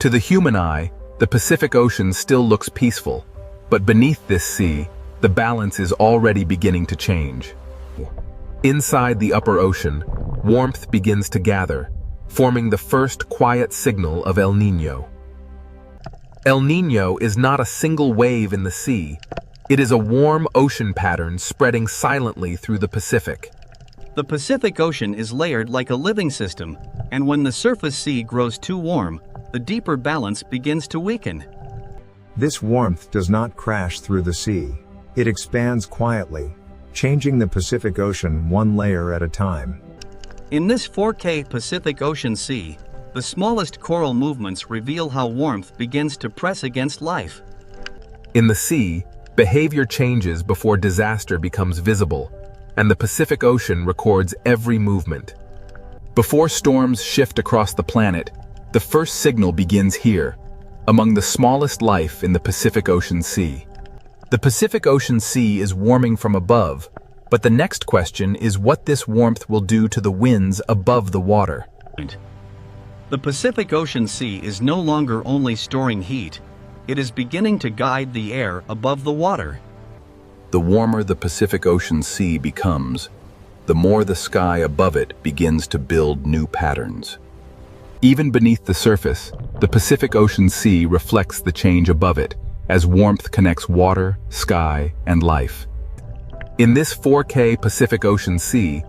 To the human eye, the Pacific Ocean still looks peaceful, but beneath this sea, the balance is already beginning to change. Inside the upper ocean, warmth begins to gather, forming the first quiet signal of El Niño. El Niño is not a single wave in the sea. It is a warm ocean pattern spreading silently through the Pacific. The Pacific Ocean is layered like a living system, and when the surface sea grows too warm, the deeper balance begins to weaken. This warmth does not crash through the sea. It expands quietly, changing the Pacific Ocean one layer at a time. In this 4K Pacific Ocean Sea, the smallest coral movements reveal how warmth begins to press against life. In the sea, behavior changes before disaster becomes visible, and the Pacific Ocean records every movement. Before storms shift across the planet, the first signal begins here, among the smallest life in the Pacific Ocean Sea. The Pacific Ocean Sea is warming from above, but the next question is what this warmth will do to the winds above the water. The Pacific Ocean Sea is no longer only storing heat, it is beginning to guide the air above the water. The warmer the Pacific Ocean Sea becomes, the more the sky above it begins to build new patterns. Even beneath the surface, the Pacific Ocean Sea reflects the change above it, as warmth connects water, sky, and life. In this 4K Pacific Ocean Sea,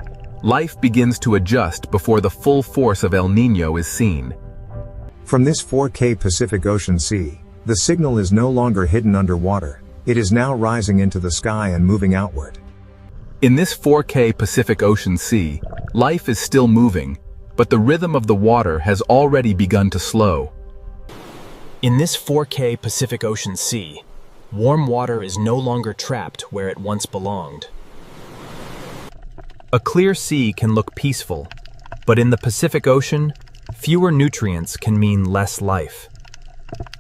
life begins to adjust before the full force of El Niño is seen. From this 4K Pacific Ocean Sea, the signal is no longer hidden underwater. It is now rising into the sky and moving outward. In this 4K Pacific Ocean Sea, life is still moving, but the rhythm of the water has already begun to slow. In this 4K Pacific Ocean Sea, warm water is no longer trapped where it once belonged. A clear sea can look peaceful, but in the Pacific Ocean, fewer nutrients can mean less life.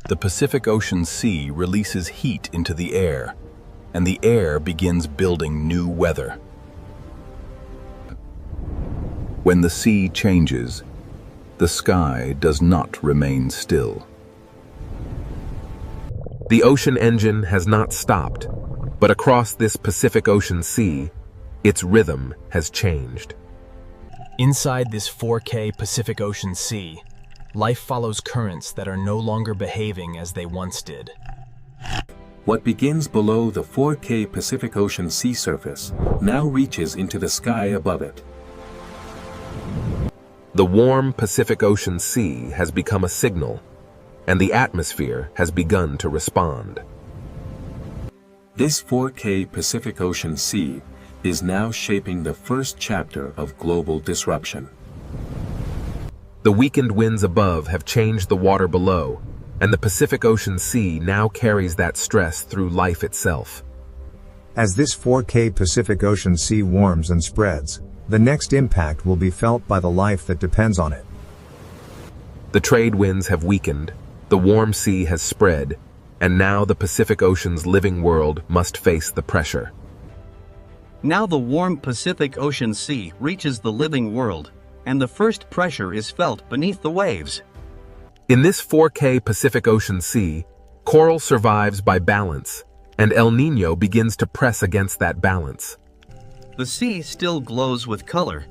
The Pacific Ocean Sea releases heat into the air, and the air begins building new weather. When the sea changes, the sky does not remain still. The ocean engine has not stopped, but across this Pacific Ocean Sea, its rhythm has changed. Inside this 4K Pacific Ocean Sea, life follows currents that are no longer behaving as they once did. What begins below the 4K Pacific Ocean sea surface now reaches into the sky above it. The warm Pacific Ocean Sea has become a signal, and the atmosphere has begun to respond. This 4K Pacific Ocean Sea is now shaping the first chapter of global disruption. The weakened winds above have changed the water below, and the Pacific Ocean Sea now carries that stress through life itself. As this 4K Pacific Ocean Sea warms and spreads, the next impact will be felt by the life that depends on it. The trade winds have weakened, the warm sea has spread, and now the Pacific Ocean's living world must face the pressure. Now the warm Pacific Ocean Sea reaches the living world, and the first pressure is felt beneath the waves. In this 4K Pacific Ocean Sea, coral survives by balance, and El Niño begins to press against that balance. The sea still glows with color,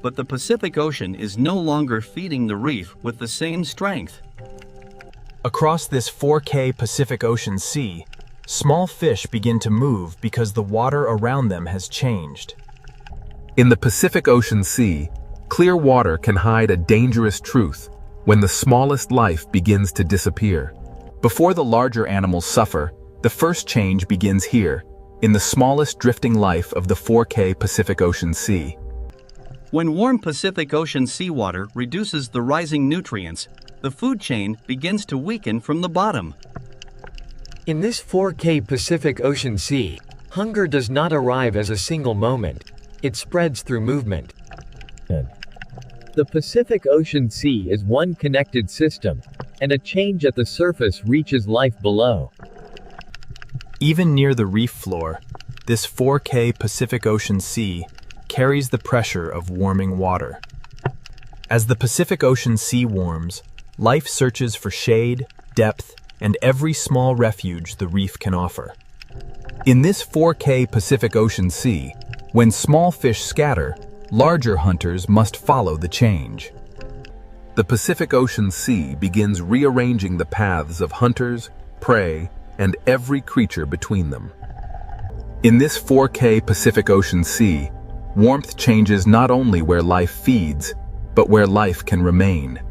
but the Pacific Ocean is no longer feeding the reef with the same strength. Across this 4K Pacific Ocean Sea, small fish begin to move because the water around them has changed. In the Pacific Ocean Sea, clear water can hide a dangerous truth when the smallest life begins to disappear. Before the larger animals suffer, the first change begins here, in the smallest drifting life of the 4K Pacific Ocean Sea. When warm Pacific Ocean seawater reduces the rising nutrients, the food chain begins to weaken from the bottom. In this 4K Pacific Ocean Sea, hunger does not arrive as a single moment. It spreads through movement. The Pacific Ocean Sea is one connected system, and a change at the surface reaches life below. Even near the reef floor, this 4K Pacific Ocean Sea carries the pressure of warming water. As the Pacific Ocean Sea warms, Life searches for shade, depth, and every small refuge the reef can offer. In this 4K Pacific Ocean Sea, when small fish scatter, larger hunters must follow the change. The Pacific Ocean Sea begins rearranging the paths of hunters, prey, and every creature between them. In this 4K Pacific Ocean Sea, warmth changes not only where life feeds, but where life can remain.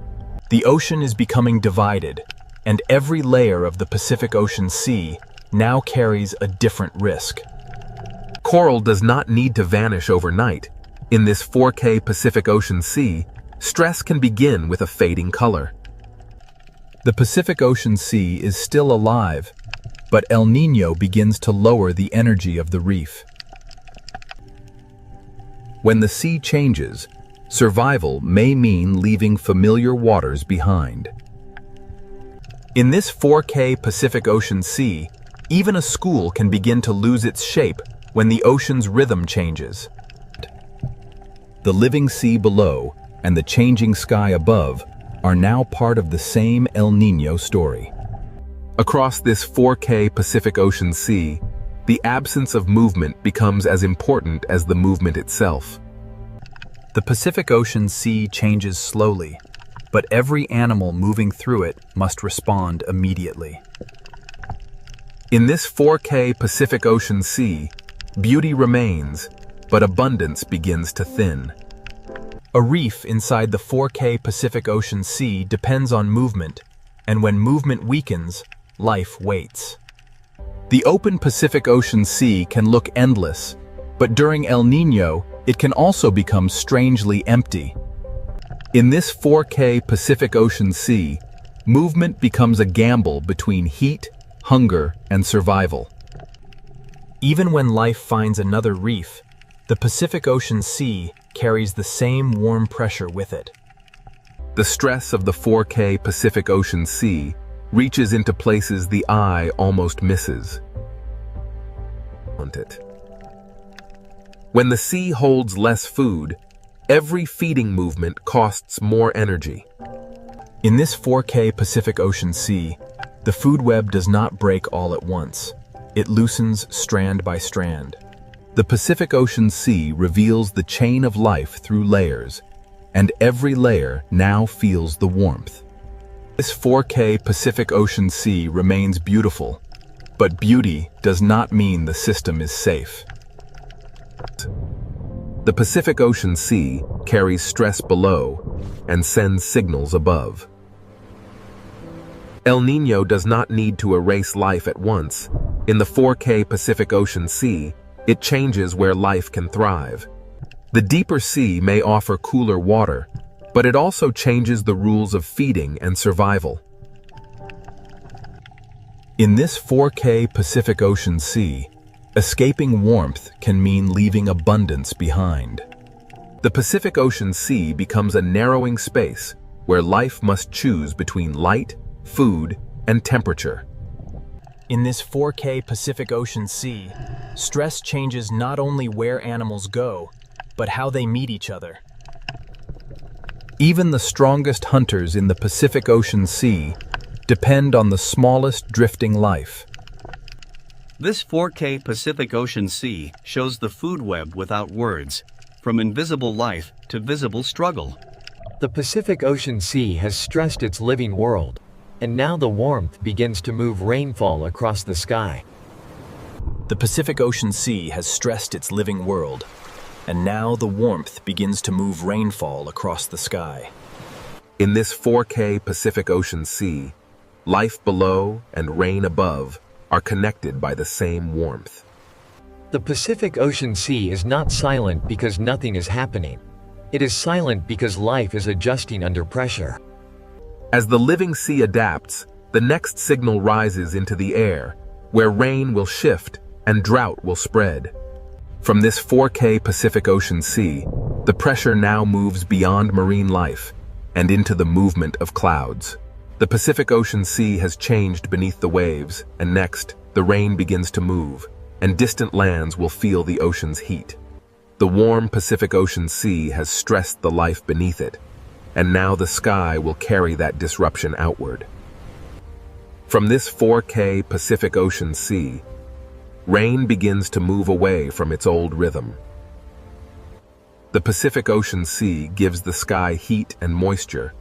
The ocean is becoming divided, and every layer of the Pacific Ocean Sea now carries a different risk. Coral does not need to vanish overnight. In this 4K Pacific Ocean Sea, stress can begin with a fading color. The Pacific Ocean Sea is still alive, but El Niño begins to lower the energy of the reef. When the sea changes, survival may mean leaving familiar waters behind. In this 4K Pacific Ocean Sea, even a school can begin to lose its shape when the ocean's rhythm changes. The living sea below and the changing sky above are now part of the same El Niño story. Across this 4K Pacific Ocean Sea, the absence of movement becomes as important as the movement itself. The Pacific Ocean Sea changes slowly, but every animal moving through it must respond immediately. In this 4K Pacific Ocean Sea, beauty remains, but abundance begins to thin. A reef inside the 4K Pacific Ocean Sea depends on movement, and when movement weakens, life waits. The open Pacific Ocean Sea can look endless, but during El Niño, it can also become strangely empty. In this 4K Pacific Ocean Sea, movement becomes a gamble between heat, hunger, and survival. Even when life finds another reef, the Pacific Ocean Sea carries the same warm pressure with it. The stress of the 4K Pacific Ocean Sea reaches into places the eye almost misses. When the sea holds less food, every feeding movement costs more energy. In this 4K Pacific Ocean Sea, the food web does not break all at once. It loosens strand by strand. The Pacific Ocean Sea reveals the chain of life through layers, and every layer now feels the warmth. This 4K Pacific Ocean Sea remains beautiful, but beauty does not mean the system is safe. The Pacific Ocean Sea carries stress below and sends signals above. El Niño does not need to erase life at once. In the 4K Pacific Ocean Sea, it changes where life can thrive. The deeper sea may offer cooler water, but it also changes the rules of feeding and survival. In this 4K Pacific Ocean Sea, escaping warmth can mean leaving abundance behind. The Pacific Ocean Sea becomes a narrowing space where life must choose between light, food, and temperature. In this 4K Pacific Ocean Sea, stress changes not only where animals go, but how they meet each other. Even the strongest hunters in the Pacific Ocean Sea depend on the smallest drifting life. This 4K Pacific Ocean Sea shows the food web without words, from invisible life to visible struggle. The Pacific Ocean Sea has stressed its living world, and now the warmth begins to move rainfall across the sky. The Pacific Ocean Sea has stressed its living world, and now the warmth begins to move rainfall across the sky. In this 4K Pacific Ocean Sea, life below and rain above are connected by the same warmth. The Pacific Ocean Sea is not silent because nothing is happening. It is silent because life is adjusting under pressure. As the living sea adapts, the next signal rises into the air, where rain will shift and drought will spread. From this 4K Pacific Ocean Sea, the pressure now moves beyond marine life and into the movement of clouds. The Pacific Ocean Sea has changed beneath the waves, and next, the rain begins to move, and distant lands will feel the ocean's heat. The warm Pacific Ocean Sea has stressed the life beneath it, and now the sky will carry that disruption outward. From this 4K Pacific Ocean Sea, rain begins to move away from its old rhythm. The Pacific Ocean Sea gives the sky heat and moisture,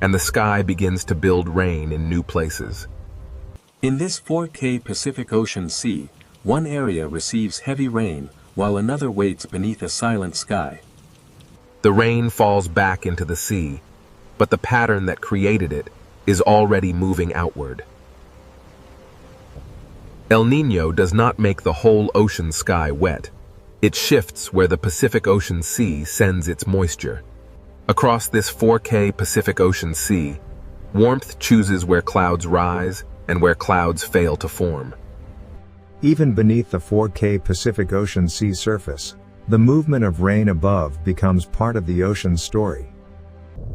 and the sky begins to build rain in new places. In this 4K Pacific Ocean Sea, one area receives heavy rain while another waits beneath a silent sky. The rain falls back into the sea, but the pattern that created it is already moving outward. El Niño does not make the whole ocean sky wet. It shifts where the Pacific Ocean Sea sends its moisture. Across this 4K Pacific Ocean Sea, warmth chooses where clouds rise and where clouds fail to form. Even beneath the 4K Pacific Ocean Sea surface, the movement of rain above becomes part of the ocean's story.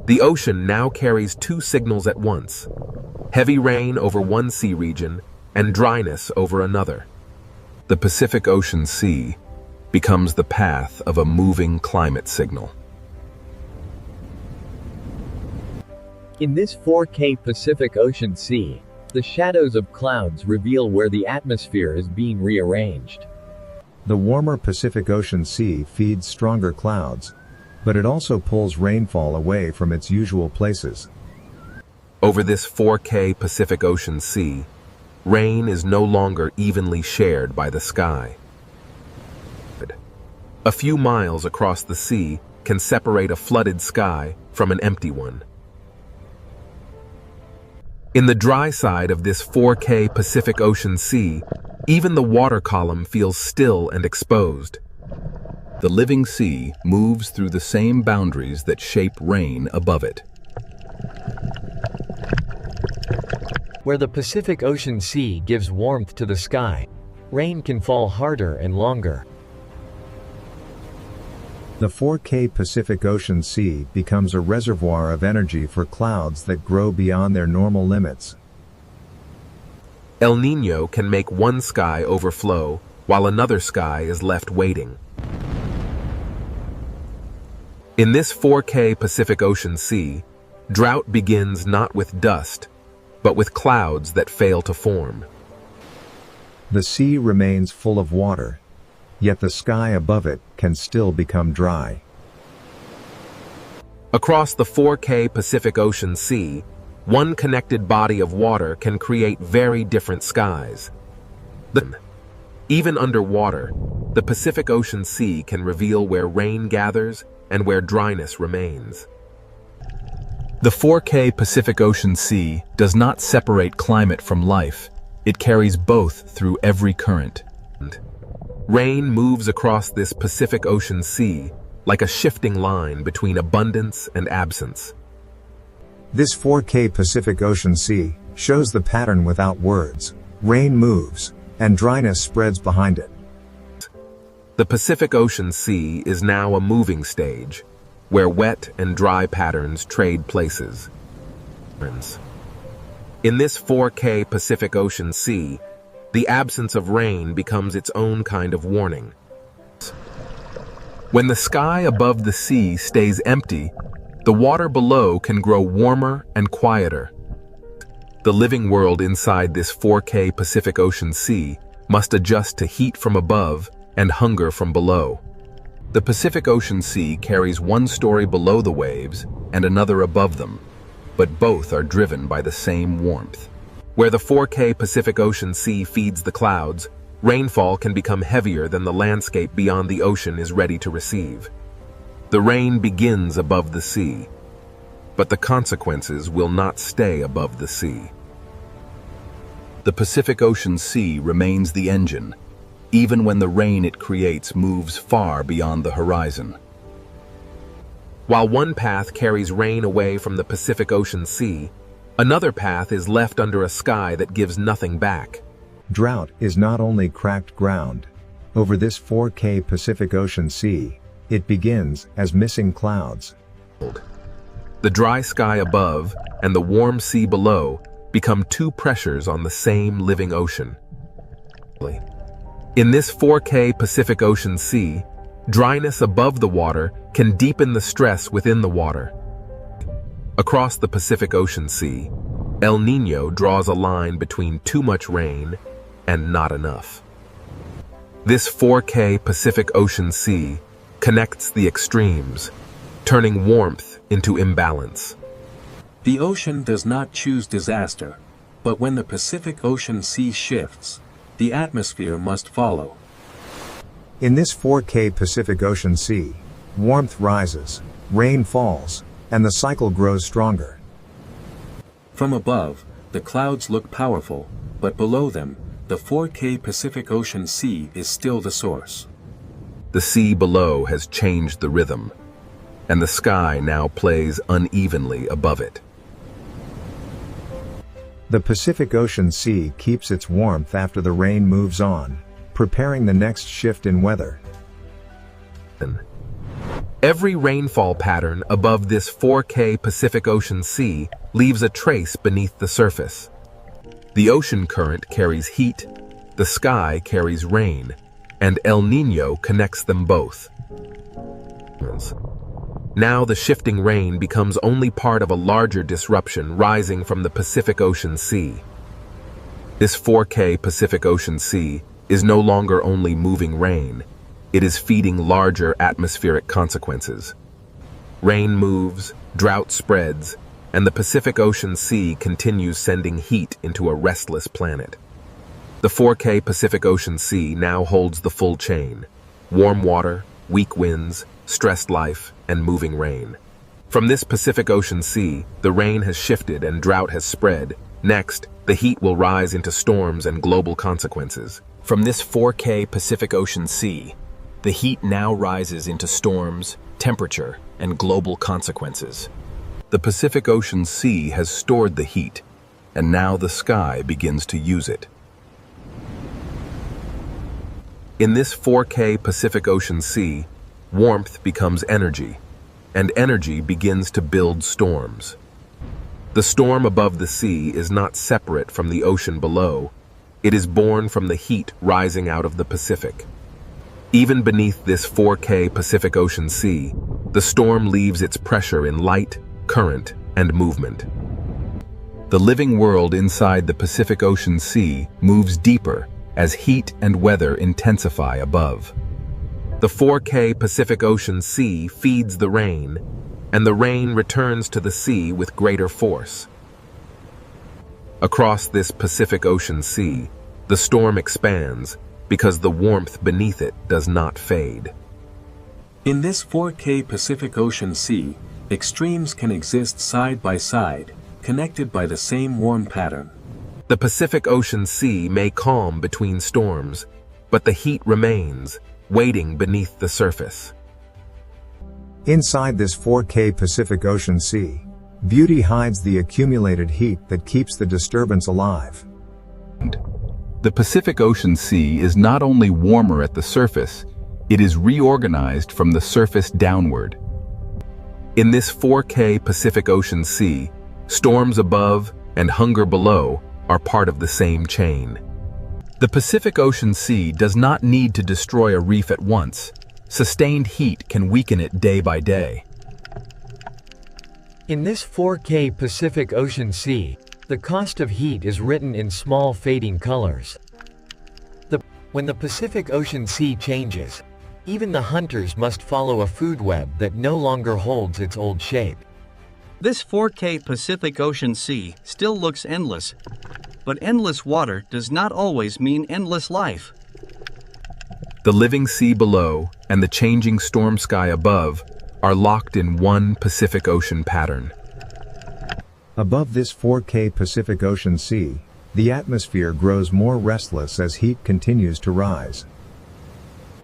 The ocean now carries two signals at once: heavy rain over one sea region and dryness over another. The Pacific Ocean Sea becomes the path of a moving climate signal. In this 4K Pacific Ocean Sea, the shadows of clouds reveal where the atmosphere is being rearranged. The warmer Pacific Ocean Sea feeds stronger clouds, but it also pulls rainfall away from its usual places. Over this 4K Pacific Ocean Sea, rain is no longer evenly shared by the sky. A few miles across the sea can separate a flooded sky from an empty one. In the dry side of this 4K Pacific Ocean Sea, even the water column feels still and exposed. The living sea moves through the same boundaries that shape rain above it. Where the Pacific Ocean Sea gives warmth to the sky, rain can fall harder and longer. The 4K Pacific Ocean Sea becomes a reservoir of energy for clouds that grow beyond their normal limits. El Niño can make one sky overflow while another sky is left waiting. In this 4K Pacific Ocean Sea, drought begins not with dust, but with clouds that fail to form. The sea remains full of water, yet the sky above it can still become dry. Across the 4K Pacific Ocean Sea, one connected body of water can create very different skies. Even underwater, the Pacific Ocean Sea can reveal where rain gathers and where dryness remains. The 4K Pacific Ocean Sea does not separate climate from life. It carries both through every current. Rain moves across this Pacific Ocean Sea like a shifting line between abundance and absence. This 4K Pacific Ocean Sea shows the pattern without words. Rain moves, and dryness spreads behind it. The Pacific Ocean Sea is now a moving stage, where wet and dry patterns trade places. In this 4K Pacific Ocean Sea, the absence of rain becomes its own kind of warning. When the sky above the sea stays empty, the water below can grow warmer and quieter. The living world inside this 4K Pacific Ocean Sea must adjust to heat from above and hunger from below. The Pacific Ocean Sea carries one story below the waves and another above them, but both are driven by the same warmth. Where the 4K Pacific Ocean Sea feeds the clouds, rainfall can become heavier than the landscape beyond the ocean is ready to receive. The rain begins above the sea, but the consequences will not stay above the sea. The Pacific Ocean Sea remains the engine, even when the rain it creates moves far beyond the horizon. While one path carries rain away from the Pacific Ocean Sea, another path is left under a sky that gives nothing back. Drought is not only cracked ground. Over this 4K Pacific Ocean Sea, it begins as missing clouds. The dry sky above and the warm sea below become two pressures on the same living ocean. In this 4K Pacific Ocean Sea, dryness above the water can deepen the stress within the water. Across the Pacific Ocean Sea, El Niño draws a line between too much rain and not enough. This 4K Pacific Ocean Sea connects the extremes, turning warmth into imbalance. The ocean does not choose disaster, but when the Pacific Ocean Sea shifts, the atmosphere must follow. In this 4K Pacific Ocean Sea, warmth rises, rain falls, and the cycle grows stronger. From above, the clouds look powerful, but below them, the 4K Pacific Ocean Sea is still the source. The sea below has changed the rhythm, and the sky now plays unevenly above it. The Pacific Ocean Sea keeps its warmth after the rain moves on, preparing the next shift in weather. Every rainfall pattern above this 4K Pacific Ocean Sea leaves a trace beneath the surface. The ocean current carries heat, the sky carries rain, and El Niño connects them both. Now the shifting rain becomes only part of a larger disruption rising from the Pacific Ocean Sea. This 4K Pacific Ocean Sea is no longer only moving rain, it is feeding larger atmospheric consequences. Rain moves, drought spreads, and the Pacific Ocean Sea continues sending heat into a restless planet. The 4K Pacific Ocean Sea now holds the full chain: warm water, weak winds, stressed life, and moving rain. From this Pacific Ocean Sea, the rain has shifted and drought has spread. Next, the heat will rise into storms and global consequences. From this 4K Pacific Ocean Sea, the heat now rises into storms, temperature, and global consequences. The Pacific Ocean Sea has stored the heat, and now the sky begins to use it. In this 4K Pacific Ocean Sea, warmth becomes energy, and energy begins to build storms. The storm above the sea is not separate from the ocean below. It is born from the heat rising out of the Pacific. Even beneath this 4K Pacific Ocean Sea, the storm leaves its pressure in light, current, and movement. The living world inside the Pacific Ocean Sea moves deeper as heat and weather intensify above. The 4K Pacific Ocean Sea feeds the rain, and the rain returns to the sea with greater force. Across this Pacific Ocean Sea, the storm expands because the warmth beneath it does not fade. In this 4K Pacific Ocean Sea, extremes can exist side by side, connected by the same warm pattern. The Pacific Ocean Sea may calm between storms, but the heat remains, waiting beneath the surface. Inside this 4K Pacific Ocean Sea, beauty hides the accumulated heat that keeps the disturbance alive. The Pacific Ocean Sea is not only warmer at the surface, it is reorganized from the surface downward. In this 4K Pacific Ocean Sea, storms above and hunger below are part of the same chain. The Pacific Ocean Sea does not need to destroy a reef at once. Sustained heat can weaken it day by day. In this 4K Pacific Ocean Sea, the cost of heat is written in small fading colors. When the Pacific Ocean Sea changes, even the hunters must follow a food web that no longer holds its old shape. This 4K Pacific Ocean Sea still looks endless, but endless water does not always mean endless life. The living sea below and the changing storm sky above are locked in one Pacific Ocean pattern. Above this 4K Pacific Ocean Sea, the atmosphere grows more restless as heat continues to rise.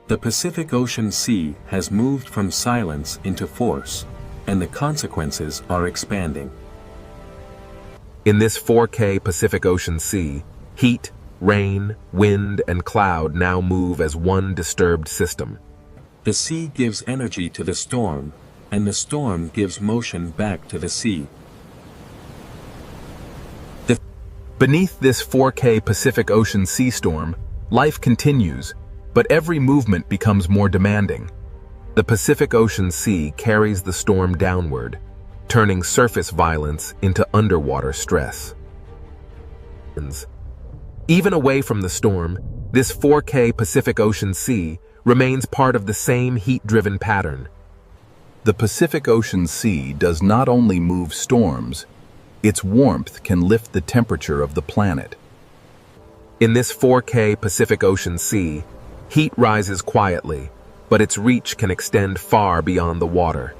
The Pacific Ocean Sea has moved from silence into force, and the consequences are expanding. In this 4K Pacific Ocean Sea, heat, rain, wind, and cloud now move as one disturbed system. The sea gives energy to the storm, and the storm gives motion back to the sea. Beneath this 4K Pacific Ocean sea storm, life continues, but every movement becomes more demanding. The Pacific Ocean Sea carries the storm downward, turning surface violence into underwater stress. Even away from the storm, this 4K Pacific Ocean Sea remains part of the same heat-driven pattern. The Pacific Ocean Sea does not only move storms, its warmth can lift the temperature of the planet. In this 4K Pacific Ocean Sea, heat rises quietly, but its reach can extend far beyond the water.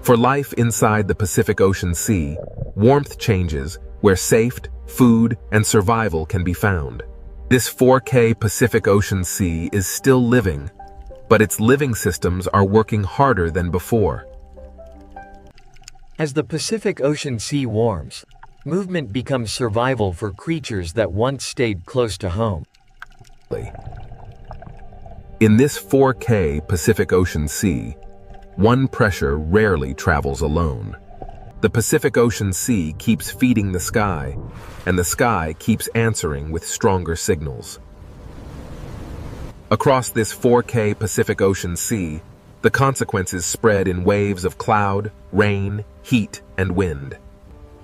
For life inside the Pacific Ocean Sea, warmth changes where safety, food, and survival can be found. This 4K Pacific Ocean Sea is still living, but its living systems are working harder than before. As the Pacific Ocean Sea warms, movement becomes survival for creatures that once stayed close to home. In this 4K Pacific Ocean Sea, one pressure rarely travels alone. The Pacific Ocean Sea keeps feeding the sky, and the sky keeps answering with stronger signals. Across this 4K Pacific Ocean Sea, the consequences spread in waves of cloud, rain, heat, and wind.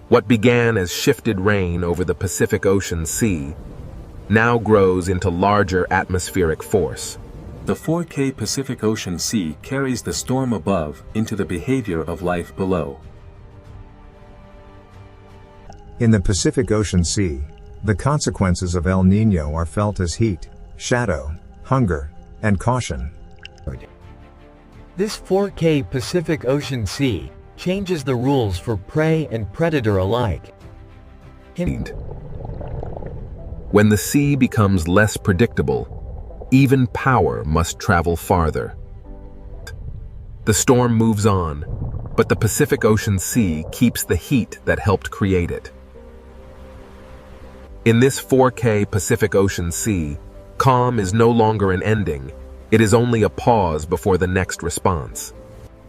What began as shifted rain over the Pacific Ocean Sea now grows into larger atmospheric force. The 4K Pacific Ocean Sea carries the storm above into the behavior of life below. In the Pacific Ocean Sea, the consequences of El Niño are felt as heat, shadow, hunger, and caution. This 4K Pacific Ocean Sea changes the rules for prey and predator alike. When the sea becomes less predictable, even power must travel farther. The storm moves on, but the Pacific Ocean Sea keeps the heat that helped create it. In this 4K Pacific Ocean Sea, calm is no longer an ending, it is only a pause before the next response.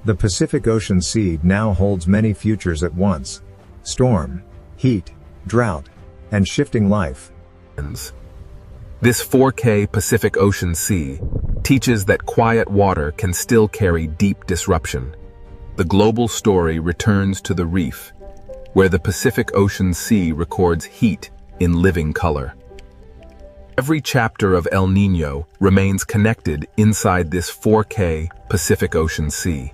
The Pacific Ocean Sea now holds many futures at once: storm, heat, drought, and shifting life. This 4K Pacific Ocean Sea teaches that quiet water can still carry deep disruption. The global story returns to the reef, where the Pacific Ocean Sea records heat in living color. Every chapter of El Niño remains connected inside this 4K Pacific Ocean Sea.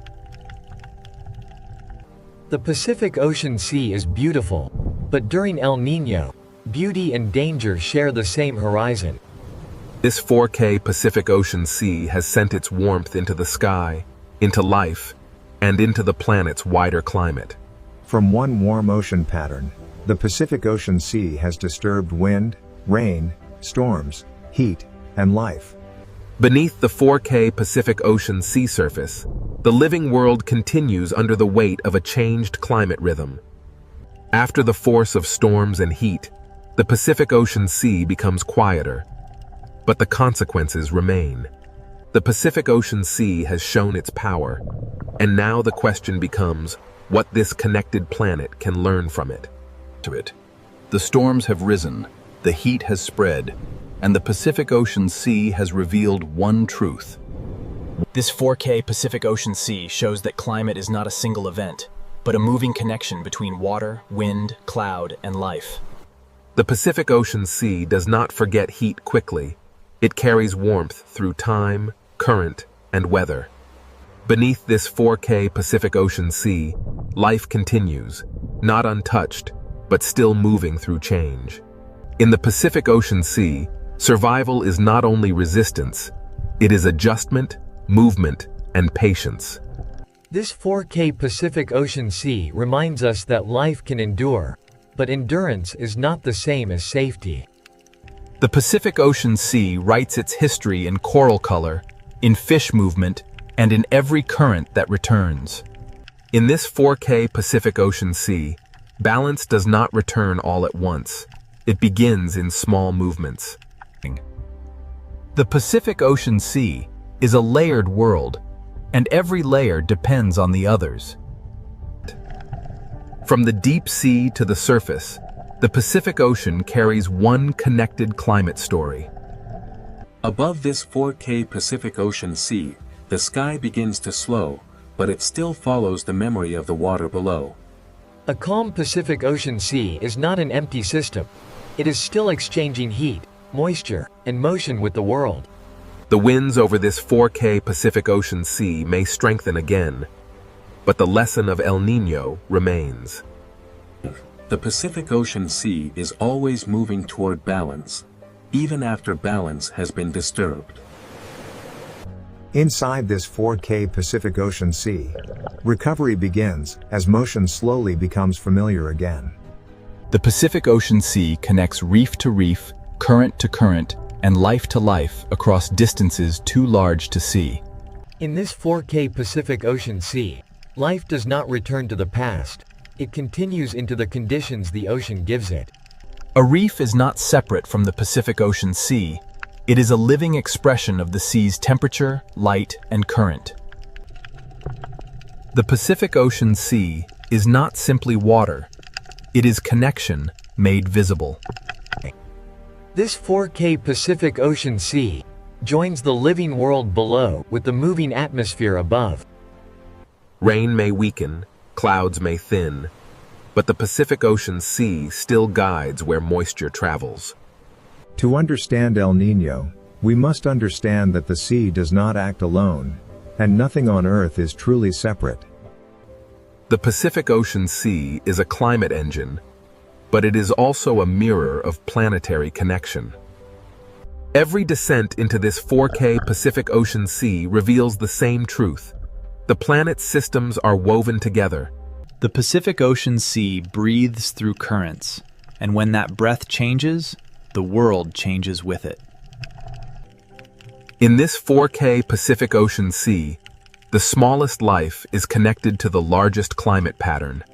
The Pacific Ocean Sea is beautiful, but during El Niño, beauty and danger share the same horizon. This 4K Pacific Ocean Sea has sent its warmth into the sky, into life, and into the planet's wider climate. From one warm ocean pattern, the Pacific Ocean Sea has disturbed wind, rain, storms, heat, and life. Beneath the 4K Pacific Ocean sea surface, the living world continues under the weight of a changed climate rhythm. After the force of storms and heat, the Pacific Ocean Sea becomes quieter, but the consequences remain. The Pacific Ocean Sea has shown its power, and now the question becomes what this connected planet can learn from it. The storms have risen, the heat has spread, and the Pacific Ocean Sea has revealed one truth. This 4K Pacific Ocean Sea shows that climate is not a single event, but a moving connection between water, wind, cloud, and life. The Pacific Ocean Sea does not forget heat quickly. It carries warmth through time, current, and weather. Beneath this 4K Pacific Ocean Sea, life continues, not untouched, but still moving through change. In the Pacific Ocean Sea, survival is not only resistance, it is adjustment, movement, and patience. This 4K Pacific Ocean Sea reminds us that life can endure, but endurance is not the same as safety. The Pacific Ocean Sea writes its history in coral color, in fish movement, and in every current that returns. In this 4K Pacific Ocean Sea, balance does not return all at once. It begins in small movements. The Pacific Ocean Sea is a layered world, and every layer depends on the others. From the deep sea to the surface, the Pacific Ocean carries one connected climate story. Above this 4K Pacific Ocean Sea, the sky begins to slow, but it still follows the memory of the water below. A calm Pacific Ocean Sea is not an empty system. It is still exchanging heat, moisture, and motion with the world. The winds over this 4K Pacific Ocean Sea may strengthen again, but the lesson of El Niño remains. The Pacific Ocean Sea is always moving toward balance, even after balance has been disturbed. Inside this 4K Pacific Ocean Sea, recovery begins as motion slowly becomes familiar again. The Pacific Ocean Sea connects reef to reef, current to current, and life to life across distances too large to see. In this 4K Pacific Ocean Sea, life does not return to the past. It continues into the conditions the ocean gives it. A reef is not separate from the Pacific Ocean Sea. It is a living expression of the sea's temperature, light, and current. The Pacific Ocean Sea is not simply water. It is connection made visible. This 4K Pacific Ocean Sea joins the living world below with the moving atmosphere above. Rain may weaken, clouds may thin, but the Pacific Ocean Sea still guides where moisture travels. To understand El Niño, we must understand that the sea does not act alone, and nothing on Earth is truly separate. The Pacific Ocean Sea is a climate engine, but it is also a mirror of planetary connection. Every descent into this 4K Pacific Ocean Sea reveals the same truth. The planet's systems are woven together. The Pacific Ocean Sea breathes through currents, and when that breath changes, the world changes with it. In this 4K Pacific Ocean Sea, the smallest life is connected to the largest climate pattern.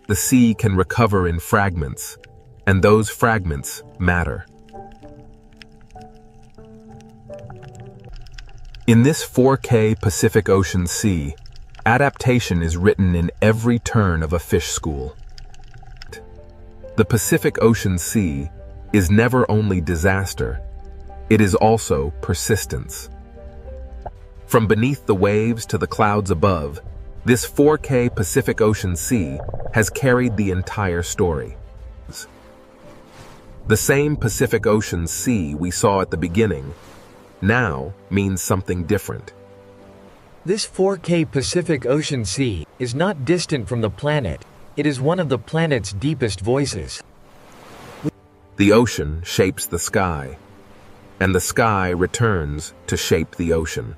The sea can recover in fragments, and those fragments matter. In this 4K Pacific Ocean Sea, adaptation is written in every turn of a fish school. The Pacific Ocean Sea is never only disaster, it is also persistence. From beneath the waves to the clouds above, this 4K Pacific Ocean Sea has carried the entire story. The same Pacific Ocean Sea we saw at the beginning now means something different. This 4K Pacific Ocean Sea is not distant from the planet. It is one of the planet's deepest voices. The ocean shapes the sky, and the sky returns to shape the ocean.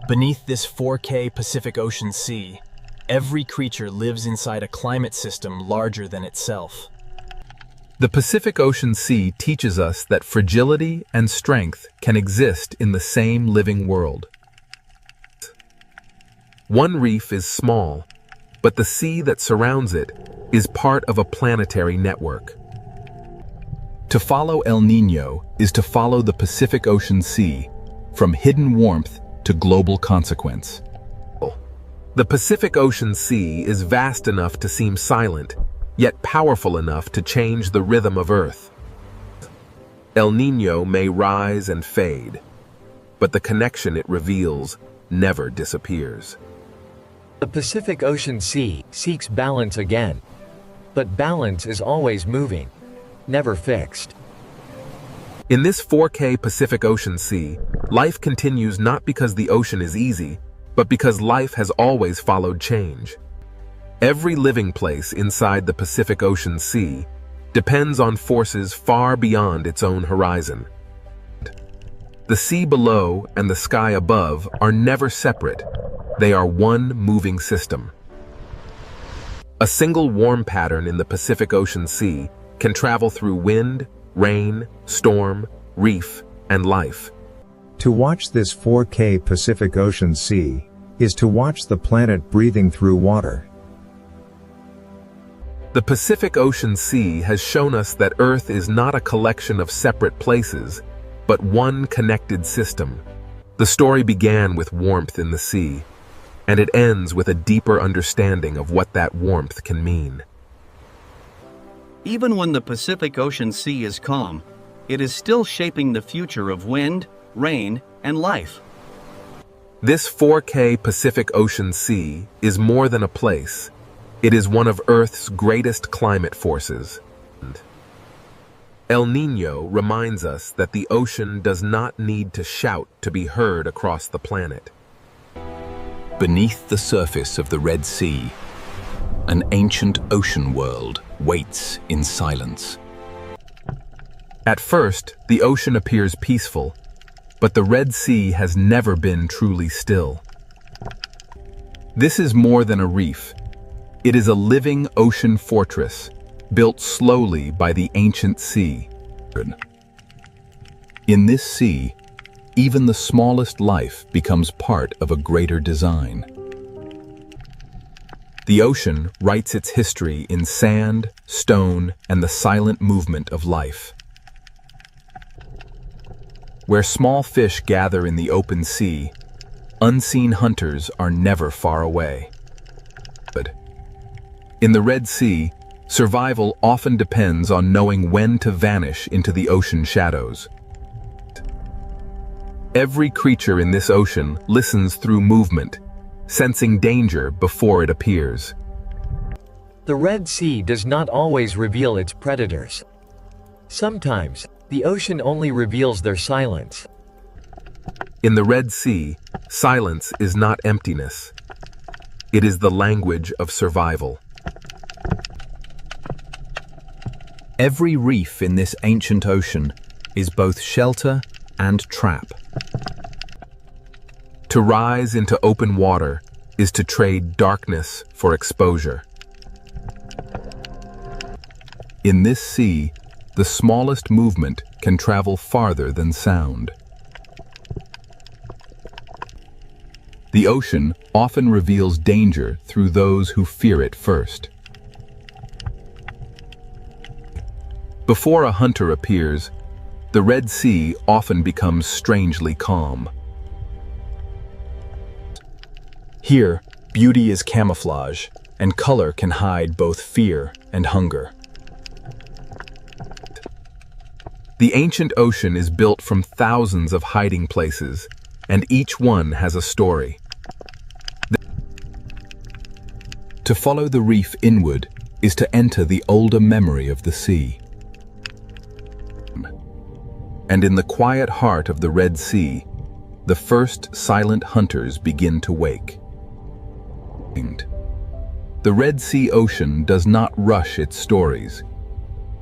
Beneath this 4K Pacific Ocean Sea, every creature lives inside a climate system larger than itself. The Pacific Ocean Sea teaches us that fragility and strength can exist in the same living world. One reef is small, but the sea that surrounds it is part of a planetary network. To follow El Niño is to follow the Pacific Ocean Sea, from hidden warmth to global consequence. The Pacific Ocean Sea is vast enough to seem silent, yet powerful enough to change the rhythm of Earth. El Niño may rise and fade, but the connection it reveals never disappears. The Pacific Ocean Sea seeks balance again. But balance is always moving, never fixed. In this 4K Pacific Ocean Sea, life continues not because the ocean is easy, but because life has always followed change. Every living place inside the Pacific Ocean Sea depends on forces far beyond its own horizon. The sea below and the sky above are never separate. They are one moving system. A single warm pattern in the Pacific Ocean Sea can travel through wind, rain, storm, reef, and life. To watch this 4K Pacific Ocean Sea is to watch the planet breathing through water. The Pacific Ocean Sea has shown us that Earth is not a collection of separate places, but one connected system. The story began with warmth in the sea, and it ends with a deeper understanding of what that warmth can mean. Even when the Pacific Ocean Sea is calm, it is still shaping the future of wind, rain, and life. This 4K Pacific Ocean Sea is more than a place. It is one of Earth's greatest climate forces. El Niño reminds us that the ocean does not need to shout to be heard across the planet. Beneath the surface of the Red Sea, an ancient ocean world waits in silence. At first, the ocean appears peaceful, but the Red Sea has never been truly still. This is more than a reef. It is a living ocean fortress, built slowly by the ancient sea. In this sea, even the smallest life becomes part of a greater design. The ocean writes its history in sand, stone, and the silent movement of life. Where small fish gather in the open sea, unseen hunters are never far away. In the Red Sea, survival often depends on knowing when to vanish into the ocean shadows. Every creature in this ocean listens through movement, sensing danger before it appears. The Red Sea does not always reveal its predators. Sometimes, the ocean only reveals their silence. In the Red Sea, silence is not emptiness. It is the language of survival. Every reef in this ancient ocean is both shelter and trap. To rise into open water is to trade darkness for exposure. In this sea, the smallest movement can travel farther than sound. The ocean often reveals danger through those who fear it first. Before a hunter appears, the Red Sea often becomes strangely calm. Here, beauty is camouflage, and color can hide both fear and hunger. The ancient ocean is built from thousands of hiding places, and each one has a story. To follow the reef inward is to enter the older memory of the sea. And in the quiet heart of the Red Sea, the first silent hunters begin to wake. The Red Sea ocean does not rush its stories.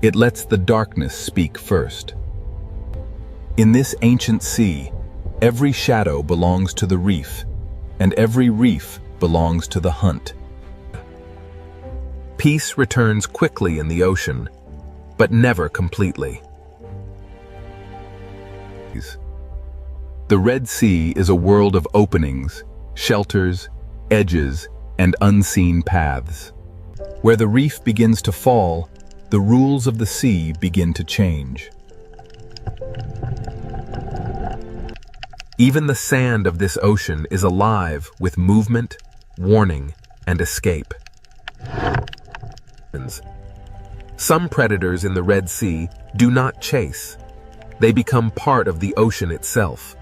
It lets the darkness speak first. In this ancient sea, every shadow belongs to the reef, and every reef belongs to the hunt. Peace returns quickly in the ocean, but never completely. The Red Sea is a world of openings, shelters, edges, and unseen paths. Where the reef begins to fall, the rules of the sea begin to change. Even the sand of this ocean is alive with movement, warning, and escape. Some predators in the Red Sea do not chase. They become part of the ocean itself.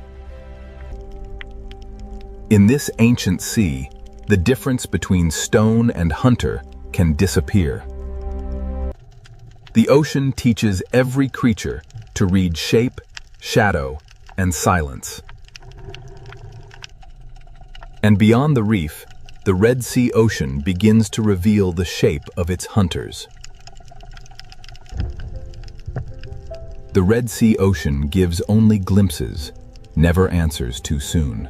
In this ancient sea, the difference between stone and hunter can disappear. The ocean teaches every creature to read shape, shadow, and silence. And beyond the reef, the Red Sea ocean begins to reveal the shape of its hunters. The Red Sea ocean gives only glimpses, never answers too soon.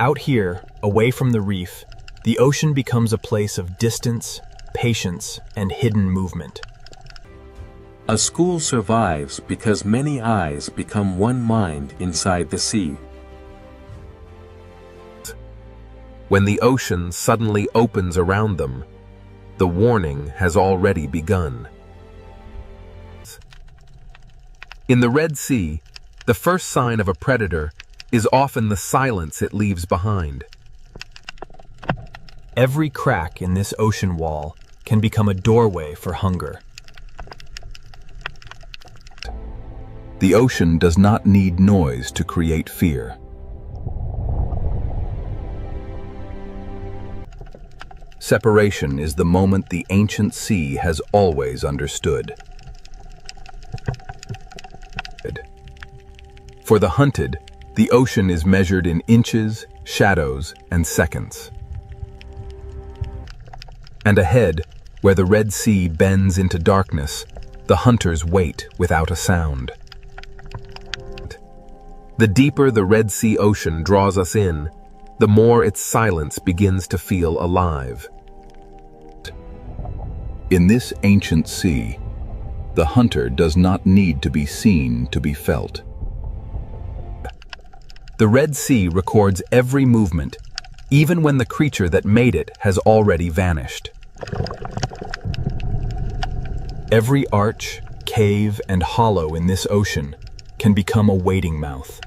Out here, away from the reef, the ocean becomes a place of distance, patience, and hidden movement. A school survives because many eyes become one mind inside the sea. When the ocean suddenly opens around them, the warning has already begun. In the Red Sea, the first sign of a predator is often the silence it leaves behind. Every crack in this ocean wall can become a doorway for hunger. The ocean does not need noise to create fear. Separation is the moment the ancient sea has always understood. For the hunted, the ocean is measured in inches, shadows, and seconds. And ahead, where the Red Sea bends into darkness, the hunters wait without a sound. The deeper the Red Sea ocean draws us in, the more its silence begins to feel alive. In this ancient sea, the hunter does not need to be seen to be felt. The Red Sea records every movement, even when the creature that made it has already vanished. Every arch, cave, and hollow in this ocean can become a waiting mouth.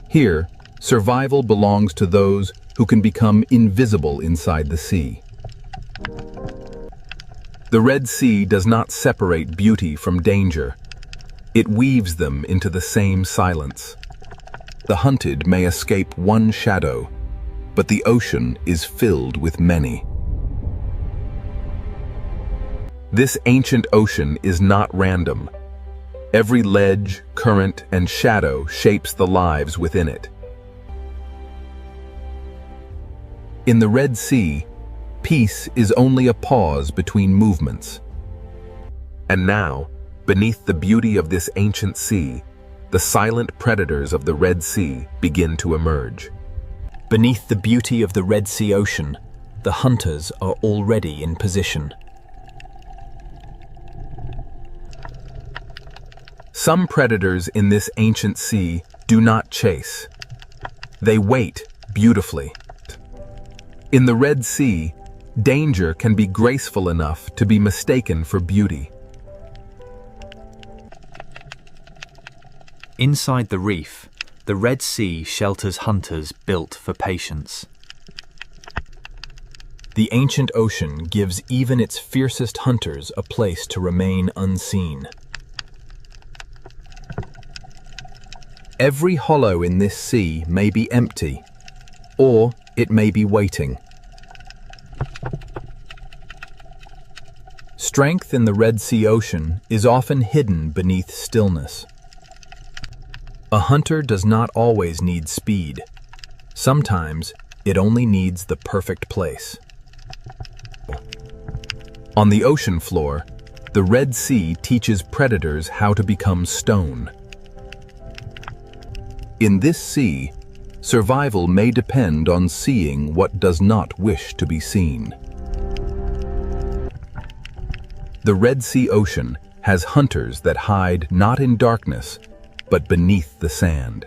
Here, survival belongs to those who can become invisible inside the sea. The Red Sea does not separate beauty from danger. It weaves them into the same silence. The hunted may escape one shadow, but the ocean is filled with many. This ancient ocean is not random. Every ledge, current, and shadow shapes the lives within it. In the Red Sea, peace is only a pause between movements. And now, beneath the beauty of this ancient sea, the silent predators of the Red Sea begin to emerge. Beneath the beauty of the Red Sea ocean, the hunters are already in position. Some predators in this ancient sea do not chase. They wait beautifully. In the Red Sea, danger can be graceful enough to be mistaken for beauty. Inside the reef, the Red Sea shelters hunters built for patience. The ancient ocean gives even its fiercest hunters a place to remain unseen. Every hollow in this sea may be empty, or it may be waiting. Strength in the Red Sea ocean is often hidden beneath stillness. A hunter does not always need speed. Sometimes it only needs the perfect place. On the ocean floor, the Red Sea teaches predators how to become stone. In this sea, survival may depend on seeing what does not wish to be seen. The Red Sea ocean has hunters that hide not in darkness, but beneath the sand.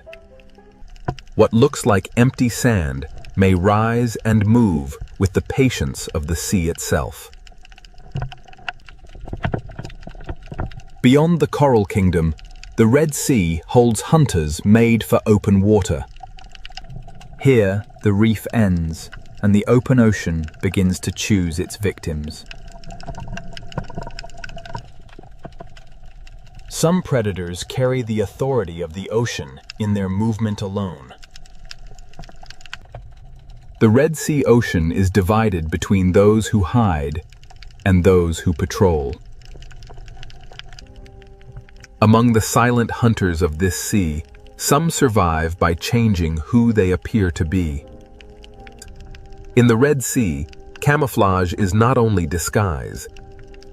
What looks like empty sand may rise and move with the patience of the sea itself. Beyond the Coral Kingdom, the Red Sea holds hunters made for open water. Here, the reef ends, and the open ocean begins to choose its victims. Some predators carry the authority of the ocean in their movement alone. The Red Sea ocean is divided between those who hide and those who patrol. Among the silent hunters of this sea, some survive by changing who they appear to be. In the Red Sea, camouflage is not only disguise,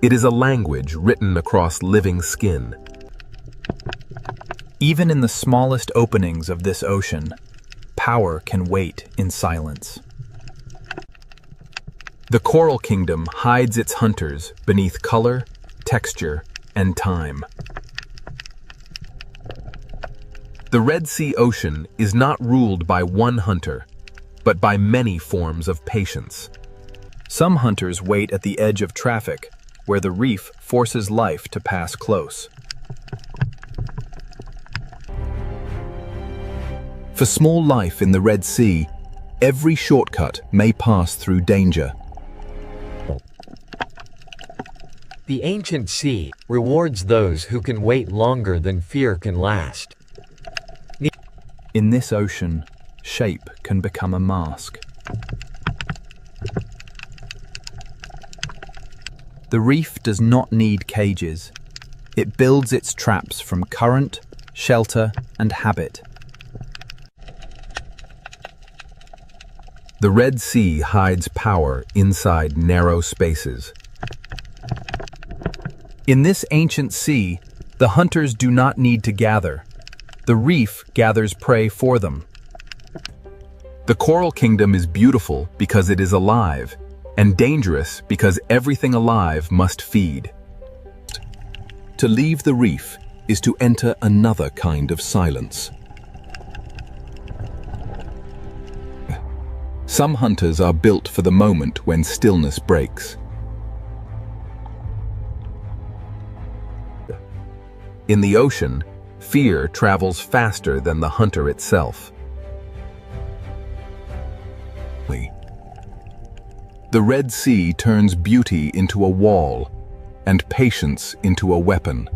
it is a language written across living skin. Even in the smallest openings of this ocean, power can wait in silence. The Coral Kingdom hides its hunters beneath color, texture, and time. The Red Sea ocean is not ruled by one hunter, but by many forms of patience. Some hunters wait at the edge of traffic, where the reef forces life to pass close. For small life in the Red Sea, every shortcut may pass through danger. The ancient sea rewards those who can wait longer than fear can last. In this ocean, shape can become a mask. The reef does not need cages. It builds its traps from current, shelter, and habit. The Red Sea hides power inside narrow spaces. In this ancient sea, the hunters do not need to gather. The reef gathers prey for them. The coral kingdom is beautiful because it is alive, and dangerous because everything alive must feed. To leave the reef is to enter another kind of silence. Some hunters are built for the moment when stillness breaks. In the ocean, fear travels faster than the hunter itself. The Red Sea turns beauty into a wall and patience into a weapon.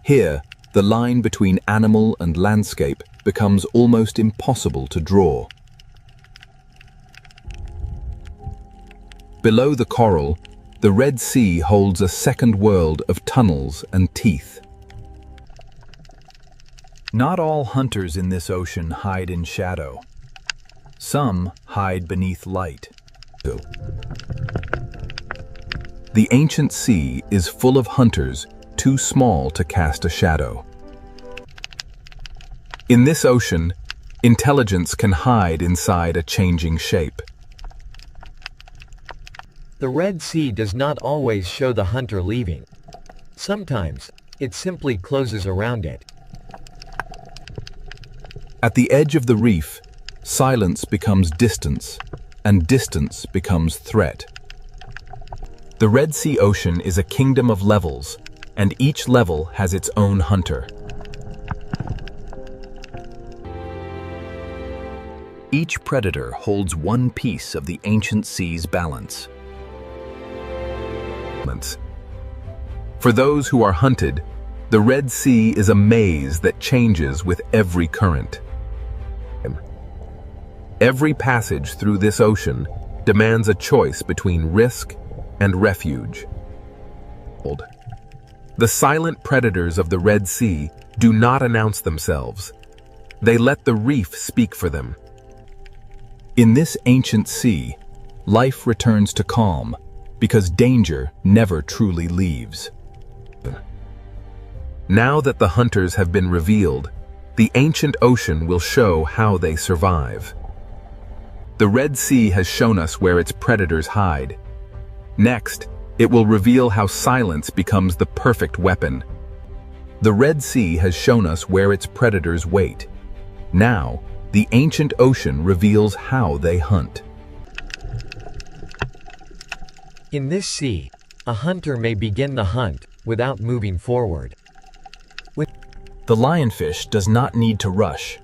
Here, the line between animal and landscape becomes almost impossible to draw. Below the coral, the Red Sea holds a second world of tunnels and teeth. Not all hunters in this ocean hide in shadow. Some hide beneath light. The ancient sea is full of hunters too small to cast a shadow. In this ocean, intelligence can hide inside a changing shape. The Red Sea does not always show the hunter leaving. Sometimes, it simply closes around it. At the edge of the reef, silence becomes distance, and distance becomes threat. The Red Sea Ocean is a kingdom of levels, and each level has its own hunter. Each predator holds one piece of the ancient sea's balance. For those who are hunted, the Red Sea is a maze that changes with every current. Every passage through this ocean demands a choice between risk and refuge. The silent predators of the Red Sea do not announce themselves. They let the reef speak for them. In this ancient sea, life returns to calm because danger never truly leaves. Now that the hunters have been revealed, the ancient ocean will show how they survive. The Red Sea has shown us where its predators hide. Next, it will reveal how silence becomes the perfect weapon. The Red Sea has shown us where its predators wait. Now, the ancient ocean reveals how they hunt. In this sea, a hunter may begin the hunt without moving forward. The lionfish does not need to rush.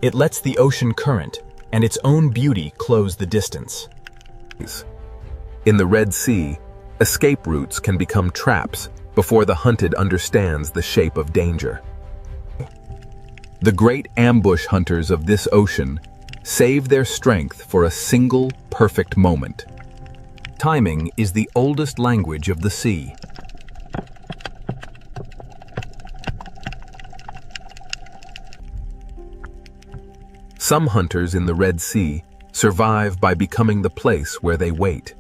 It lets the ocean current and its own beauty close the distance. In the Red Sea, escape routes can become traps before the hunted understands the shape of danger. The great ambush hunters of this ocean save their strength for a single perfect moment. Timing is the oldest language of the sea. Some hunters in the Red Sea survive by becoming the place where they wait.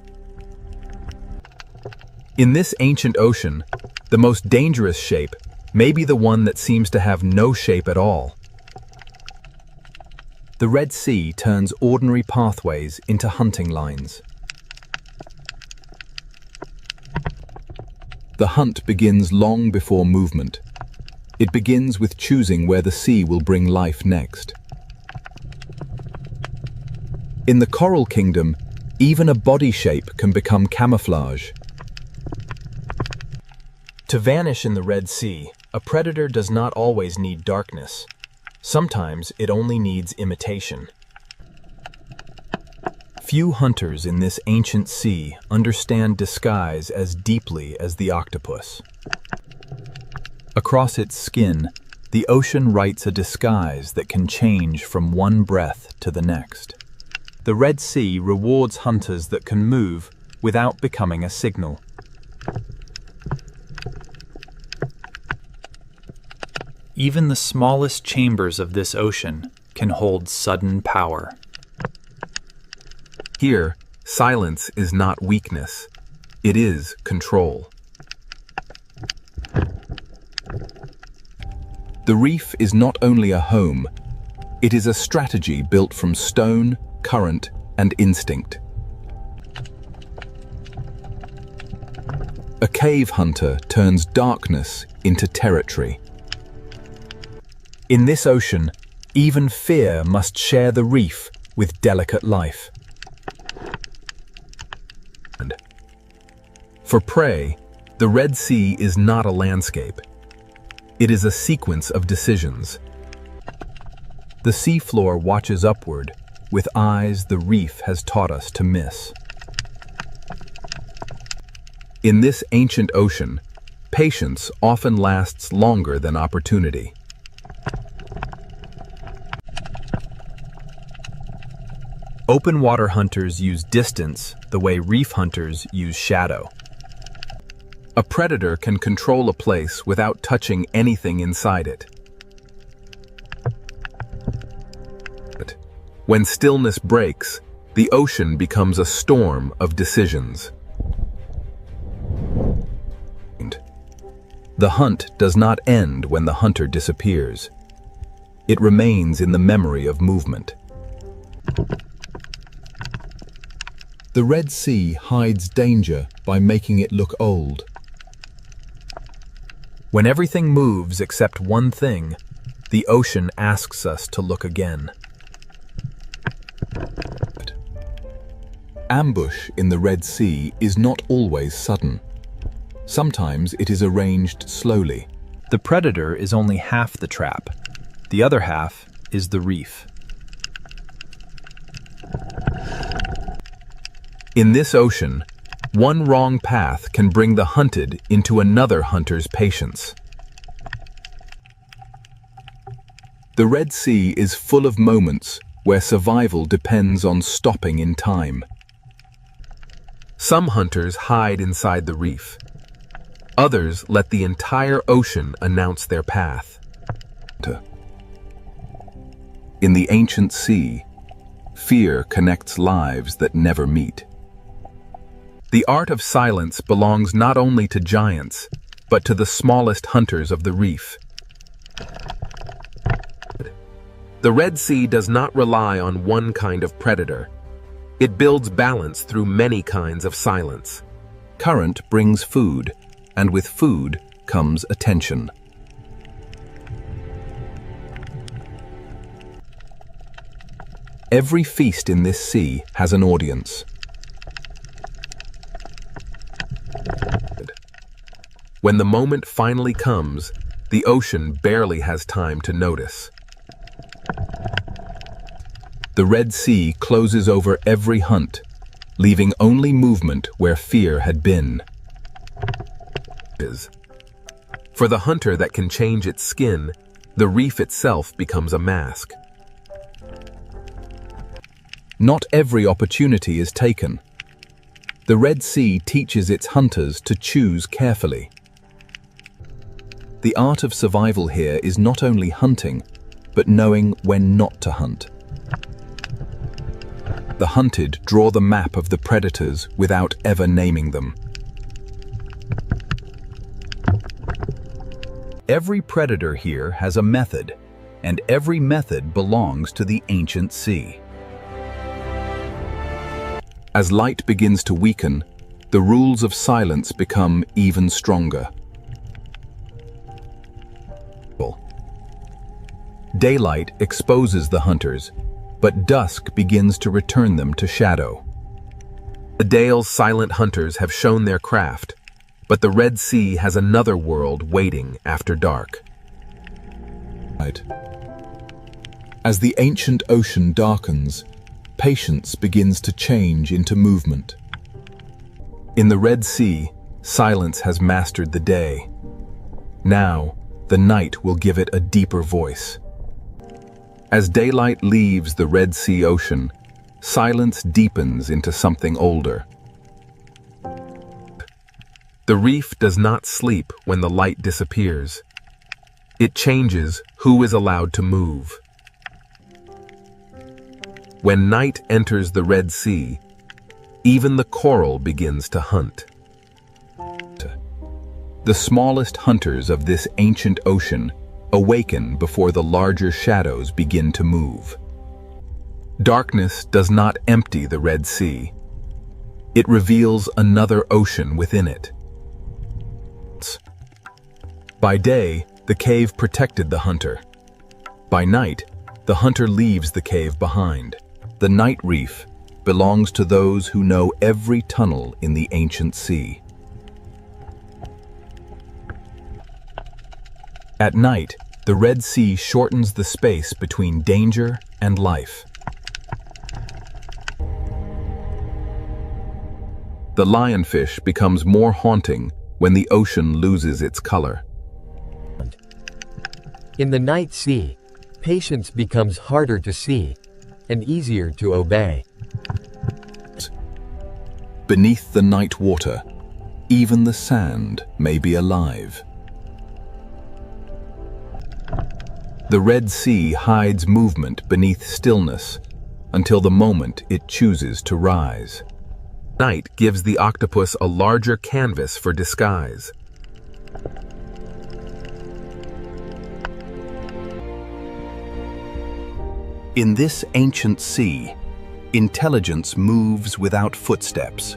In this ancient ocean, the most dangerous shape may be the one that seems to have no shape at all. The Red Sea turns ordinary pathways into hunting lines. The hunt begins long before movement. It begins with choosing where the sea will bring life next. In the coral kingdom, even a body shape can become camouflage. To vanish in the Red Sea, a predator does not always need darkness. Sometimes it only needs imitation. Few hunters in this ancient sea understand disguise as deeply as the octopus. Across its skin, the ocean writes a disguise that can change from one breath to the next. The Red Sea rewards hunters that can move without becoming a signal. Even the smallest chambers of this ocean can hold sudden power. Here, silence is not weakness. It is control. The reef is not only a home, it is a strategy built from stone, current, and instinct. A cave hunter turns darkness into territory. In this ocean, even fear must share the reef with delicate life. For prey, the Red Sea is not a landscape. It is a sequence of decisions. The seafloor watches upward, with eyes the reef has taught us to miss. In this ancient ocean, patience often lasts longer than opportunity. Open water hunters use distance the way reef hunters use shadow. A predator can control a place without touching anything inside it. When stillness breaks, the ocean becomes a storm of decisions. The hunt does not end when the hunter disappears. It remains in the memory of movement. The Red Sea hides danger by making it look old. When everything moves except one thing, the ocean asks us to look again. Ambush in the Red Sea is not always sudden. Sometimes it is arranged slowly. The predator is only half the trap. The other half is the reef. In this ocean, one wrong path can bring the hunted into another hunter's patience. The Red Sea is full of moments where survival depends on stopping in time. Some hunters hide inside the reef. Others let the entire ocean announce their path. In the ancient sea, fear connects lives that never meet. The art of silence belongs not only to giants, but to the smallest hunters of the reef. The Red Sea does not rely on one kind of predator. It builds balance through many kinds of silence. Current brings food, and with food comes attention. Every feast in this sea has an audience. When the moment finally comes, the ocean barely has time to notice. The Red Sea closes over every hunt, leaving only movement where fear had been. For the hunter that can change its skin, the reef itself becomes a mask. Not every opportunity is taken. The Red Sea teaches its hunters to choose carefully. The art of survival here is not only hunting, but knowing when not to hunt. The hunted draw the map of the predators without ever naming them. Every predator here has a method, and every method belongs to the ancient sea. As light begins to weaken, the rules of silence become even stronger. Daylight exposes the hunters, but dusk begins to return them to shadow. The Dale's silent hunters have shown their craft, but the Red Sea has another world waiting after dark. As the ancient ocean darkens, patience begins to change into movement. In the Red Sea, silence has mastered the day. Now, the night will give it a deeper voice. As daylight leaves the Red Sea ocean, silence deepens into something older. The reef does not sleep when the light disappears. It changes who is allowed to move. When night enters the Red Sea, even the coral begins to hunt. The smallest hunters of this ancient ocean awaken before the larger shadows begin to move. Darkness does not empty the Red Sea. It reveals another ocean within it. By day, the cave protected the hunter. By night, the hunter leaves the cave behind. The night reef belongs to those who know every tunnel in the ancient sea. At night, the Red Sea shortens the space between danger and life. The lionfish becomes more haunting when the ocean loses its color. In the night sea, patience becomes harder to see and easier to obey. Beneath the night water, even the sand may be alive. The Red Sea hides movement beneath stillness until the moment it chooses to rise. Night gives the octopus a larger canvas for disguise. In this ancient sea, intelligence moves without footsteps.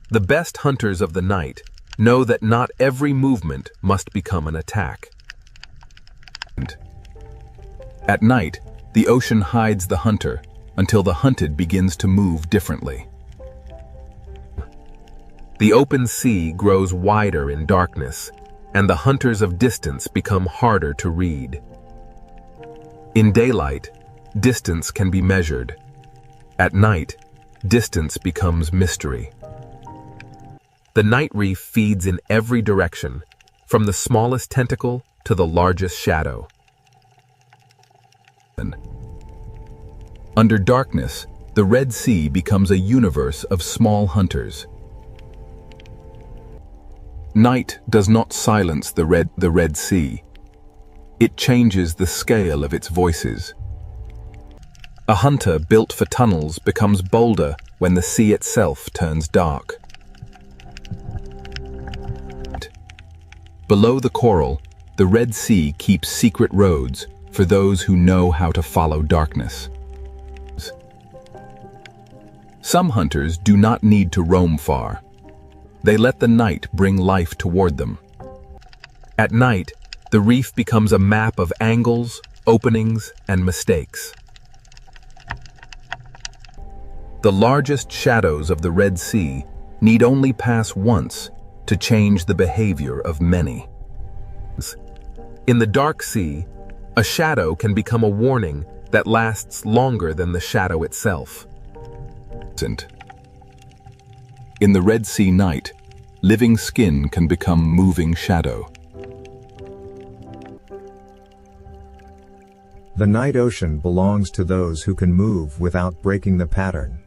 The best hunters of the night know that not every movement must become an attack. At night, the ocean hides the hunter until the hunted begins to move differently. The open sea grows wider in darkness, and the hunters of distance become harder to read. In daylight, distance can be measured. At night, distance becomes mystery. The night reef feeds in every direction, from the smallest tentacle to the largest shadow. Under darkness, the Red Sea becomes a universe of small hunters. Night does not silence the Red Sea. It changes the scale of its voices. A hunter built for tunnels becomes bolder when the sea itself turns dark. Below the coral, the Red Sea keeps secret roads for those who know how to follow darkness. Some hunters do not need to roam far. They let the night bring life toward them. At night, the reef becomes a map of angles, openings, and mistakes. The largest shadows of the Red Sea need only pass once to change the behavior of many. In the dark sea, a shadow can become a warning that lasts longer than the shadow itself. In the Red Sea night, living skin can become moving shadow. The night ocean belongs to those who can move without breaking the pattern.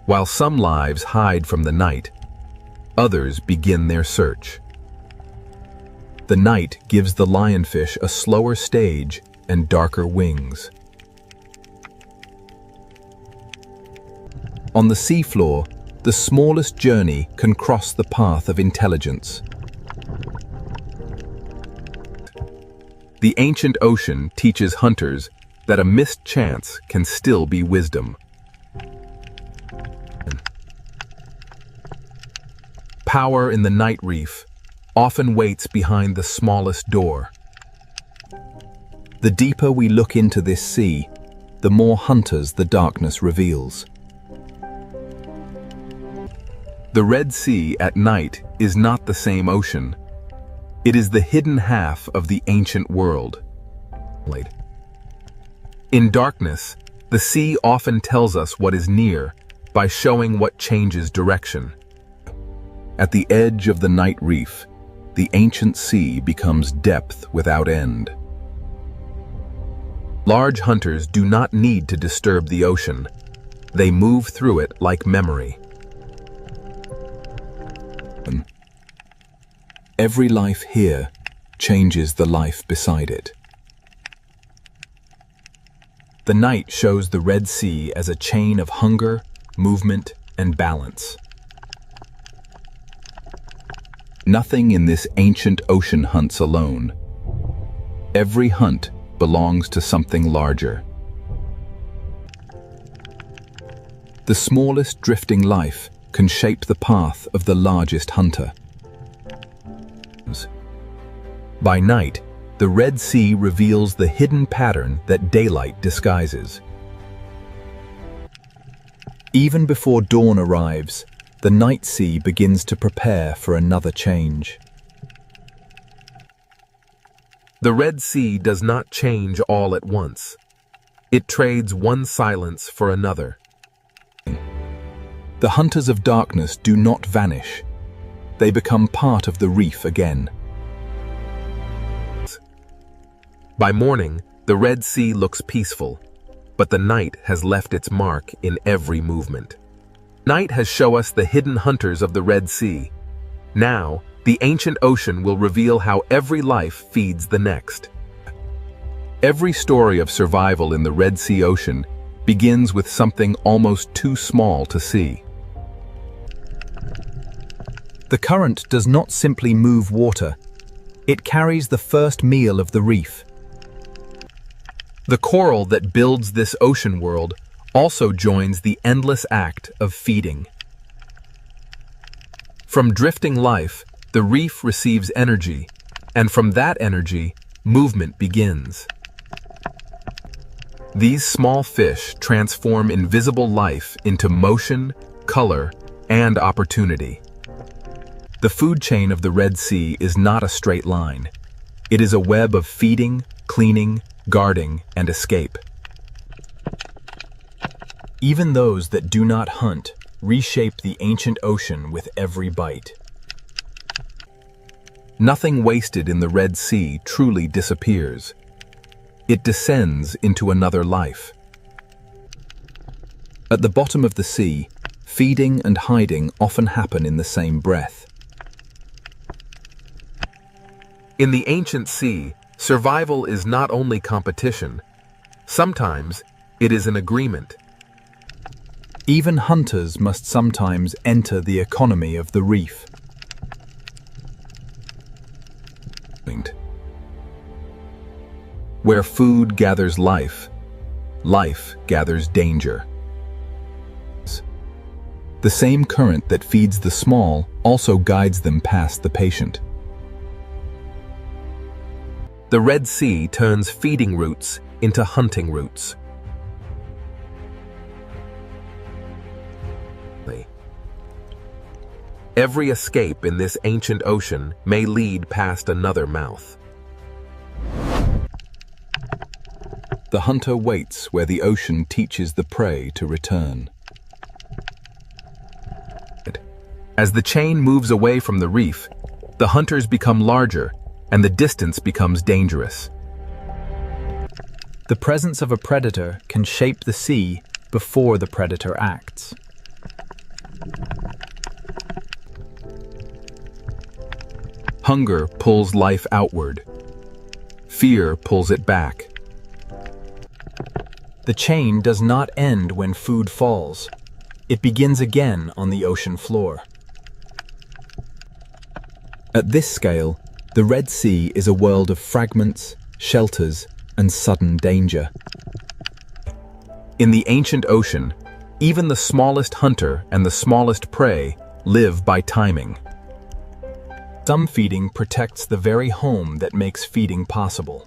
While some lives hide from the night, others begin their search. The night gives the lionfish a slower stage and darker wings. On the seafloor, the smallest journey can cross the path of intelligence. The ancient ocean teaches hunters that a missed chance can still be wisdom. Power in the night reef often waits behind the smallest door. The deeper we look into this sea, the more hunters the darkness reveals. The Red Sea at night is not the same ocean. It is the hidden half of the ancient world. In darkness, the sea often tells us what is near by showing what changes direction. At the edge of the night reef, the ancient sea becomes depth without end. Large hunters do not need to disturb the ocean. They move through it like memory. Every life here changes the life beside it. The night shows the Red Sea as a chain of hunger, movement, and balance. Nothing in this ancient ocean hunts alone. Every hunt belongs to something larger. The smallest drifting life can shape the path of the largest hunter. By night, the Red Sea reveals the hidden pattern that daylight disguises. Even before dawn arrives, the night sea begins to prepare for another change. The Red Sea does not change all at once. It trades one silence for another. The hunters of darkness do not vanish. They become part of the reef again. By morning, the Red Sea looks peaceful, but the night has left its mark in every movement. Night has shown us the hidden hunters of the Red Sea. Now, the ancient ocean will reveal how every life feeds the next. Every story of survival in the Red Sea ocean begins with something almost too small to see. The current does not simply move water. It carries the first meal of the reef. The coral that builds this ocean world also joins the endless act of feeding. From drifting life, the reef receives energy, and from that energy, movement begins. These small fish transform invisible life into motion, color, and opportunity. The food chain of the Red Sea is not a straight line. It is a web of feeding, cleaning, guarding, and escape. Even those that do not hunt reshape the ancient ocean with every bite. Nothing wasted in the Red Sea truly disappears. It descends into another life. At the bottom of the sea, feeding and hiding often happen in the same breath. In the ancient sea, survival is not only competition. Sometimes it is an agreement. Even hunters must sometimes enter the economy of the reef. Where food gathers life, life gathers danger. The same current that feeds the small also guides them past the patient. The Red Sea turns feeding routes into hunting routes. Every escape in this ancient ocean may lead past another mouth. The hunter waits where the ocean teaches the prey to return. As the chain moves away from the reef, the hunters become larger and the distance becomes dangerous. The presence of a predator can shape the sea before the predator acts. Hunger pulls life outward. Fear pulls it back. The chain does not end when food falls. It begins again on the ocean floor. At this scale, the Red Sea is a world of fragments, shelters, and sudden danger. In the ancient ocean, even the smallest hunter and the smallest prey live by timing. Some feeding protects the very home that makes feeding possible.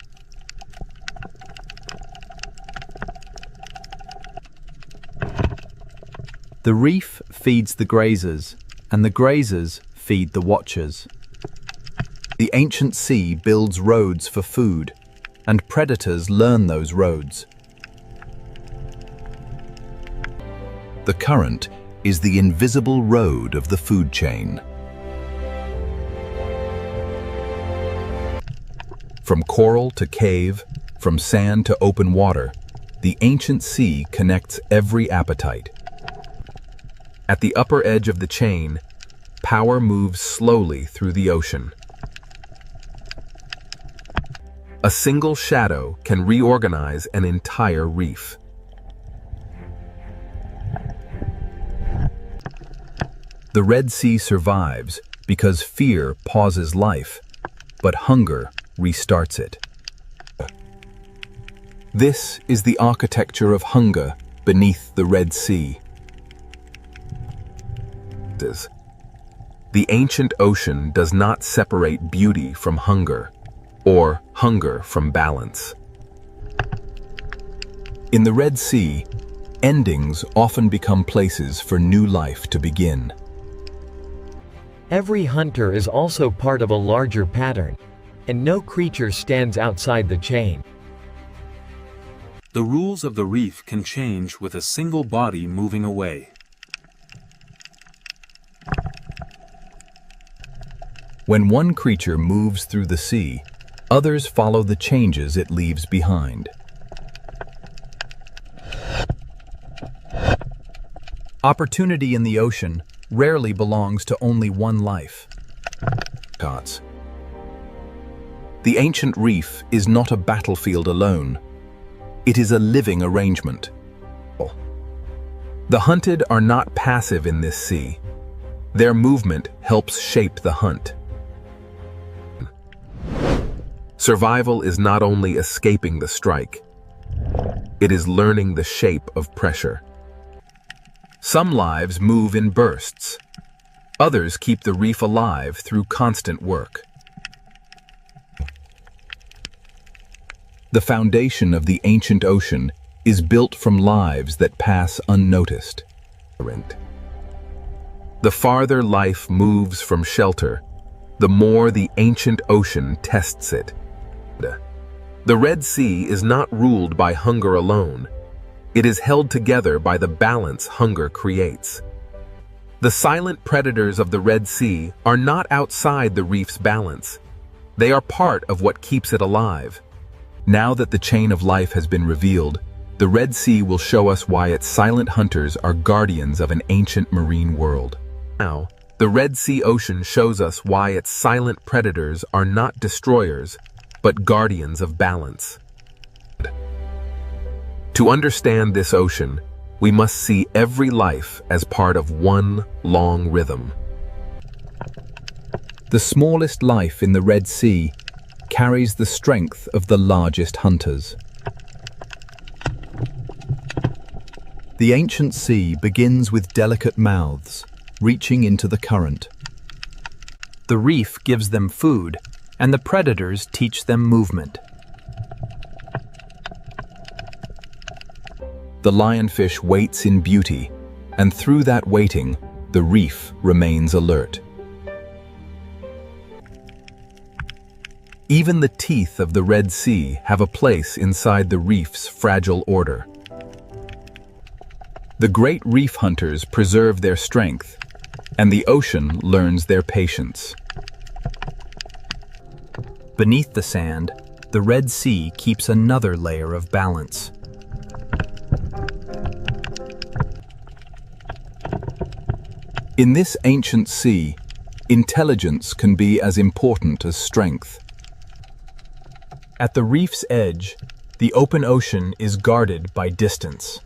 The reef feeds the grazers, and the grazers feed the watchers. The ancient sea builds roads for food, and predators learn those roads. The current is the invisible road of the food chain. From coral to cave, from sand to open water, the ancient sea connects every appetite. At the upper edge of the chain, power moves slowly through the ocean. A single shadow can reorganize an entire reef. The Red Sea survives because fear pauses life, but hunger restarts it. This is the architecture of hunger beneath the Red Sea. The ancient ocean does not separate beauty from hunger, or hunger from balance. In the Red Sea, endings often become places for new life to begin. Every hunter is also part of a larger pattern, and no creature stands outside the chain. The rules of the reef can change with a single body moving away. When one creature moves through the sea, others follow the changes it leaves behind. Opportunity in the ocean rarely belongs to only one life. The ancient reef is not a battlefield alone. It is a living arrangement. The hunted are not passive in this sea. Their movement helps shape the hunt. Survival is not only escaping the strike, it is learning the shape of pressure. Some lives move in bursts. Others keep the reef alive through constant work. The foundation of the ancient ocean is built from lives that pass unnoticed. The farther life moves from shelter, the more the ancient ocean tests it. The Red Sea is not ruled by hunger alone. It is held together by the balance hunger creates. The silent predators of the Red Sea are not outside the reef's balance. They are part of what keeps it alive. Now that the chain of life has been revealed, the Red Sea will show us why its silent hunters are guardians of an ancient marine world. Now, the Red Sea ocean shows us why its silent predators are not destroyers, but guardians of balance. To understand this ocean, we must see every life as part of one long rhythm. The smallest life in the Red Sea carries the strength of the largest hunters. The ancient sea begins with delicate mouths, reaching into the current. The reef gives them food, and the predators teach them movement. The lionfish waits in beauty, and through that waiting, the reef remains alert. Even the teeth of the Red Sea have a place inside the reef's fragile order. The great reef hunters preserve their strength, and the ocean learns their patience. Beneath the sand, the Red Sea keeps another layer of balance. In this ancient sea, intelligence can be as important as strength. At the reef's edge, the open ocean is guarded by distance.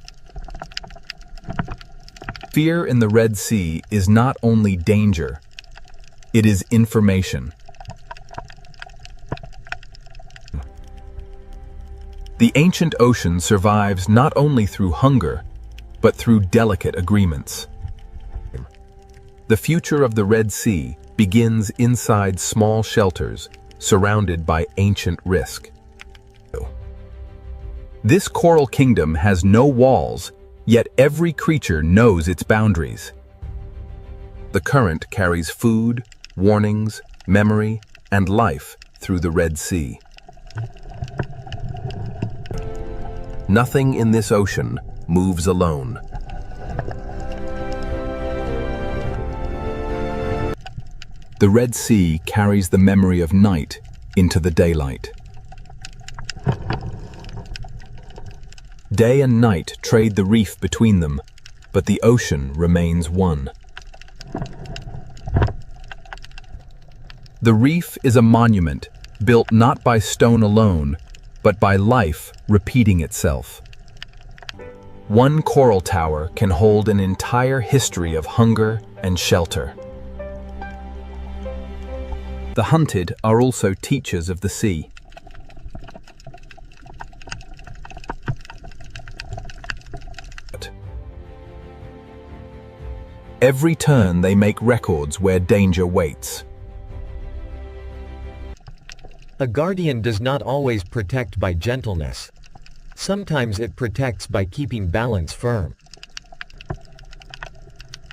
Fear in the Red Sea is not only danger, it is information. The ancient ocean survives not only through hunger, but through delicate agreements. The future of the Red Sea begins inside small shelters surrounded by ancient risk. This coral kingdom has no walls, yet every creature knows its boundaries. The current carries food, warnings, memory, and life through the Red Sea. Nothing in this ocean moves alone. The Red Sea carries the memory of night into the daylight. Day and night trade the reef between them, but the ocean remains one. The reef is a monument built not by stone alone, but by life repeating itself. One coral tower can hold an entire history of hunger and shelter. The hunted are also teachers of the sea. Every turn they make records where danger waits. A guardian does not always protect by gentleness. Sometimes it protects by keeping balance firm.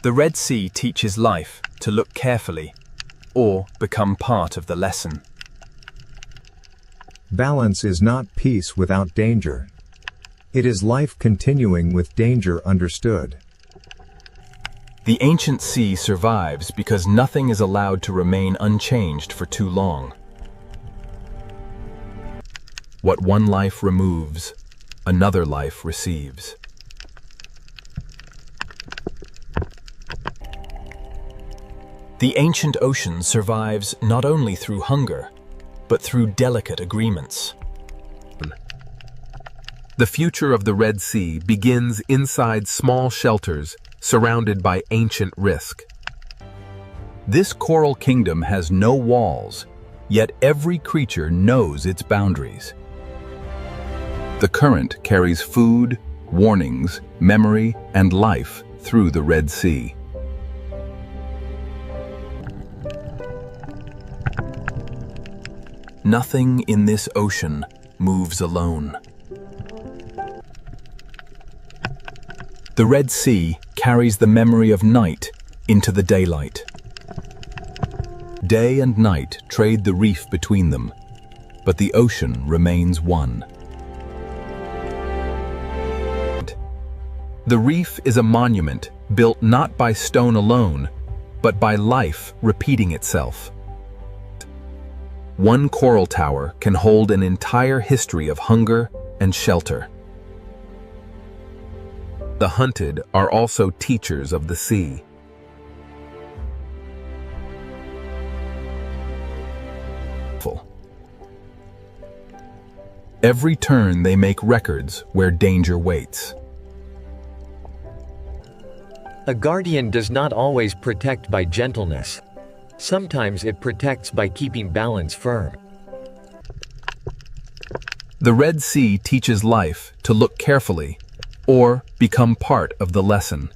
The Red Sea teaches life to look carefully or become part of the lesson. Balance is not peace without danger. It is life continuing with danger understood. The ancient sea survives because nothing is allowed to remain unchanged for too long. What one life removes, another life receives. The ancient ocean survives not only through hunger, but through delicate agreements. The future of the Red Sea begins inside small shelters surrounded by ancient risk. This coral kingdom has no walls, yet every creature knows its boundaries. The current carries food, warnings, memory, and life through the Red Sea. Nothing in this ocean moves alone. The Red Sea carries the memory of night into the daylight. Day and night trade the reef between them, but the ocean remains one. The reef is a monument built not by stone alone, but by life repeating itself. One coral tower can hold an entire history of hunger and shelter. The hunted are also teachers of the sea. Every turn they make records where danger waits. A guardian does not always protect by gentleness. Sometimes it protects by keeping balance firm. The Red Sea teaches life to look carefully or become part of the lesson.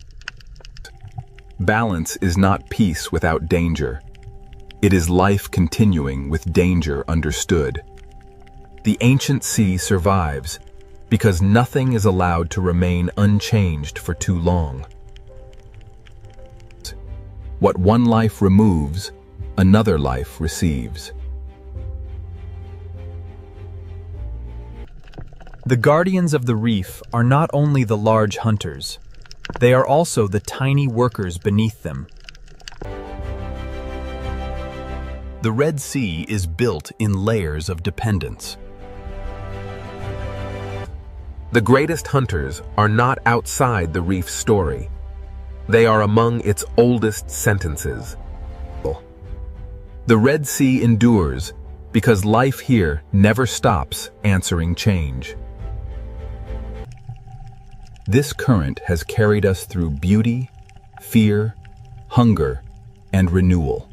Balance is not peace without danger. It is life continuing with danger understood. The ancient sea survives because nothing is allowed to remain unchanged for too long. What one life removes, another life receives. The guardians of the reef are not only the large hunters, they are also the tiny workers beneath them. The Red Sea is built in layers of dependence. The greatest hunters are not outside the reef's story. They are among its oldest sentences. The Red Sea endures because life here never stops answering change. This current has carried us through beauty, fear, hunger, and renewal.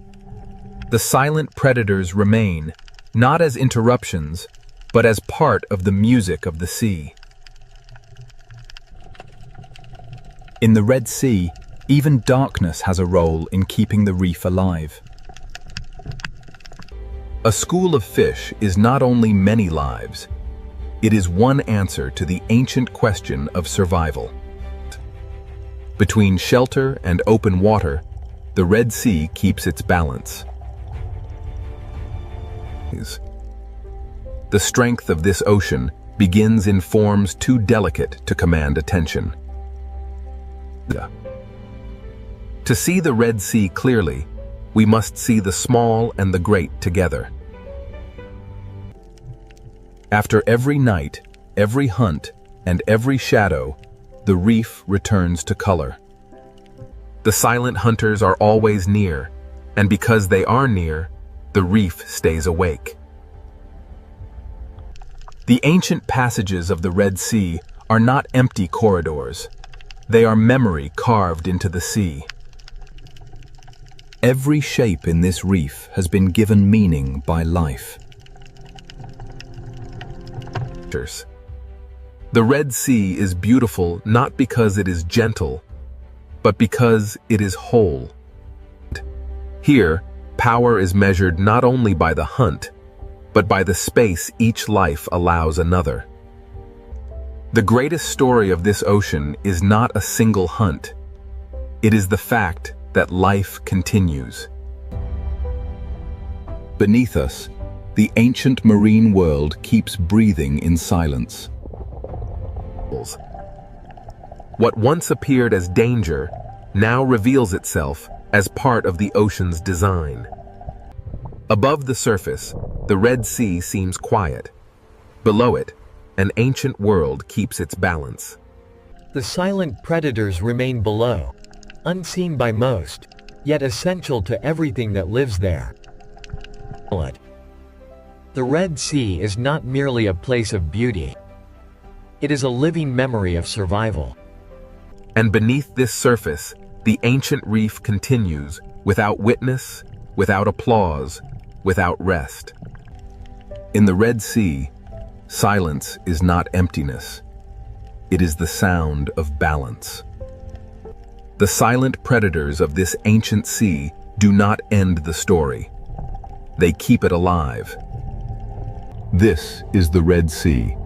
The silent predators remain, not as interruptions, but as part of the music of the sea. In the Red Sea, even darkness has a role in keeping the reef alive. A school of fish is not only many lives, it is one answer to the ancient question of survival. Between shelter and open water, the Red Sea keeps its balance. The strength of this ocean begins in forms too delicate to command attention. To see the Red Sea clearly, we must see the small and the great together. After every night, every hunt, and every shadow, the reef returns to color. The silent hunters are always near, and because they are near, the reef stays awake. The ancient passages of the Red Sea are not empty corridors. They are memory carved into the sea. Every shape in this reef has been given meaning by life. The Red Sea is beautiful not because it is gentle, but because it is whole. Here, power is measured not only by the hunt, but by the space each life allows another. The greatest story of this ocean is not a single hunt. It is the fact that life continues. Beneath us, the ancient marine world keeps breathing in silence. What once appeared as danger now reveals itself as part of the ocean's design. Above the surface, the Red Sea seems quiet. Below it, an ancient world keeps its balance. The silent predators remain below, unseen by most, yet essential to everything that lives there. The Red Sea is not merely a place of beauty. It is a living memory of survival. And beneath this surface, the ancient reef continues, without witness, without applause, without rest. In the Red Sea, silence is not emptiness. It is the sound of balance. The silent predators of this ancient sea do not end the story. They keep it alive. This is the Red Sea,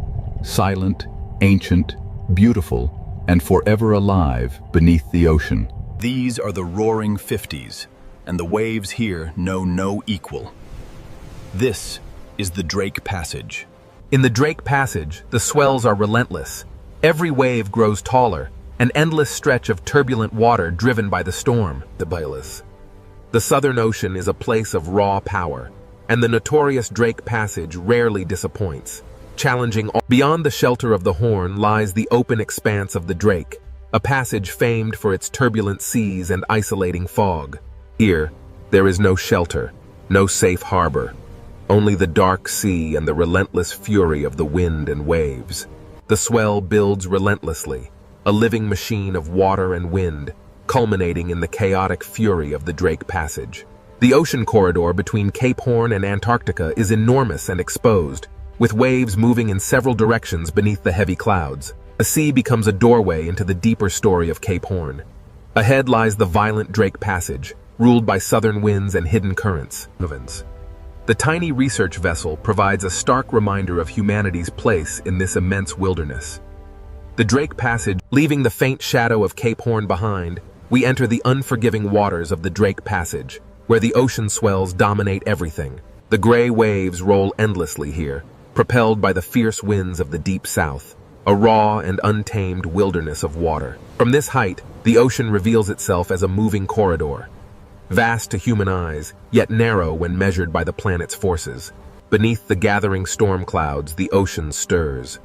silent, ancient, beautiful, and forever alive beneath the ocean. These are the roaring 50s, and the waves here know no equal. This is the Drake Passage. In the Drake Passage, the swells are relentless. Every wave grows taller, an endless stretch of turbulent water driven by the storm. The Southern Ocean is a place of raw power, and the notorious Drake Passage rarely disappoints. Challenging all. Beyond the shelter of the Horn lies the open expanse of the Drake, a passage famed for its turbulent seas and isolating fog. Here, there is no shelter, no safe harbor, only the dark sea and the relentless fury of the wind and waves. The swell builds relentlessly, a living machine of water and wind, culminating in the chaotic fury of the Drake Passage. The ocean corridor between Cape Horn and Antarctica is enormous and exposed, with waves moving in several directions beneath the heavy clouds. The sea becomes a doorway into the deeper story of Cape Horn. Ahead lies the violent Drake Passage, ruled by southern winds and hidden currents. The tiny research vessel provides a stark reminder of humanity's place in this immense wilderness. The Drake Passage, leaving the faint shadow of Cape Horn behind, we enter the unforgiving waters of the Drake Passage, where the ocean swells dominate everything. The gray waves roll endlessly here, propelled by the fierce winds of the deep south, a raw and untamed wilderness of water. From this height, the ocean reveals itself as a moving corridor, vast to human eyes, yet narrow when measured by the planet's forces. Beneath the gathering storm clouds, the ocean stirs,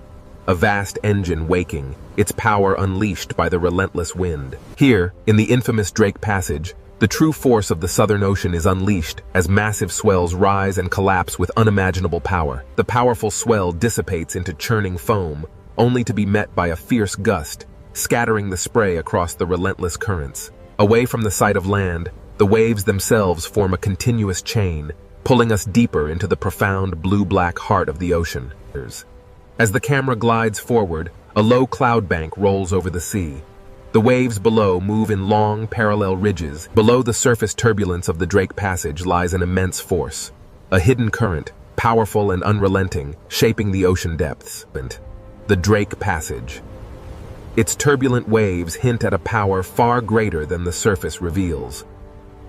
a vast engine waking, its power unleashed by the relentless wind. Here, in the infamous Drake Passage, the true force of the Southern Ocean is unleashed as massive swells rise and collapse with unimaginable power. The powerful swell dissipates into churning foam, only to be met by a fierce gust, scattering the spray across the relentless currents. Away from the sight of land, the waves themselves form a continuous chain, pulling us deeper into the profound blue-black heart of the ocean. As the camera glides forward, a low cloud bank rolls over the sea. The waves below move in long, parallel ridges. Below the surface turbulence of the Drake Passage lies an immense force, a hidden current, powerful and unrelenting, shaping the ocean depths. The Drake Passage. Its turbulent waves hint at a power far greater than the surface reveals.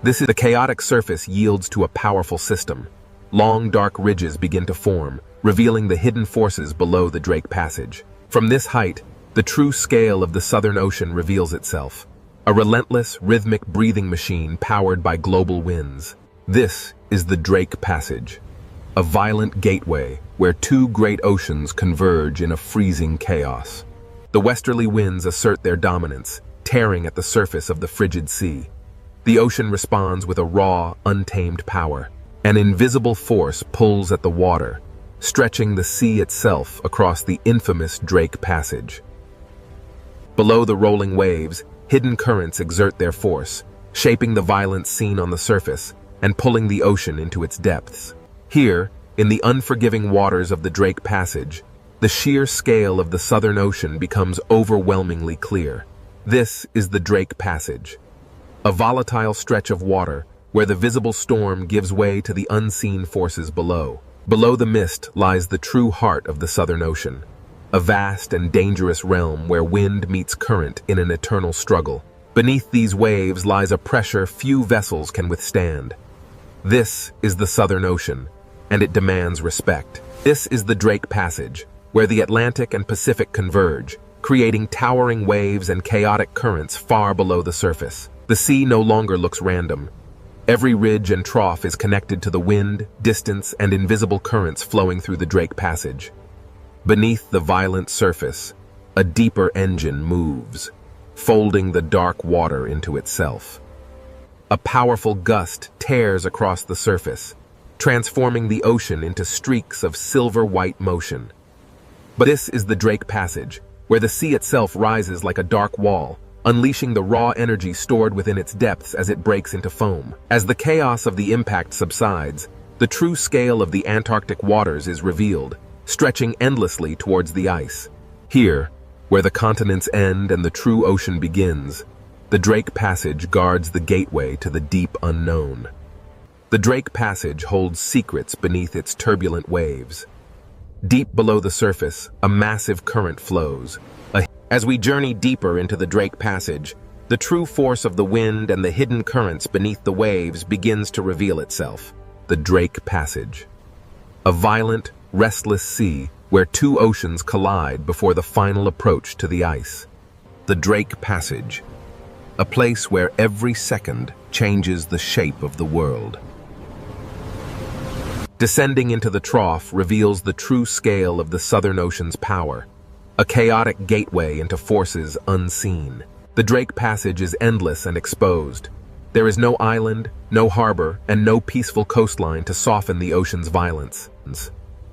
The chaotic surface yields to a powerful system. Long, dark ridges begin to form, revealing the hidden forces below the Drake Passage. From this height, the true scale of the Southern Ocean reveals itself, a relentless, rhythmic breathing machine powered by global winds. This is the Drake Passage, a violent gateway where two great oceans converge in a freezing chaos. The westerly winds assert their dominance, tearing at the surface of the frigid sea. The ocean responds with a raw, untamed power. An invisible force pulls at the water, stretching the sea itself across the infamous Drake Passage. Below the rolling waves, hidden currents exert their force, shaping the violence seen on the surface and pulling the ocean into its depths. Here, in the unforgiving waters of the Drake Passage, the sheer scale of the Southern Ocean becomes overwhelmingly clear. This is the Drake Passage, a volatile stretch of water where the visible storm gives way to the unseen forces below. Below the mist lies the true heart of the Southern Ocean, a vast and dangerous realm where wind meets current in an eternal struggle. Beneath these waves lies a pressure few vessels can withstand. This is the Southern Ocean, and it demands respect. This is the Drake Passage, where the Atlantic and Pacific converge, creating towering waves and chaotic currents far below the surface. The sea no longer looks random. Every ridge and trough is connected to the wind, distance, and invisible currents flowing through the Drake Passage. Beneath the violent surface, a deeper engine moves, folding the dark water into itself. A powerful gust tears across the surface, transforming the ocean into streaks of silver-white motion. But this is the Drake Passage, where the sea itself rises like a dark wall, unleashing the raw energy stored within its depths as it breaks into foam. As the chaos of the impact subsides, the true scale of the Antarctic waters is revealed, stretching endlessly towards the ice. Here, where the continents end and the true ocean begins, the Drake Passage guards the gateway to the deep unknown. The Drake Passage holds secrets beneath its turbulent waves. Deep below the surface, a massive current flows. As we journey deeper into the Drake Passage, the true force of the wind and the hidden currents beneath the waves begins to reveal itself. The Drake Passage, a violent, restless sea where two oceans collide before the final approach to the ice. The Drake Passage, a place where every second changes the shape of the world. Descending into the trough reveals the true scale of the Southern Ocean's power, a chaotic gateway into forces unseen. The Drake Passage is endless and exposed. There is no island, no harbor, and no peaceful coastline to soften the ocean's violence.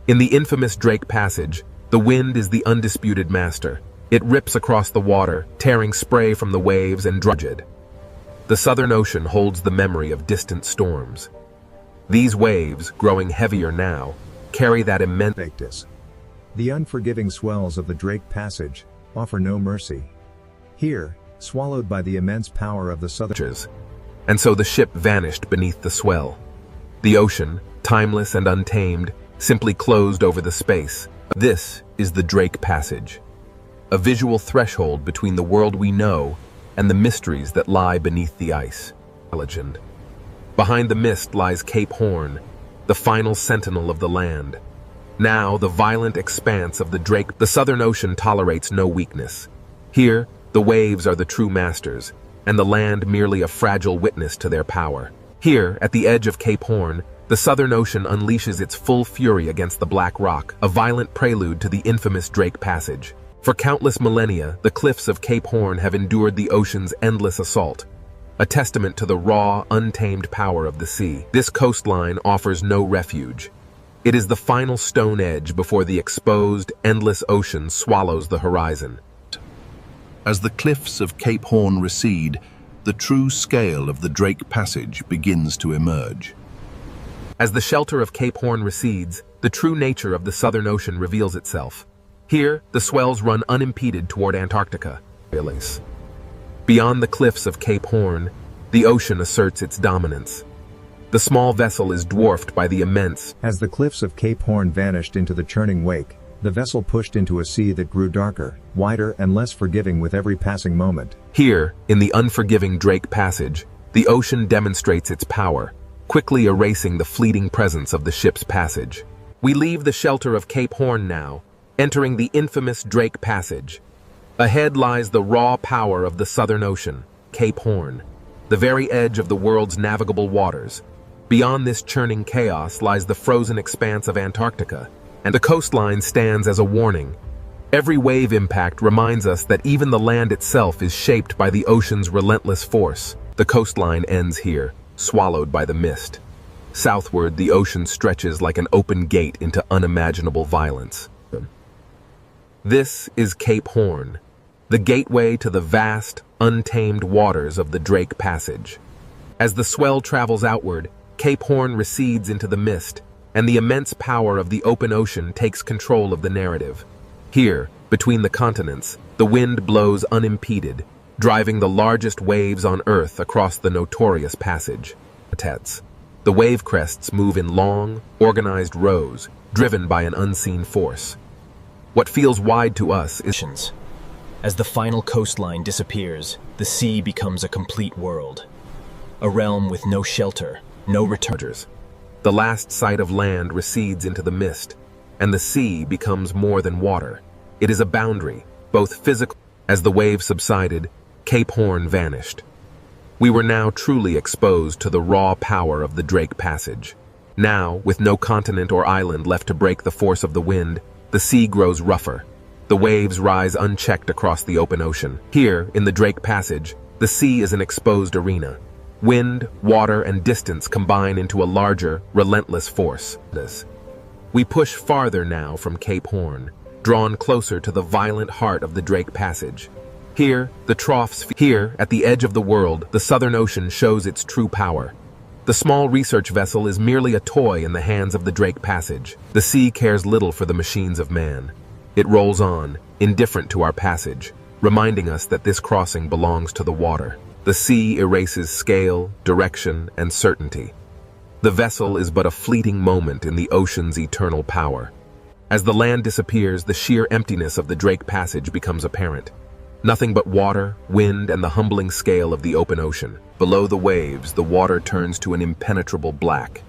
In the infamous Drake Passage, the wind is the undisputed master. It rips across the water, tearing spray from the waves and drudged. The Southern Ocean holds the memory of distant storms. These waves, growing heavier now, carry that immense. The unforgiving swells of the Drake Passage offer no mercy. Here, swallowed by the immense power of the Southern. And so the ship vanished beneath the swell. The ocean, timeless and untamed, simply closed over the space. This is the Drake Passage, a visual threshold between the world we know and the mysteries that lie beneath the ice. Legend. Behind the mist lies Cape Horn, the final sentinel of the land. Now, the violent expanse of the Drake. The Southern Ocean tolerates no weakness. Here, the waves are the true masters, and the land merely a fragile witness to their power. Here, at the edge of Cape Horn, the Southern Ocean unleashes its full fury against the Black Rock, a violent prelude to the infamous Drake Passage. For countless millennia, the cliffs of Cape Horn have endured the ocean's endless assault, a testament to the raw, untamed power of the sea. This coastline offers no refuge. It is the final stone edge before the exposed, endless ocean swallows the horizon. As the cliffs of Cape Horn recede, the true scale of the Drake Passage begins to emerge. As the shelter of Cape Horn recedes, the true nature of the Southern Ocean reveals itself. Here, the swells run unimpeded toward Antarctica. Beyond the cliffs of Cape Horn, the ocean asserts its dominance. The small vessel is dwarfed by the immense. As the cliffs of Cape Horn vanished into the churning wake, the vessel pushed into a sea that grew darker, wider, and less forgiving with every passing moment. Here, in the unforgiving Drake Passage, the ocean demonstrates its power, quickly erasing the fleeting presence of the ship's passage. We leave the shelter of Cape Horn now, entering the infamous Drake Passage. Ahead lies the raw power of the Southern Ocean, Cape Horn, the very edge of the world's navigable waters. Beyond this churning chaos lies the frozen expanse of Antarctica, and the coastline stands as a warning. Every wave impact reminds us that even the land itself is shaped by the ocean's relentless force. The coastline ends here, swallowed by the mist. Southward, the ocean stretches like an open gate into unimaginable violence. This is Cape Horn, the gateway to the vast, untamed waters of the Drake Passage. As the swell travels outward, Cape Horn recedes into the mist, and the immense power of the open ocean takes control of the narrative. Here, between the continents, the wind blows unimpeded, driving the largest waves on Earth across the notorious passage. The wave crests move in long, organized rows, driven by an unseen force. What feels wide to us is... As the final coastline disappears, the sea becomes a complete world. A realm with no shelter, no returners. The last sight of land recedes into the mist, and the sea becomes more than water. It is a boundary, both physical. As the waves subsided, Cape Horn vanished. We were now truly exposed to the raw power of the Drake Passage. Now, with no continent or island left to break the force of the wind, the sea grows rougher. The waves rise unchecked across the open ocean. Here, in the Drake Passage, the sea is an exposed arena. Wind, water, and distance combine into a larger, relentless force. We push farther now from Cape Horn, drawn closer to the violent heart of the Drake Passage. Here, here, at the edge of the world, the Southern Ocean shows its true power. The small research vessel is merely a toy in the hands of the Drake Passage. The sea cares little for the machines of man. It rolls on, indifferent to our passage, reminding us that this crossing belongs to the water. The sea erases scale, direction, and certainty. The vessel is but a fleeting moment in the ocean's eternal power. As the land disappears, the sheer emptiness of the Drake Passage becomes apparent. Nothing but water, wind, and the humbling scale of the open ocean. Below the waves, the water turns to an impenetrable black.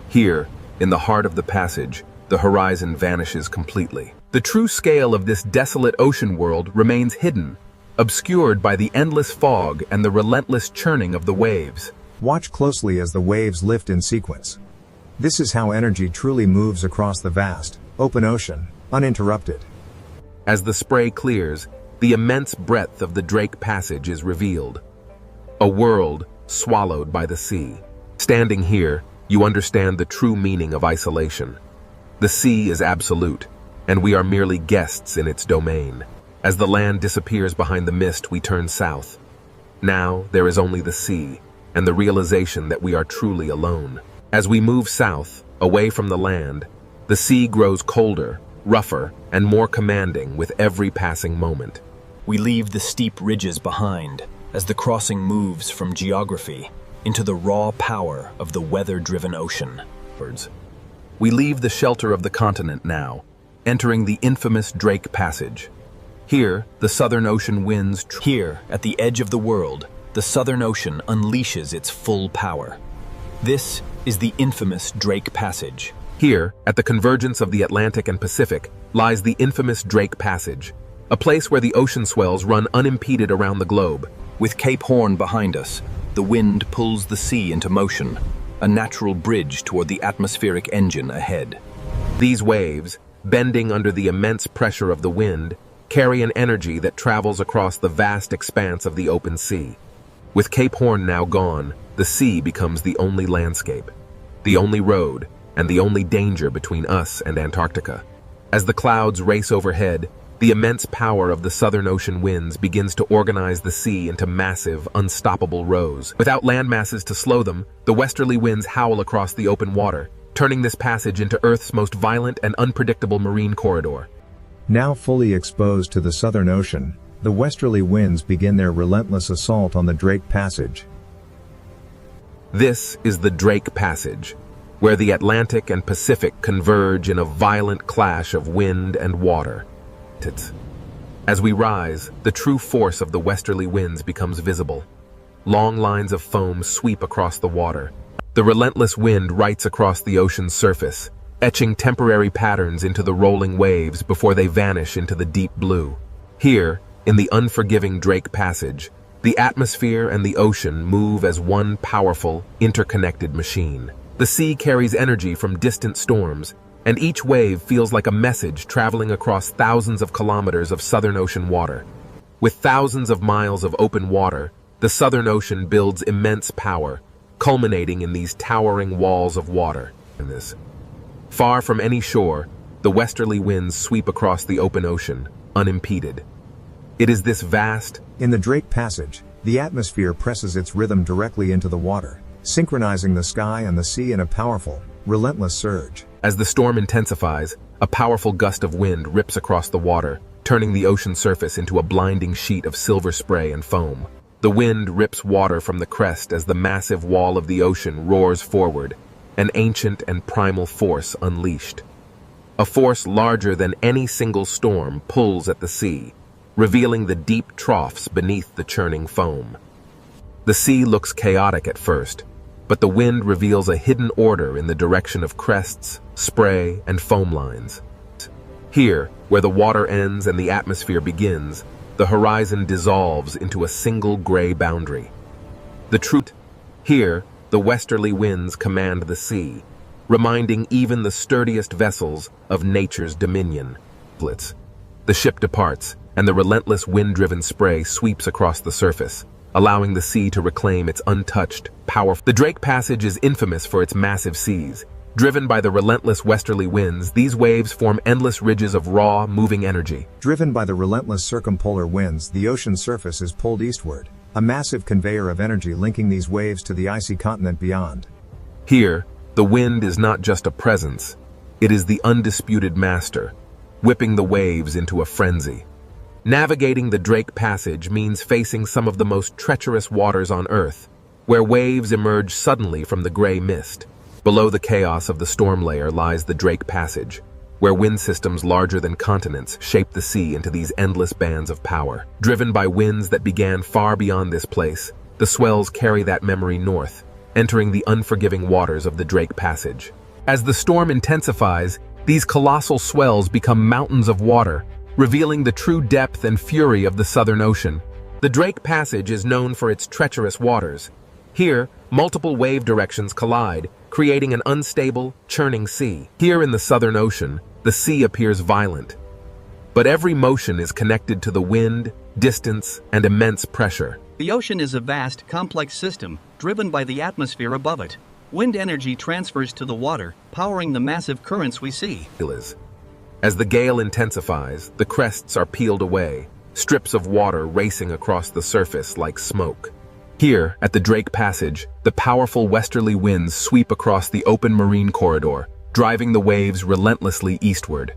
Here, in the heart of the passage, the horizon vanishes completely. The true scale of this desolate ocean world remains hidden, obscured by the endless fog and the relentless churning of the waves. Watch closely as the waves lift in sequence. This is how energy truly moves across the vast, open ocean, uninterrupted. As the spray clears, the immense breadth of the Drake Passage is revealed. A world swallowed by the sea. Standing here, you understand the true meaning of isolation. The sea is absolute, and we are merely guests in its domain. As the land disappears behind the mist, we turn south. Now, there is only the sea, and the realization that we are truly alone. As we move south, away from the land, the sea grows colder, rougher, and more commanding with every passing moment. We leave the steep ridges behind as the crossing moves from geography into the raw power of the weather-driven ocean. We leave the shelter of the continent now, entering the infamous Drake Passage. Here, the Southern Ocean winds. Here, at the edge of the world, the Southern Ocean unleashes its full power. This is the infamous Drake Passage. Here, at the convergence of the Atlantic and Pacific, lies the infamous Drake Passage, a place where the ocean swells run unimpeded around the globe. With Cape Horn behind us, the wind pulls the sea into motion, a natural bridge toward the atmospheric engine ahead. These waves, bending under the immense pressure of the wind, carry an energy that travels across the vast expanse of the open sea. With Cape Horn now gone, the sea becomes the only landscape, the only road, and the only danger between us and Antarctica. As the clouds race overhead, the immense power of the Southern Ocean winds begins to organize the sea into massive, unstoppable rows. Without land masses to slow them, the westerly winds howl across the open water, turning this passage into Earth's most violent and unpredictable marine corridor. Now fully exposed to the Southern Ocean, the westerly winds begin their relentless assault on the Drake Passage. This is the Drake Passage, where the Atlantic and Pacific converge in a violent clash of wind and water. As we rise, the true force of the westerly winds becomes visible. Long lines of foam sweep across the water. The relentless wind writes across the ocean's surface, etching temporary patterns into the rolling waves before they vanish into the deep blue. Here, in the unforgiving Drake Passage, the atmosphere and the ocean move as one powerful, interconnected machine. The sea carries energy from distant storms, and each wave feels like a message traveling across thousands of kilometers of Southern Ocean water. With thousands of miles of open water, the Southern Ocean builds immense power, culminating in these towering walls of water. Far from any shore, the westerly winds sweep across the open ocean, unimpeded. It is this vast... In the Drake Passage, the atmosphere presses its rhythm directly into the water, synchronizing the sky and the sea in a powerful, relentless surge. As the storm intensifies, a powerful gust of wind rips across the water, turning the ocean surface into a blinding sheet of silver spray and foam. The wind rips water from the crest as the massive wall of the ocean roars forward, an ancient and primal force unleashed. A force larger than any single storm pulls at the sea, revealing the deep troughs beneath the churning foam. The sea looks chaotic at first, but the wind reveals a hidden order in the direction of crests, spray, and foam lines. Here, where the water ends and the atmosphere begins, the horizon dissolves into a single gray boundary. The truth, here, the westerly winds command the sea, reminding even the sturdiest vessels of nature's dominion. The ship departs, and the relentless wind-driven spray sweeps across the surface, allowing the sea to reclaim its untouched, powerful... The Drake Passage is infamous for its massive seas. Driven by the relentless westerly winds, these waves form endless ridges of raw, moving energy. Driven by the relentless circumpolar winds, the ocean surface is pulled eastward, a massive conveyor of energy linking these waves to the icy continent beyond. Here, the wind is not just a presence, it is the undisputed master, whipping the waves into a frenzy. Navigating the Drake Passage means facing some of the most treacherous waters on Earth, where waves emerge suddenly from the gray mist. Below the chaos of the storm layer lies the Drake Passage, where wind systems larger than continents shape the sea into these endless bands of power. Driven by winds that began far beyond this place, the swells carry that memory north, entering the unforgiving waters of the Drake Passage. As the storm intensifies, these colossal swells become mountains of water, revealing the true depth and fury of the Southern Ocean. The Drake Passage is known for its treacherous waters. Here, multiple wave directions collide, creating an unstable, churning sea. Here in the Southern Ocean, the sea appears violent. But every motion is connected to the wind, distance, and immense pressure. The ocean is a vast, complex system, driven by the atmosphere above it. Wind energy transfers to the water, powering the massive currents we see. As the gale intensifies, the crests are peeled away, strips of water racing across the surface like smoke. Here, at the Drake Passage, the powerful westerly winds sweep across the open marine corridor, driving the waves relentlessly eastward.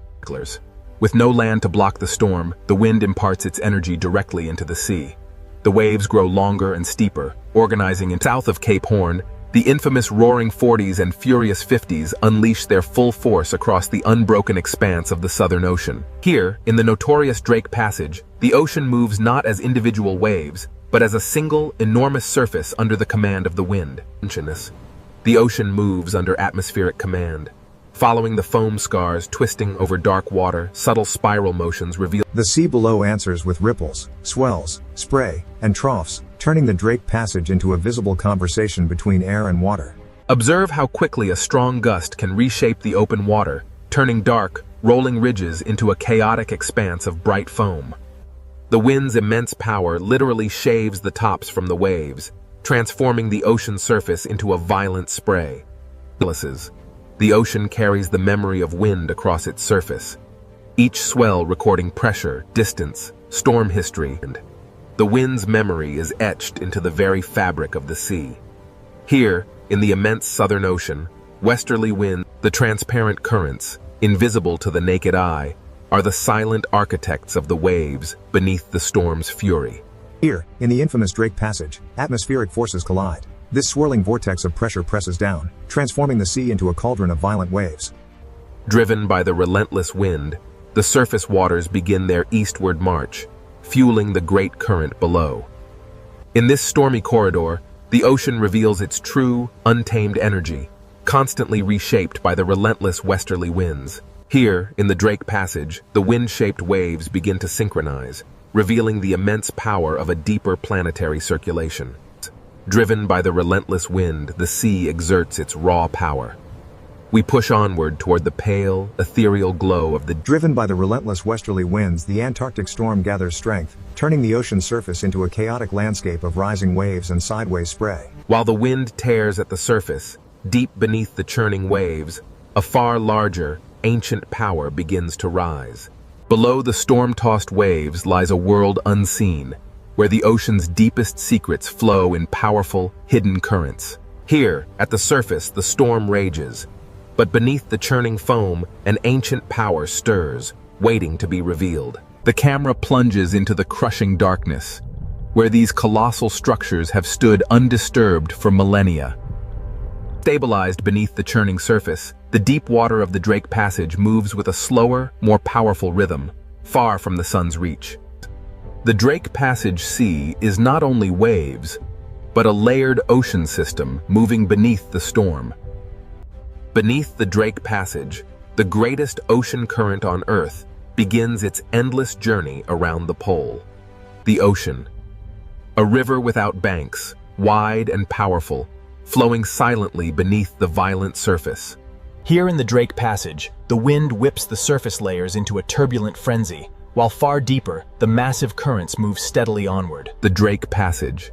With no land to block the storm, the wind imparts its energy directly into the sea. The waves grow longer and steeper, organizing in south of Cape Horn. The infamous roaring 40s and furious 50s unleash their full force across the unbroken expanse of the Southern Ocean. Here, in the notorious Drake Passage, the ocean moves not as individual waves, but as a single, enormous surface under the command of the wind. The ocean moves under atmospheric command. Following the foam scars twisting over dark water, subtle spiral motions reveal... The sea below answers with ripples, swells, spray, and troughs, turning the Drake Passage into a visible conversation between air and water. Observe how quickly a strong gust can reshape the open water, turning dark, rolling ridges into a chaotic expanse of bright foam. The wind's immense power literally shaves the tops from the waves, transforming the ocean surface into a violent spray. The ocean carries the memory of wind across its surface, each swell recording pressure, distance, storm history, and the wind's memory is etched into the very fabric of the sea. Here, in the immense Southern Ocean, westerly winds, the transparent currents, invisible to the naked eye, are the silent architects of the waves beneath the storm's fury. Here, in the infamous Drake Passage, atmospheric forces collide. This swirling vortex of pressure presses down, transforming the sea into a cauldron of violent waves. Driven by the relentless wind, the surface waters begin their eastward march, fueling the great current below. In this stormy corridor, the ocean reveals its true, untamed energy, constantly reshaped by the relentless westerly winds. Here, in the Drake Passage, the wind-shaped waves begin to synchronize, revealing the immense power of a deeper planetary circulation. Driven by the relentless wind, the sea exerts its raw power. we push onward toward the pale, ethereal glow of the... Driven by the relentless westerly winds, the Antarctic storm gathers strength, turning the ocean surface into a chaotic landscape of rising waves and sideways spray. While the wind tears at the surface, deep beneath the churning waves, a far larger, ancient power begins to rise. Below the storm-tossed waves lies a world unseen, where the ocean's deepest secrets flow in powerful, hidden currents. Here, at the surface, the storm rages, but beneath the churning foam, an ancient power stirs, waiting to be revealed. The camera plunges into the crushing darkness, where these colossal structures have stood undisturbed for millennia. Stabilized beneath the churning surface, the deep water of the Drake Passage moves with a slower, more powerful rhythm, far from the sun's reach. The Drake Passage Sea is not only waves, but a layered ocean system moving beneath the storm. Beneath the Drake Passage, the greatest ocean current on Earth begins its endless journey around the pole. The ocean. A river without banks, wide and powerful, flowing silently beneath the violent surface. Here in the Drake Passage, the wind whips the surface layers into a turbulent frenzy, while far deeper, the massive currents move steadily onward. The Drake Passage.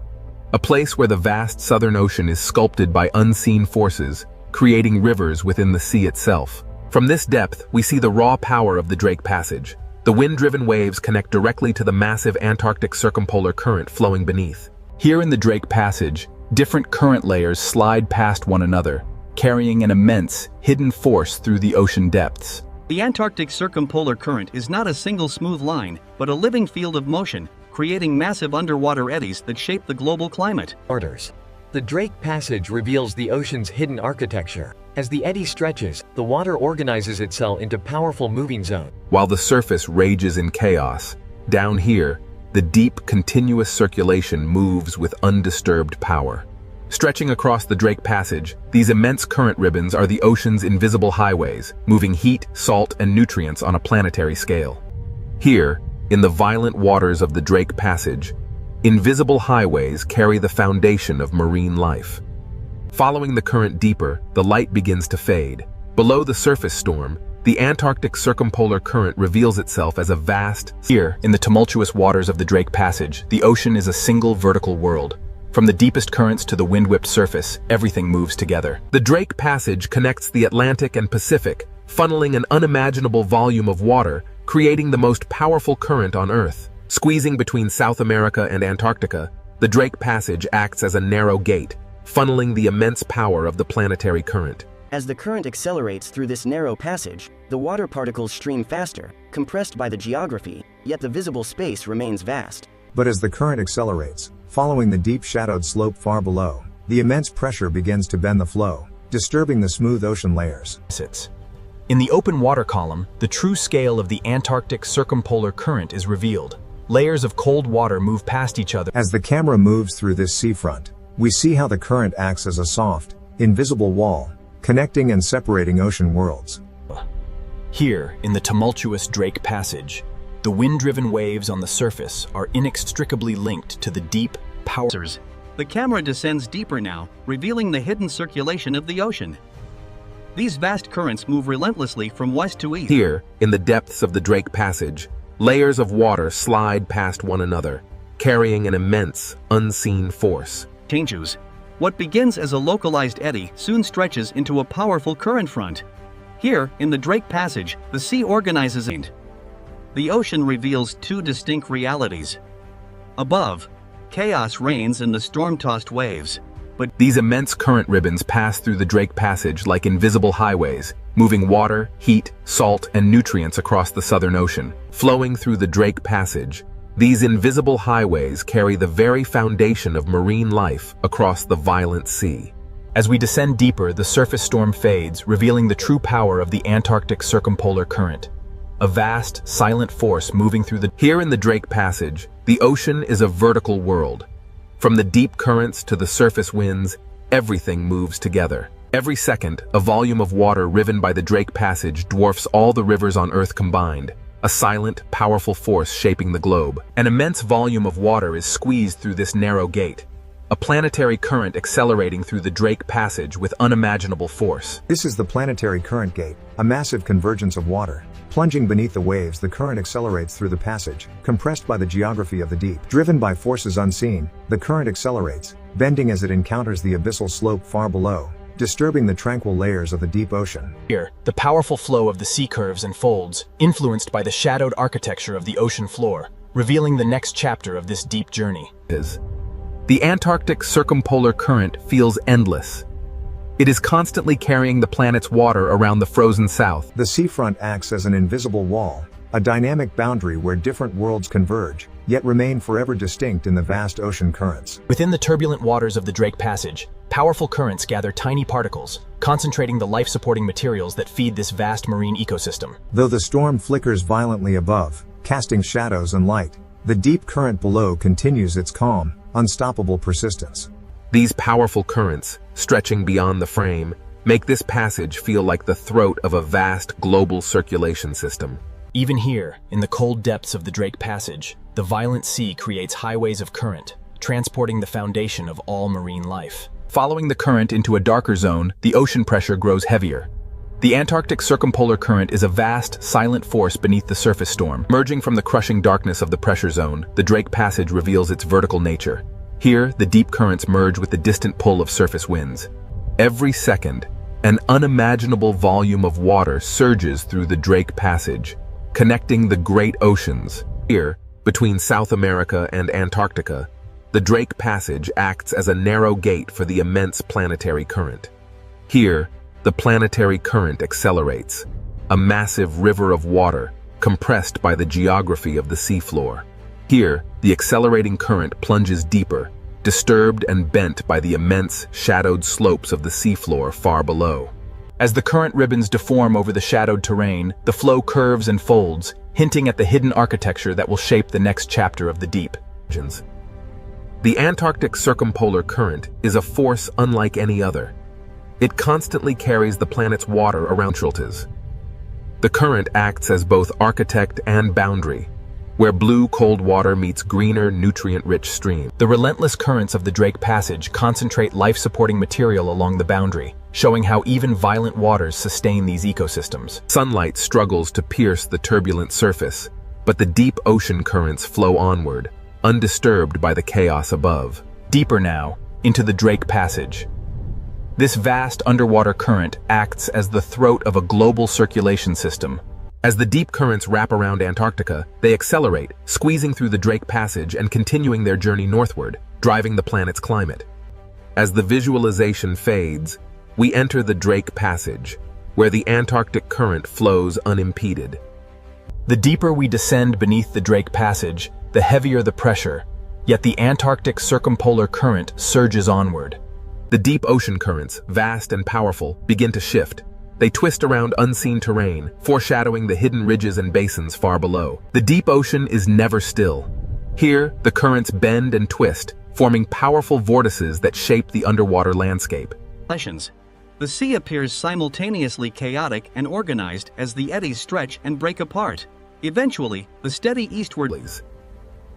A place where the vast southern ocean is sculpted by unseen forces, creating rivers within the sea itself. From this depth, we see the raw power of the Drake Passage. The wind-driven waves connect directly to the massive Antarctic circumpolar current flowing beneath. Here in the Drake Passage, different current layers slide past one another, carrying an immense, hidden force through the ocean depths. The Antarctic circumpolar current is not a single smooth line, but a living field of motion, creating massive underwater eddies that shape the global climate. The Drake Passage reveals the ocean's hidden architecture. As the eddy stretches, the water organizes itself into powerful moving zones. While the surface rages in chaos, down here, the deep, continuous circulation moves with undisturbed power. Stretching across the Drake Passage, these immense current ribbons are the ocean's invisible highways, moving heat, salt, and nutrients on a planetary scale. Here, in the violent waters of the Drake Passage, invisible highways carry the foundation of marine life. Following the current deeper, the light begins to fade. Below the surface storm, the Antarctic circumpolar current reveals itself as a vast... Here, in the tumultuous waters of the Drake Passage, the ocean is a single vertical world. From the deepest currents to the wind-whipped surface, everything moves together. The Drake Passage connects the Atlantic and Pacific, funneling an unimaginable volume of water, creating the most powerful current on Earth. Squeezing between South America and Antarctica, the Drake Passage acts as a narrow gate, funneling the immense power of the planetary current. As the current accelerates through this narrow passage, the water particles stream faster, compressed by the geography, yet the visible space remains vast. But as the current accelerates, following the deep shadowed slope far below, the immense pressure begins to bend the flow, disturbing the smooth ocean layers. In the open water column, the true scale of the Antarctic circumpolar current is revealed. Layers of cold water move past each other. As the camera moves through this seafront, we see how the current acts as a soft, invisible wall, connecting and separating ocean worlds. Here, in the tumultuous Drake Passage, the wind-driven waves on the surface are inextricably linked to the deep powers. The camera descends deeper now, revealing the hidden circulation of the ocean. These vast currents move relentlessly from west to east. Here, in the depths of the Drake Passage, layers of water slide past one another, carrying an immense, unseen force. Changes. What begins as a localized eddy soon stretches into a powerful current front. Here, in the Drake Passage, the sea organizes and the ocean reveals two distinct realities. Above, chaos reigns in the storm-tossed waves. But these immense current ribbons pass through the Drake Passage like invisible highways, moving water, heat, salt, and nutrients across the Southern Ocean. Flowing through the Drake Passage, these invisible highways carry the very foundation of marine life across the violent sea. As we descend deeper, the surface storm fades, revealing the true power of the Antarctic circumpolar current. A vast, silent force moving through the... Here in the Drake Passage, the ocean is a vertical world. From the deep currents to the surface winds, everything moves together. Every second, a volume of water riven by the Drake Passage dwarfs all the rivers on Earth combined, a silent, powerful force shaping the globe. An immense volume of water is squeezed through this narrow gate, a planetary current accelerating through the Drake Passage with unimaginable force. This is the planetary current gate, a massive convergence of water. Plunging beneath the waves, the current accelerates through the passage, compressed by the geography of the deep. Driven by forces unseen, the current accelerates, bending as it encounters the abyssal slope far below, disturbing the tranquil layers of the deep ocean. Here, the powerful flow of the sea curves and folds, influenced by the shadowed architecture of the ocean floor, revealing the next chapter of this deep journey. The Antarctic circumpolar current feels endless. It is constantly carrying the planet's water around the frozen south. The seafront acts as an invisible wall, a dynamic boundary where different worlds converge, yet remain forever distinct in the vast ocean currents. Within the turbulent waters of the Drake Passage, powerful currents gather tiny particles, concentrating the life-supporting materials that feed this vast marine ecosystem. Though the storm flickers violently above, casting shadows and light, the deep current below continues its calm, unstoppable persistence. These powerful currents, stretching beyond the frame, make this passage feel like the throat of a vast global circulation system. Even here, in the cold depths of the Drake Passage, the violent sea creates highways of current, transporting the foundation of all marine life. Following the current into a darker zone, the ocean pressure grows heavier. The Antarctic circumpolar current is a vast, silent force beneath the surface storm. Emerging from the crushing darkness of the pressure zone, the Drake Passage reveals its vertical nature. Here, the deep currents merge with the distant pull of surface winds. Every second, an unimaginable volume of water surges through the Drake Passage, connecting the great oceans. Here, between South America and Antarctica, the Drake Passage acts as a narrow gate for the immense planetary current. Here, the planetary current accelerates, a massive river of water compressed by the geography of the seafloor. Here, the accelerating current plunges deeper, disturbed and bent by the immense, shadowed slopes of the seafloor far below. As the current ribbons deform over the shadowed terrain, the flow curves and folds, hinting at the hidden architecture that will shape the next chapter of the deep. The Antarctic circumpolar current is a force unlike any other. It constantly carries the planet's water around shelters. The current acts as both architect and boundary, where blue cold water meets greener, nutrient-rich stream. The relentless currents of the Drake Passage concentrate life-supporting material along the boundary, showing how even violent waters sustain these ecosystems. Sunlight struggles to pierce the turbulent surface, but the deep ocean currents flow onward, undisturbed by the chaos above. Deeper now, into the Drake Passage. This vast underwater current acts as the throat of a global circulation system. As the deep currents wrap around Antarctica, they accelerate, squeezing through the Drake Passage and continuing their journey northward, driving the planet's climate. As the visualization fades, we enter the Drake Passage, where the Antarctic current flows unimpeded. The deeper we descend beneath the Drake Passage, the heavier the pressure, yet the Antarctic circumpolar current surges onward. The deep ocean currents, vast and powerful, begin to shift. They twist around unseen terrain, foreshadowing the hidden ridges and basins far below. The deep ocean is never still. Here, the currents bend and twist, forming powerful vortices that shape the underwater landscape. The sea appears simultaneously chaotic and organized as the eddies stretch and break apart. Eventually, the steady eastward.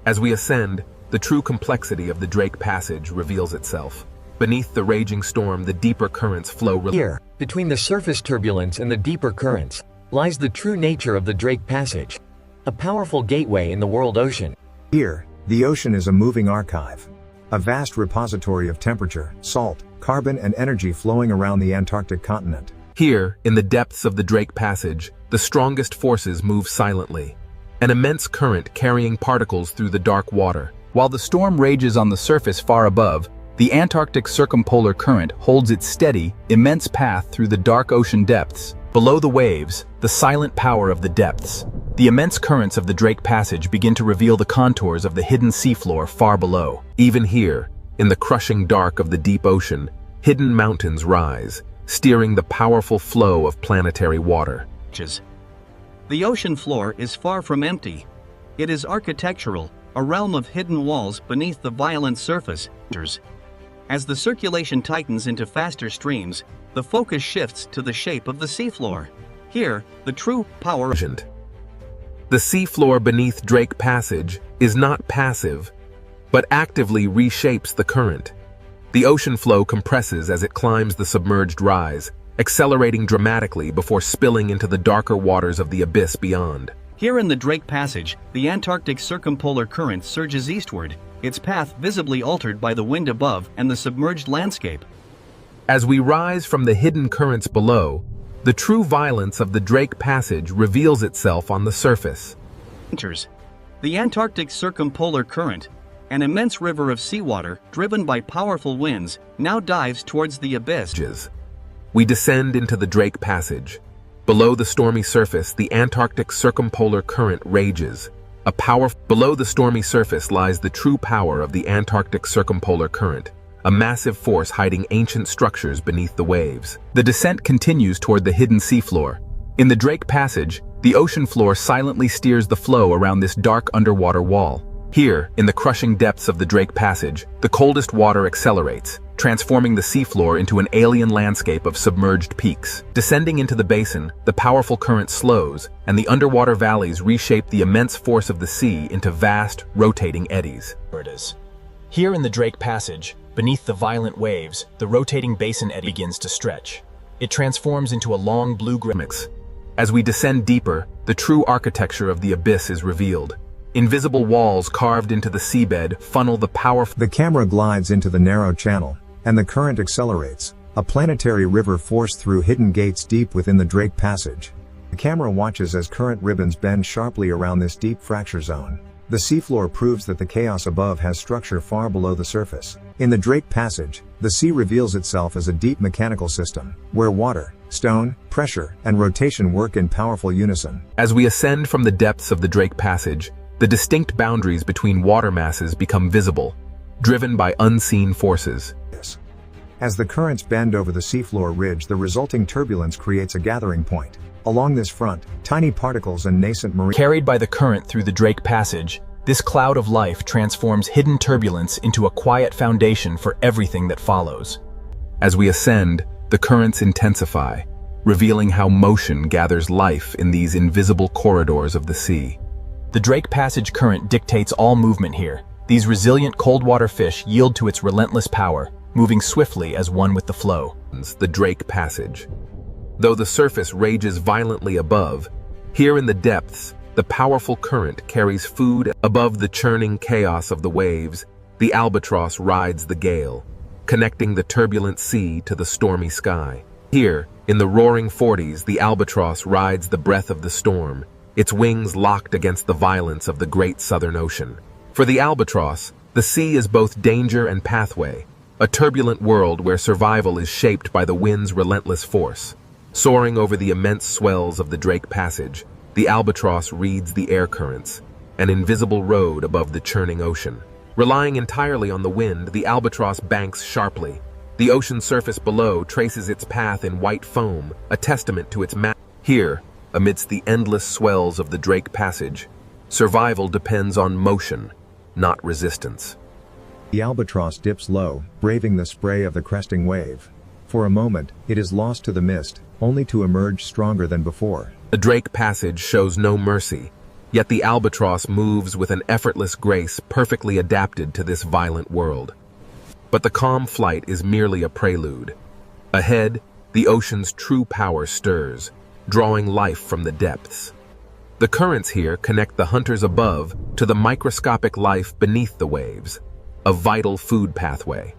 As we ascend, the true complexity of the Drake Passage reveals itself. Beneath the raging storm, the deeper currents flow. Here, between the surface turbulence and the deeper currents, lies the true nature of the Drake Passage, a powerful gateway in the world ocean. Here, the ocean is a moving archive, a vast repository of temperature, salt, carbon and energy flowing around the Antarctic continent. Here, in the depths of the Drake Passage, the strongest forces move silently, an immense current carrying particles through the dark water. While the storm rages on the surface far above, the Antarctic circumpolar current holds its steady, immense path through the dark ocean depths. Below the waves, the silent power of the depths. The immense currents of the Drake Passage begin to reveal the contours of the hidden seafloor far below. Even here, in the crushing dark of the deep ocean, hidden mountains rise, steering the powerful flow of planetary water. The ocean floor is far from empty. It is architectural, a realm of hidden walls beneath the violent surface. As the circulation tightens into faster streams, the focus shifts to the shape of the seafloor. Here, the true power. The seafloor beneath Drake Passage is not passive, but actively reshapes the current. The ocean flow compresses as it climbs the submerged rise, accelerating dramatically before spilling into the darker waters of the abyss beyond. Here in the Drake Passage, the Antarctic circumpolar current surges eastward, its path visibly altered by the wind above and the submerged landscape. As we rise from the hidden currents below, the true violence of the Drake Passage reveals itself on the surface. The Antarctic circumpolar current, an immense river of seawater driven by powerful winds, now dives towards the abyss. We descend into the Drake Passage. Below the stormy surface, the Antarctic circumpolar current rages. Below the stormy surface lies the true power of the Antarctic circumpolar current, a massive force hiding ancient structures beneath the waves. The descent continues toward the hidden seafloor. In the Drake Passage, the ocean floor silently steers the flow around this dark underwater wall. Here, in the crushing depths of the Drake Passage, the coldest water accelerates, transforming the seafloor into an alien landscape of submerged peaks. Descending into the basin, the powerful current slows, and the underwater valleys reshape the immense force of the sea into vast, rotating eddies. Here in the Drake Passage, beneath the violent waves, the rotating basin eddy begins to stretch. It transforms into a long blue mix. As we descend deeper, the true architecture of the abyss is revealed. Invisible walls carved into the seabed funnel the powerful... The camera glides into the narrow channel, and the current accelerates, a planetary river forced through hidden gates deep within the Drake Passage. The camera watches as current ribbons bend sharply around this deep fracture zone. The seafloor proves that the chaos above has structure far below the surface. In the Drake Passage, the sea reveals itself as a deep mechanical system, where water, stone, pressure, and rotation work in powerful unison. As we ascend from the depths of the Drake Passage, the distinct boundaries between water masses become visible, driven by unseen forces. As the currents bend over the seafloor ridge, the resulting turbulence creates a gathering point. Along this front, tiny particles and nascent marine... Carried by the current through the Drake Passage, this cloud of life transforms hidden turbulence into a quiet foundation for everything that follows. As we ascend, the currents intensify, revealing how motion gathers life in these invisible corridors of the sea. The Drake Passage current dictates all movement here. These resilient cold-water fish yield to its relentless power, moving swiftly as one with the flow. The Drake Passage. Though the surface rages violently above, here in the depths, the powerful current carries food. Above the churning chaos of the waves, the albatross rides the gale, connecting the turbulent sea to the stormy sky. Here, in the roaring 40s, the albatross rides the breath of the storm, its wings locked against the violence of the great southern ocean. For the albatross, the sea is both danger and pathway, a turbulent world where survival is shaped by the wind's relentless force. Soaring over the immense swells of the Drake Passage, the albatross reads the air currents, an invisible road above the churning ocean. Relying entirely on the wind, the albatross banks sharply. The ocean surface below traces its path in white foam, a testament to its Here, amidst the endless swells of the Drake Passage, survival depends on motion, not resistance. The albatross dips low, braving the spray of the cresting wave. For a moment, it is lost to the mist, only to emerge stronger than before. The Drake Passage shows no mercy, yet the albatross moves with an effortless grace perfectly adapted to this violent world. But the calm flight is merely a prelude. Ahead, the ocean's true power stirs, drawing life from the depths. The currents here connect the hunters above to the microscopic life beneath the waves, a vital food pathway.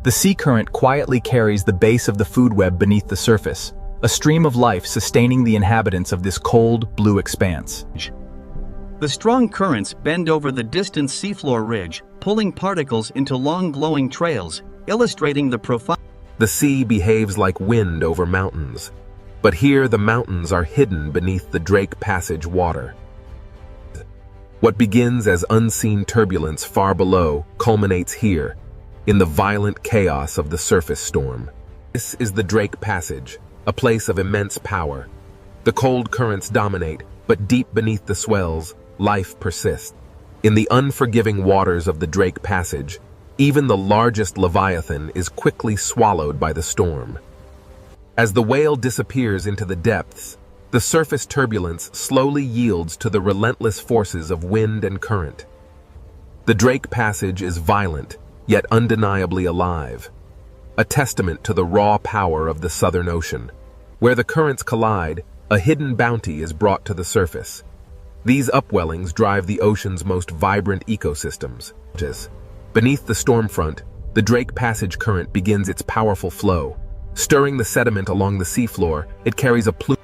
The sea current quietly carries the base of the food web beneath the surface, a stream of life sustaining the inhabitants of this cold, blue expanse. The strong currents bend over the distant seafloor ridge, pulling particles into long glowing trails, illustrating the profound... The sea behaves like wind over mountains, but here the mountains are hidden beneath the Drake Passage water. What begins as unseen turbulence far below culminates here, in the violent chaos of the surface storm. This is the Drake Passage, a place of immense power. The cold currents dominate, but deep beneath the swells, life persists. In the unforgiving waters of the Drake Passage, even the largest leviathan is quickly swallowed by the storm. As the whale disappears into the depths, the surface turbulence slowly yields to the relentless forces of wind and current. The Drake Passage is violent, yet undeniably alive. A testament to the raw power of the Southern Ocean. Where the currents collide, a hidden bounty is brought to the surface. These upwellings drive the ocean's most vibrant ecosystems. Beneath the storm front, the Drake Passage current begins its powerful flow. Stirring the sediment along the seafloor, it carries a plume.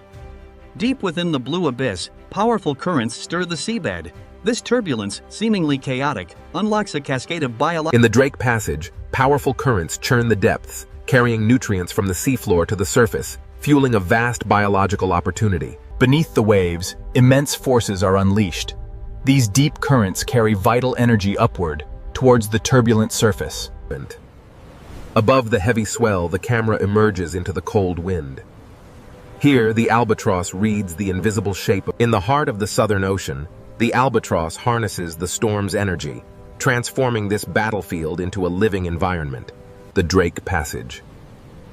Deep within the blue abyss, powerful currents stir the seabed. This turbulence, seemingly chaotic, unlocks a cascade of biological. In the Drake Passage, powerful currents churn the depths, carrying nutrients from the seafloor to the surface, fueling a vast biological opportunity. Beneath the waves, immense forces are unleashed. These deep currents carry vital energy upward, towards the turbulent surface. Above the heavy swell, the camera emerges into the cold wind. Here, the albatross reads the invisible shape. In the heart of the Southern Ocean, the albatross harnesses the storm's energy, transforming this battlefield into a living environment, the Drake Passage.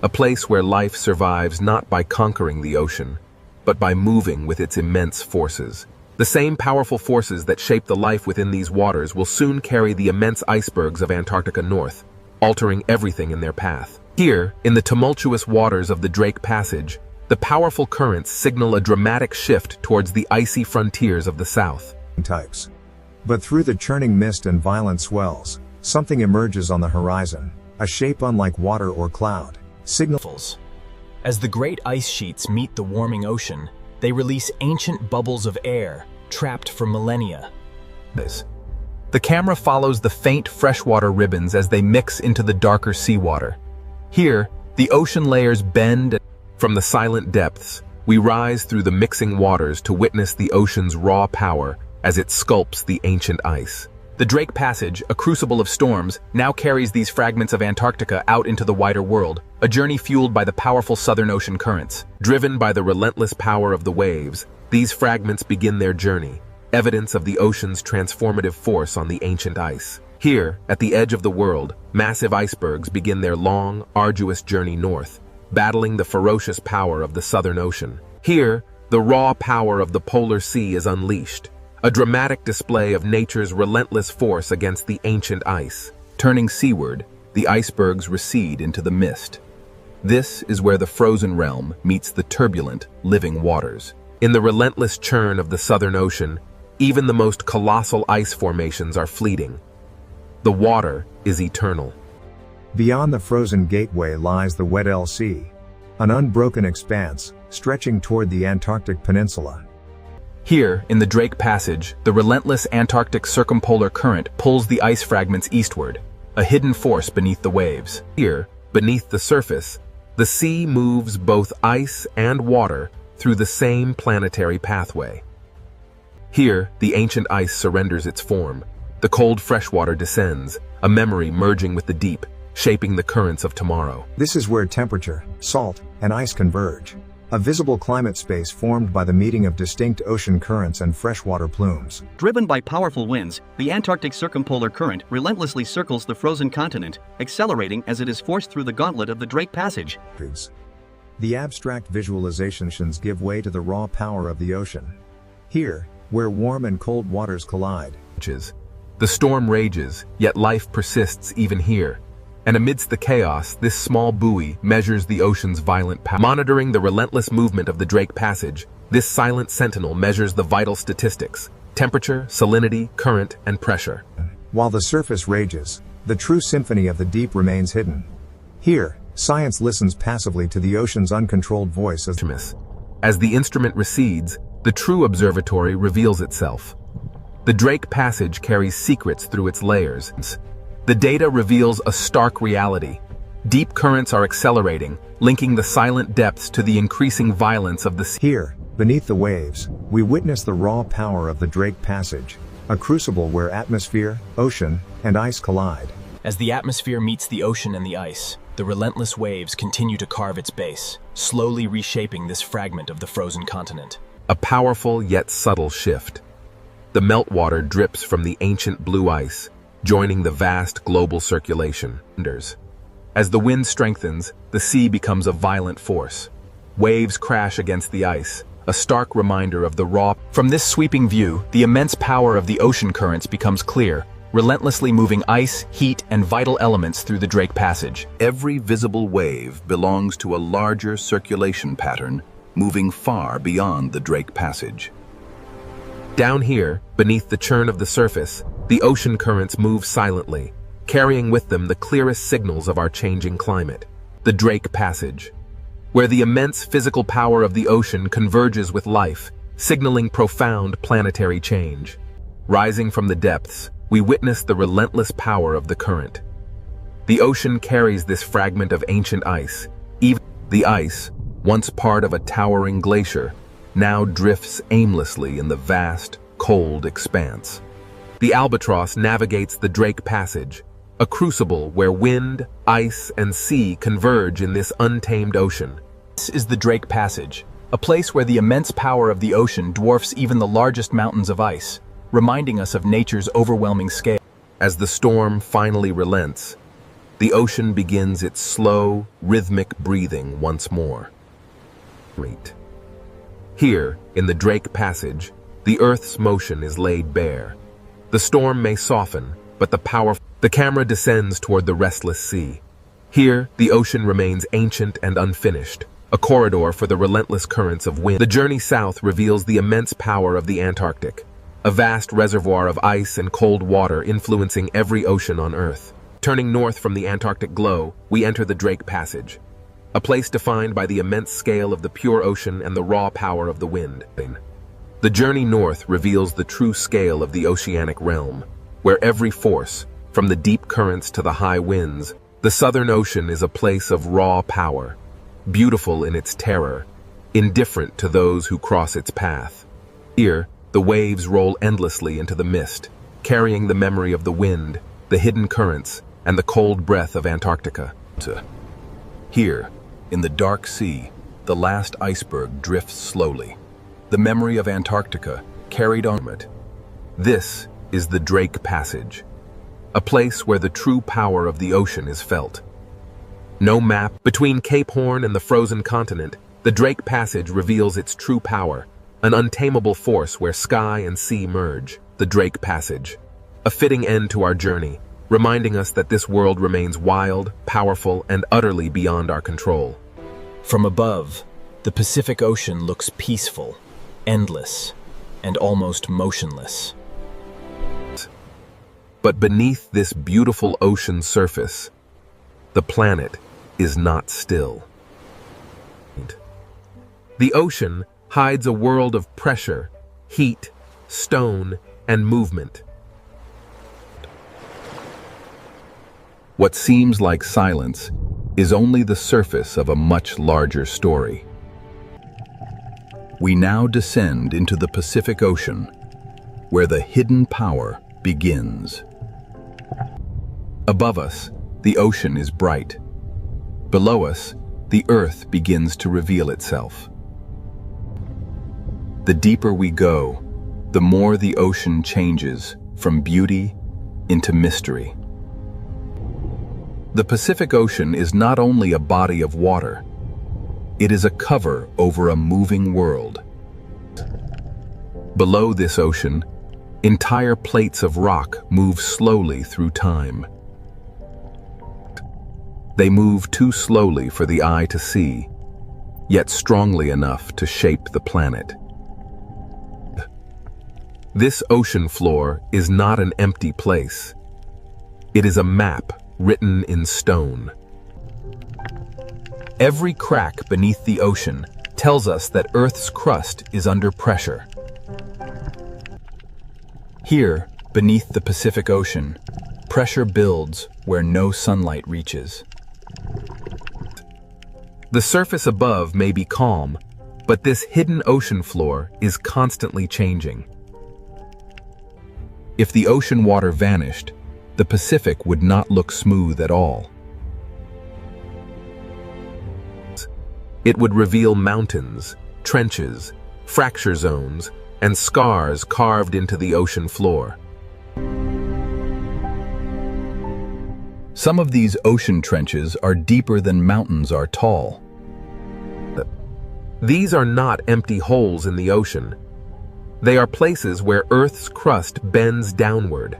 A place where life survives not by conquering the ocean, but by moving with its immense forces. The same powerful forces that shape the life within these waters will soon carry the immense icebergs of Antarctica north, altering everything in their path. Here, in the tumultuous waters of the Drake Passage, the powerful currents signal a dramatic shift towards the icy frontiers of the south. Types. But through the churning mist and violent swells, something emerges on the horizon, a shape unlike water or cloud. Signals. As the great ice sheets meet the warming ocean, they release ancient bubbles of air, trapped for millennia. The camera follows the faint freshwater ribbons as they mix into the darker seawater. Here, the ocean layers bend. From the silent depths, we rise through the mixing waters to witness the ocean's raw power as it sculpts the ancient ice. The Drake Passage, a crucible of storms, now carries these fragments of Antarctica out into the wider world, a journey fueled by the powerful Southern Ocean currents. Driven by the relentless power of the waves, these fragments begin their journey, evidence of the ocean's transformative force on the ancient ice. Here, at the edge of the world, massive icebergs begin their long, arduous journey north, battling the ferocious power of the Southern Ocean. Here, the raw power of the polar sea is unleashed, a dramatic display of nature's relentless force against the ancient ice. Turning seaward, the icebergs recede into the mist. This is where the frozen realm meets the turbulent, living waters. In the relentless churn of the Southern Ocean, even the most colossal ice formations are fleeting. The water is eternal. Beyond the frozen gateway lies the Weddell Sea, an unbroken expanse, stretching toward the Antarctic Peninsula. Here, in the Drake Passage, the relentless Antarctic circumpolar current pulls the ice fragments eastward, a hidden force beneath the waves. Here, beneath the surface, the sea moves both ice and water through the same planetary pathway. Here, the ancient ice surrenders its form. The cold freshwater descends, a memory merging with the deep, shaping the currents of tomorrow. This is where temperature, salt, and ice converge. A visible climate space formed by the meeting of distinct ocean currents and freshwater plumes. Driven by powerful winds, the Antarctic circumpolar current relentlessly circles the frozen continent, accelerating as it is forced through the gauntlet of the Drake Passage. The abstract visualizations give way to the raw power of the ocean. Here, where warm and cold waters collide. The storm rages, yet life persists even here. And amidst the chaos, this small buoy measures the ocean's violent power. Monitoring the relentless movement of the Drake Passage, this silent sentinel measures the vital statistics: temperature, salinity, current, and pressure. While the surface rages, the true symphony of the deep remains hidden. Here, science listens passively to the ocean's uncontrolled voice as the instrument recedes, the true observatory reveals itself. The Drake Passage carries secrets through its layers. The data reveals a stark reality. Deep currents are accelerating, linking the silent depths to the increasing violence of the sea. Here, beneath the waves, we witness the raw power of the Drake Passage, a crucible where atmosphere, ocean, and ice collide. As the atmosphere meets the ocean and the ice, the relentless waves continue to carve its base, slowly reshaping this fragment of the frozen continent. A powerful yet subtle shift. The meltwater drips from the ancient blue ice, joining the vast global circulation. As the wind strengthens, the sea becomes a violent force. Waves crash against the ice, a stark reminder of the raw. From this sweeping view, the immense power of the ocean currents becomes clear. relentlessly moving ice, heat, and vital elements through the Drake Passage. Every visible wave belongs to a larger circulation pattern moving far beyond the Drake Passage. Down here, beneath the churn of the surface, the ocean currents move silently, carrying with them the clearest signals of our changing climate. The Drake Passage, where the immense physical power of the ocean converges with life, signaling profound planetary change. Rising from the depths, we witness the relentless power of the current. The ocean carries this fragment of ancient ice. Even the ice, once part of a towering glacier, now drifts aimlessly in the vast, cold expanse. The albatross navigates the Drake Passage, a crucible where wind, ice, and sea converge in this untamed ocean. This is the Drake Passage, a place where the immense power of the ocean dwarfs even the largest mountains of ice, reminding us of nature's overwhelming scale. As the storm finally relents, the ocean begins its slow, rhythmic breathing once more. Here, in the Drake Passage, the Earth's motion is laid bare. The storm may soften, but the camera descends toward the restless sea. Here, the ocean remains ancient and unfinished, a corridor for the relentless currents of wind. The journey south reveals the immense power of the Antarctic, a vast reservoir of ice and cold water influencing every ocean on Earth. Turning north from the Antarctic glow, we enter the Drake Passage, a place defined by the immense scale of the pure ocean and the raw power of the wind. The journey north reveals the true scale of the oceanic realm, where every force, from the deep currents to the high winds, the Southern Ocean is a place of raw power, beautiful in its terror, indifferent to those who cross its path. Here, the waves roll endlessly into the mist, carrying the memory of the wind, the hidden currents, and the cold breath of Antarctica. Here, in the dark sea, the last iceberg drifts slowly, the memory of Antarctica carried on it. This is the Drake Passage, a place where the true power of the ocean is felt. No map between Cape Horn and the frozen continent, the Drake Passage reveals its true power, an untamable force where sky and sea merge. The Drake Passage, a fitting end to our journey, reminding us that this world remains wild, powerful, and utterly beyond our control. From above, the Pacific Ocean looks peaceful, endless, and almost motionless. But beneath this beautiful ocean surface, the planet is not still. The ocean hides a world of pressure, heat, stone, and movement. What seems like silence is only the surface of a much larger story. We now descend into the Pacific Ocean, where the hidden power begins. Above us, the ocean is bright. Below us, the earth begins to reveal itself. The deeper we go, the more the ocean changes from beauty into mystery. The Pacific Ocean is not only a body of water, it is a cover over a moving world. Below this ocean, entire plates of rock move slowly through time. They move too slowly for the eye to see, yet strongly enough to shape the planet. This ocean floor is not an empty place. It is a map written in stone. Every crack beneath the ocean tells us that Earth's crust is under pressure. Here, beneath the Pacific Ocean, pressure builds where no sunlight reaches. The surface above may be calm, but this hidden ocean floor is constantly changing. If the ocean water vanished, the Pacific would not look smooth at all. It would reveal mountains, trenches, fracture zones, and scars carved into the ocean floor. Some of these ocean trenches are deeper than mountains are tall. These are not empty holes in the ocean. They are places where Earth's crust bends downward.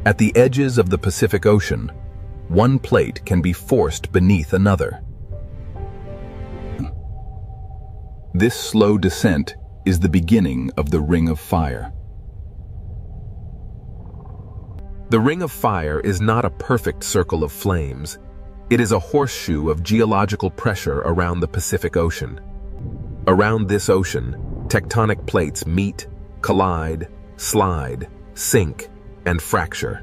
At the edges of the Pacific Ocean, one plate can be forced beneath another. This slow descent is the beginning of the Ring of Fire. The Ring of Fire is not a perfect circle of flames. It is a horseshoe of geological pressure around the Pacific Ocean. Around this ocean, tectonic plates meet, collide, slide, sink, and fracture.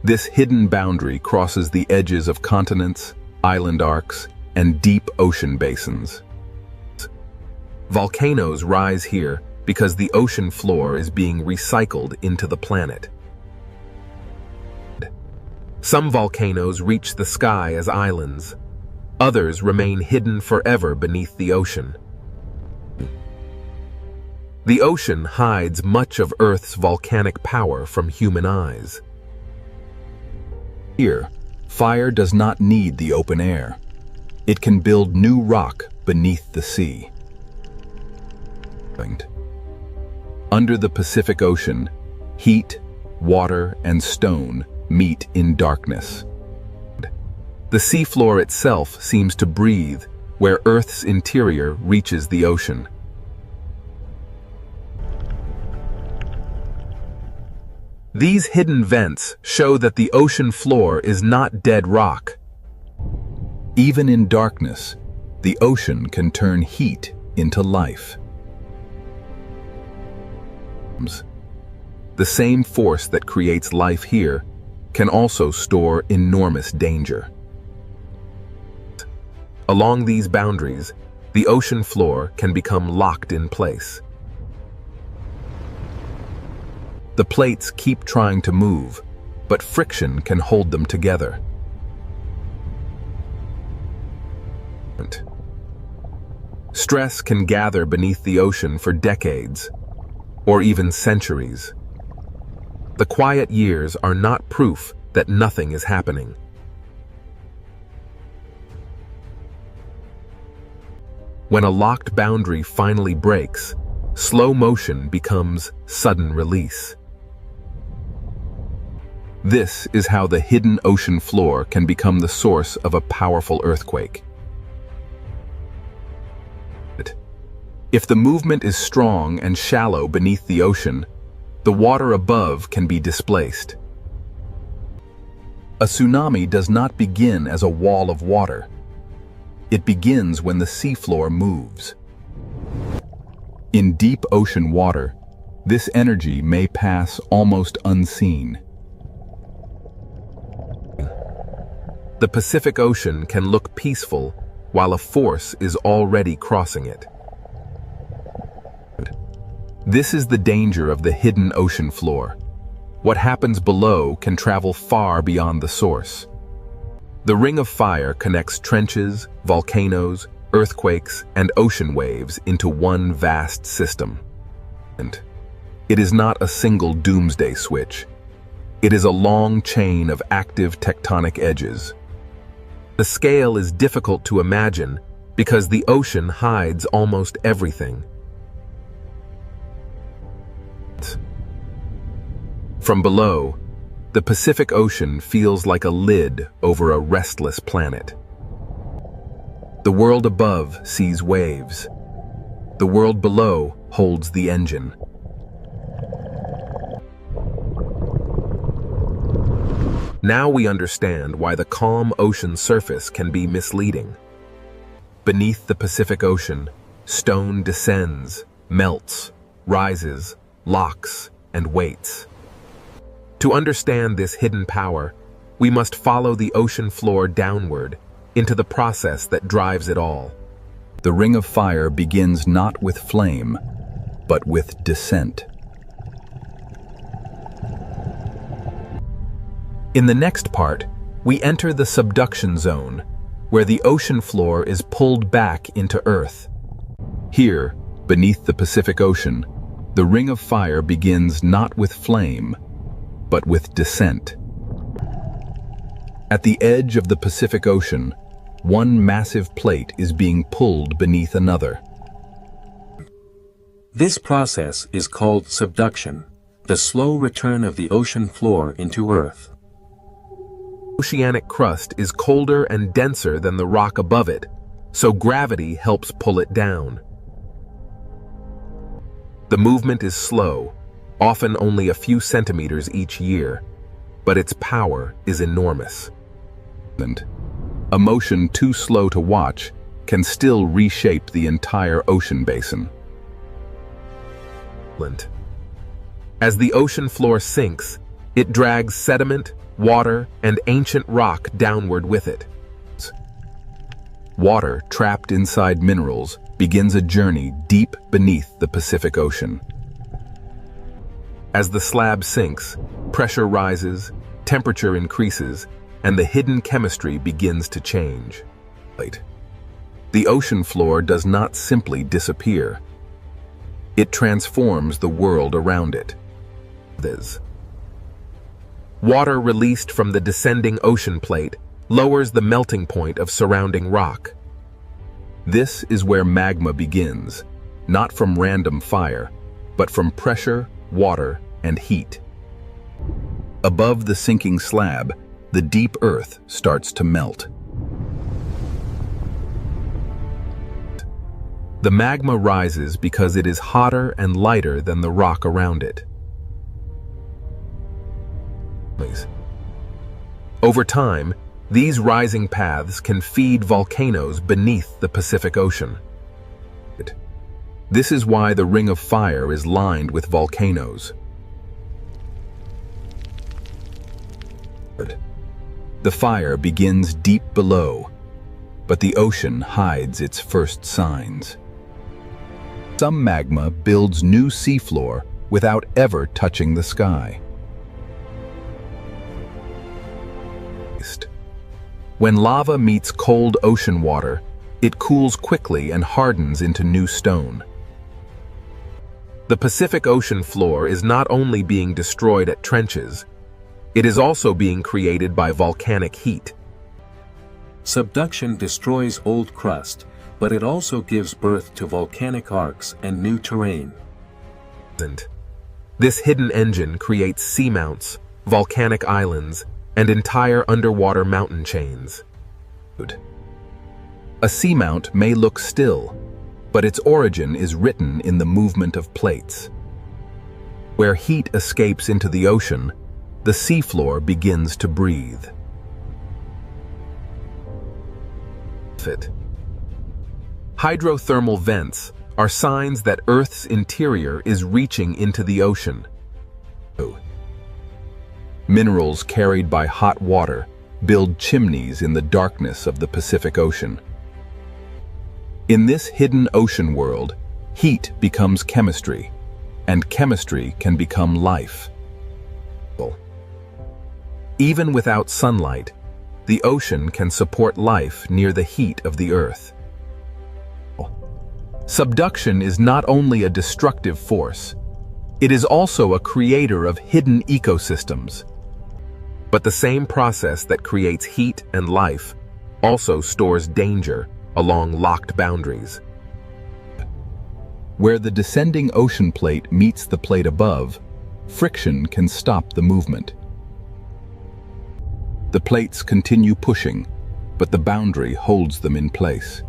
This hidden boundary crosses the edges of continents, island arcs, and deep ocean basins. Volcanoes rise here because the ocean floor is being recycled into the planet. Some volcanoes reach the sky as islands. Others remain hidden forever beneath the ocean. The ocean hides much of Earth's volcanic power from human eyes. Here, fire does not need the open air. It can build new rock beneath the sea. Under the Pacific Ocean, heat, water, and stone meet in darkness. The seafloor itself seems to breathe where Earth's interior reaches the ocean. These hidden vents show that the ocean floor is not dead rock. Even in darkness, the ocean can turn heat into life. The same force that creates life here can also store enormous danger. Along these boundaries, the ocean floor can become locked in place. The plates keep trying to move, but friction can hold them together. Stress can gather beneath the ocean for decades, or even centuries. The quiet years are not proof that nothing is happening. When a locked boundary finally breaks, slow motion becomes sudden release. This is how the hidden ocean floor can become the source of a powerful earthquake. If the movement is strong and shallow beneath the ocean, the water above can be displaced. A tsunami does not begin as a wall of water. It begins when the seafloor moves. In deep ocean water, this energy may pass almost unseen. The Pacific Ocean can look peaceful while a force is already crossing it. This is the danger of the hidden ocean floor. What happens below can travel far beyond the source. The Ring of Fire connects trenches, volcanoes, earthquakes, and ocean waves into one vast system. And it is not a single doomsday switch. It is a long chain of active tectonic edges. The scale is difficult to imagine because the ocean hides almost everything. From below, the Pacific Ocean feels like a lid over a restless planet. The world above sees waves. The world below holds the engine. Now we understand why the calm ocean surface can be misleading. Beneath the Pacific Ocean, stone descends, melts, rises, locks, and waits. To understand this hidden power, we must follow the ocean floor downward into the process that drives it all. The Ring of Fire begins not with flame, but with descent. In the next part, we enter the subduction zone, where the ocean floor is pulled back into Earth. Here, beneath the Pacific Ocean, the Ring of Fire begins not with flame, but with descent. At the edge of the Pacific Ocean, one massive plate is being pulled beneath another. This process is called subduction. The slow return of the ocean floor into Earth. Oceanic crust is colder and denser than the rock above it, so gravity helps pull it down. The movement is slow, often only a few centimeters each year, but its power is enormous. A motion too slow to watch can still reshape the entire ocean basin. As the ocean floor sinks, it drags sediment, water, and ancient rock downward with it. Water trapped inside minerals begins a journey deep beneath the Pacific Ocean. As the slab sinks, pressure rises, temperature increases, and the hidden chemistry begins to change. The ocean floor does not simply disappear. It transforms the world around it. Water released from the descending ocean plate lowers the melting point of surrounding rock. This is where magma begins, not from random fire, but from pressure, water, and heat. Above the sinking slab, the deep earth starts to melt. The magma rises because it is hotter and lighter than the rock around it. Over time, these rising paths can feed volcanoes beneath the Pacific Ocean. This is why the Ring of Fire is lined with volcanoes. The fire begins deep below, but the ocean hides its first signs. Some magma builds new seafloor without ever touching the sky. When lava meets cold ocean water, it cools quickly and hardens into new stone. The Pacific Ocean floor is not only being destroyed at trenches, it is also being created by volcanic heat. Subduction destroys old crust, but it also gives birth to volcanic arcs and new terrain. This hidden engine creates seamounts, volcanic islands, and entire underwater mountain chains. A seamount may look still, but its origin is written in the movement of plates. Where heat escapes into the ocean, the seafloor begins to breathe. Hydrothermal vents are signs that Earth's interior is reaching into the ocean. Minerals carried by hot water build chimneys in the darkness of the Pacific Ocean. In this hidden ocean world, heat becomes chemistry, and chemistry can become life. Even without sunlight, the ocean can support life near the heat of the Earth. Subduction is not only a destructive force, it is also a creator of hidden ecosystems. But the same process that creates heat and life also stores danger along locked boundaries. Where the descending ocean plate meets the plate above, friction can stop the movement. The plates continue pushing, but the boundary holds them in place.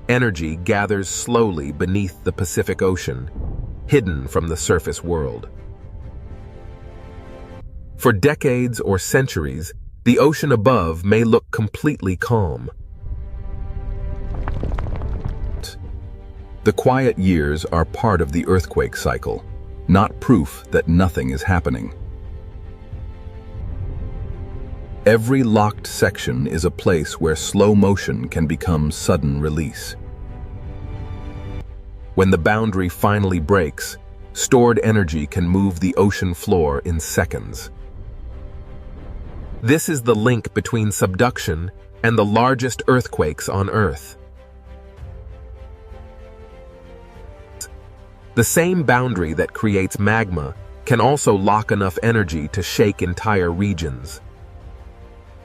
Energy gathers slowly beneath the Pacific Ocean, hidden from the surface world. For decades or centuries, the ocean above may look completely calm. The quiet years are part of the earthquake cycle, not proof that nothing is happening. Every locked section is a place where slow motion can become sudden release. When the boundary finally breaks, stored energy can move the ocean floor in seconds. This is the link between subduction and the largest earthquakes on Earth. The same boundary that creates magma can also lock enough energy to shake entire regions.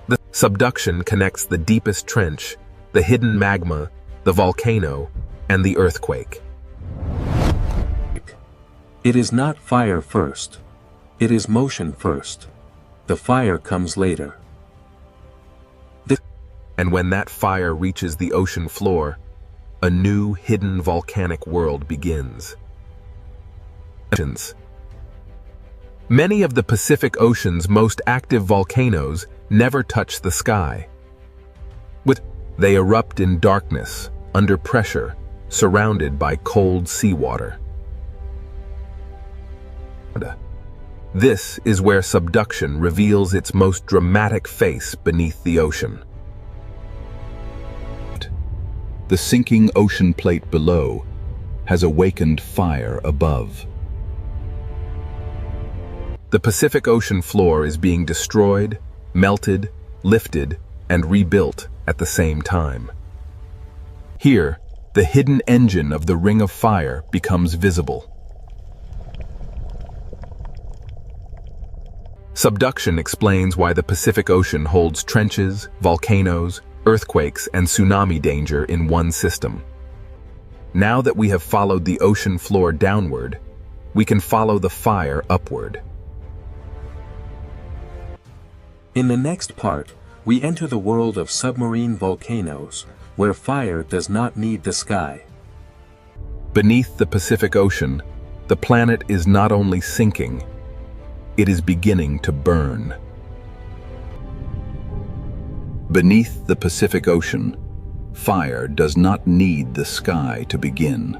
The subduction connects the deepest trench, the hidden magma, the volcano, and the earthquake. It is not fire first. It is motion first. The fire comes later. And when that fire reaches the ocean floor, a new hidden volcanic world begins. Many of the Pacific Ocean's most active volcanoes never touch the sky. They erupt in darkness, under pressure, surrounded by cold seawater. This is where subduction reveals its most dramatic face beneath the ocean. The sinking ocean plate below has awakened fire above. The Pacific Ocean floor is being destroyed, melted, lifted, and rebuilt at the same time. Here, the hidden engine of the Ring of Fire becomes visible. Subduction explains why the Pacific Ocean holds trenches, volcanoes, earthquakes, and tsunami danger in one system. Now that we have followed the ocean floor downward, we can follow the fire upward. In the next part, we enter the world of submarine volcanoes, where fire does not need the sky. Beneath the Pacific Ocean, the planet is not only sinking, it is beginning to burn. Beneath the Pacific Ocean, fire does not need the sky to begin.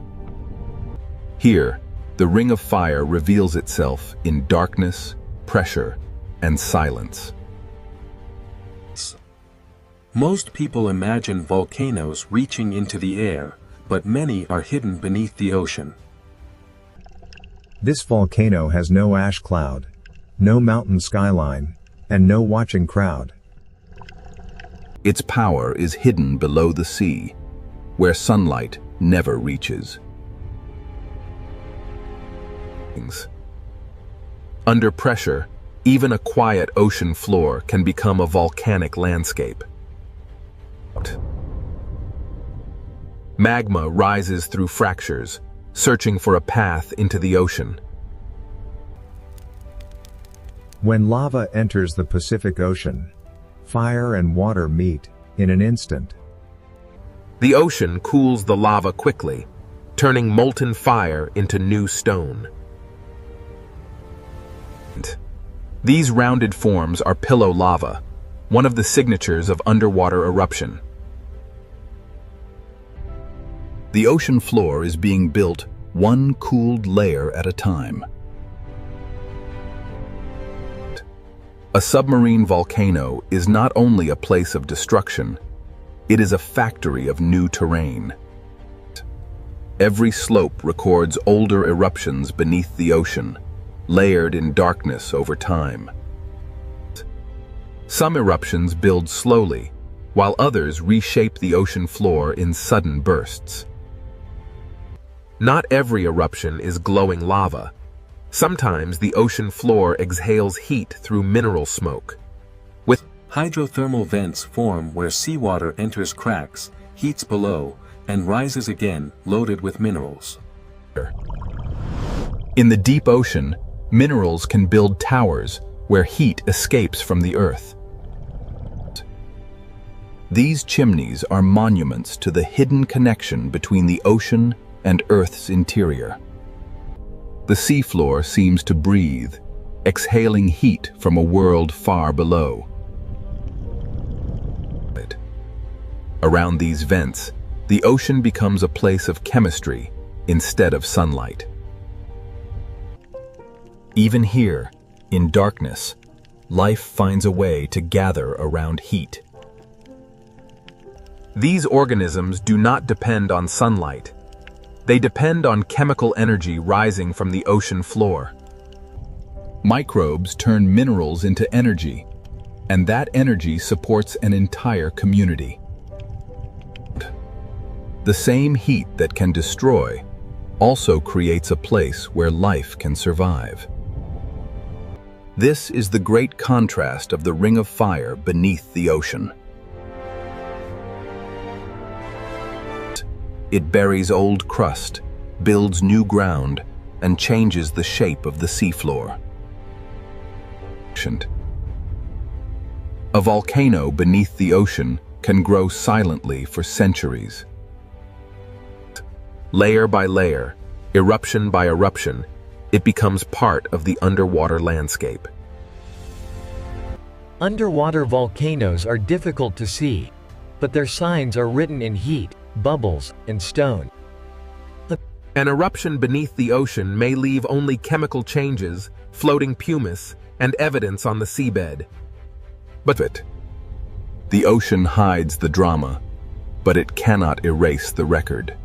Here, the Ring of Fire reveals itself in darkness, pressure, and silence. Most people imagine volcanoes reaching into the air, but many are hidden beneath the ocean. This volcano has no ash cloud, no mountain skyline, and no watching crowd. Its power is hidden below the sea, where sunlight never reaches. Under pressure, even a quiet ocean floor can become a volcanic landscape. Magma rises through fractures, searching for a path into the ocean. When lava enters the Pacific Ocean, fire and water meet in an instant. The ocean cools the lava quickly, turning molten fire into new stone. These rounded forms are pillow lava, one of the signatures of underwater eruption. The ocean floor is being built one cooled layer at a time. A submarine volcano is not only a place of destruction, it is a factory of new terrain. Every slope records older eruptions beneath the ocean, layered in darkness over time. Some eruptions build slowly, while others reshape the ocean floor in sudden bursts. Not every eruption is glowing lava. Sometimes the ocean floor exhales heat through mineral smoke. With hydrothermal vents form where seawater enters cracks, heats below, and rises again, loaded with minerals. In the deep ocean, minerals can build towers where heat escapes from the earth. These chimneys are monuments to the hidden connection between the ocean and Earth's interior. The seafloor seems to breathe, exhaling heat from a world far below. Around these vents, the ocean becomes a place of chemistry instead of sunlight. Even here, in darkness, life finds a way to gather around heat. These organisms do not depend on sunlight. They depend on chemical energy rising from the ocean floor. Microbes turn minerals into energy, and that energy supports an entire community. The same heat that can destroy also creates a place where life can survive. This is the great contrast of the Ring of Fire beneath the ocean. It buries old crust, builds new ground, and changes the shape of the seafloor. A volcano beneath the ocean can grow silently for centuries. Layer by layer, eruption by eruption, it becomes part of the underwater landscape. Underwater volcanoes are difficult to see, but their signs are written in heat, bubbles, and stone. An eruption beneath the ocean may leave only chemical changes, floating pumice, and evidence on the seabed. But the ocean hides the drama, but it cannot erase the record.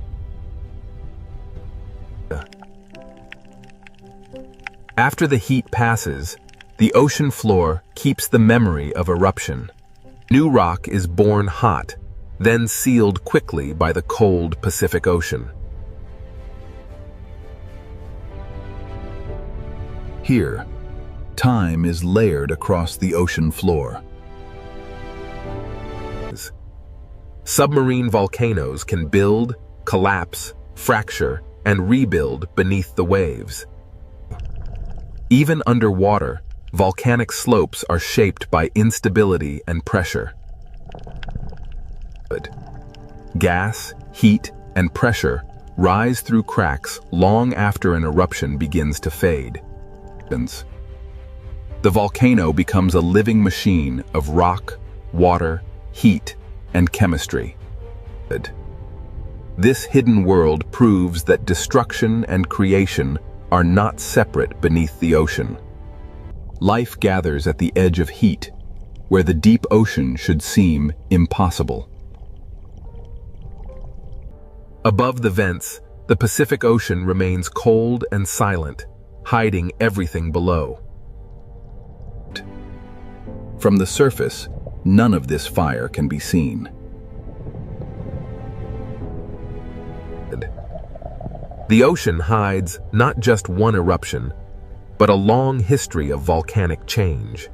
After the heat passes, the ocean floor keeps the memory of eruption. New rock is born hot, then sealed quickly by the cold Pacific Ocean. Here, time is layered across the ocean floor. Submarine volcanoes can build, collapse, fracture, and rebuild beneath the waves. Even underwater, volcanic slopes are shaped by instability and pressure. Gas, heat, and pressure rise through cracks long after an eruption begins to fade. The volcano becomes a living machine of rock, water, heat, and chemistry. This hidden world proves that destruction and creation are not separate beneath the ocean. Life gathers at the edge of heat, where the deep ocean should seem impossible. Above the vents, the Pacific Ocean remains cold and silent, hiding everything below. From the surface, none of this fire can be seen. The ocean hides not just one eruption, but a long history of volcanic change.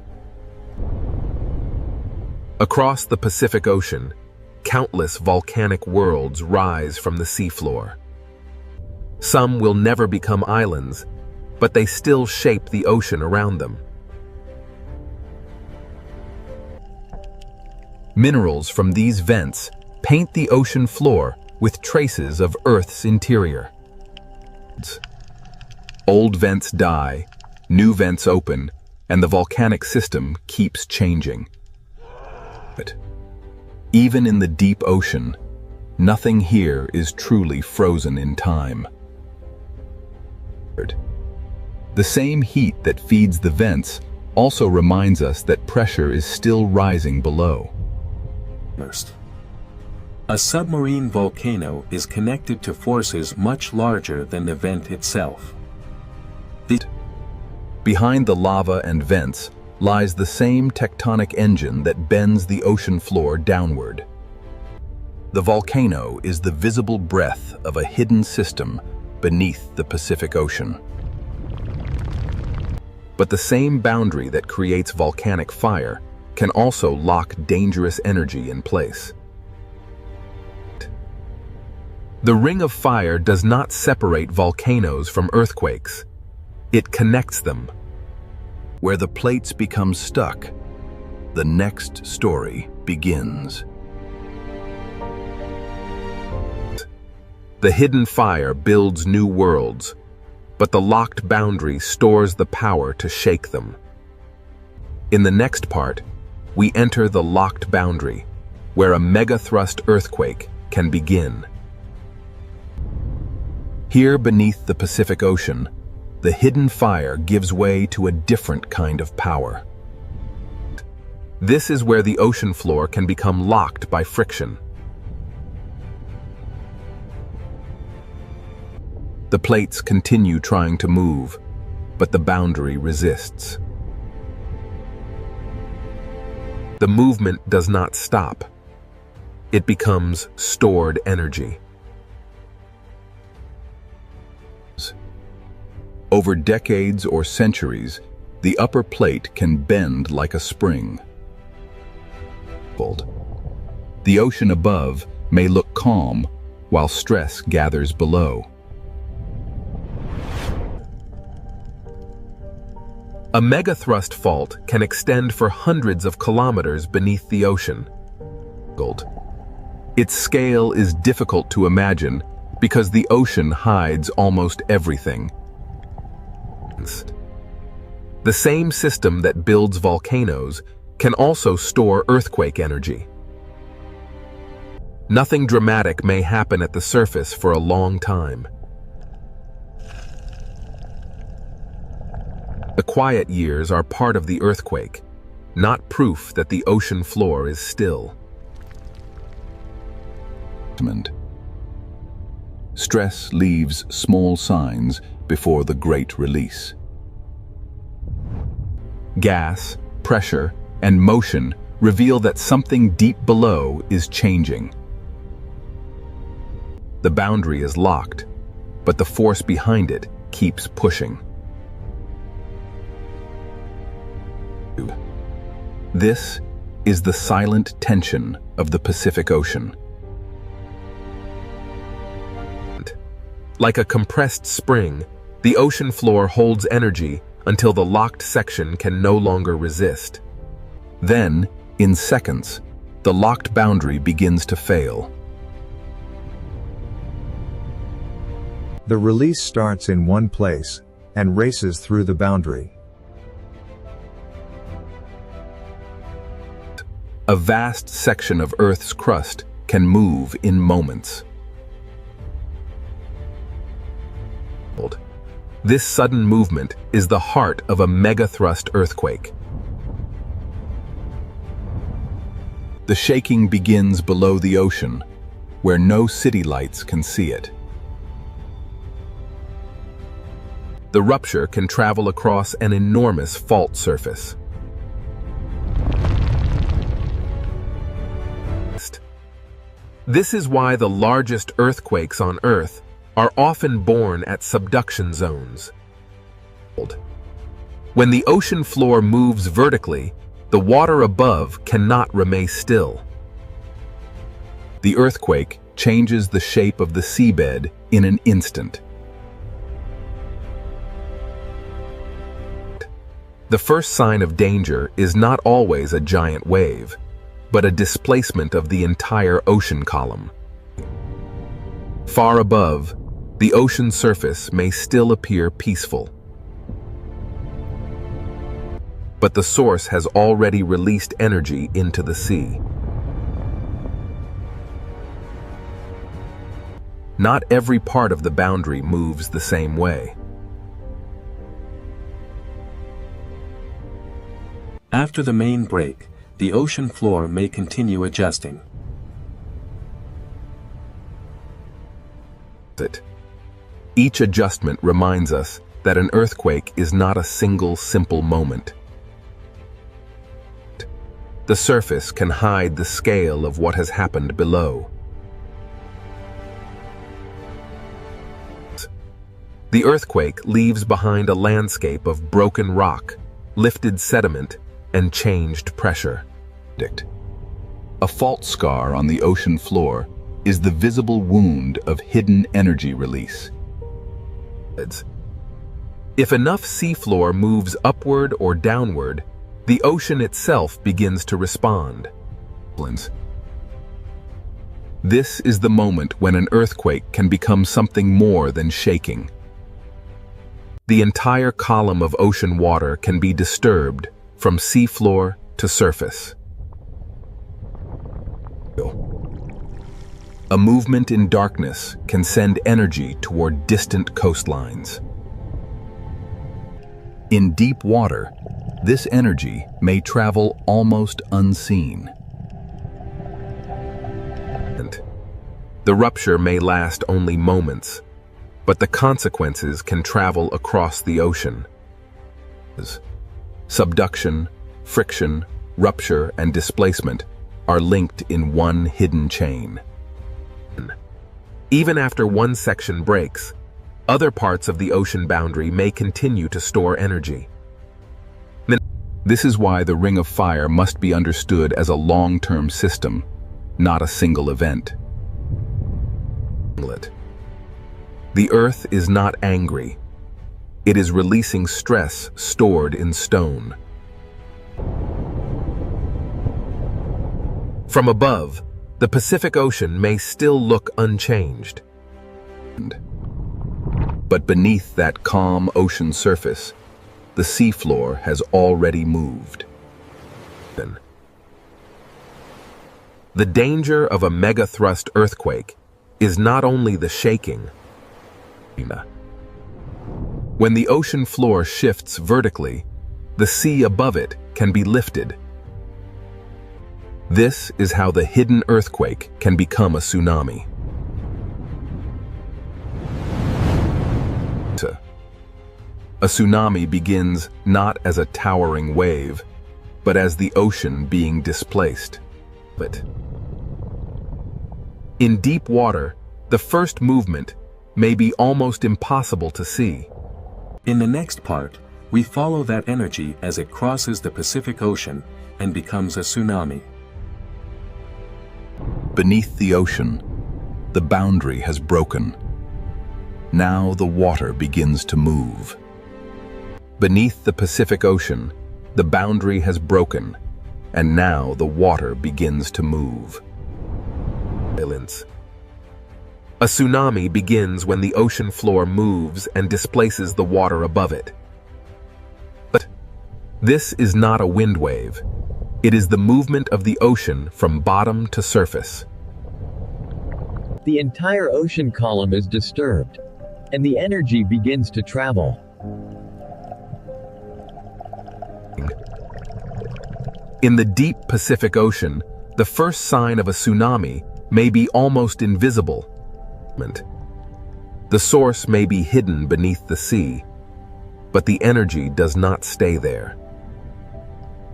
Across the Pacific Ocean, countless volcanic worlds rise from the seafloor. Some will never become islands, but they still shape the ocean around them. Minerals from these vents paint the ocean floor with traces of Earth's interior. Old vents die, new vents open, and the volcanic system keeps changing. But even in the deep ocean, nothing here is truly frozen in time. The same heat that feeds the vents also reminds us that pressure is still rising below. A submarine volcano is connected to forces much larger than the vent itself. Behind the lava and vents lies the same tectonic engine that bends the ocean floor downward. The volcano is the visible breath of a hidden system beneath the Pacific Ocean. But the same boundary that creates volcanic fire can also lock dangerous energy in place. The Ring of Fire does not separate volcanoes from earthquakes. It connects them. Where the plates become stuck, the next story begins. The hidden fire builds new worlds, but the locked boundary stores the power to shake them. In the next part, we enter the locked boundary, where a megathrust earthquake can begin. Here beneath the Pacific Ocean, the hidden fire gives way to a different kind of power. This is where the ocean floor can become locked by friction. The plates continue trying to move, but the boundary resists. The movement does not stop. It becomes stored energy. Over decades or centuries, the upper plate can bend like a spring. The ocean above may look calm, while stress gathers below. A megathrust fault can extend for hundreds of kilometers beneath the ocean. Its scale is difficult to imagine because the ocean hides almost everything. The same system that builds volcanoes can also store earthquake energy. Nothing dramatic may happen at the surface for a long time. The quiet years are part of the earthquake, not proof that the ocean floor is still. Stress leaves small signs before the great release. Gas, pressure, and motion reveal that something deep below is changing. The boundary is locked, but the force behind it keeps pushing. This is the silent tension of the Pacific Ocean. Like a compressed spring, the ocean floor holds energy until the locked section can no longer resist. Then, in seconds, the locked boundary begins to fail. The release starts in one place and races through the boundary. A vast section of Earth's crust can move in moments. This sudden movement is the heart of a megathrust earthquake. The shaking begins below the ocean, where no city lights can see it. The rupture can travel across an enormous fault surface. This is why the largest earthquakes on Earth are often born at subduction zones. When the ocean floor moves vertically, the water above cannot remain still. The earthquake changes the shape of the seabed in an instant. The first sign of danger is not always a giant wave, but a displacement of the entire ocean column. Far above, the ocean surface may still appear peaceful. But the source has already released energy into the sea. Not every part of the boundary moves the same way. After the main break, the ocean floor may continue adjusting. Each adjustment reminds us that an earthquake is not a single simple moment. The surface can hide the scale of what has happened below. The earthquake leaves behind a landscape of broken rock, lifted sediment, and changed pressure. A fault scar on the ocean floor is the visible wound of hidden energy release. If enough seafloor moves upward or downward, the ocean itself begins to respond. This is the moment when an earthquake can become something more than shaking. The entire column of ocean water can be disturbed from seafloor to surface. A movement in darkness can send energy toward distant coastlines. In deep water, this energy may travel almost unseen. The rupture may last only moments, but the consequences can travel across the ocean. Subduction, friction, rupture, and displacement are linked in one hidden chain. Even after one section breaks, other parts of the ocean boundary may continue to store energy. This is why the Ring of Fire must be understood as a long-term system, not a single event. The Earth is not angry. It is releasing stress stored in stone. From above, the Pacific Ocean may still look unchanged. But beneath that calm ocean surface, the seafloor has already moved. The danger of a megathrust earthquake is not only the shaking. When the ocean floor shifts vertically, the sea above it can be lifted. This is how the hidden earthquake can become a tsunami. A tsunami begins not as a towering wave, but as the ocean being displaced. In deep water, the first movement may be almost impossible to see. In the next part, we follow that energy as it crosses the Pacific Ocean and becomes a tsunami. Beneath the ocean, the boundary has broken. Now the water begins to move. Beneath the Pacific Ocean, the boundary has broken, and now the water begins to move. A tsunami begins when the ocean floor moves and displaces the water above it. But this is not a wind wave. It is the movement of the ocean from bottom to surface. The entire ocean column is disturbed, and the energy begins to travel. In the deep Pacific Ocean, the first sign of a tsunami may be almost invisible. The source may be hidden beneath the sea, but the energy does not stay there.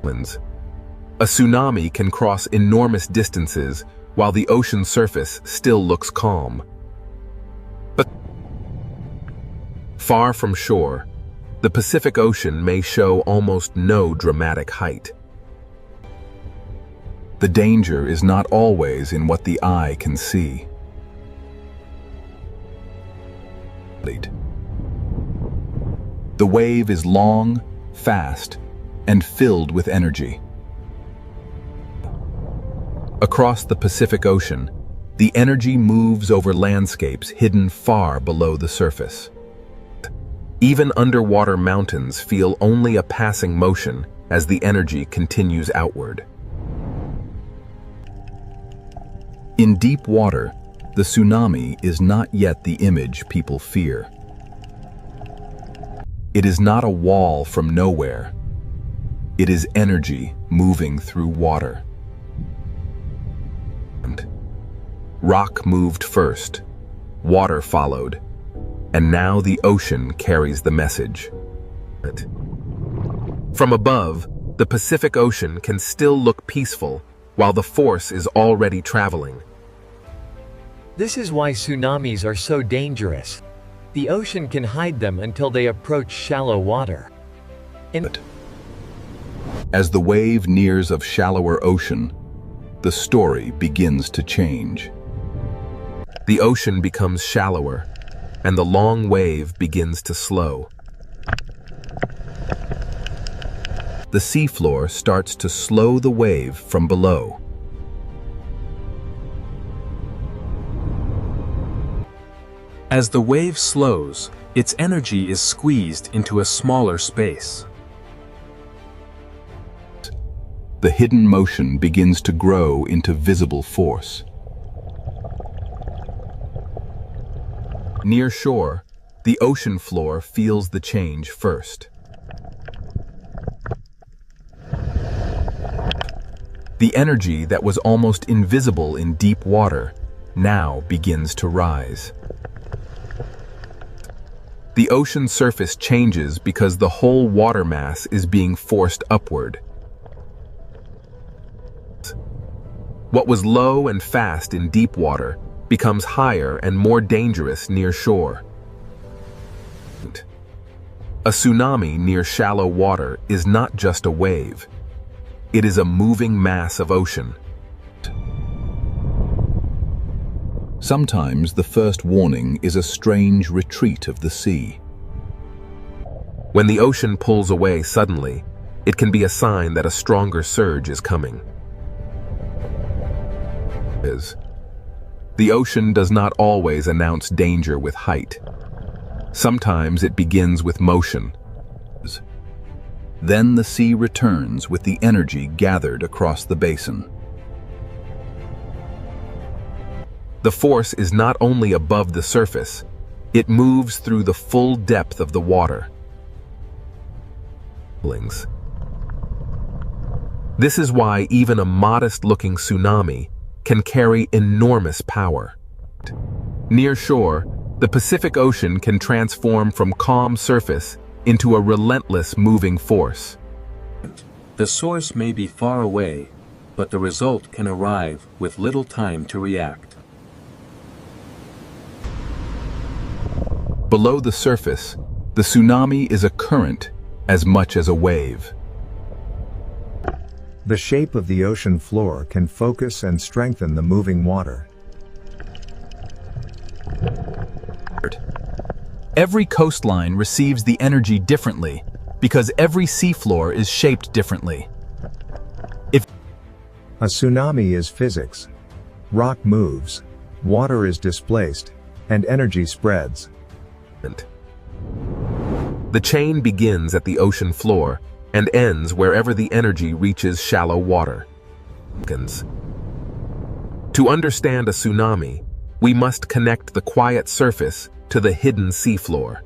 A tsunami can cross enormous distances while the ocean surface still looks calm. But far from shore, the Pacific Ocean may show almost no dramatic height. The danger is not always in what the eye can see. The wave is long, fast, and filled with energy. Across the Pacific Ocean, the energy moves over landscapes hidden far below the surface. Even underwater mountains feel only a passing motion as the energy continues outward. In deep water, the tsunami is not yet the image people fear. It is not a wall from nowhere. It is energy moving through water. Rock moved first, water followed, and now the ocean carries the message. From above, the Pacific Ocean can still look peaceful while the force is already traveling. This is why tsunamis are so dangerous. The ocean can hide them until they approach shallow water. As the wave nears of shallower ocean, the story begins to change. The ocean becomes shallower, and the long wave begins to slow. The seafloor starts to slow the wave from below. As the wave slows, its energy is squeezed into a smaller space. The hidden motion begins to grow into visible force. Near shore, the ocean floor feels the change first. The energy that was almost invisible in deep water now begins to rise. The ocean surface changes because the whole water mass is being forced upward. What was low and fast in deep water becomes higher and more dangerous near shore. A tsunami near shallow water is not just a wave. It is a moving mass of ocean. Sometimes the first warning is a strange retreat of the sea. When the ocean pulls away suddenly, it can be a sign that a stronger surge is coming. The ocean does not always announce danger with height. Sometimes it begins with motion. Then the sea returns with the energy gathered across the basin. The force is not only above the surface, it moves through the full depth of the water. This is why even a modest-looking tsunami can carry enormous power. Near shore, the Pacific Ocean can transform from calm surface into a relentless moving force. The source may be far away, but the result can arrive with little time to react. Below the surface, the tsunami is a current as much as a wave. The shape of the ocean floor can focus and strengthen the moving water. Every coastline receives the energy differently because every seafloor is shaped differently. A tsunami is physics. Rock moves, water is displaced, and energy spreads. The chain begins at the ocean floor and ends wherever the energy reaches shallow water. To understand a tsunami, we must connect the quiet surface to the hidden seafloor.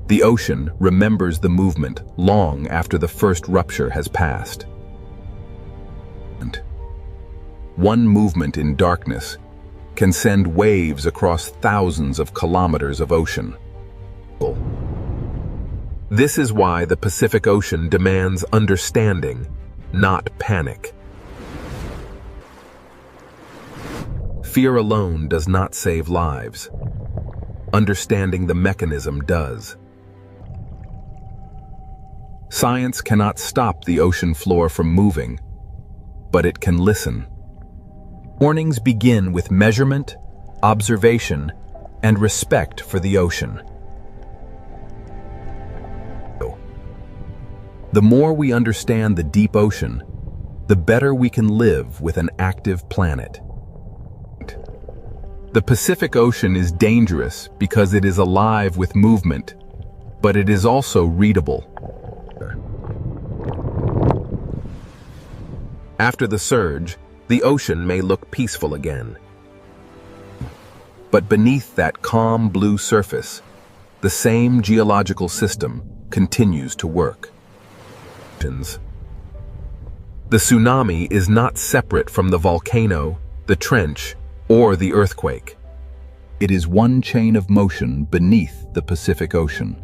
The ocean remembers the movement long after the first rupture has passed. One movement in darkness can send waves across thousands of kilometers of ocean. This is why the Pacific Ocean demands understanding, not panic. Fear alone does not save lives. Understanding the mechanism does. Science cannot stop the ocean floor from moving, but it can listen. Warnings begin with measurement, observation, and respect for the ocean. The more we understand the deep ocean, the better we can live with an active planet. The Pacific Ocean is dangerous because it is alive with movement, but it is also readable. After the surge, the ocean may look peaceful again. But beneath that calm blue surface, the same geological system continues to work. The tsunami is not separate from the volcano, the trench, or the earthquake. It is one chain of motion beneath the Pacific Ocean.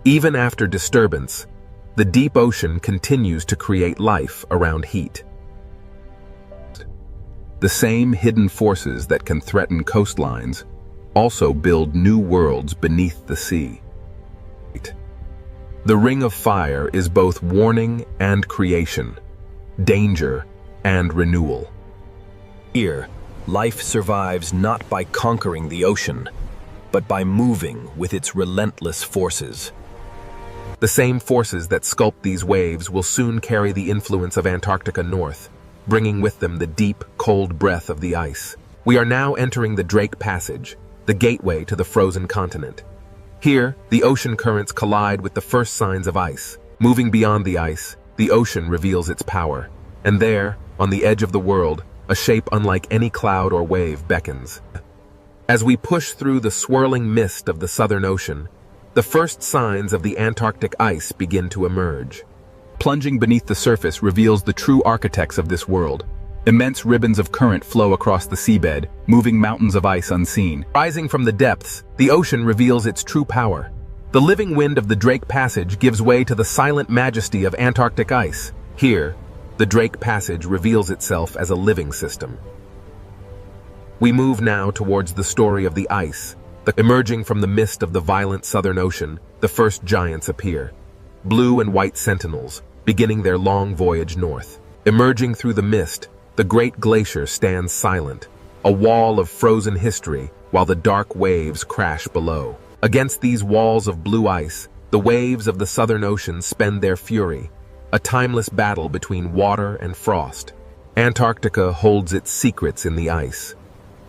Even after disturbance, the deep ocean continues to create life around heat. The same hidden forces that can threaten coastlines also build new worlds beneath the sea. The Ring of Fire is both warning and creation, danger and renewal. Here, life survives not by conquering the ocean, but by moving with its relentless forces. The same forces that sculpt these waves will soon carry the influence of Antarctica north, bringing with them the deep, cold breath of the ice. We are now entering the Drake Passage, the gateway to the frozen continent. Here, the ocean currents collide with the first signs of ice. Moving beyond the ice, the ocean reveals its power. And there, on the edge of the world, a shape unlike any cloud or wave beckons. As we push through the swirling mist of the Southern Ocean, the first signs of the Antarctic ice begin to emerge. Plunging beneath the surface reveals the true architects of this world. Immense ribbons of current flow across the seabed, moving mountains of ice unseen. Rising from the depths, the ocean reveals its true power. The living wind of the Drake Passage gives way to the silent majesty of Antarctic ice. Here, the Drake Passage reveals itself as a living system. We move now towards the story of the ice. Emerging from the mist of the violent Southern Ocean, the first giants appear. Blue and white sentinels, beginning their long voyage north. Emerging through the mist, the great glacier stands silent, a wall of frozen history, while the dark waves crash below. Against these walls of blue ice, the waves of the Southern Ocean spend their fury, a timeless battle between water and frost. Antarctica holds its secrets in the ice,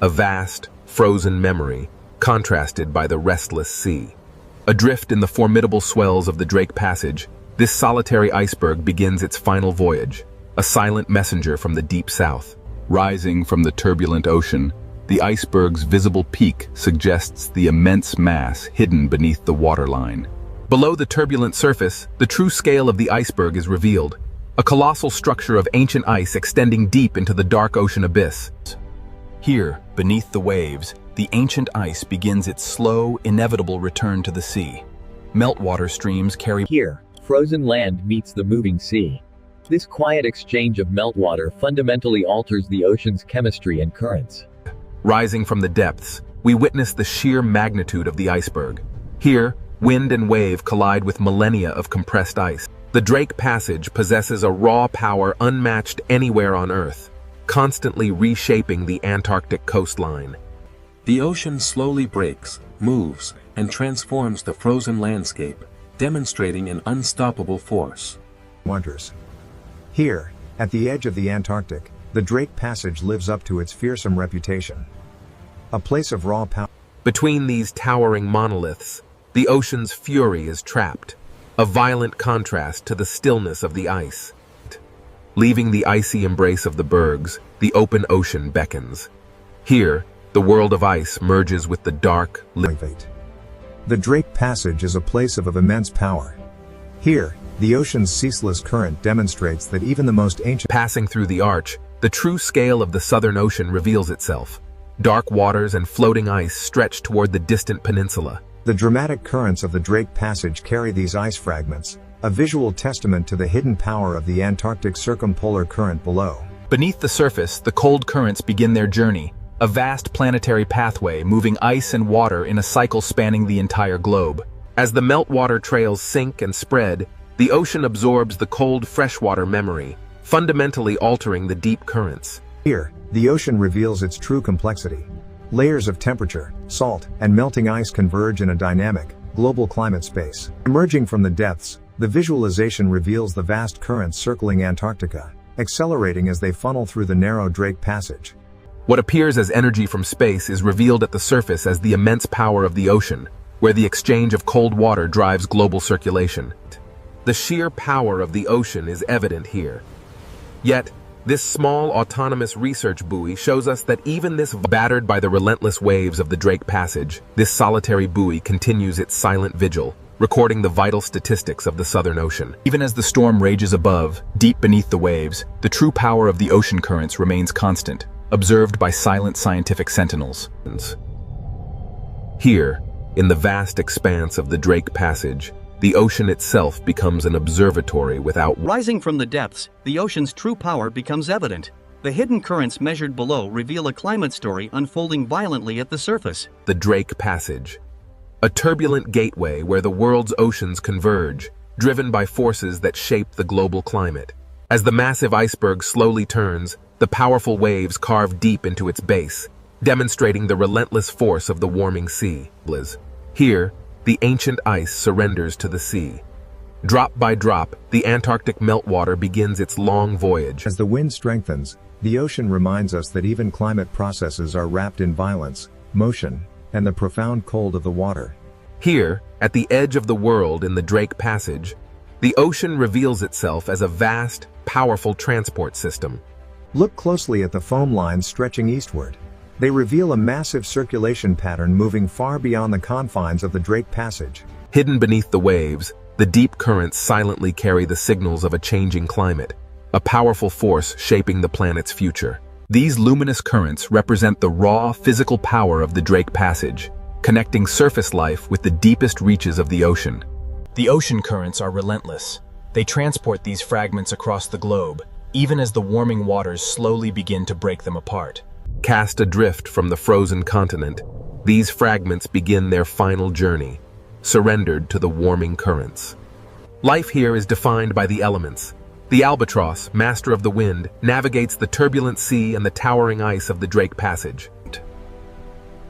a vast, frozen memory, contrasted by the restless sea. Adrift in the formidable swells of the Drake Passage, this solitary iceberg begins its final voyage, a silent messenger from the deep south. Rising from the turbulent ocean, the iceberg's visible peak suggests the immense mass hidden beneath the waterline. Below the turbulent surface, the true scale of the iceberg is revealed, a colossal structure of ancient ice extending deep into the dark ocean abyss. Here, beneath the waves, the ancient ice begins its slow, inevitable return to the sea. Meltwater streams carry... Here, frozen land meets the moving sea. This quiet exchange of meltwater fundamentally alters the ocean's chemistry and currents. Rising from the depths, we witness the sheer magnitude of the iceberg. Here, wind and wave collide with millennia of compressed ice. The Drake Passage possesses a raw power unmatched anywhere on Earth, constantly reshaping the Antarctic coastline. The ocean slowly breaks, moves, and transforms the frozen landscape, demonstrating an unstoppable force. Wonders. Here, at the edge of the Antarctic, the Drake Passage lives up to its fearsome reputation. A place of raw power. Between these towering monoliths, the ocean's fury is trapped, a violent contrast to the stillness of the ice. Leaving the icy embrace of the bergs, the open ocean beckons. Here, the world of ice merges with the dark, The Drake Passage is a place of immense power. Here, the ocean's ceaseless current demonstrates that even the most ancient... Passing through the arch, the true scale of the Southern Ocean reveals itself. Dark waters and floating ice stretch toward the distant peninsula. The dramatic currents of the Drake Passage carry these ice fragments, a visual testament to the hidden power of the Antarctic circumpolar current below. Beneath the surface, the cold currents begin their journey, a vast planetary pathway moving ice and water in a cycle spanning the entire globe. As the meltwater trails sink and spread, the ocean absorbs the cold freshwater memory, fundamentally altering the deep currents. Here, the ocean reveals its true complexity. Layers of temperature, salt, and melting ice converge in a dynamic, global climate space. Emerging from the depths, the visualization reveals the vast currents circling Antarctica, accelerating as they funnel through the narrow Drake Passage. What appears as energy from space is revealed at the surface as the immense power of the ocean, where the exchange of cold water drives global circulation. The sheer power of the ocean is evident here. Yet, this small autonomous research buoy shows us that even this battered by the relentless waves of the Drake Passage, this solitary buoy continues its silent vigil, recording the vital statistics of the Southern Ocean. Even as the storm rages above, deep beneath the waves, the true power of the ocean currents remains constant, observed by silent scientific sentinels. Here, in the vast expanse of the Drake Passage, the ocean itself becomes an observatory without... Rising from the depths, the ocean's true power becomes evident. The hidden currents measured below reveal a climate story unfolding violently at the surface. The Drake Passage, a turbulent gateway where the world's oceans converge, driven by forces that shape the global climate. As the massive iceberg slowly turns, the powerful waves carve deep into its base, demonstrating the relentless force of the warming sea. Here, the ancient ice surrenders to the sea. Drop by drop, the Antarctic meltwater begins its long voyage. As the wind strengthens, the ocean reminds us that even climate processes are wrapped in violence, motion, and the profound cold of the water. Here, at the edge of the world in the Drake Passage, the ocean reveals itself as a vast, powerful transport system. Look closely at the foam lines stretching eastward. They reveal a massive circulation pattern moving far beyond the confines of the Drake Passage. Hidden beneath the waves, the deep currents silently carry the signals of a changing climate, a powerful force shaping the planet's future. These luminous currents represent the raw, physical power of the Drake Passage, connecting surface life with the deepest reaches of the ocean. The ocean currents are relentless. They transport these fragments across the globe, even as the warming waters slowly begin to break them apart. Cast adrift from the frozen continent, these fragments begin their final journey, surrendered to the warming currents. Life here is defined by the elements, The albatross, master of the wind, navigates the turbulent sea and the towering ice of the Drake Passage.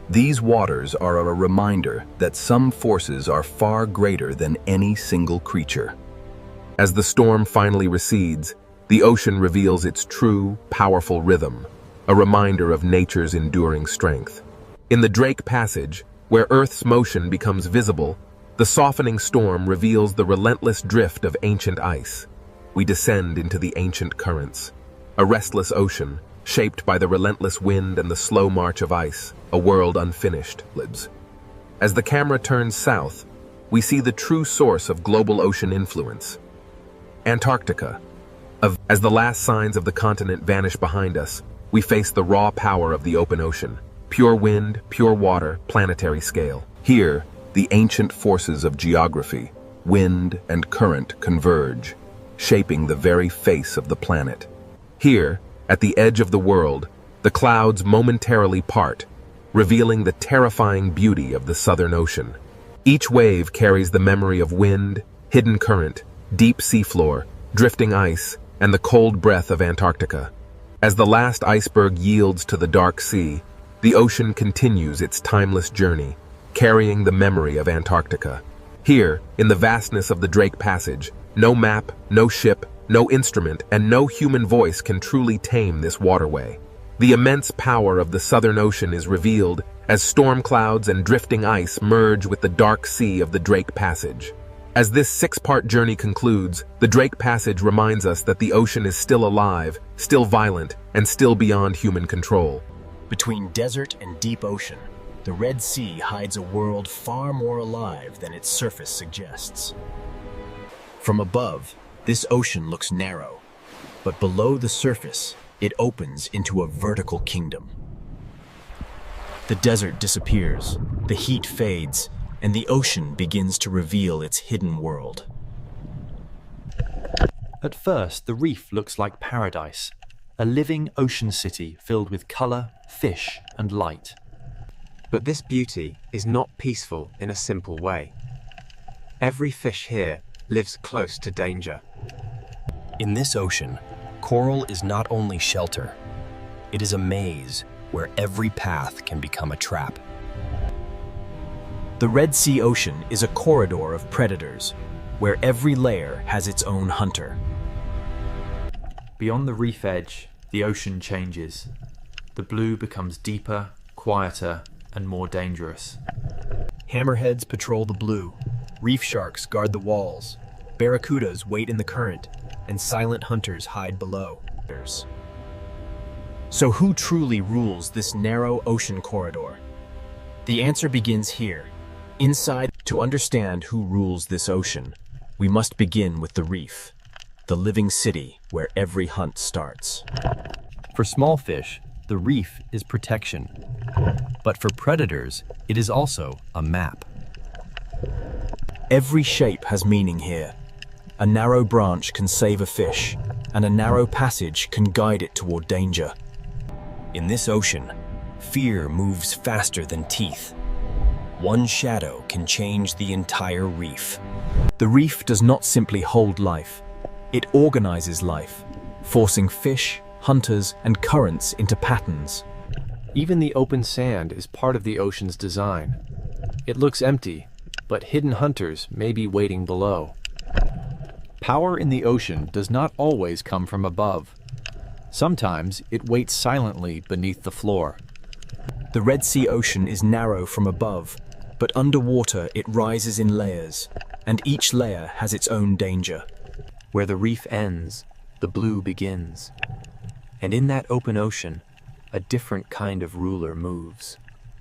These waters are a reminder that some forces are far greater than any single creature. As the storm finally recedes, the ocean reveals its true, powerful rhythm, a reminder of nature's enduring strength. In the Drake Passage, where Earth's motion becomes visible, the softening storm reveals the relentless drift of ancient ice. We descend into the ancient currents, a restless ocean, shaped by the relentless wind and the slow march of ice, a world unfinished. As the camera turns south, we see the true source of global ocean influence. Antarctica. As the last signs of the continent vanish behind us, we face the raw power of the open ocean. Pure wind, pure water, planetary scale. Here, the ancient forces of geography, wind and current converge, shaping the very face of the planet. Here, at the edge of the world, the clouds momentarily part, revealing the terrifying beauty of the Southern Ocean. Each wave carries the memory of wind, hidden current, deep seafloor, drifting ice, and the cold breath of Antarctica. As the last iceberg yields to the dark sea, the ocean continues its timeless journey, carrying the memory of Antarctica. Here, in the vastness of the Drake Passage, no map, no ship, no instrument, and no human voice can truly tame this waterway. The immense power of the Southern Ocean is revealed as storm clouds and drifting ice merge with the dark sea of the Drake Passage. As this six-part journey concludes, the Drake Passage reminds us that the ocean is still alive, still violent, and still beyond human control. Between desert and deep ocean, the Red Sea hides a world far more alive than its surface suggests. From above, this ocean looks narrow, but below the surface, it opens into a vertical kingdom. The desert disappears, the heat fades, and the ocean begins to reveal its hidden world. At first, the reef looks like paradise, a living ocean city filled with color, fish, and light. But this beauty is not peaceful in a simple way. Every fish here lives close to danger. In this ocean, coral is not only shelter, it is a maze where every path can become a trap. The Red Sea Ocean is a corridor of predators, where every layer has its own hunter. Beyond the reef edge, the ocean changes. The blue becomes deeper, quieter, and more dangerous. Hammerheads patrol the blue, reef sharks guard the walls, barracudas wait in the current, and silent hunters hide below. So who truly rules this narrow ocean corridor? The answer begins here. Inside, to understand who rules this ocean, we must begin with the reef, the living city where every hunt starts. For small fish, the reef is protection. But for predators, it is also a map. Every shape has meaning here. A narrow branch can save a fish, and a narrow passage can guide it toward danger. In this ocean, fear moves faster than teeth. One shadow can change the entire reef. The reef does not simply hold life, it organizes life, forcing fish, hunters, and currents into patterns. Even the open sand is part of the ocean's design. It looks empty, but hidden hunters may be waiting below. Power in the ocean does not always come from above. Sometimes it waits silently beneath the floor. The Red Sea Ocean is narrow from above, but underwater it rises in layers, and each layer has its own danger. Where the reef ends, the blue begins. And in that open ocean, a different kind of ruler moves.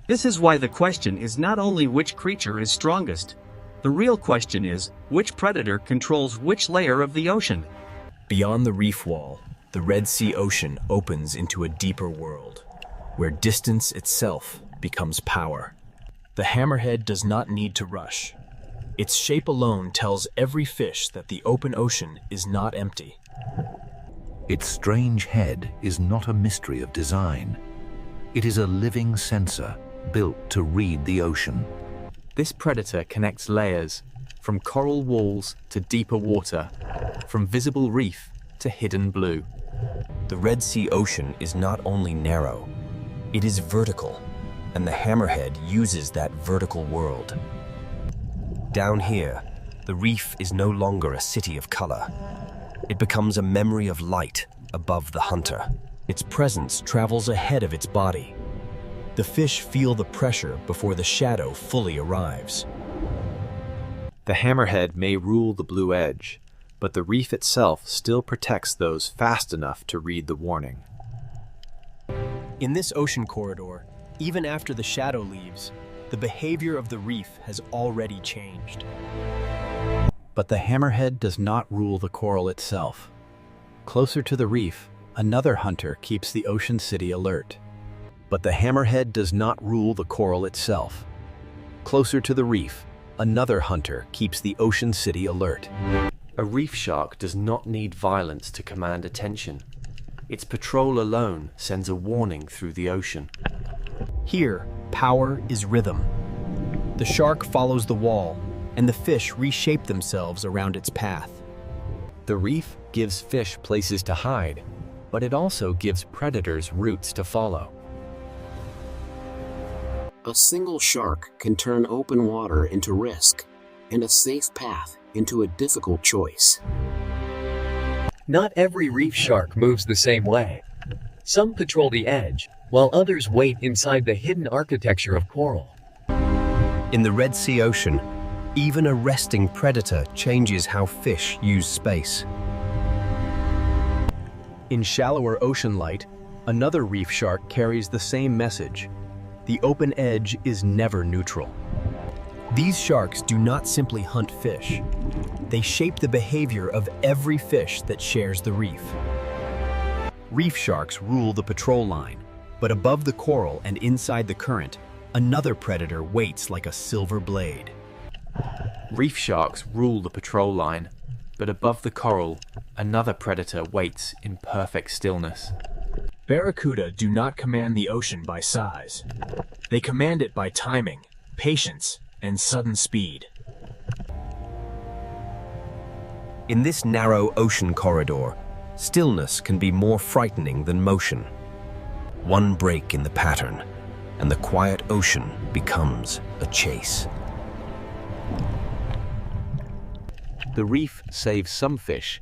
This is why the question is not only which creature is strongest. The real question is, which predator controls which layer of the ocean? Beyond the reef wall, the Red Sea Ocean opens into a deeper world, where distance itself becomes power. The hammerhead does not need to rush. Its shape alone tells every fish that the open ocean is not empty. Its strange head is not a mystery of design. It is a living sensor built to read the ocean. This predator connects layers, from coral walls to deeper water, from visible reef to hidden blue. The Red Sea Ocean is not only narrow, it is vertical, and the hammerhead uses that vertical world. Down here, the reef is no longer a city of color. It becomes a memory of light above the hunter. Its presence travels ahead of its body. The fish feel the pressure before the shadow fully arrives. The hammerhead may rule the blue edge, but the reef itself still protects those fast enough to read the warning. In this ocean corridor, even after the shadow leaves, the behavior of the reef has already changed. But the hammerhead does not rule the coral itself. Closer to the reef, another hunter keeps the ocean city alert. But the hammerhead does not rule the coral itself. Closer to the reef, another hunter keeps the ocean city alert. A reef shark does not need violence to command attention. Its patrol alone sends a warning through the ocean. Here, power is rhythm. The shark follows the wall, and the fish reshape themselves around its path. The reef gives fish places to hide, but it also gives predators routes to follow. A single shark can turn open water into risk, and a safe path into a difficult choice. Not every reef shark moves the same way. Some patrol the edge, while others wait inside the hidden architecture of coral. In the Red Sea Ocean, even a resting predator changes how fish use space. In shallower ocean light, another reef shark carries the same message. The open edge is never neutral. These sharks do not simply hunt fish. They shape the behavior of every fish that shares the reef. Reef sharks rule the patrol line, but above the coral and inside the current, another predator waits like a silver blade. Reef sharks rule the patrol line, but above the coral, another predator waits in perfect stillness. Barracuda do not command the ocean by size. They command it by timing, patience, and sudden speed. In this narrow ocean corridor, stillness can be more frightening than motion. One break in the pattern, and the quiet ocean becomes a chase. The reef saves some fish,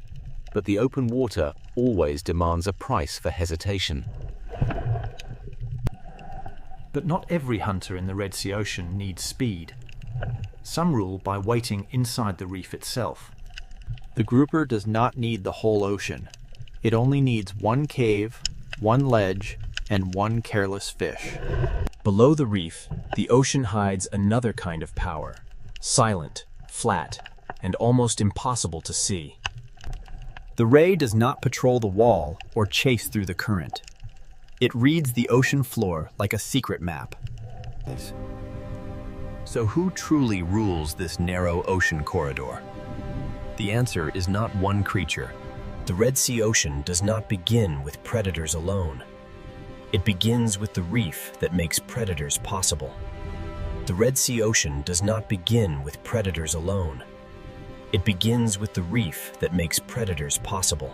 but the open water always demands a price for hesitation. But not every hunter in the Red Sea Ocean needs speed. Some rule by waiting inside the reef itself. The grouper does not need the whole ocean. It only needs one cave, one ledge, and one careless fish. Below the reef, the ocean hides another kind of power, silent, flat, and almost impossible to see. The ray does not patrol the wall or chase through the current. It reads the ocean floor like a secret map. So who truly rules this narrow ocean corridor? The answer is not one creature. The Red Sea Ocean does not begin with predators alone. It begins with the reef that makes predators possible. The Red Sea Ocean does not begin with predators alone. It begins with the reef that makes predators possible.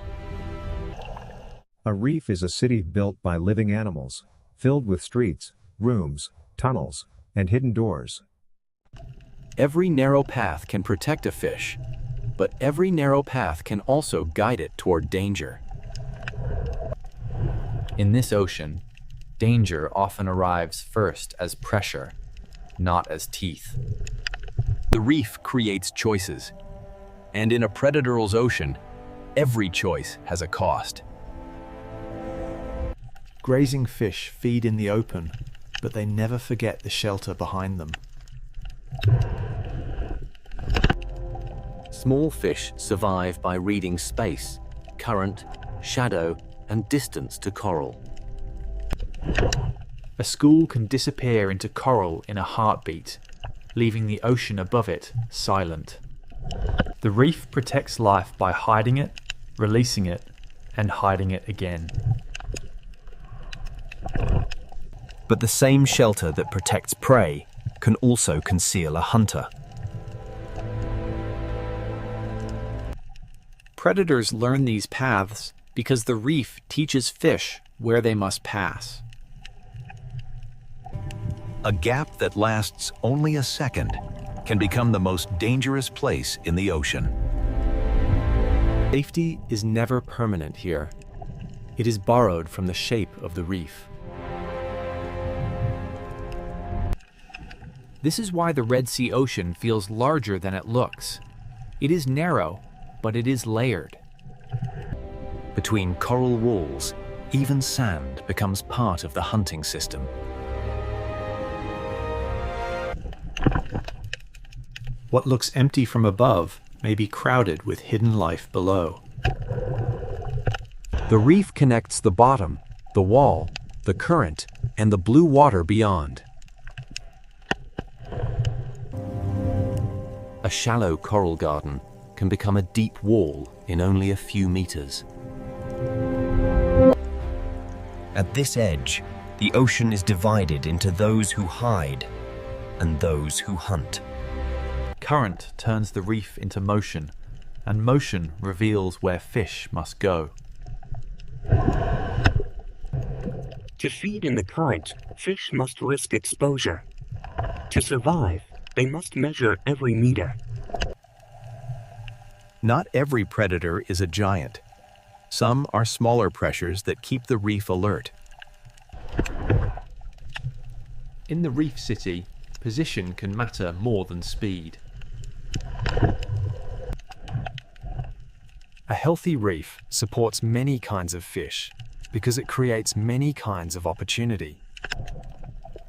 A reef is a city built by living animals, filled with streets, rooms, tunnels, and hidden doors. Every narrow path can protect a fish, but every narrow path can also guide it toward danger. In this ocean, danger often arrives first as pressure, not as teeth. The reef creates choices, and in a predator's ocean, every choice has a cost. Grazing fish feed in the open, but they never forget the shelter behind them. Small fish survive by reading space, current, shadow, and distance to coral. A school can disappear into coral in a heartbeat, leaving the ocean above it silent. The reef protects life by hiding it, releasing it, and hiding it again. But the same shelter that protects prey can also conceal a hunter. Predators learn these paths because the reef teaches fish where they must pass. A gap that lasts only a second can become the most dangerous place in the ocean. Safety is never permanent here. It is borrowed from the shape of the reef. This is why the Red Sea Ocean feels larger than it looks. It is narrow, but it is layered. Between coral walls, even sand becomes part of the hunting system. What looks empty from above may be crowded with hidden life below. The reef connects the bottom, the wall, the current, and the blue water beyond. A shallow coral garden can become a deep wall in only a few meters. At this edge, the ocean is divided into those who hide and those who hunt. Current turns the reef into motion, and motion reveals where fish must go. To feed in the current, fish must risk exposure. To survive, they must measure every meter. Not every predator is a giant. Some are smaller pressures that keep the reef alert. In the reef city, position can matter more than speed. A healthy reef supports many kinds of fish because it creates many kinds of opportunity.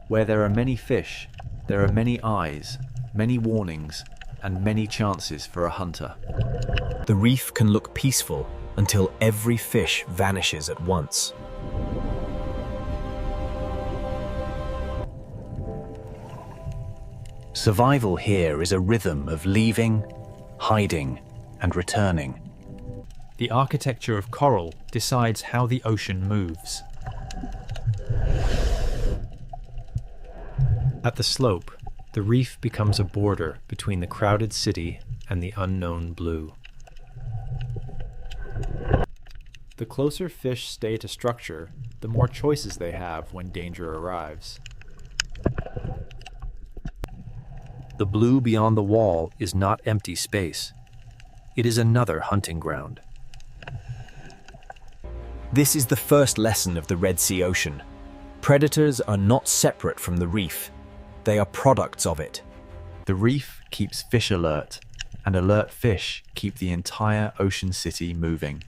Where there are many fish, there are many eyes, many warnings, and many chances for a hunter. The reef can look peaceful until every fish vanishes at once. Survival here is a rhythm of leaving, hiding, and returning. The architecture of coral decides how the ocean moves. At the slope, the reef becomes a border between the crowded city and the unknown blue. The closer fish stay to structure, the more choices they have when danger arrives. The blue beyond the wall is not empty space. It is another hunting ground. This is the first lesson of the Red Sea Ocean. Predators are not separate from the reef. They are products of it. The reef keeps fish alert, and alert fish keep the entire ocean city moving.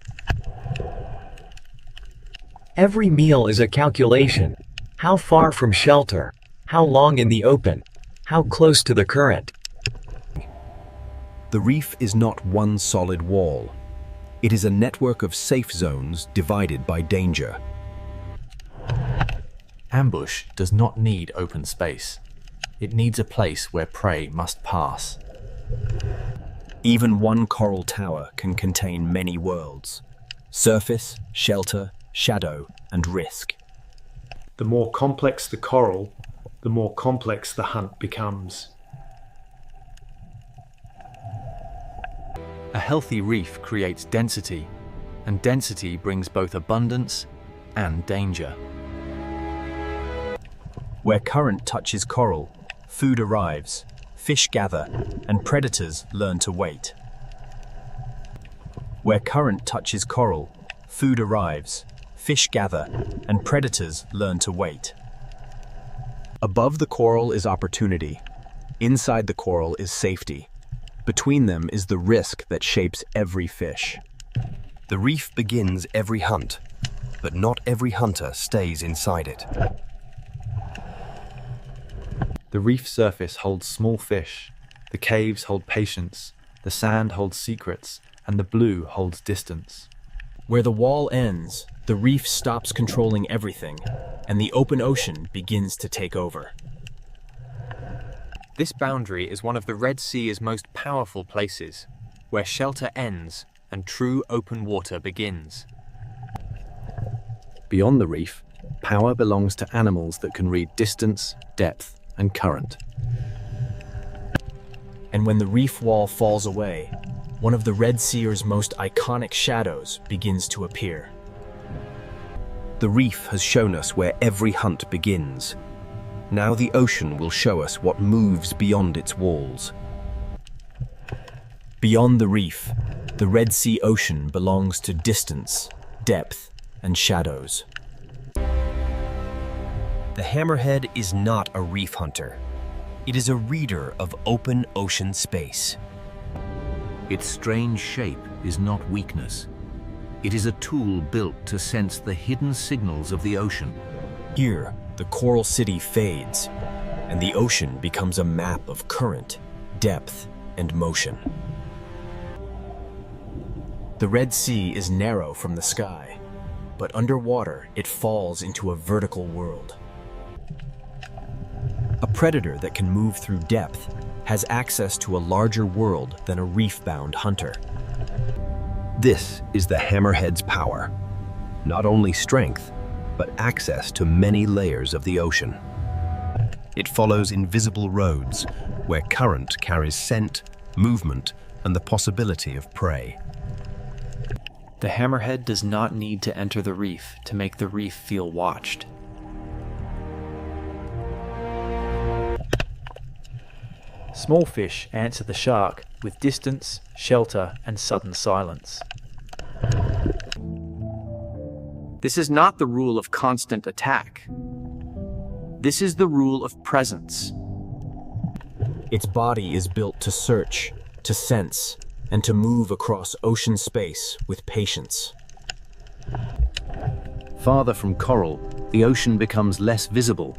Every meal is a calculation. How far from shelter? How long in the open? How close to the current? The reef is not one solid wall. It is a network of safe zones divided by danger. Ambush does not need open space. It needs a place where prey must pass. Even one coral tower can contain many worlds: surface, shelter, shadow, and risk. The more complex the coral, the more complex the hunt becomes. A healthy reef creates density, and density brings both abundance and danger. Where current touches coral, food arrives, fish gather, and predators learn to wait. Where current touches coral, food arrives, fish gather, and predators learn to wait. Above the coral is opportunity. Inside the coral is safety. Between them is the risk that shapes every fish. The reef begins every hunt, but not every hunter stays inside it. The reef surface holds small fish, the caves hold patience, the sand holds secrets, and the blue holds distance. Where the wall ends, the reef stops controlling everything, and the open ocean begins to take over. This boundary is one of the Red Sea's most powerful places, where shelter ends and true open water begins. Beyond the reef, power belongs to animals that can read distance, depth, and current. And when the reef wall falls away, one of the Red Seer's most iconic shadows begins to appear. The reef has shown us where every hunt begins. Now the ocean will show us what moves beyond its walls. Beyond the reef, the Red Sea Ocean belongs to distance, depth, and shadows. The hammerhead is not a reef hunter. It is a reader of open ocean space. Its strange shape is not weakness. It is a tool built to sense the hidden signals of the ocean. Here, the coral city fades, and the ocean becomes a map of current, depth, and motion. The Red Sea is narrow from the sky, but underwater it falls into a vertical world. A predator that can move through depth has access to a larger world than a reef-bound hunter. This is the hammerhead's power. Not only strength, but access to many layers of the ocean. It follows invisible roads where current carries scent, movement, and the possibility of prey. The hammerhead does not need to enter the reef to make the reef feel watched. Small fish answer the shark with distance, shelter, and sudden silence. This is not the rule of constant attack. This is the rule of presence. Its body is built to search, to sense, and to move across ocean space with patience. Farther from coral, the ocean becomes less visible,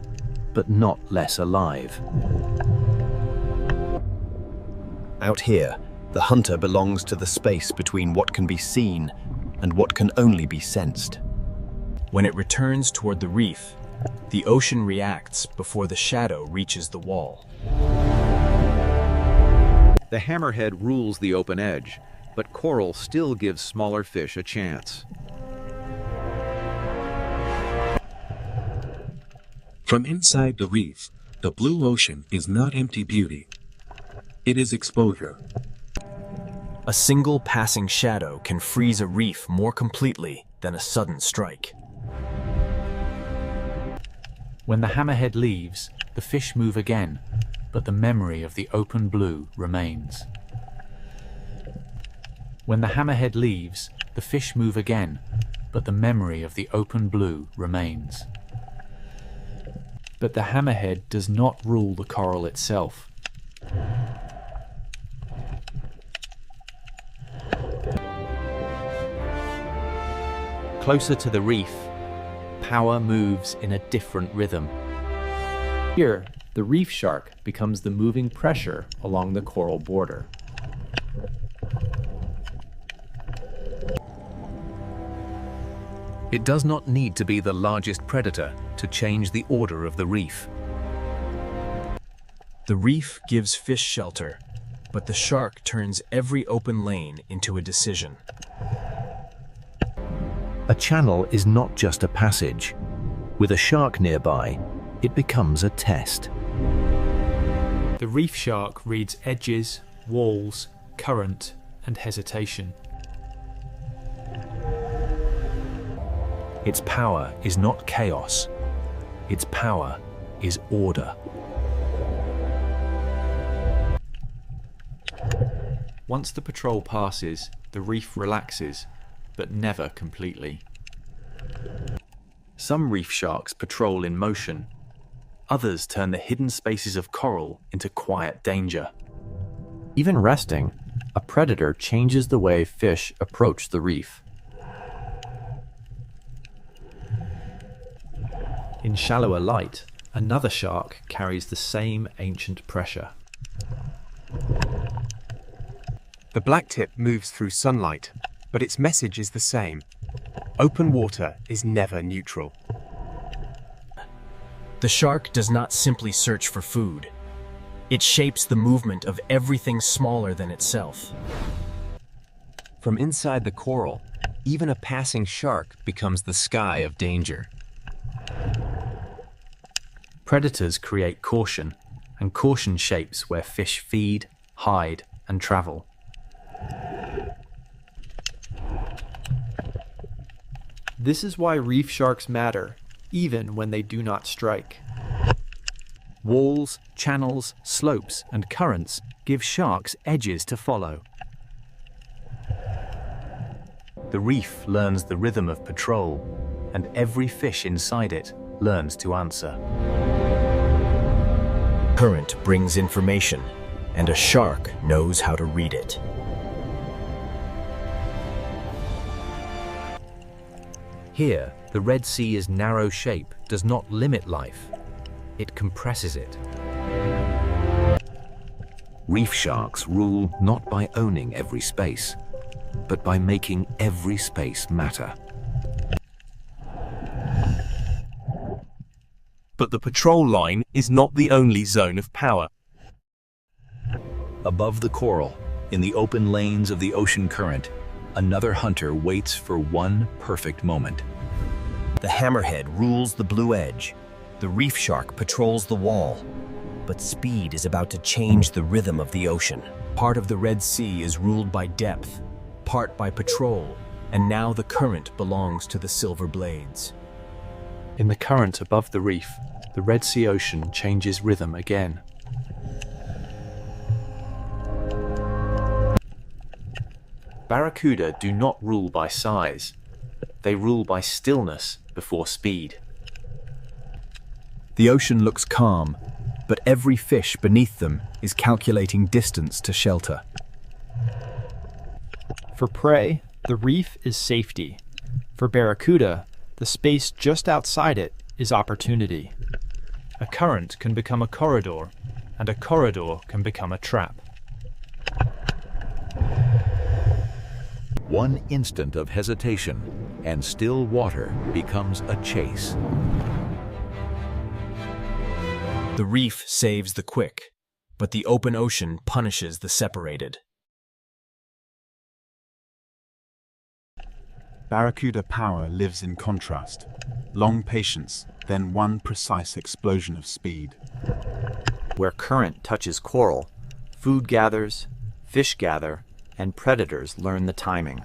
but not less alive. Out here, the hunter belongs to the space between what can be seen and what can only be sensed. When it returns toward the reef, the ocean reacts before the shadow reaches the wall. The hammerhead rules the open edge, but coral still gives smaller fish a chance. From inside the reef, the blue ocean is not empty beauty. It is exposure. A single passing shadow can freeze a reef more completely than a sudden strike. When the hammerhead leaves, the fish move again, but the memory of the open blue remains. When the hammerhead leaves, the fish move again, but the memory of the open blue remains. But the hammerhead does not rule the coral itself. Closer to the reef, power moves in a different rhythm. Here, the reef shark becomes the moving pressure along the coral border. It does not need to be the largest predator to change the order of the reef. The reef gives fish shelter, but the shark turns every open lane into a decision. A channel is not just a passage. With a shark nearby, it becomes a test. The reef shark reads edges, walls, current, and hesitation. Its power is not chaos. Its power is order. Once the patrol passes, the reef relaxes, but never completely. Some reef sharks patrol in motion. Others turn the hidden spaces of coral into quiet danger. Even resting, a predator changes the way fish approach the reef. In shallower light, another shark carries the same ancient pressure. The blacktip moves through sunlight, but its message is the same. Open water is never neutral. The shark does not simply search for food. It shapes the movement of everything smaller than itself. From inside the coral, even a passing shark becomes the sky of danger. Predators create caution, and caution shapes where fish feed, hide, and travel. This is why reef sharks matter, even when they do not strike. Walls, channels, slopes, and currents give sharks edges to follow. The reef learns the rhythm of patrol, and every fish inside it learns to answer. Current brings information, and a shark knows how to read it. Here, the Red Sea's narrow shape does not limit life. It compresses it. Reef sharks rule not by owning every space, but by making every space matter. But the patrol line is not the only zone of power. Above the coral, in the open lanes of the ocean current, another hunter waits for one perfect moment. The hammerhead rules the blue edge. The reef shark patrols the wall. But speed is about to change the rhythm of the ocean. Part of the Red Sea is ruled by depth, part by patrol, and now the current belongs to the silver blades. In the current above the reef, the Red Sea ocean changes rhythm again. Barracuda do not rule by size. They rule by stillness before speed. The ocean looks calm, but every fish beneath them is calculating distance to shelter. For prey, the reef is safety. For barracuda, the space just outside it is opportunity. A current can become a corridor, and a corridor can become a trap. One instant of hesitation, and still water becomes a chase. The reef saves the quick, but the open ocean punishes the separated. Barracuda power lives in contrast. Long patience, then one precise explosion of speed. Where current touches coral, food gathers, fish gather, and predators learn the timing.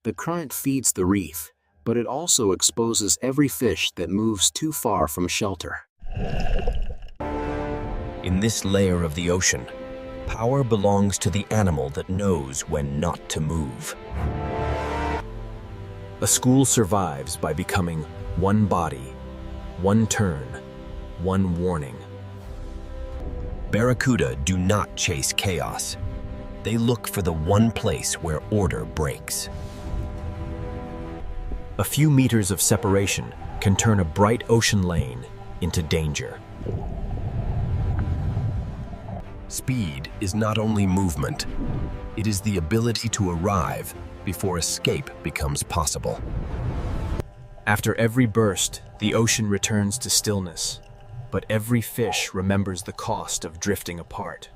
The current feeds the reef, but it also exposes every fish that moves too far from shelter. In this layer of the ocean, power belongs to the animal that knows when not to move. A school survives by becoming one body, one turn, one warning. Barracuda do not chase chaos. They look for the one place where order breaks. A few meters of separation can turn a bright ocean lane into danger. Speed is not only movement, it is the ability to arrive before escape becomes possible. After every burst, the ocean returns to stillness, but every fish remembers the cost of drifting apart.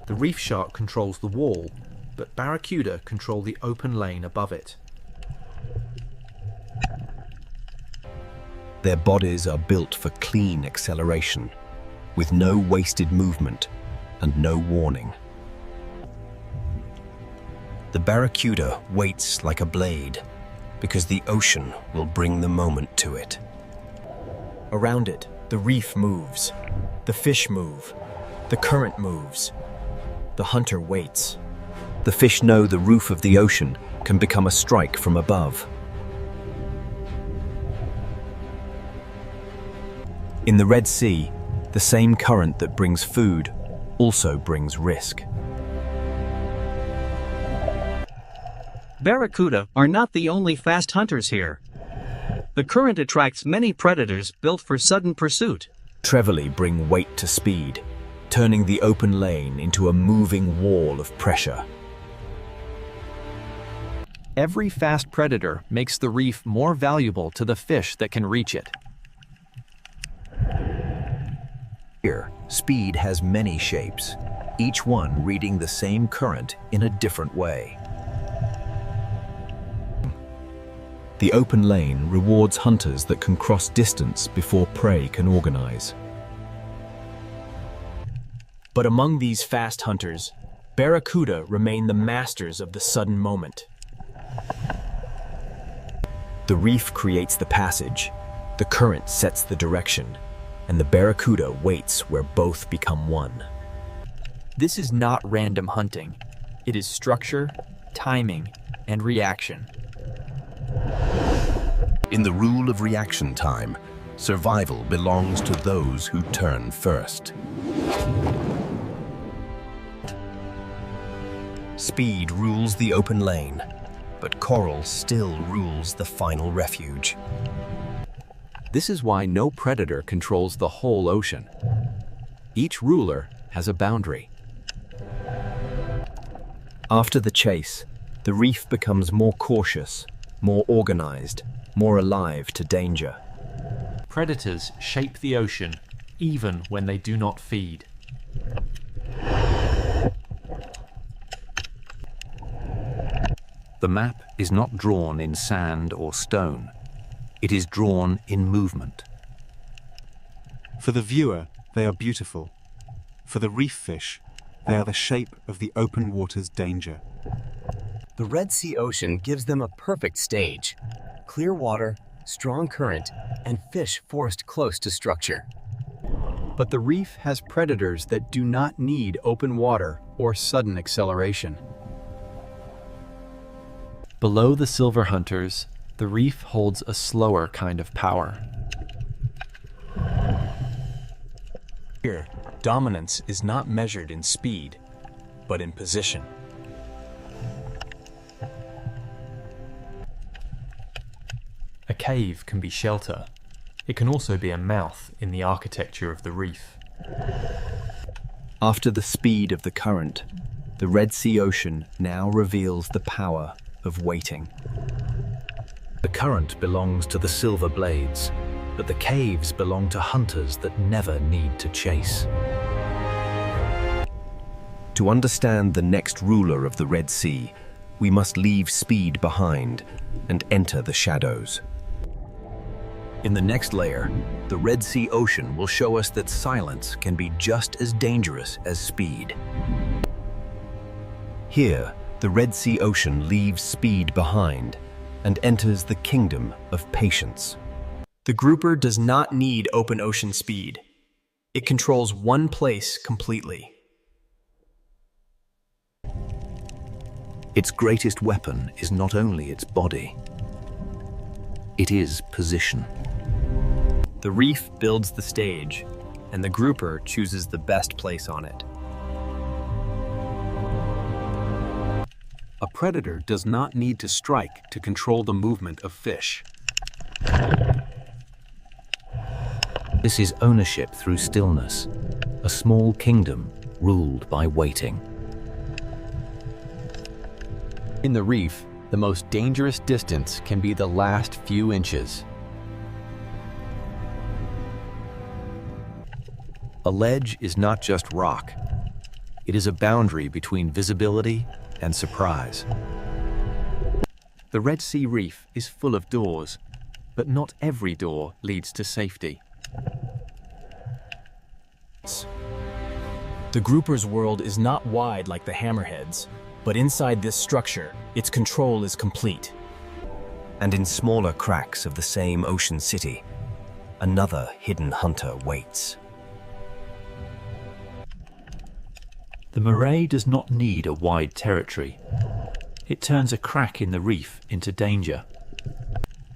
The reef shark controls the wall, but barracuda control the open lane above it. Their bodies are built for clean acceleration, with no wasted movement and no warning. The barracuda waits like a blade, because the ocean will bring the moment to it. Around it, the reef moves, the fish move, the current moves. The hunter waits. The fish know the roof of the ocean can become a strike from above. In the Red Sea, the same current that brings food also brings risk. Barracuda are not the only fast hunters here. The current attracts many predators built for sudden pursuit. Trevally bring weight to speed, turning the open lane into a moving wall of pressure. Every fast predator makes the reef more valuable to the fish that can reach it. Here, speed has many shapes, each one reading the same current in a different way. The open lane rewards hunters that can cross distance before prey can organize. But among these fast hunters, barracuda remain the masters of the sudden moment. The reef creates the passage, the current sets the direction, and the barracuda waits where both become one. This is not random hunting. It is structure, timing, and reaction. In the rule of reaction time, survival belongs to those who turn first. Speed rules the open lane, but coral still rules the final refuge. This is why no predator controls the whole ocean. Each ruler has a boundary. After the chase, the reef becomes more cautious, more organized, more alive to danger. Predators shape the ocean even when they do not feed. The map is not drawn in sand or stone. It is drawn in movement. For the viewer, they are beautiful. For the reef fish, they are the shape of the open water's danger. The Red Sea Ocean gives them a perfect stage. Clear water, strong current, and fish forced close to structure. But the reef has predators that do not need open water or sudden acceleration. Below the silver hunters, the reef holds a slower kind of power. Here, dominance is not measured in speed, but in position. A cave can be shelter. It can also be a mouth in the architecture of the reef. After the speed of the current, the Red Sea Ocean now reveals the power of waiting. The current belongs to the silver blades, but the caves belong to hunters that never need to chase. To understand the next ruler of the Red Sea, we must leave speed behind and enter the shadows. In the next layer, the Red Sea Ocean will show us that silence can be just as dangerous as speed. Here, the Red Sea Ocean leaves speed behind and enters the kingdom of patience. The grouper does not need open ocean speed. It controls one place completely. Its greatest weapon is not only its body, it is position. The reef builds the stage, and the grouper chooses the best place on it. A predator does not need to strike to control the movement of fish. This is ownership through stillness, a small kingdom ruled by waiting. In the reef, the most dangerous distance can be the last few inches. A ledge is not just rock. It is a boundary between visibility and surprise. The Red Sea Reef is full of doors, but not every door leads to safety. The grouper's world is not wide like the hammerheads, but inside this structure, its control is complete. And in smaller cracks of the same ocean city, another hidden hunter waits. The moray does not need a wide territory. It turns a crack in the reef into danger.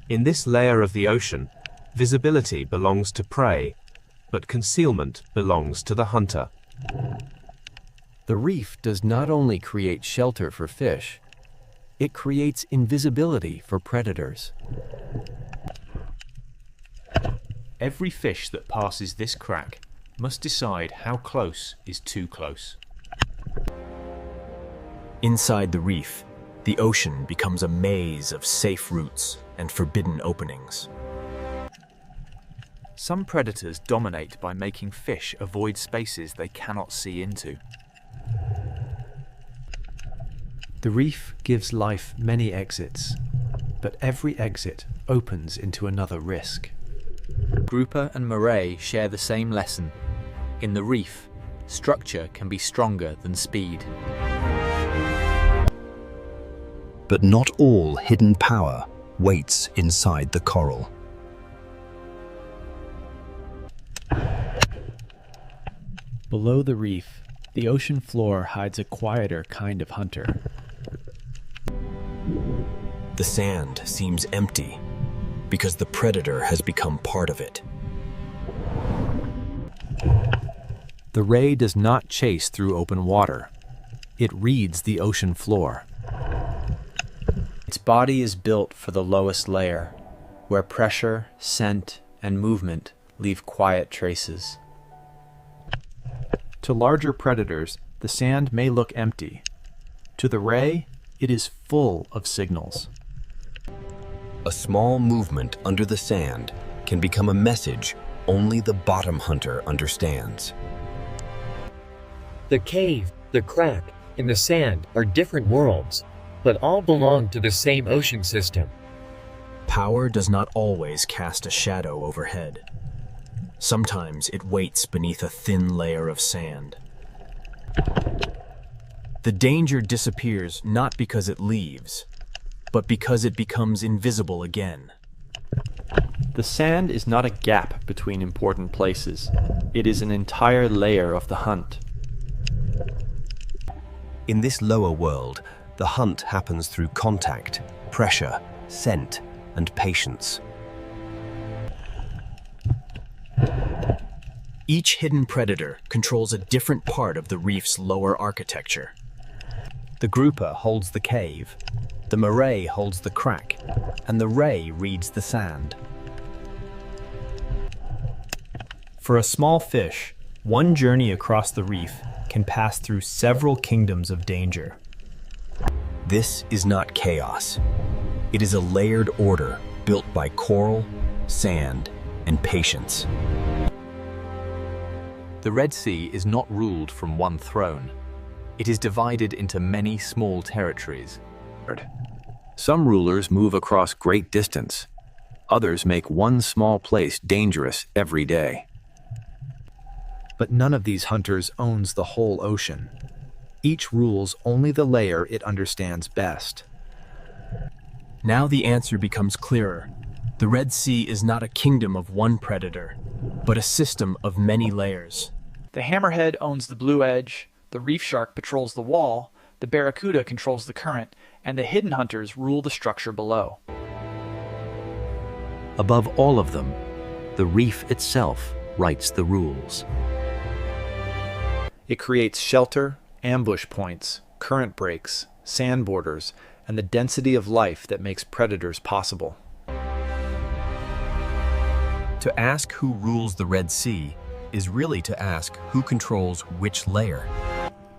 In this layer of the ocean, visibility belongs to prey, but concealment belongs to the hunter. The reef does not only create shelter for fish, it creates invisibility for predators. Every fish that passes this crack must decide how close is too close. Inside the reef, the ocean becomes a maze of safe routes and forbidden openings. Some predators dominate by making fish avoid spaces they cannot see into. The reef gives life many exits, but every exit opens into another risk. Grouper and moray share the same lesson. In the reef, structure can be stronger than speed. But not all hidden power waits inside the coral. Below the reef, the ocean floor hides a quieter kind of hunter. The sand seems empty because the predator has become part of it. The ray does not chase through open water. It reads the ocean floor. Its body is built for the lowest layer, where pressure, scent, and movement leave quiet traces. To larger predators, the sand may look empty. To the ray, it is full of signals. A small movement under the sand can become a message only the bottom hunter understands. The cave, the crack, and the sand are different worlds, but all belong to the same ocean system. Power does not always cast a shadow overhead. Sometimes it waits beneath a thin layer of sand. The danger disappears not because it leaves, but because it becomes invisible again. The sand is not a gap between important places. It is an entire layer of the hunt. In this lower world, the hunt happens through contact, pressure, scent, and patience. Each hidden predator controls a different part of the reef's lower architecture. The grouper holds the cave, the moray holds the crack, and the ray reads the sand. For a small fish, one journey across the reef can pass through several kingdoms of danger. This is not chaos. It is a layered order built by coral, sand, and patience. The Red Sea is not ruled from one throne. It is divided into many small territories. Some rulers move across great distance. Others make one small place dangerous every day. But none of these hunters owns the whole ocean. Each rules only the layer it understands best. Now the answer becomes clearer. The Red Sea is not a kingdom of one predator, but a system of many layers. The hammerhead owns the blue edge, the reef shark patrols the wall, the barracuda controls the current, and the hidden hunters rule the structure below. Above all of them, the reef itself writes the rules. It creates shelter, ambush points, current breaks, sand borders, and the density of life that makes predators possible. To ask who rules the Red Sea is really to ask who controls which layer.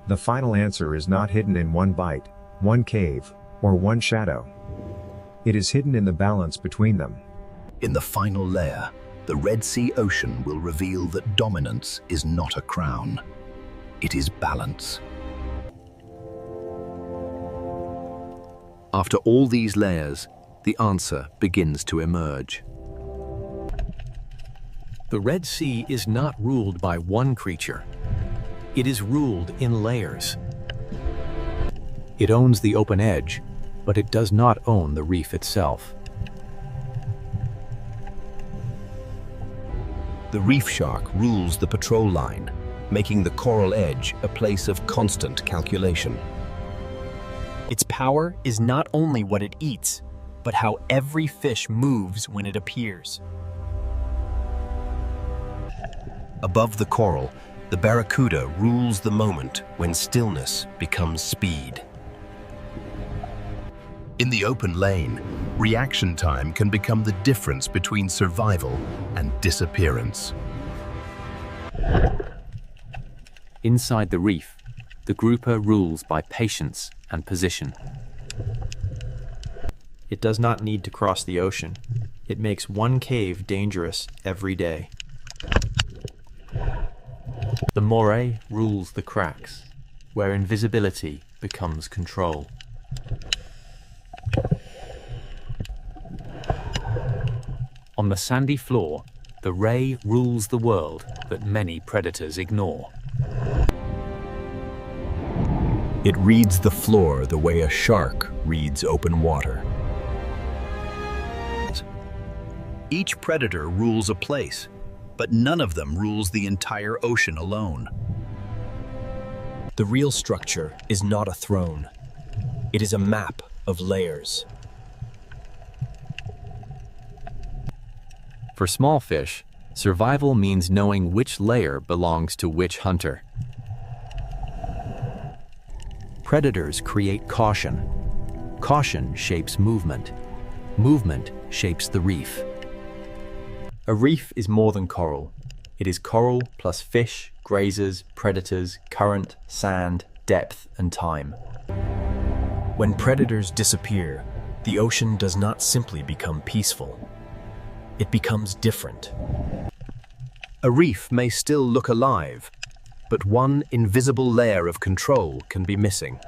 The final answer is not hidden in one bite, one cave, or one shadow. It is hidden in the balance between them. In the final layer, the Red Sea Ocean will reveal that dominance is not a crown. It is balance. After all these layers, the answer begins to emerge. The Red Sea is not ruled by one creature. It is ruled in layers. It owns the open edge, but it does not own the reef itself. The reef shark rules the patrol line, making the coral edge a place of constant calculation. Its power is not only what it eats, but how every fish moves when it appears. Above the coral, the barracuda rules the moment when stillness becomes speed. In the open lane, reaction time can become the difference between survival and disappearance. Inside the reef, the grouper rules by patience and position. It does not need to cross the ocean. It makes one cave dangerous every day. The moray rules the cracks, where invisibility becomes control. On the sandy floor, the ray rules the world that many predators ignore. It reads the floor the way a shark reads open water. Each predator rules a place, but none of them rules the entire ocean alone. The real structure is not a throne. It is a map of layers. For small fish, survival means knowing which layer belongs to which hunter. Predators create caution. Caution shapes movement. Movement shapes the reef. A reef is more than coral. It is coral plus fish, grazers, predators, current, sand, depth, and time. When predators disappear, the ocean does not simply become peaceful. It becomes different. A reef may still look alive, but one invisible layer of control can be missing.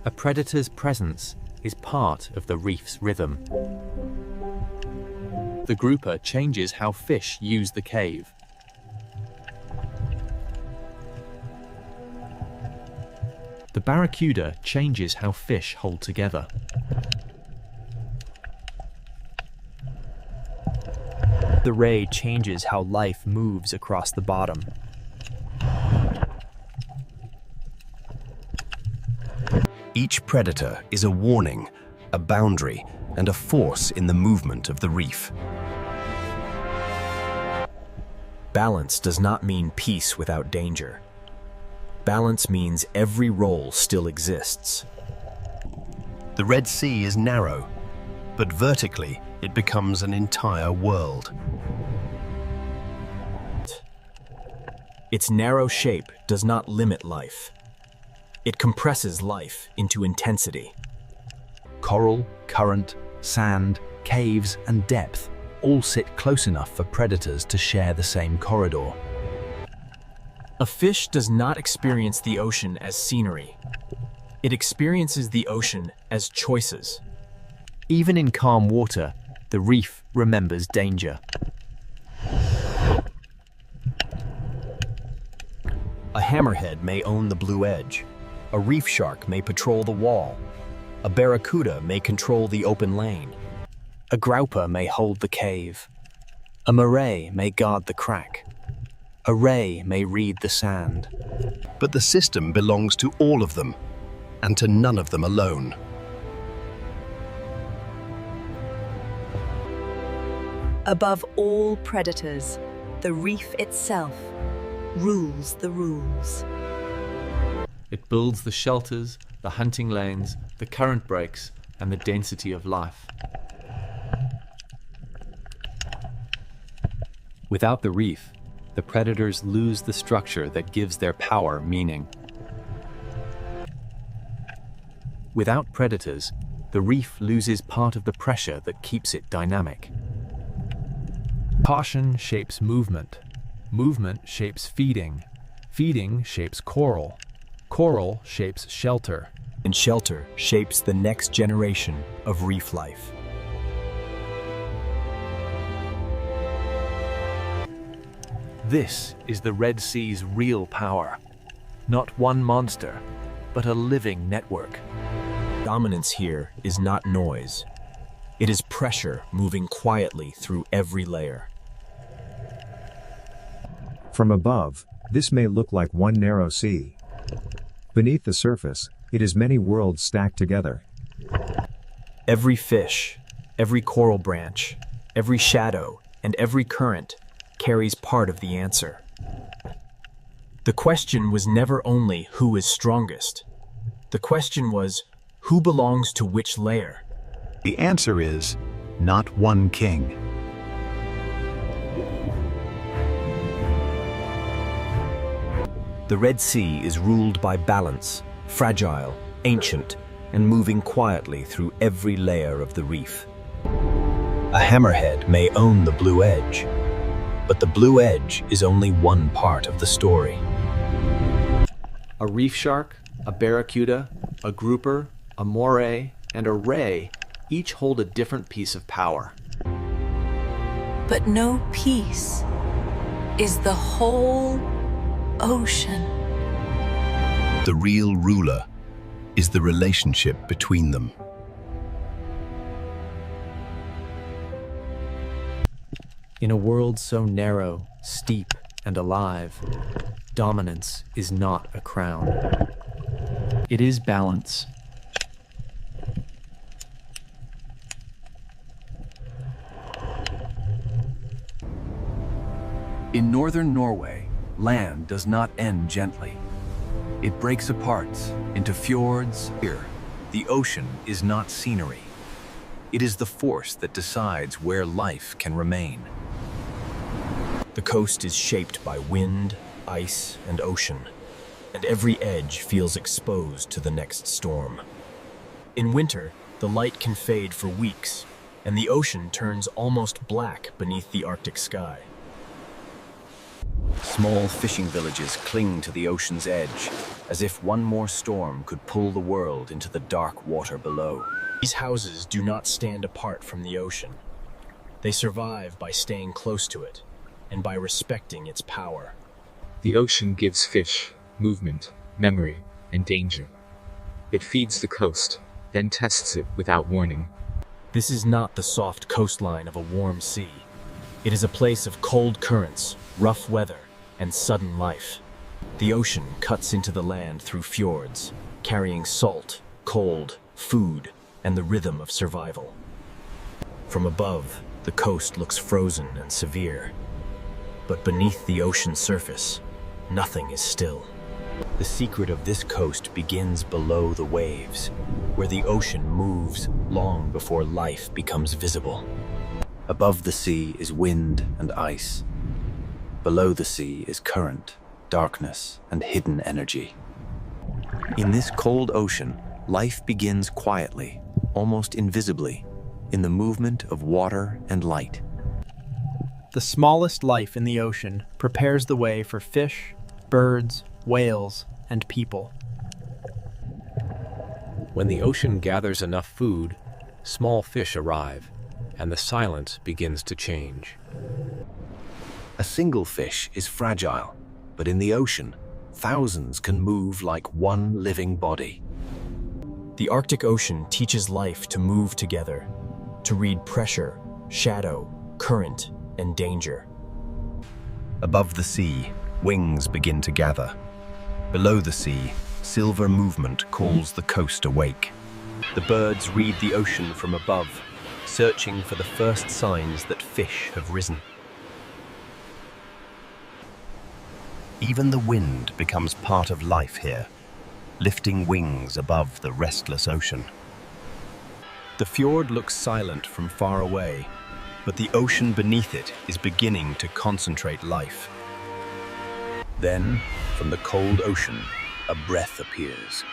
A predator's presence is part of the reef's rhythm. The grouper changes how fish use the cave. The barracuda changes how fish hold together. The ray changes how life moves across the bottom. Each predator is a warning, a boundary, and a force in the movement of the reef. Balance does not mean peace without danger. Balance means every role still exists. The Red Sea is narrow, but vertically it becomes an entire world. Its narrow shape does not limit life. It compresses life into intensity. Coral, current, sand, caves, and depth all sit close enough for predators to share the same corridor. A fish does not experience the ocean as scenery. It experiences the ocean as choices. Even in calm water, the reef remembers danger. A hammerhead may own the blue edge. A reef shark may patrol the wall. A barracuda may control the open lane. A grouper may hold the cave. A moray may guard the crack. A ray may read the sand. But the system belongs to all of them, and to none of them alone. Above all predators, the reef itself rules the rules. It builds the shelters, the hunting lanes, the current breaks, and the density of life. Without the reef, the predators lose the structure that gives their power meaning. Without predators, the reef loses part of the pressure that keeps it dynamic. Caution shapes movement. Movement shapes feeding. Feeding shapes coral. Coral shapes shelter. And shelter shapes the next generation of reef life. This is the Red Sea's real power. Not one monster, but a living network. Dominance here is not noise. It is pressure moving quietly through every layer. From above, this may look like one narrow sea. Beneath the surface, it is many worlds stacked together. Every fish, every coral branch, every shadow, and every current carries part of the answer. The question was never only who is strongest. The question was who belongs to which layer. The answer is not one king. The Red Sea is ruled by balance, fragile, ancient, and moving quietly through every layer of the reef. A hammerhead may own the blue edge, but the blue edge is only one part of the story. A reef shark, a barracuda, a grouper, a moray, and a ray each hold a different piece of power. But no piece is the whole ocean. The real ruler is the relationship between them. In a world so narrow, steep, and alive, dominance is not a crown. It is balance. In northern Norway, land does not end gently. It breaks apart into fjords. Here, the ocean is not scenery. It is the force that decides where life can remain. The coast is shaped by wind, ice, and ocean, and every edge feels exposed to the next storm. In winter, the light can fade for weeks, and the ocean turns almost black beneath the Arctic sky. Small fishing villages cling to the ocean's edge, as if one more storm could pull the world into the dark water below. These houses do not stand apart from the ocean. They survive by staying close to it, and by respecting its power. The ocean gives fish movement, memory, and danger. It feeds the coast, then tests it without warning. This is not the soft coastline of a warm sea. It is a place of cold currents, rough weather, and sudden life. The ocean cuts into the land through fjords, carrying salt, cold, food, and the rhythm of survival. From above, the coast looks frozen and severe. But beneath the ocean's surface, nothing is still. The secret of this coast begins below the waves, where the ocean moves long before life becomes visible. Above the sea is wind and ice. Below the sea is current, darkness, and hidden energy. In this cold ocean, life begins quietly, almost invisibly, in the movement of water and light. The smallest life in the ocean prepares the way for fish, birds, whales, and people. When the ocean gathers enough food, small fish arrive, and the silence begins to change. A single fish is fragile, but in the ocean, thousands can move like one living body. The Arctic Ocean teaches life to move together, to read pressure, shadow, current, and danger. Above the sea, wings begin to gather. Below the sea, silver movement calls the coast awake. The birds read the ocean from above, searching for the first signs that fish have risen. Even the wind becomes part of life here, lifting wings above the restless ocean. The fjord looks silent from far away, but the ocean beneath it is beginning to concentrate life. Then, from the cold ocean, a breath appears,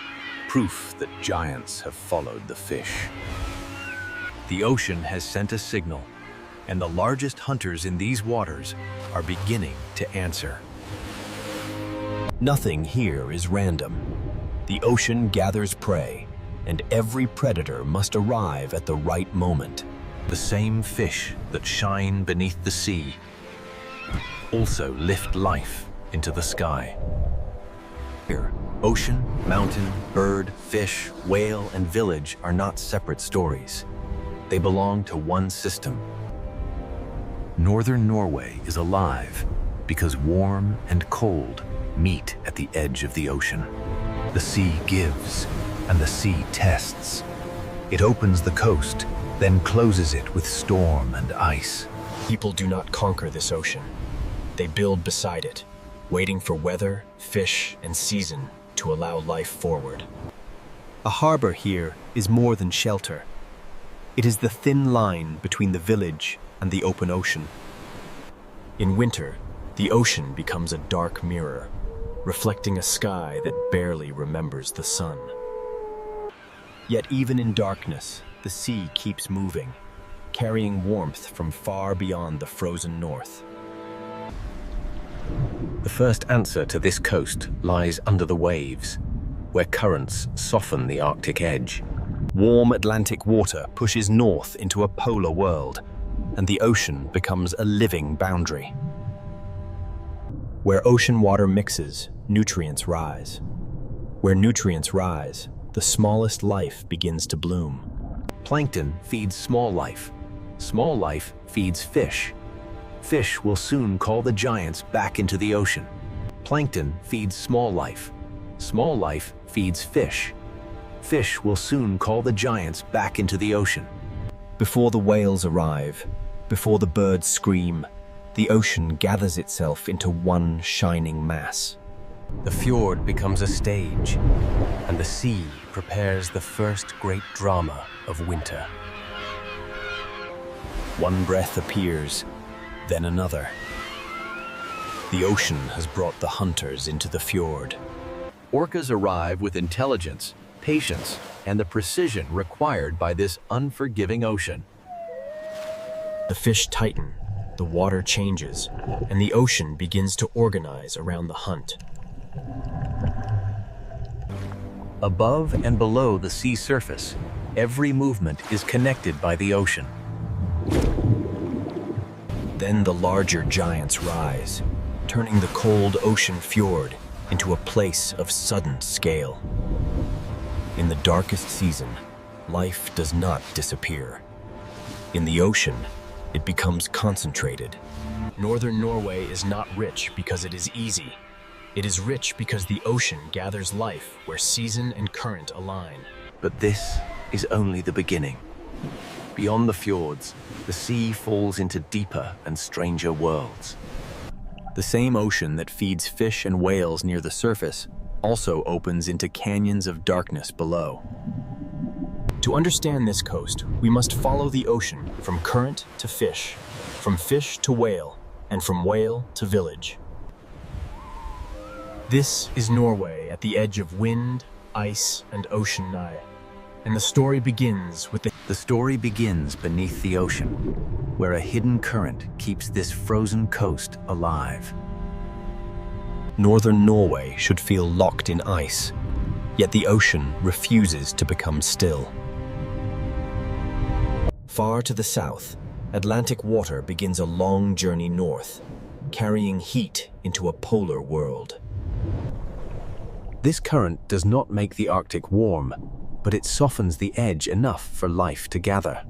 proof that giants have followed the fish. The ocean has sent a signal, and the largest hunters in these waters are beginning to answer. Nothing here is random. The ocean gathers prey, and every predator must arrive at the right moment. The same fish that shine beneath the sea also lift life into the sky. Here, ocean, mountain, bird, fish, whale, and village are not separate stories. They belong to one system. Northern Norway is alive because warm and cold meet at the edge of the ocean. The sea gives, and the sea tests. It opens the coast, then closes it with storm and ice. People do not conquer this ocean. They build beside it, waiting for weather, fish, and season to allow life forward. A harbor here is more than shelter. It is the thin line between the village and the open ocean. In winter, the ocean becomes a dark mirror, reflecting a sky that barely remembers the sun. Yet even in darkness, the sea keeps moving, carrying warmth from far beyond the frozen north. The first answer to this coast lies under the waves, where currents soften the Arctic edge. Warm Atlantic water pushes north into a polar world, and the ocean becomes a living boundary. Where ocean water mixes, nutrients rise. Where nutrients rise, the smallest life begins to bloom. Plankton feeds small life. Small life feeds fish. Fish will soon call the giants back into the ocean. Plankton feeds small life. Small life feeds fish. Fish will soon call the giants back into the ocean. Before the whales arrive, before the birds scream, the ocean gathers itself into one shining mass. The fjord becomes a stage, and the sea prepares the first great drama of winter. One breath appears, then another. The ocean has brought the hunters into the fjord. Orcas arrive with intelligence, patience, and the precision required by this unforgiving ocean. The fish tighten, the water changes, and the ocean begins to organize around the hunt. Above and below the sea surface, every movement is connected by the ocean. Then the larger giants rise, turning the cold ocean fjord into a place of sudden scale. In the darkest season, life does not disappear. In the ocean, it becomes concentrated. Northern Norway is not rich because it is easy. It is rich because the ocean gathers life where season and current align. But this is only the beginning. Beyond the fjords, the sea falls into deeper and stranger worlds. The same ocean that feeds fish and whales near the surface also opens into canyons of darkness below. To understand this coast, we must follow the ocean from current to fish, from fish to whale, and from whale to village. This is Norway at the edge of wind, ice, and ocean nigh. And the story begins with The story begins beneath the ocean, where a hidden current keeps this frozen coast alive. Northern Norway should feel locked in ice, yet the ocean refuses to become still. Far to the south, Atlantic water begins a long journey north, carrying heat into a polar world. This current does not make the Arctic warm, but it softens the edge enough for life to gather.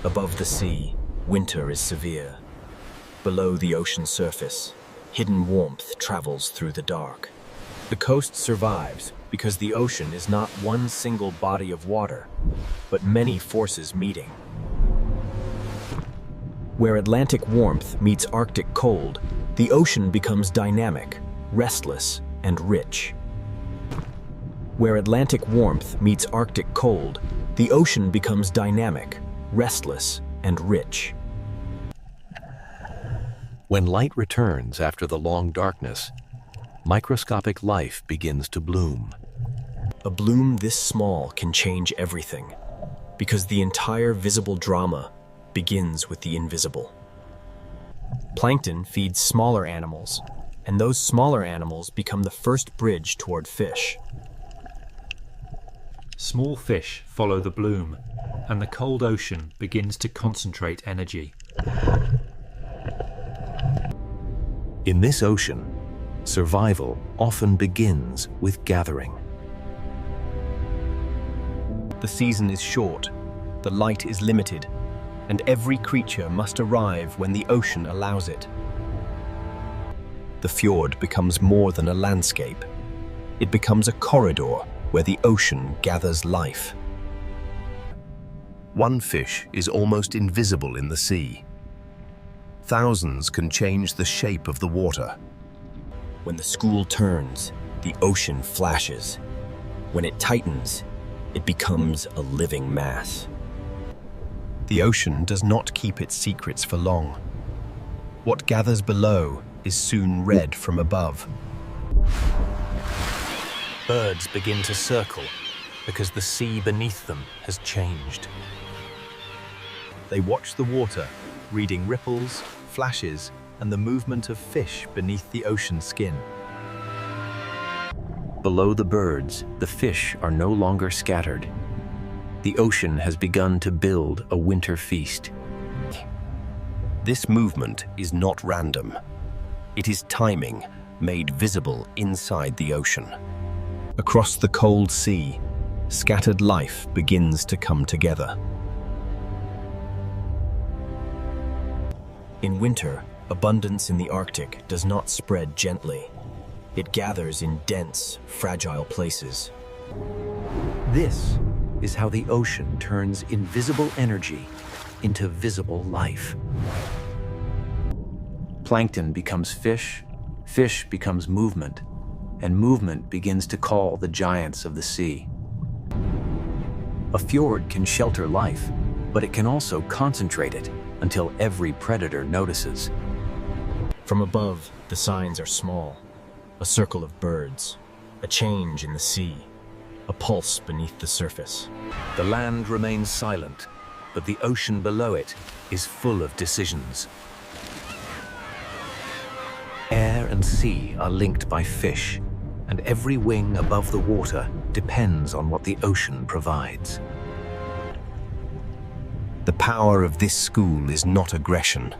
Above the sea, winter is severe. Below the ocean surface, hidden warmth travels through the dark. the coast survives because the ocean is not one single body of water, but many forces meeting. Where Atlantic warmth meets Arctic cold, the ocean becomes dynamic, restless, and rich. Where Atlantic warmth meets Arctic cold, the ocean becomes dynamic, restless, and rich. When light returns after the long darkness, microscopic life begins to bloom. A bloom this small can change everything, because the entire visible drama begins with the invisible. Plankton feeds smaller animals, and those smaller animals become the first bridge toward fish. Small fish follow the bloom, and the cold ocean begins to concentrate energy. In this ocean, survival often begins with gathering. The season is short, the light is limited, and every creature must arrive when the ocean allows it. The fjord becomes more than a landscape. It becomes a corridor where the ocean gathers life. One fish is almost invisible in the sea. Thousands can change the shape of the water. When the school turns, the ocean flashes. When it tightens, it becomes a living mass. The ocean does not keep its secrets for long. What gathers below is soon read from above. Birds begin to circle because the sea beneath them has changed. They watch the water, reading ripples, flashes, and the movement of fish beneath the ocean skin. Below the birds, the fish are no longer scattered. The ocean has begun to build a winter feast. This movement is not random. It is timing made visible inside the ocean. Across the cold sea, scattered life begins to come together. In winter, abundance in the Arctic does not spread gently. It gathers in dense, fragile places. This is how the ocean turns invisible energy into visible life. Plankton becomes fish, fish becomes movement, and movement begins to call the giants of the sea. A fjord can shelter life, but it can also concentrate it until every predator notices. From above, the signs are small. A circle of birds, a change in the sea, a pulse beneath the surface. The land remains silent, but the ocean below it is full of decisions. Air and sea are linked by fish, and every wing above the water depends on what the ocean provides. The power of this school is not aggression.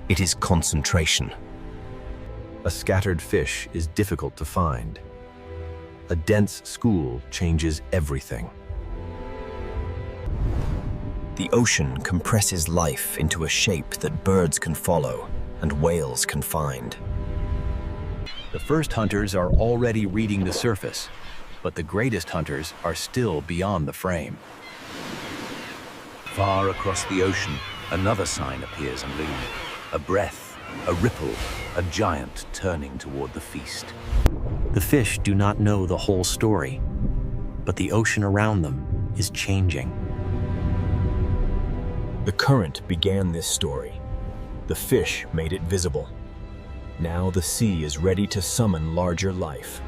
It is concentration. A scattered fish is difficult to find. A dense school changes everything. The ocean compresses life into a shape that birds can follow and whales can find. The first hunters are already reading the surface, but the greatest hunters are still beyond the frame. Far across the ocean, another sign appears and looms. A breath, a ripple, a giant turning toward the feast. The fish do not know the whole story, but the ocean around them is changing. The current began this story. The fish made it visible. Now the sea is ready to summon larger life.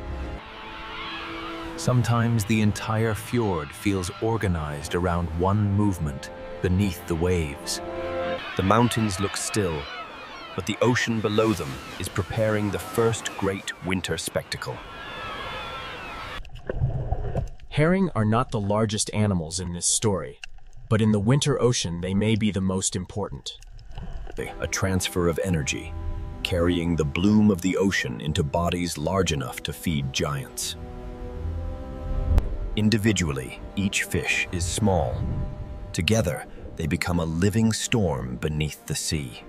Sometimes the entire fjord feels organized around one movement beneath the waves. The mountains look still, but the ocean below them is preparing the first great winter spectacle. Herring are not the largest animals in this story, but in the winter ocean they may be the most important. A transfer of energy, carrying the bloom of the ocean into bodies large enough to feed giants. Individually, each fish is small. Together, they become a living storm beneath the sea.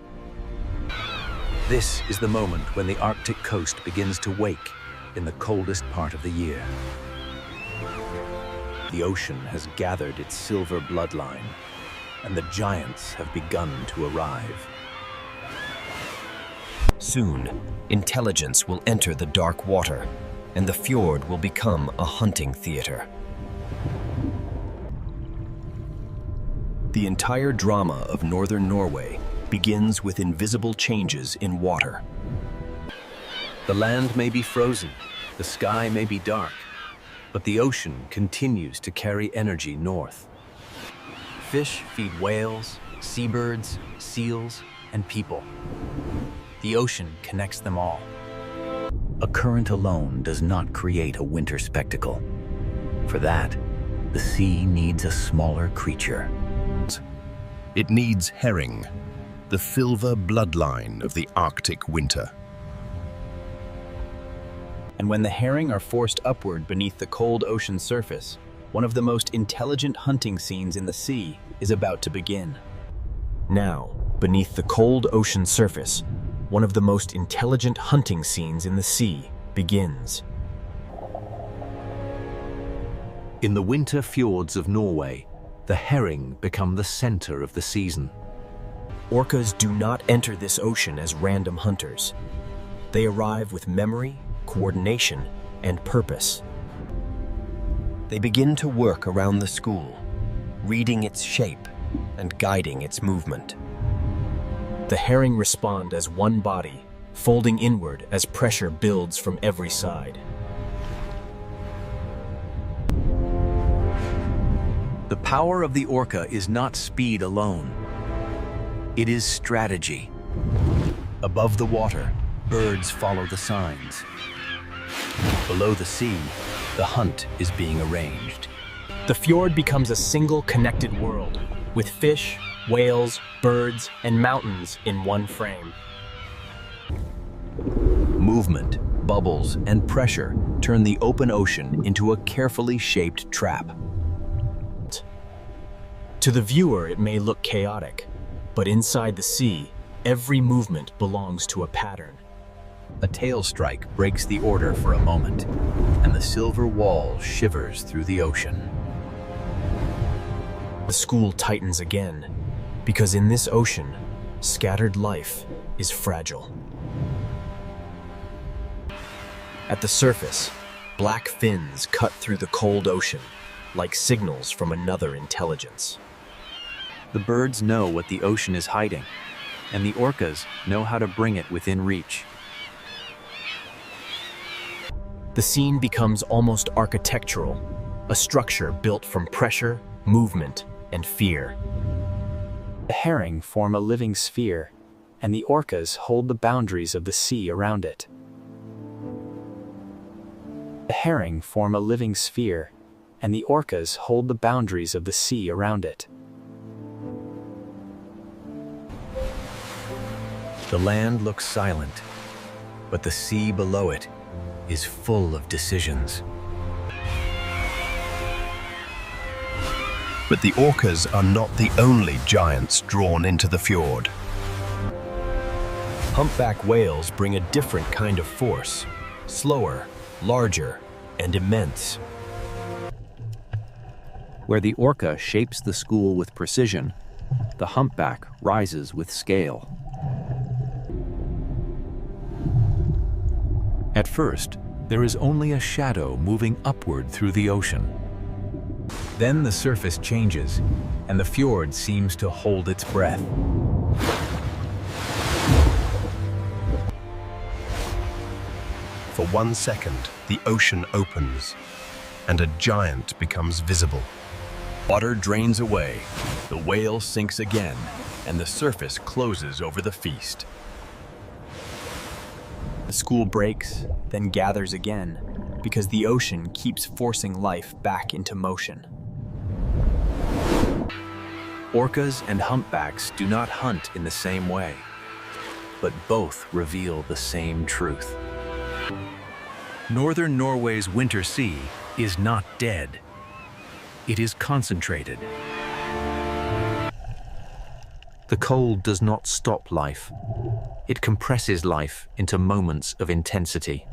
This is the moment when the Arctic coast begins to wake in the coldest part of the year. The ocean has gathered its silver bloodline, and the giants have begun to arrive. Soon, intelligence will enter the dark water, and the fjord will become a hunting theater. The entire drama of northern Norway begins with invisible changes in water. The land may be frozen, the sky may be dark, but the ocean continues to carry energy north. Fish feed whales, seabirds, seals, and people. The ocean connects them all. A current alone does not create a winter spectacle. For that, the sea needs a smaller creature. It needs herring, the silver bloodline of the Arctic winter. And when the herring are forced upward beneath the cold ocean surface, one of the most intelligent hunting scenes in the sea is about to begin. Now, beneath the cold ocean surface, one of the most intelligent hunting scenes in the sea begins. In the winter fjords of Norway, the herring become the center of the season. Orcas do not enter this ocean as random hunters. They arrive with memory, coordination, and purpose. They begin to work around the school, reading its shape and guiding its movement. The herring respond as one body, folding inward as pressure builds from every side. The power of the orca is not speed alone. It is strategy. Above the water, birds follow the signs. Below the sea, the hunt is being arranged. The fjord becomes a single connected world, with fish, whales, birds, and mountains in one frame. Movement, bubbles, and pressure turn the open ocean into a carefully shaped trap. To the viewer, it may look chaotic, But inside the sea, every movement belongs to a pattern. A tail strike breaks the order for a moment, and the silver wall shivers through the ocean. The school tightens again, because in this ocean, scattered life is fragile. At the surface, black fins cut through the cold ocean, like signals from another intelligence. The birds know what the ocean is hiding, and the orcas know how to bring it within reach. The scene becomes almost architectural, a structure built from pressure, movement, and fear. The herring form a living sphere, and the orcas hold the boundaries of the sea around it. The herring form a living sphere, and the orcas hold the boundaries of the sea around it. The land looks silent, but the sea below it is full of decisions. But the orcas are not the only giants drawn into the fjord. Humpback whales bring a different kind of force, slower, larger, and immense. Where the orca shapes the school with precision, the humpback rises with scale. At first, there is only a shadow moving upward through the ocean. Then the surface changes, and the fjord seems to hold its breath. For 1 second, the ocean opens, and a giant becomes visible. Water drains away, the whale sinks again, and the surface closes over the feast. The school breaks, then gathers again, because the ocean keeps forcing life back into motion. Orcas and humpbacks do not hunt in the same way, but both reveal the same truth. Northern Norway's winter sea is not dead. It is concentrated. The cold does not stop life. It compresses life into moments of intensity.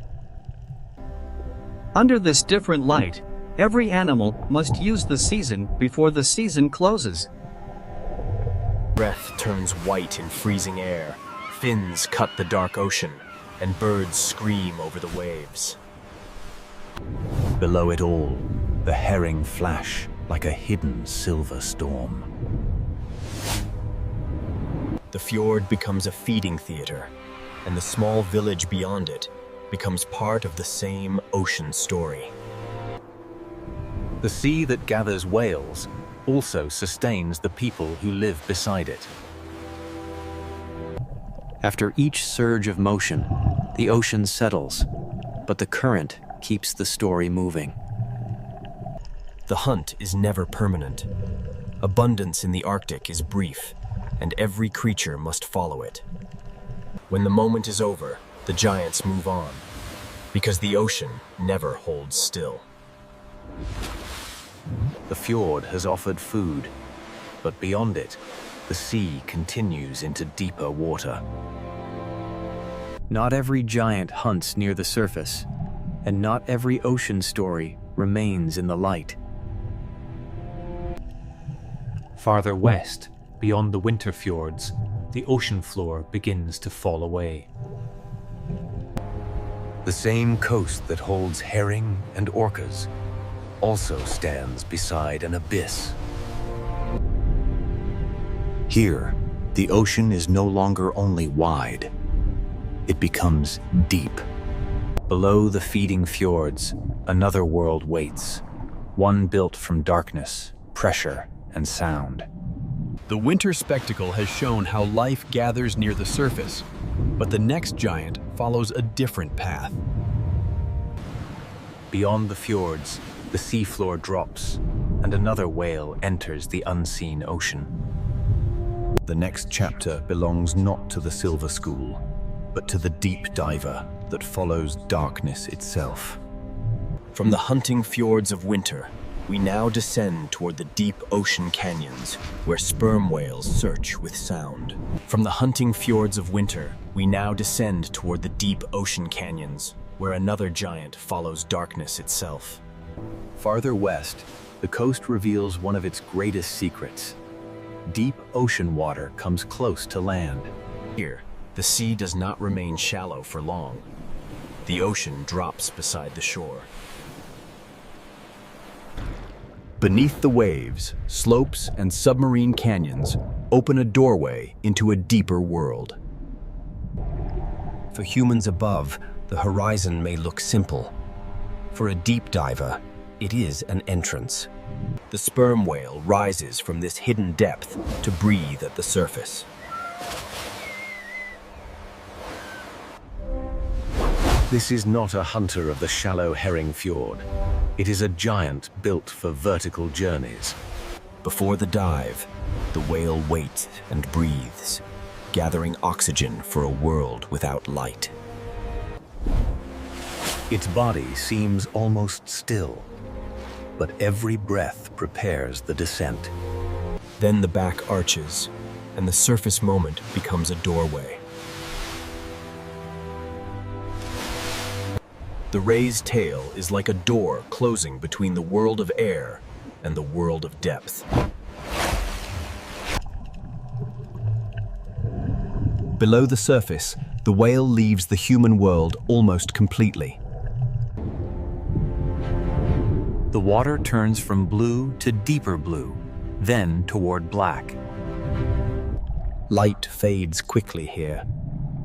Under this different light, every animal must use the season before the season closes. Breath turns white in freezing air, fins cut the dark ocean, and birds scream over the waves. Below it all, the herring flash like a hidden silver storm. The fjord becomes a feeding theater, and the small village beyond it becomes part of the same ocean story. The sea that gathers whales also sustains the people who live beside it. After each surge of motion, the ocean settles, but the current keeps the story moving. The hunt is never permanent. Abundance in the Arctic is brief, and every creature must follow it. When the moment is over, the giants move on, because the ocean never holds still. The fjord has offered food, but beyond it, the sea continues into deeper water. Not every giant hunts near the surface, and not every ocean story remains in the light. Farther west, beyond the winter fjords, the ocean floor begins to fall away. The same coast that holds herring and orcas also stands beside an abyss. Here, the ocean is no longer only wide, it becomes deep. Below the feeding fjords, another world waits, one built from darkness, pressure, and sound. The winter spectacle has shown how life gathers near the surface, but the next giant follows a different path. Beyond the fjords, the seafloor drops, and another whale enters the unseen ocean. The next chapter belongs not to the Silver School, but to the deep diver that follows darkness itself. From the hunting fjords of winter, We now descend toward the deep ocean canyons, where sperm whales search with sound. From the hunting fjords of winter, we now descend toward the deep ocean canyons, where another giant follows darkness itself. Farther west, the coast reveals one of its greatest secrets. Deep ocean water comes close to land. Here, the sea does not remain shallow for long. The ocean drops beside the shore. Beneath the waves, slopes and submarine canyons open a doorway into a deeper world. For humans above, the horizon may look simple. For a deep diver, it is an entrance. The sperm whale rises from this hidden depth to breathe at the surface. This is not a hunter of the shallow herring fjord. It is a giant built for vertical journeys. Before the dive, the whale waits and breathes, gathering oxygen for a world without light. Its body seems almost still, but every breath prepares the descent. Then the back arches, and the surface moment becomes a doorway. The raised tail is like a door closing between the world of air and the world of depth. Below the surface, the whale leaves the human world almost completely. The water turns from blue to deeper blue, then toward black. Light fades quickly here,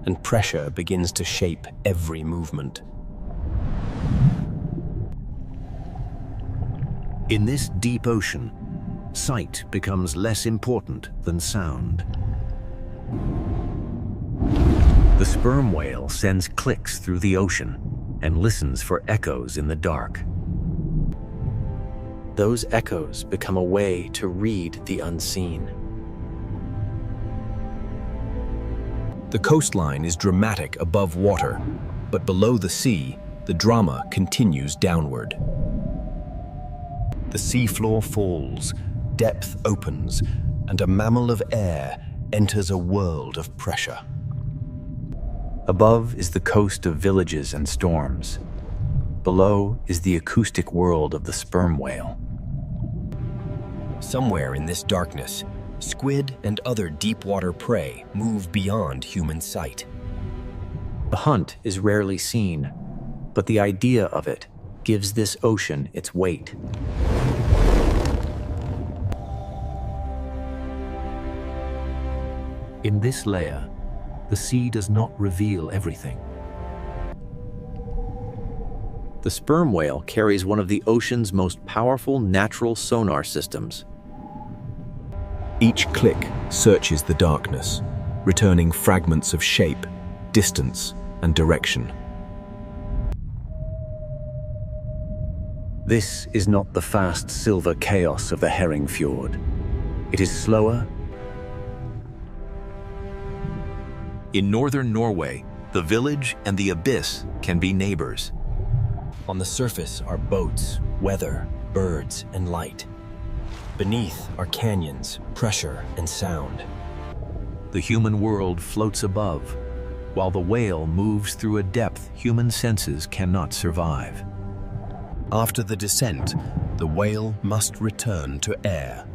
and pressure begins to shape every movement. In this deep ocean, sight becomes less important than sound. The sperm whale sends clicks through the ocean and listens for echoes in the dark. Those echoes become a way to read the unseen. The coastline is dramatic above water, but below the sea, the drama continues downward. The seafloor falls, depth opens, and a mammal of air enters a world of pressure. Above is the coast of villages and storms. Below is the acoustic world of the sperm whale. Somewhere in this darkness, squid and other deep-water prey move beyond human sight. The hunt is rarely seen, but the idea of it gives this ocean its weight. In this layer, the sea does not reveal everything. The sperm whale carries one of the ocean's most powerful natural sonar systems. Each click searches the darkness, returning fragments of shape, distance, and direction. This is not the fast silver chaos of the herring fjord. It is slower. In northern Norway, the village and the abyss can be neighbors. On the surface are boats, weather, birds, and light. Beneath are canyons, pressure, and sound. The human world floats above, while the whale moves through a depth human senses cannot survive. After the descent, the whale must return to air.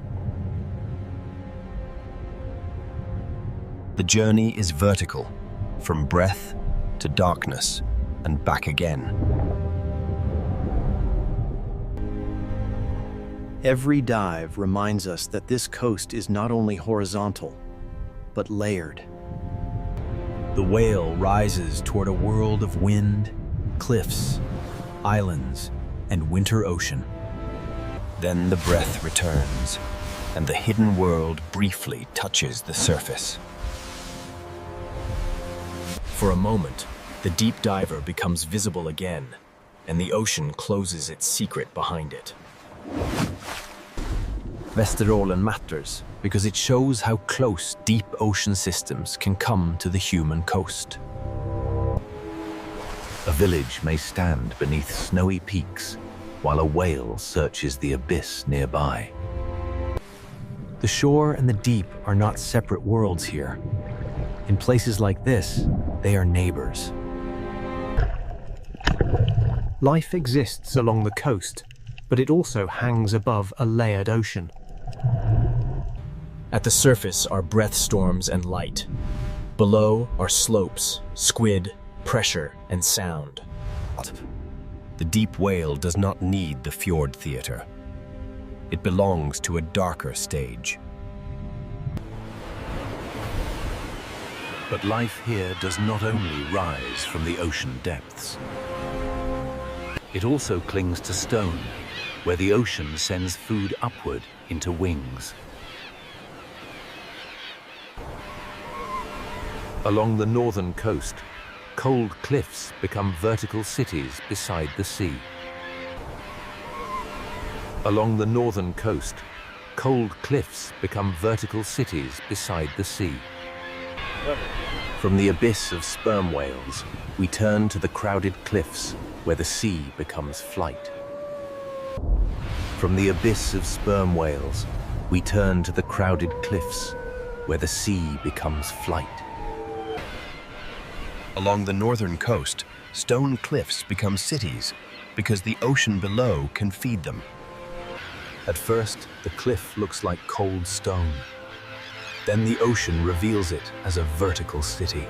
The journey is vertical, from breath to darkness and back again. Every dive reminds us that this coast is not only horizontal, but layered. The whale rises toward a world of wind, cliffs, islands, and winter ocean. Then the breath returns, and the hidden world briefly touches the surface. For a moment, the deep diver becomes visible again, and the ocean closes its secret behind it. Vesterålen matters because it shows how close deep ocean systems can come to the human coast. A village may stand beneath snowy peaks, while a whale searches the abyss nearby. The shore and the deep are not separate worlds here. In places like this, they are neighbors. Life exists along the coast, but it also hangs above a layered ocean. At the surface are breath storms and light. Below are slopes, squid, pressure, and sound. The deep whale does not need the fjord theater. It belongs to a darker stage. But life here does not only rise from the ocean depths. It also clings to stone, where the ocean sends food upward into wings. Along the northern coast, cold cliffs become vertical cities beside the sea. Along the northern coast, cold cliffs become vertical cities beside the sea. From the abyss of sperm whales, we turn to the crowded cliffs where the sea becomes flight. From the abyss of sperm whales, we turn to the crowded cliffs where the sea becomes flight. Along the northern coast, stone cliffs become cities because the ocean below can feed them. At first, the cliff looks like cold stone. Then the ocean reveals it as a vertical city.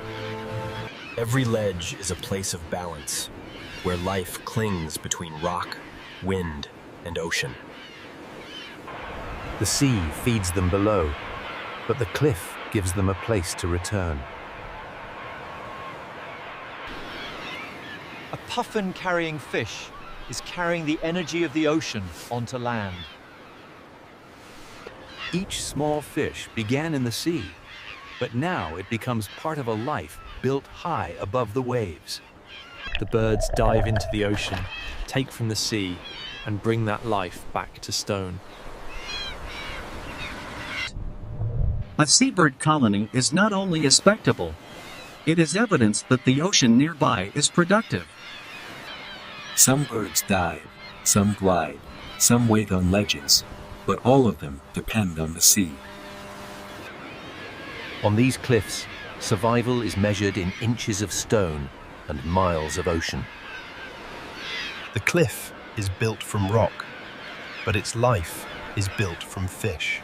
Every ledge is a place of balance, where life clings between rock, wind, and ocean. The sea feeds them below, but the cliff gives them a place to return. A puffin-carrying fish is carrying the energy of the ocean onto land. Each small fish began in the sea, but now it becomes part of a life built high above the waves. The birds dive into the ocean, take from the sea, and bring that life back to stone. A seabird colony is not only a spectacle, it is evidence that the ocean nearby is productive. Some birds dive, some glide, some wait on ledges, but all of them depend on the sea. On these cliffs, survival is measured in inches of stone and miles of ocean. The cliff is built from rock, but its life is built from fish.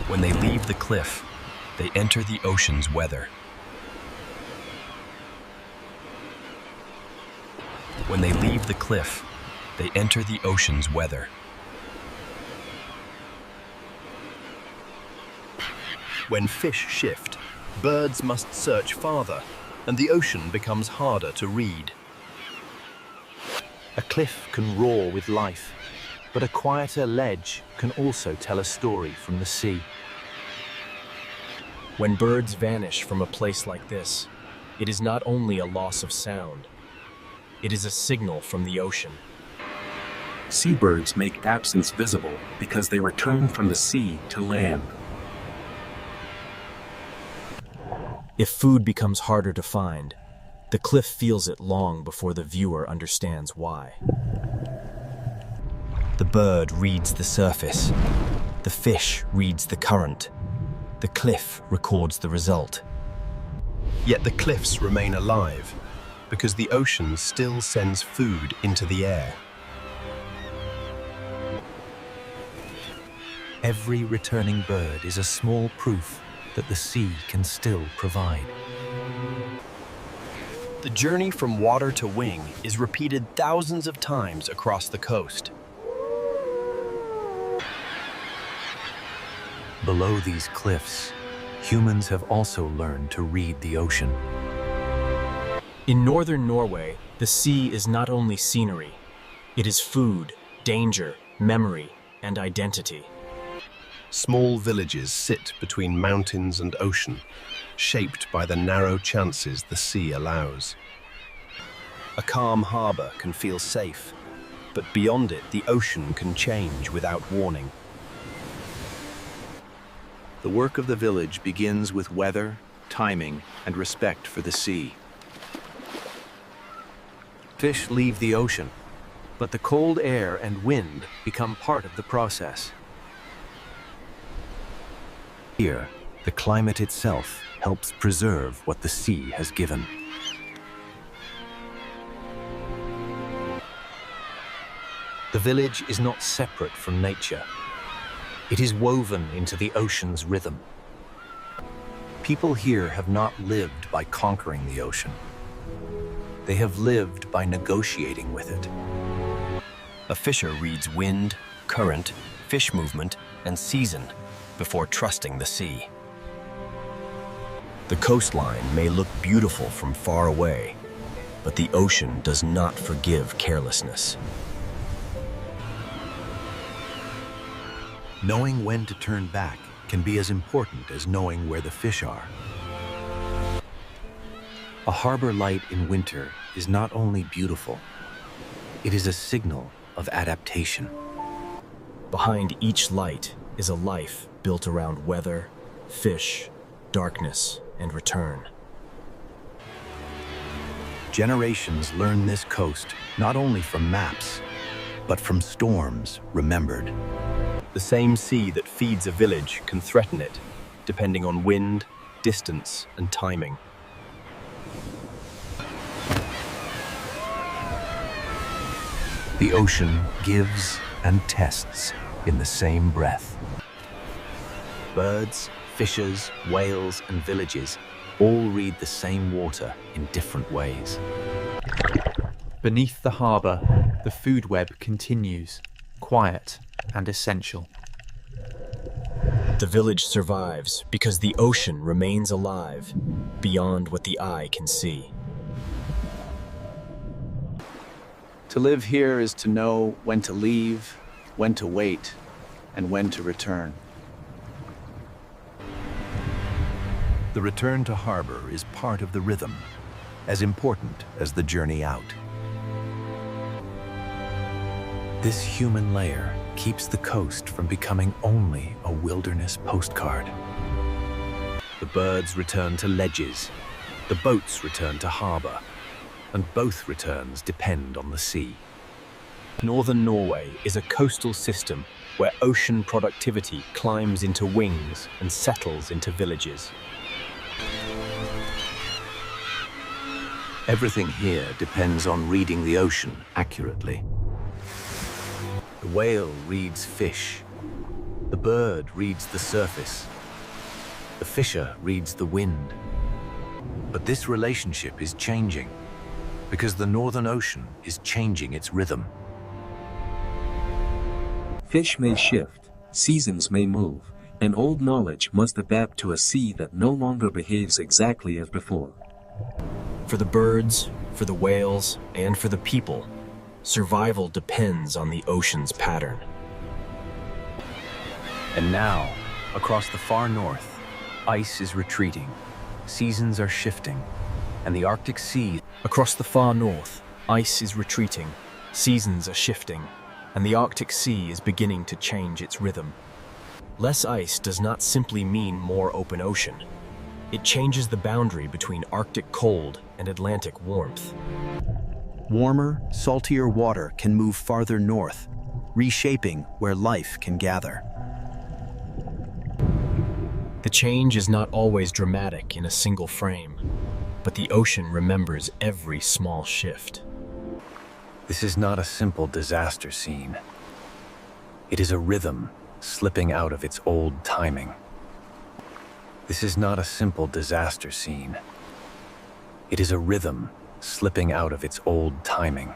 When they leave the cliff, they enter the ocean's weather. When they leave the cliff, they enter the ocean's weather. When fish shift, birds must search farther, and the ocean becomes harder to read. A cliff can roar with life, but a quieter ledge can also tell a story from the sea. When birds vanish from a place like this, it is not only a loss of sound, it is a signal from the ocean. Seabirds make absence visible because they return from the sea to land. If food becomes harder to find, the cliff feels it long before the viewer understands why. The bird reads the surface, the fish reads the current, the cliff records the result. Yet the cliffs remain alive because the ocean still sends food into the air. Every returning bird is a small proof that the sea can still provide. The journey from water to wing is repeated thousands of times across the coast. Below these cliffs, humans have also learned to read the ocean. In northern Norway, the sea is not only scenery, it is food, danger, memory, and identity. Small villages sit between mountains and ocean, shaped by the narrow chances the sea allows. A calm harbor can feel safe, but beyond it, the ocean can change without warning. The work of the village begins with weather, timing, and respect for the sea. Fish leave the ocean, but the cold air and wind become part of the process. Here, the climate itself helps preserve what the sea has given. The village is not separate from nature. It is woven into the ocean's rhythm. People here have not lived by conquering the ocean. They have lived by negotiating with it. A fisher reads wind, current, fish movement, and season before trusting the sea. The coastline may look beautiful from far away, but the ocean does not forgive carelessness. Knowing when to turn back can be as important as knowing where the fish are. A harbor light in winter is not only beautiful, it is a signal of adaptation. Behind each light is a life built around weather, fish, darkness, and return. Generations learn this coast not only from maps, but from storms remembered. The same sea that feeds a village can threaten it, depending on wind, distance, and timing. The ocean gives and tests in the same breath. Birds, fishes, whales, and villages all read the same water in different ways. Beneath the harbour, the food web continues, quiet and essential. The village survives because the ocean remains alive, beyond what the eye can see. To live here is to know when to leave, when to wait, and when to return. The return to harbor is part of the rhythm, as important as the journey out. This human layer keeps the coast from becoming only a wilderness postcard. The birds return to ledges, the boats return to harbor, and both returns depend on the sea. Northern Norway is a coastal system where ocean productivity climbs into wings and settles into villages. Everything here depends on reading the ocean accurately. The whale reads fish. The bird reads the surface. The fisher reads the wind. But this relationship is changing because the Northern Ocean is changing its rhythm. Fish may shift, seasons may move, and old knowledge must adapt to a sea that no longer behaves exactly as before. For the birds, for the whales, and for the people, survival depends on the ocean's pattern. And now, across the far north, ice is retreating, seasons are shifting, and the Arctic Sea... Across the far north, ice is retreating, seasons are shifting, and the Arctic Sea is beginning to change its rhythm. Less ice does not simply mean more open ocean. It changes the boundary between Arctic cold and Atlantic warmth. Warmer, saltier water can move farther north, reshaping where life can gather. The change is not always dramatic in a single frame, but the ocean remembers every small shift. This is not a simple disaster scene. It is a rhythm slipping out of its old timing. This is not a simple disaster scene. It is a rhythm slipping out of its old timing.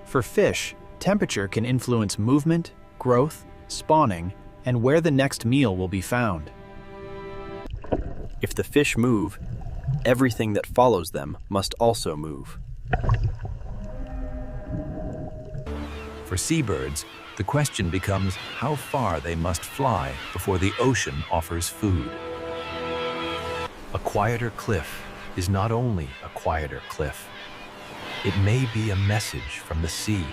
For fish, temperature can influence movement, growth, spawning, and where the next meal will be found. If the fish move, everything that follows them must also move. For seabirds, the question becomes how far they must fly before the ocean offers food. A quieter cliff is not only a quieter cliff. It may be a message from the sea.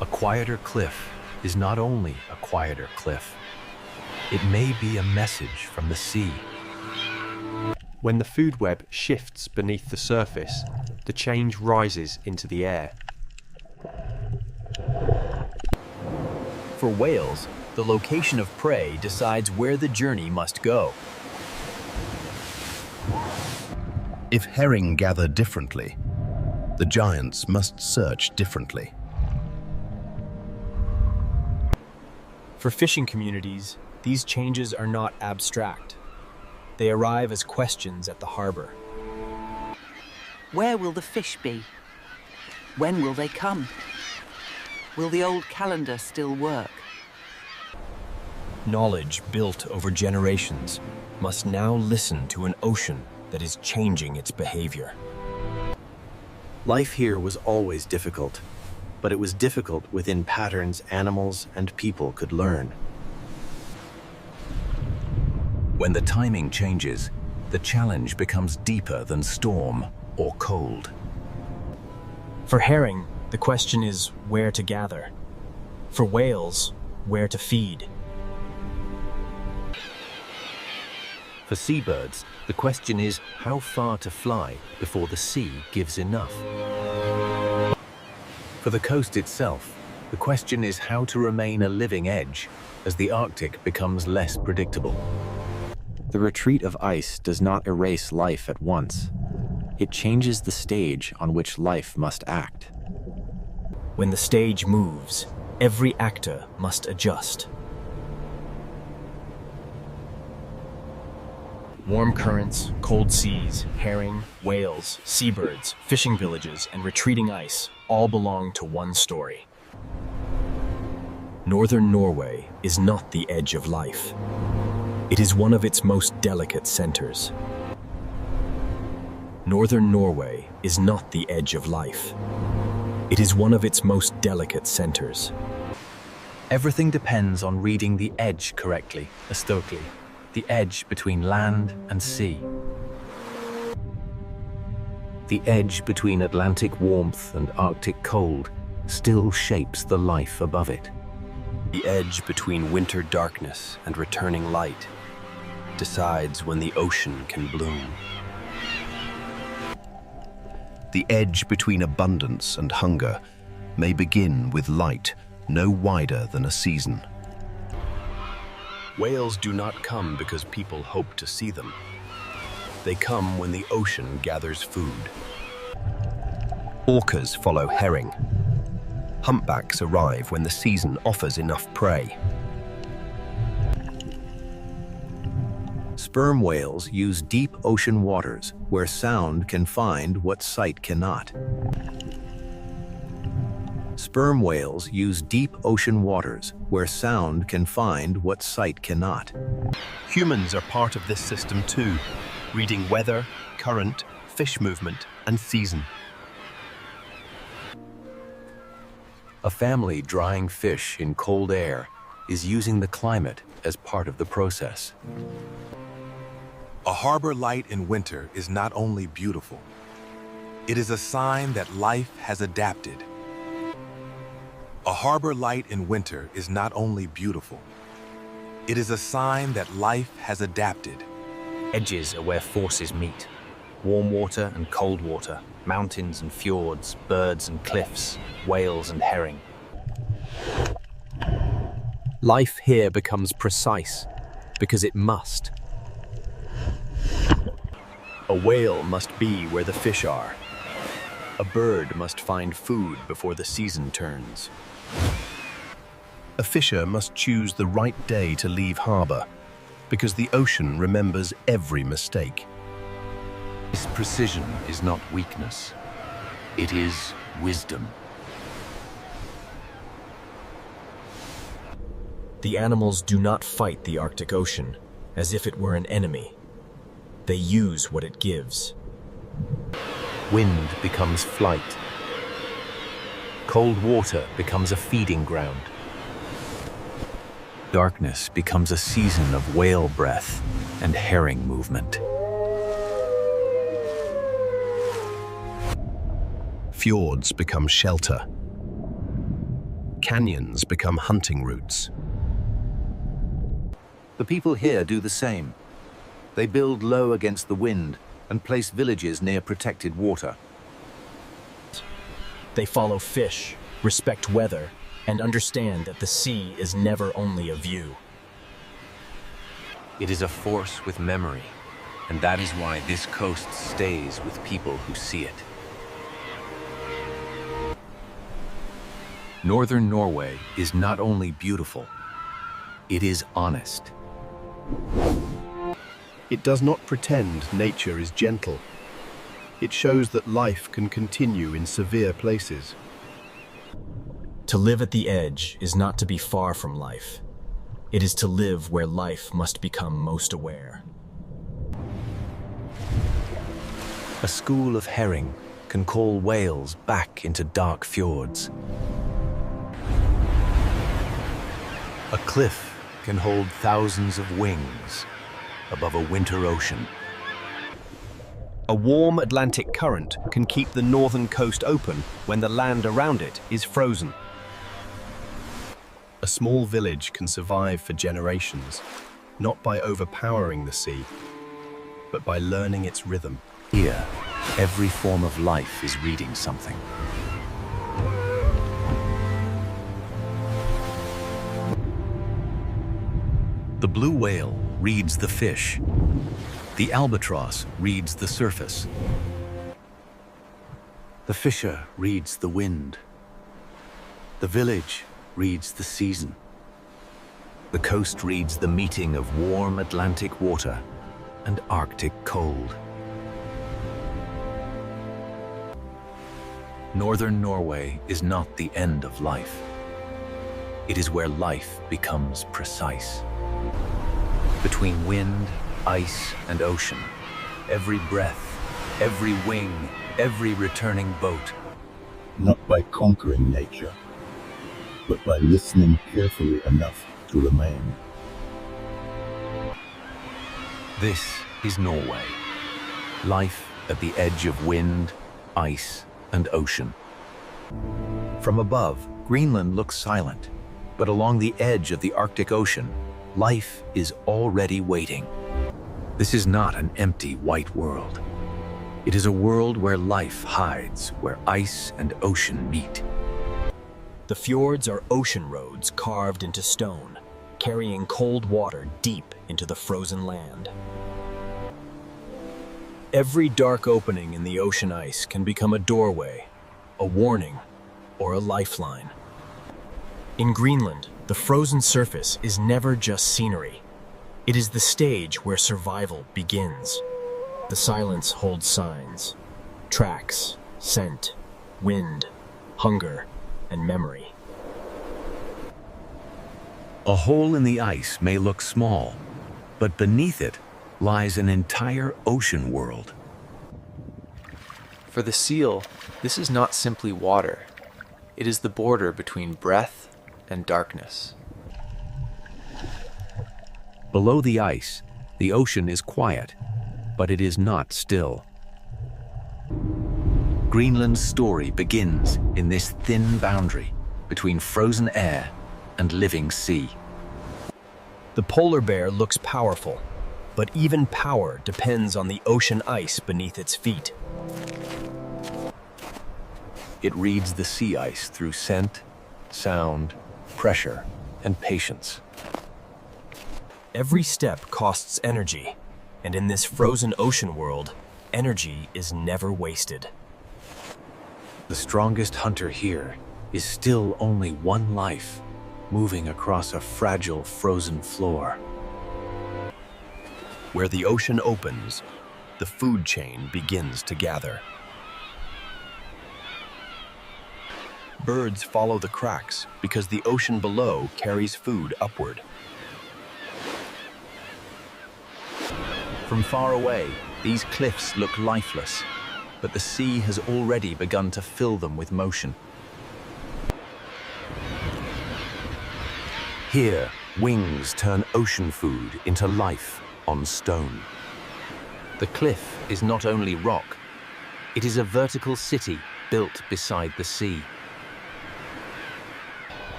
A quieter cliff is not only a quieter cliff. It may be a message from the sea. When the food web shifts beneath the surface, the change rises into the air. For whales, the location of prey decides where the journey must go. If herring gather differently, the giants must search differently. For fishing communities, these changes are not abstract. They arrive as questions at the harbor. Where will the fish be? When will they come? Will the old calendar still work? Knowledge built over generations must now listen to an ocean that is changing its behavior. Life here was always difficult, but it was difficult within patterns animals and people could learn. When the timing changes, the challenge becomes deeper than storm or cold. For herring, the question is where to gather. For whales, where to feed. For seabirds, the question is how far to fly before the sea gives enough. For the coast itself, the question is how to remain a living edge as the Arctic becomes less predictable. The retreat of ice does not erase life at once. It changes the stage on which life must act. When the stage moves, every actor must adjust. Warm currents, cold seas, herring, whales, seabirds, fishing villages, and retreating ice all belong to one story. Northern Norway is not the edge of life. It is one of its most delicate centers. Northern Norway is not the edge of life. It is one of its most delicate centers. Everything depends on reading the edge correctly, Astokli, the edge between land and sea. The edge between Atlantic warmth and Arctic cold still shapes the life above it. The edge between winter darkness and returning light decides when the ocean can bloom. The edge between abundance and hunger may begin with light no wider than a season. Whales do not come because people hope to see them. They come when the ocean gathers food. Orcas follow herring. Humpbacks arrive when the season offers enough prey. Sperm whales use deep ocean waters where sound can find what sight cannot. Sperm whales use deep ocean waters where sound can find what sight cannot. Humans are part of this system too, reading weather, current, fish movement, and season. A family drying fish in cold air is using the climate as part of the process. A harbor light in winter is not only beautiful, it is a sign that life has adapted. A harbor light in winter is not only beautiful, it is a sign that life has adapted. Edges are where forces meet. Warm water and cold water, mountains and fjords, birds and cliffs, whales and herring. Life here becomes precise because it must. A whale must be where the fish are. A bird must find food before the season turns. A fisher must choose the right day to leave harbor because the ocean remembers every mistake. This precision is not weakness. It is wisdom. The animals do not fight the Arctic Ocean as if it were an enemy. They use what it gives. Wind becomes flight. Cold water becomes a feeding ground. Darkness becomes a season of whale breath and herring movement. Fjords become shelter. Canyons become hunting routes. The people here do the same. They build low against the wind and place villages near protected water. They follow fish, respect weather, and understand that the sea is never only a view. It is a force with memory, and that is why this coast stays with people who see it. Northern Norway is not only beautiful, it is honest. It does not pretend nature is gentle. It shows that life can continue in severe places. To live at the edge is not to be far from life. It is to live where life must become most aware. A school of herring can call whales back into dark fjords. A cliff can hold thousands of wings above a winter ocean. A warm Atlantic current can keep the northern coast open when the land around it is frozen. A small village can survive for generations, not by overpowering the sea, but by learning its rhythm. Here, every form of life is reading something. The blue whale reads the fish. The albatross reads the surface. The fisher reads the wind. The village reads the season. The coast reads the meeting of warm Atlantic water and Arctic cold. Northern Norway is not the end of life. It is where life becomes precise. Between wind, ice, and ocean, every breath, every wing, every returning boat. Not by conquering nature, but by listening carefully enough to remain. This is Norway. Life at the edge of wind, ice, and ocean. From above, Greenland looks silent, but along the edge of the Arctic Ocean, life is already waiting. This is not an empty white world. It is a world where life hides, where ice and ocean meet. The fjords are ocean roads carved into stone, carrying cold water deep into the frozen land. Every dark opening in the ocean ice can become a doorway, a warning, or a lifeline. In Greenland, the frozen surface is never just scenery. It is the stage where survival begins. The silence holds signs, tracks, scent, wind, hunger, and memory. A hole in the ice may look small, but beneath it lies an entire ocean world. For the seal, this is not simply water. It is the border between breath and darkness. Below the ice, the ocean is quiet, but it is not still. Greenland's story begins in this thin boundary between frozen air and living sea. The polar bear looks powerful, but even power depends on the ocean ice beneath its feet. It reads the sea ice through scent, sound, pressure, and patience. Every step costs energy, and in this frozen ocean world, energy is never wasted. The strongest hunter here is still only one life, moving across a fragile frozen floor. Where the ocean opens, the food chain begins to gather. Birds follow the cracks because the ocean below carries food upward. From far away, these cliffs look lifeless, but the sea has already begun to fill them with motion. Here, wings turn ocean food into life on stone. The cliff is not only rock, it is a vertical city built beside the sea.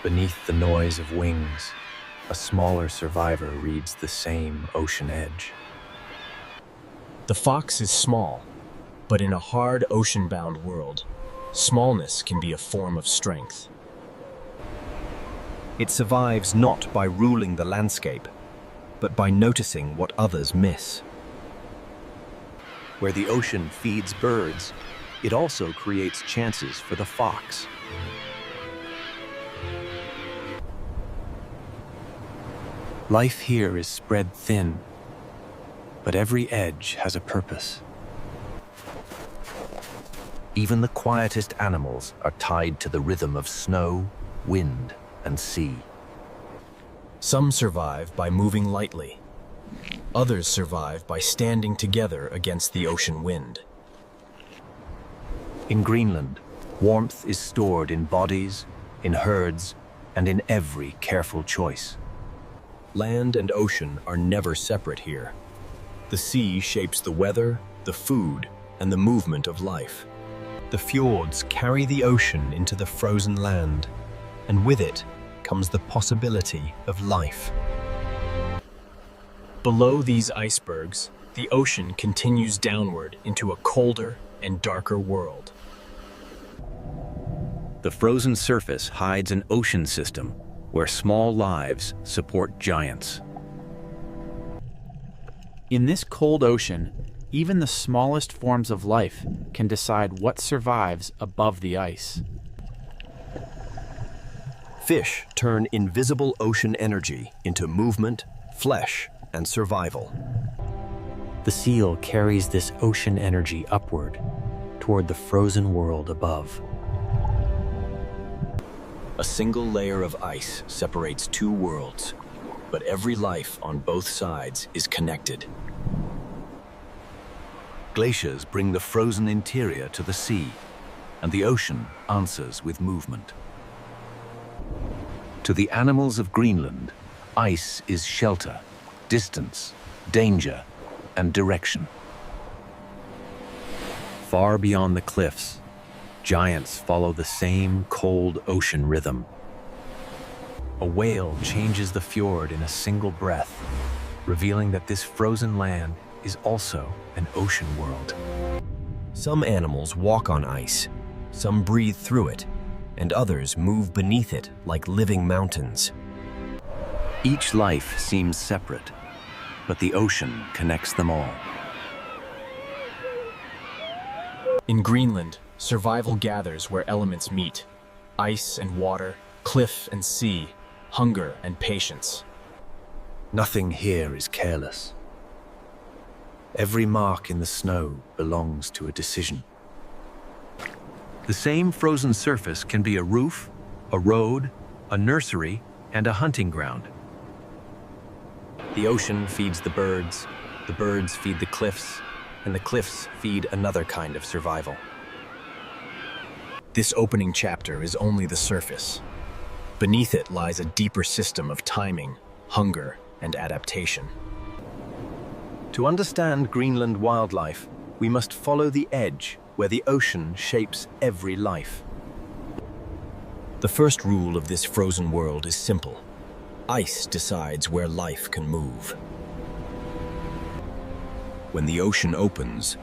Beneath the noise of wings, a smaller survivor reads the same ocean edge. The fox is small, but in a hard ocean-bound world, Smallness can be a form of strength. It survives not by ruling the landscape, but by noticing what others miss. Where the ocean feeds birds, it also creates chances for the fox. Life here is spread thin, but every edge has a purpose. Even the quietest animals are tied to the rhythm of snow, wind, and sea. Some survive by moving lightly. Others survive by standing together against the ocean wind. In Greenland, warmth is stored in bodies, in herds, and in every careful choice. Land and ocean are never separate here. The sea shapes the weather, the food, and the movement of life. The fjords carry the ocean into the frozen land, and with it comes the possibility of life. Below these icebergs, the ocean continues downward into a colder and darker world. The frozen surface hides an ocean system where small lives support giants. In this cold ocean, even the smallest forms of life can decide what survives above the ice. Fish turn invisible ocean energy into movement, flesh, and survival. The seal carries this ocean energy upward toward the frozen world above. A single layer of ice separates two worlds, but every life on both sides is connected. Glaciers bring the frozen interior to the sea, and the ocean answers with movement. To the animals of Greenland, ice is shelter, distance, danger, and direction. Far beyond the cliffs, giants follow the same cold ocean rhythm. A whale changes the fjord in a single breath, revealing that this frozen land is also an ocean world. Some animals walk on ice, some breathe through it, and others move beneath it like living mountains. Each life seems separate, but the ocean connects them all. In Greenland, survival gathers where elements meet: ice and water, cliff and sea, hunger and patience. Nothing here is careless. Every mark in the snow belongs to a decision. The same frozen surface can be a roof, a road, a nursery, and a hunting ground. The ocean feeds the birds feed the cliffs, and the cliffs feed another kind of survival. This opening chapter is only the surface. Beneath it lies a deeper system of timing, hunger, and adaptation. To understand Greenland wildlife, we must follow the edge where the ocean shapes every life. The first rule of this frozen world is simple. Ice decides where life can move. When the ocean opens,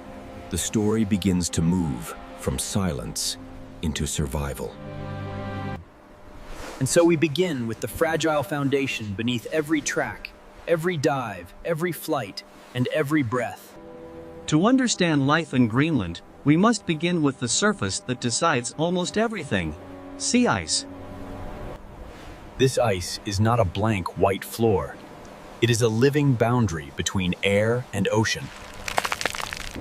the story begins to move from silence into survival. And so we begin with the fragile foundation beneath every track, every dive, every flight, and every breath. To understand life in Greenland, we must begin with the surface that decides almost everything: sea ice. This ice is not a blank white floor. It is a living boundary between air and ocean.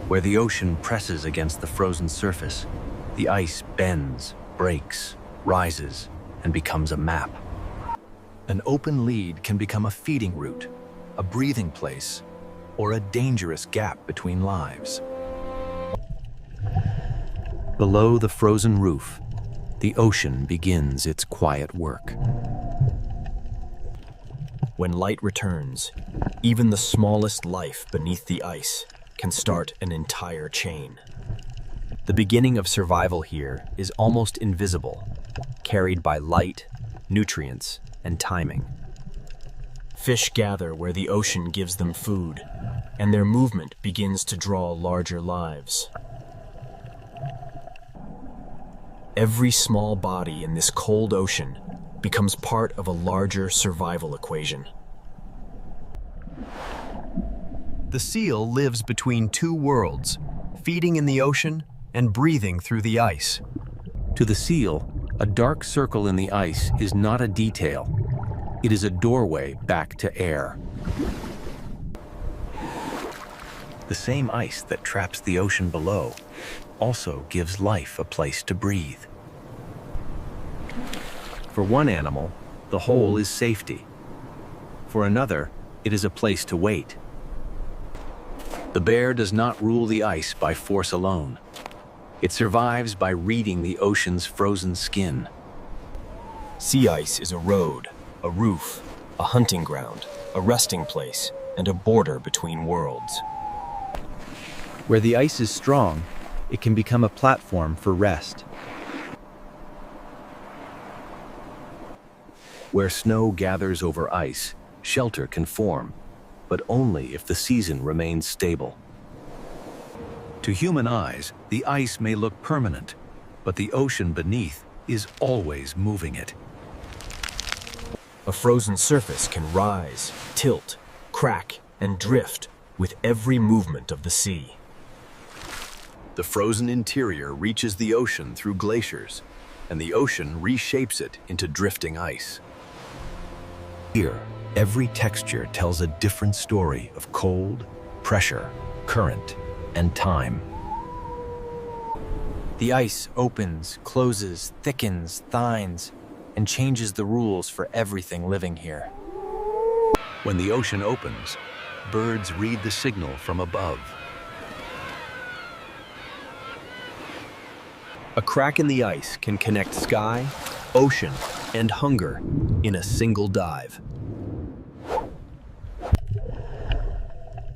Where the ocean presses against the frozen surface, the ice bends, breaks, rises, and becomes a map. An open lead can become a feeding route, a breathing place, or a dangerous gap between lives. Below the frozen roof, the ocean begins its quiet work. When light returns, even the smallest life beneath the ice can start an entire chain. The beginning of survival here is almost invisible, carried by light, nutrients, and timing. Fish gather where the ocean gives them food, and their movement begins to draw larger lives. Every small body in this cold ocean becomes part of a larger survival equation. The seal lives between two worlds, feeding in the ocean and breathing through the ice. To the seal, a dark circle in the ice is not a detail. It is a doorway back to air. The same ice that traps the ocean below also gives life a place to breathe. For one animal, the hole is safety. For another, it is a place to wait. The bear does not rule the ice by force alone. It survives by reading the ocean's frozen skin. Sea ice is a road, a roof, a hunting ground, a resting place, and a border between worlds. Where the ice is strong, it can become a platform for rest. Where snow gathers over ice, shelter can form, but only if the season remains stable. To human eyes, the ice may look permanent, but the ocean beneath is always moving it. A frozen surface can rise, tilt, crack, and drift with every movement of the sea. The frozen interior reaches the ocean through glaciers, and the ocean reshapes it into drifting ice. Here, every texture tells a different story of cold, pressure, current, and time. The ice opens, closes, thickens, thins, and changes the rules for everything living here. When the ocean opens, birds read the signal from above. A crack in the ice can connect sky, ocean, and hunger in a single dive.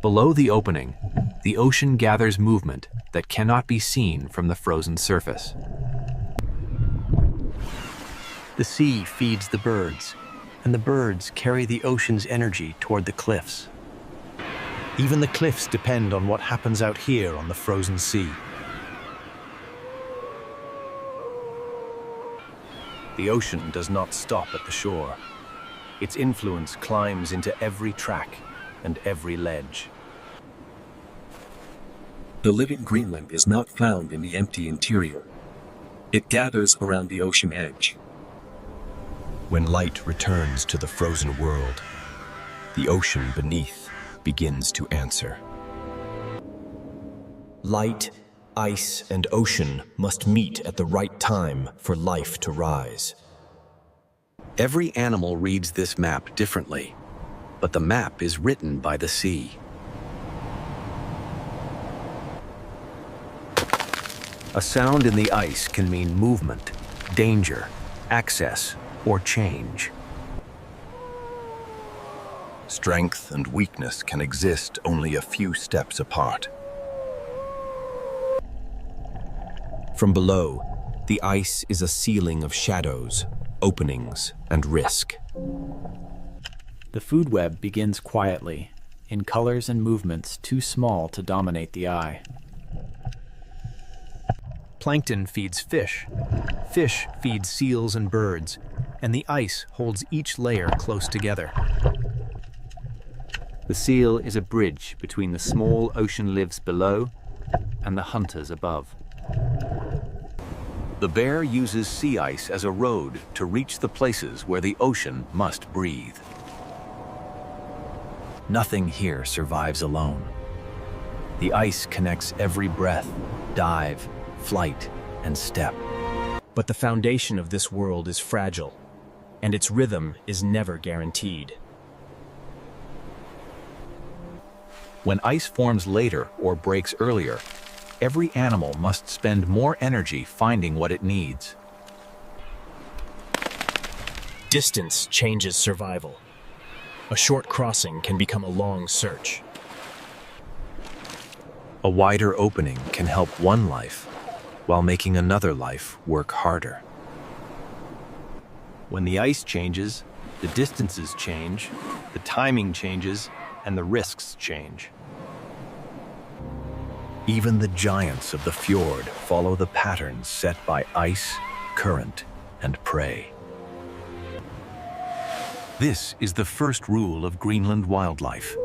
Below the opening, the ocean gathers movement that cannot be seen from the frozen surface. The sea feeds the birds, and the birds carry the ocean's energy toward the cliffs. Even the cliffs depend on what happens out here on the frozen sea. The ocean does not stop at the shore. Its influence climbs into every track and every ledge. The living Greenland is not found in the empty interior. It gathers around the ocean edge. When light returns to the frozen world, the ocean beneath begins to answer. Light, ice, and ocean must meet at the right time for life to rise. Every animal reads this map differently, but the map is written by the sea. A sound in the ice can mean movement, danger, access, or change. Strength and weakness can exist only a few steps apart. From below, the ice is a ceiling of shadows, openings, and risk. The food web begins quietly, in colors and movements too small to dominate the eye. Plankton feeds fish. Fish feeds seals and birds, and the ice holds each layer close together. The seal is a bridge between the small ocean lives below and the hunters above. The bear uses sea ice as a road to reach the places where the ocean must breathe. Nothing here survives alone. The ice connects every breath, dive, flight, and step. But the foundation of this world is fragile, and its rhythm is never guaranteed. When ice forms later or breaks earlier, every animal must spend more energy finding what it needs. Distance changes survival. A short crossing can become a long search. A wider opening can help one life, while making another life work harder. When the ice changes, the distances change, the timing changes, and the risks change. Even the giants of the fjord follow the patterns set by ice, current, and prey. This is the first rule of Greenland wildlife.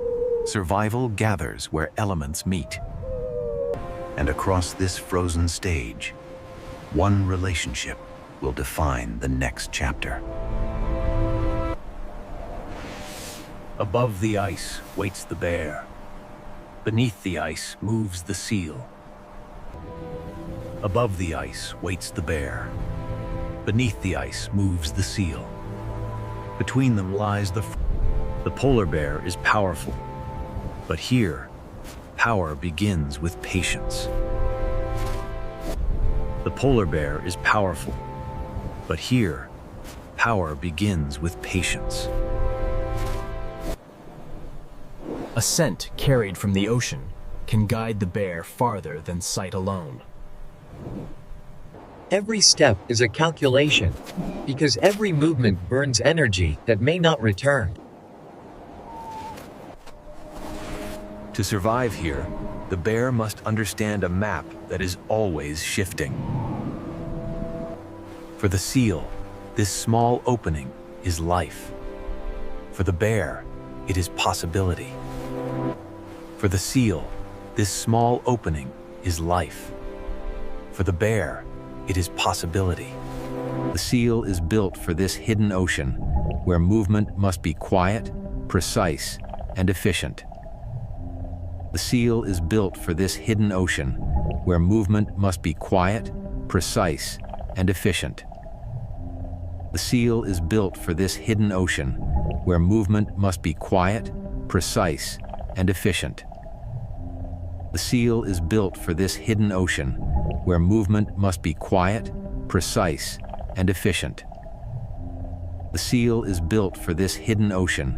Survival gathers where elements meet. And across this frozen stage, one relationship will define the next chapter. Above the ice waits the bear. Beneath the ice moves the seal. Above the ice waits the bear. Beneath the ice moves the seal. Between them lies the polar bear is powerful. But here, power begins with patience. The polar bear is powerful. But here, power begins with patience. A scent carried from the ocean can guide the bear farther than sight alone. Every step is a calculation, because every movement burns energy that may not return. To survive here, the bear must understand a map that is always shifting. For the seal, this small opening is life. For the bear, it is possibility. For the seal, this small opening is life. For the bear, it is possibility. The seal is built for this hidden ocean, where movement must be quiet, precise, and efficient. The seal is built for this hidden ocean, where movement must be quiet, precise, and efficient. The seal is built for this hidden ocean, where movement must be quiet, precise, and efficient. The seal is built for this hidden ocean, where movement must be quiet, precise, and efficient. The seal is built for this hidden ocean,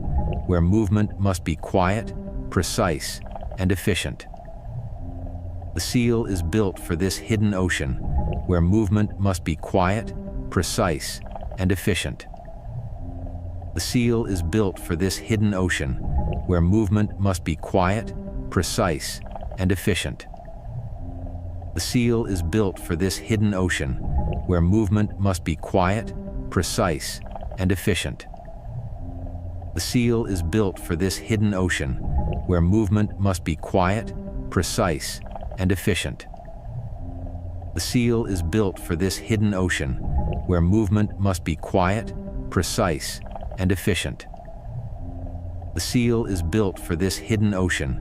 where movement must be quiet, precise, and efficient. The seal is built for this hidden ocean, where movement must be quiet, precise, and efficient. The seal is built for this hidden ocean, where movement must be quiet, precise, and efficient. The seal is built for this hidden ocean, where movement must be quiet, precise, and efficient. The seal is built for this hidden ocean, where movement must be quiet, precise, and efficient. The seal is built for this hidden ocean, where movement must be quiet, precise, and efficient. The seal is built for this hidden ocean,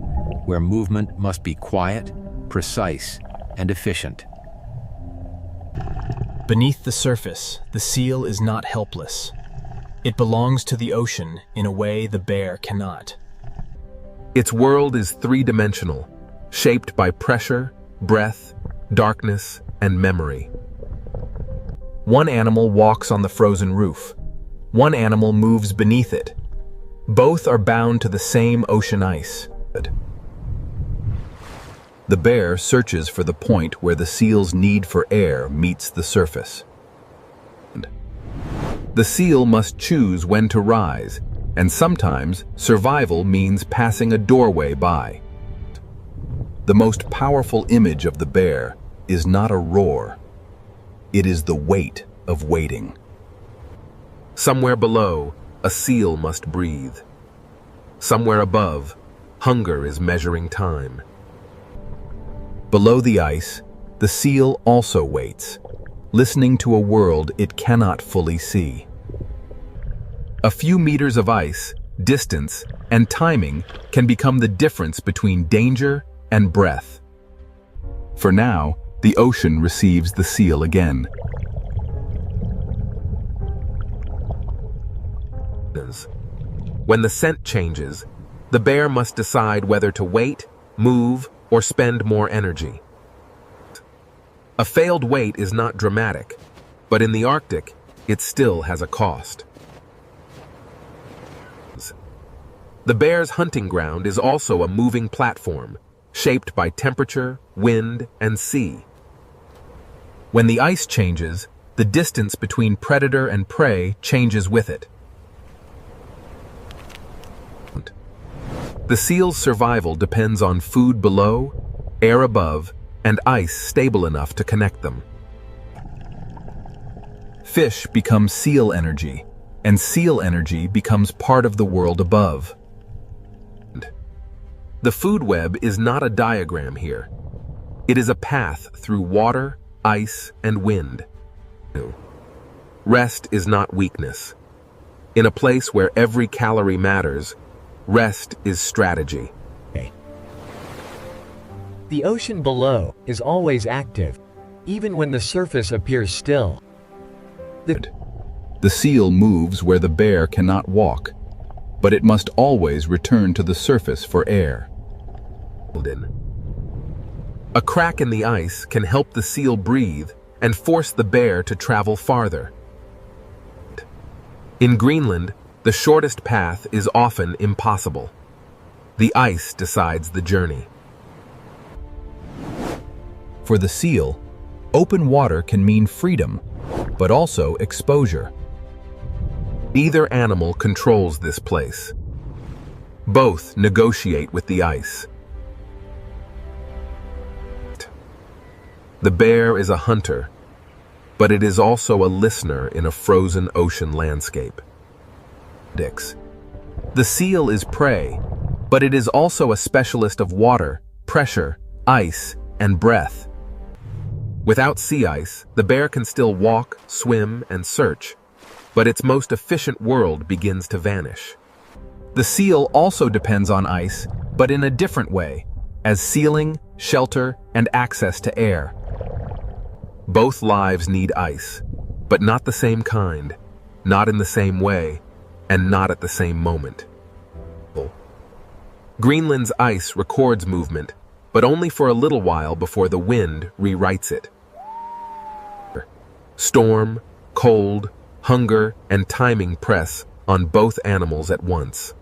where movement must be quiet, precise, and efficient. Beneath the surface, the seal is not helpless. It belongs to the ocean in a way the bear cannot. Its world is three-dimensional, shaped by pressure, breath, darkness, and memory. One animal walks on the frozen roof. One animal moves beneath it. Both are bound to the same ocean ice. The bear searches for the point where the seal's need for air meets the surface. The seal must choose when to rise, and sometimes survival means passing a doorway by. The most powerful image of the bear is not a roar. It is the weight of waiting. Somewhere below, a seal must breathe. Somewhere above, hunger is measuring time. Below the ice, the seal also waits, listening to a world it cannot fully see. A few meters of ice, distance, and timing can become the difference between danger and breath. For now, the ocean receives the seal again. When the scent changes, the bear must decide whether to wait, move, or spend more energy. A failed wait is not dramatic, but in the Arctic, it still has a cost. The bear's hunting ground is also a moving platform, shaped by temperature, wind, and sea. When the ice changes, the distance between predator and prey changes with it. The seal's survival depends on food below air above, and ice stable enough to connect them. Fish become seal energy, and seal energy becomes part of the world above. The food web is not a diagram here. It is a path through water, ice, and wind. Rest is not weakness. In a place where every calorie matters, rest is strategy. The ocean below is always active, even when the surface appears still. The seal moves where the bear cannot walk, but it must always return to the surface for air. A crack in the ice can help the seal breathe and force the bear to travel farther. In Greenland, the shortest path is often impossible. The ice decides the journey. For the seal, open water can mean freedom, but also exposure. Neither animal controls this place. Both negotiate with the ice. The bear is a hunter, but it is also a listener in a frozen ocean landscape. The seal is prey, but it is also a specialist of water, pressure, ice, and breath. Without sea ice, the bear can still walk, swim, and search, but its most efficient world begins to vanish. The seal also depends on ice, but in a different way, as sealing, shelter, and access to air. Both lives need ice, but not the same kind, not in the same way, and not at the same moment. Greenland's ice records movement, but only for a little while before the wind rewrites it. Storm, cold, hunger, and timing press on both animals at once.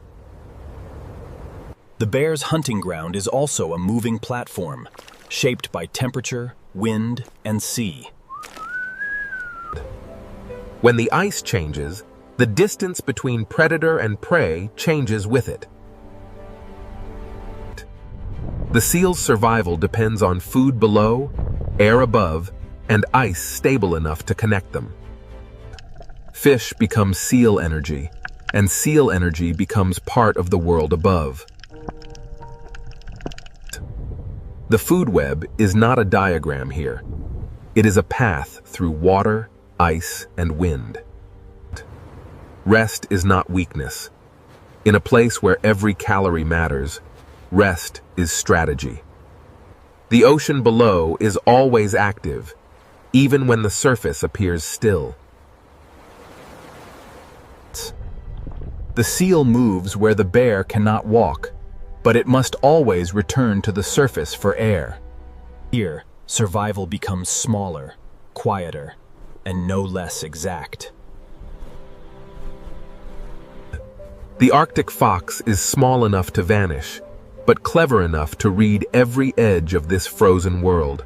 The bear's hunting ground is also a moving platform, shaped by temperature, wind, and sea. When the ice changes, the distance between predator and prey changes with it. The seal's survival depends on food below, air above, and ice stable enough to connect them. Fish becomes seal energy, and seal energy becomes part of the world above. The food web is not a diagram here. It is a path through water, ice, and wind. Rest is not weakness. In a place where every calorie matters, rest is strategy. The ocean below is always active, even when the surface appears still. The seal moves where the bear cannot walk, but it must always return to the surface for air. Here, survival becomes smaller, quieter, and no less exact. The Arctic fox is small enough to vanish, but clever enough to read every edge of this frozen world.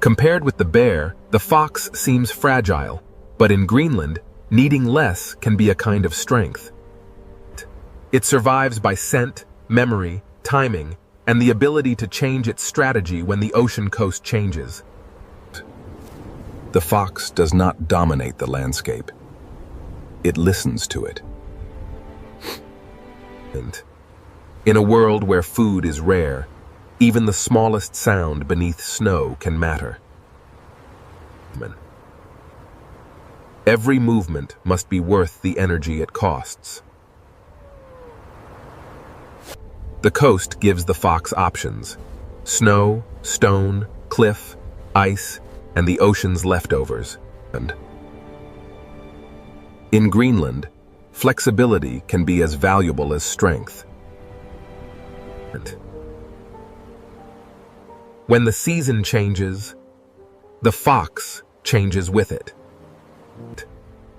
Compared with the bear, the fox seems fragile, but in Greenland, needing less can be a kind of strength. It survives by scent, memory, timing, and the ability to change its strategy when the ocean coast changes. The fox does not dominate the landscape. It listens to it. And in a world where food is rare, even the smallest sound beneath snow can matter. Every movement must be worth the energy it costs. The coast gives the fox options: snow, stone, cliff, ice, and the ocean's leftovers. And in Greenland, flexibility can be as valuable as strength. When the season changes, the fox changes with it.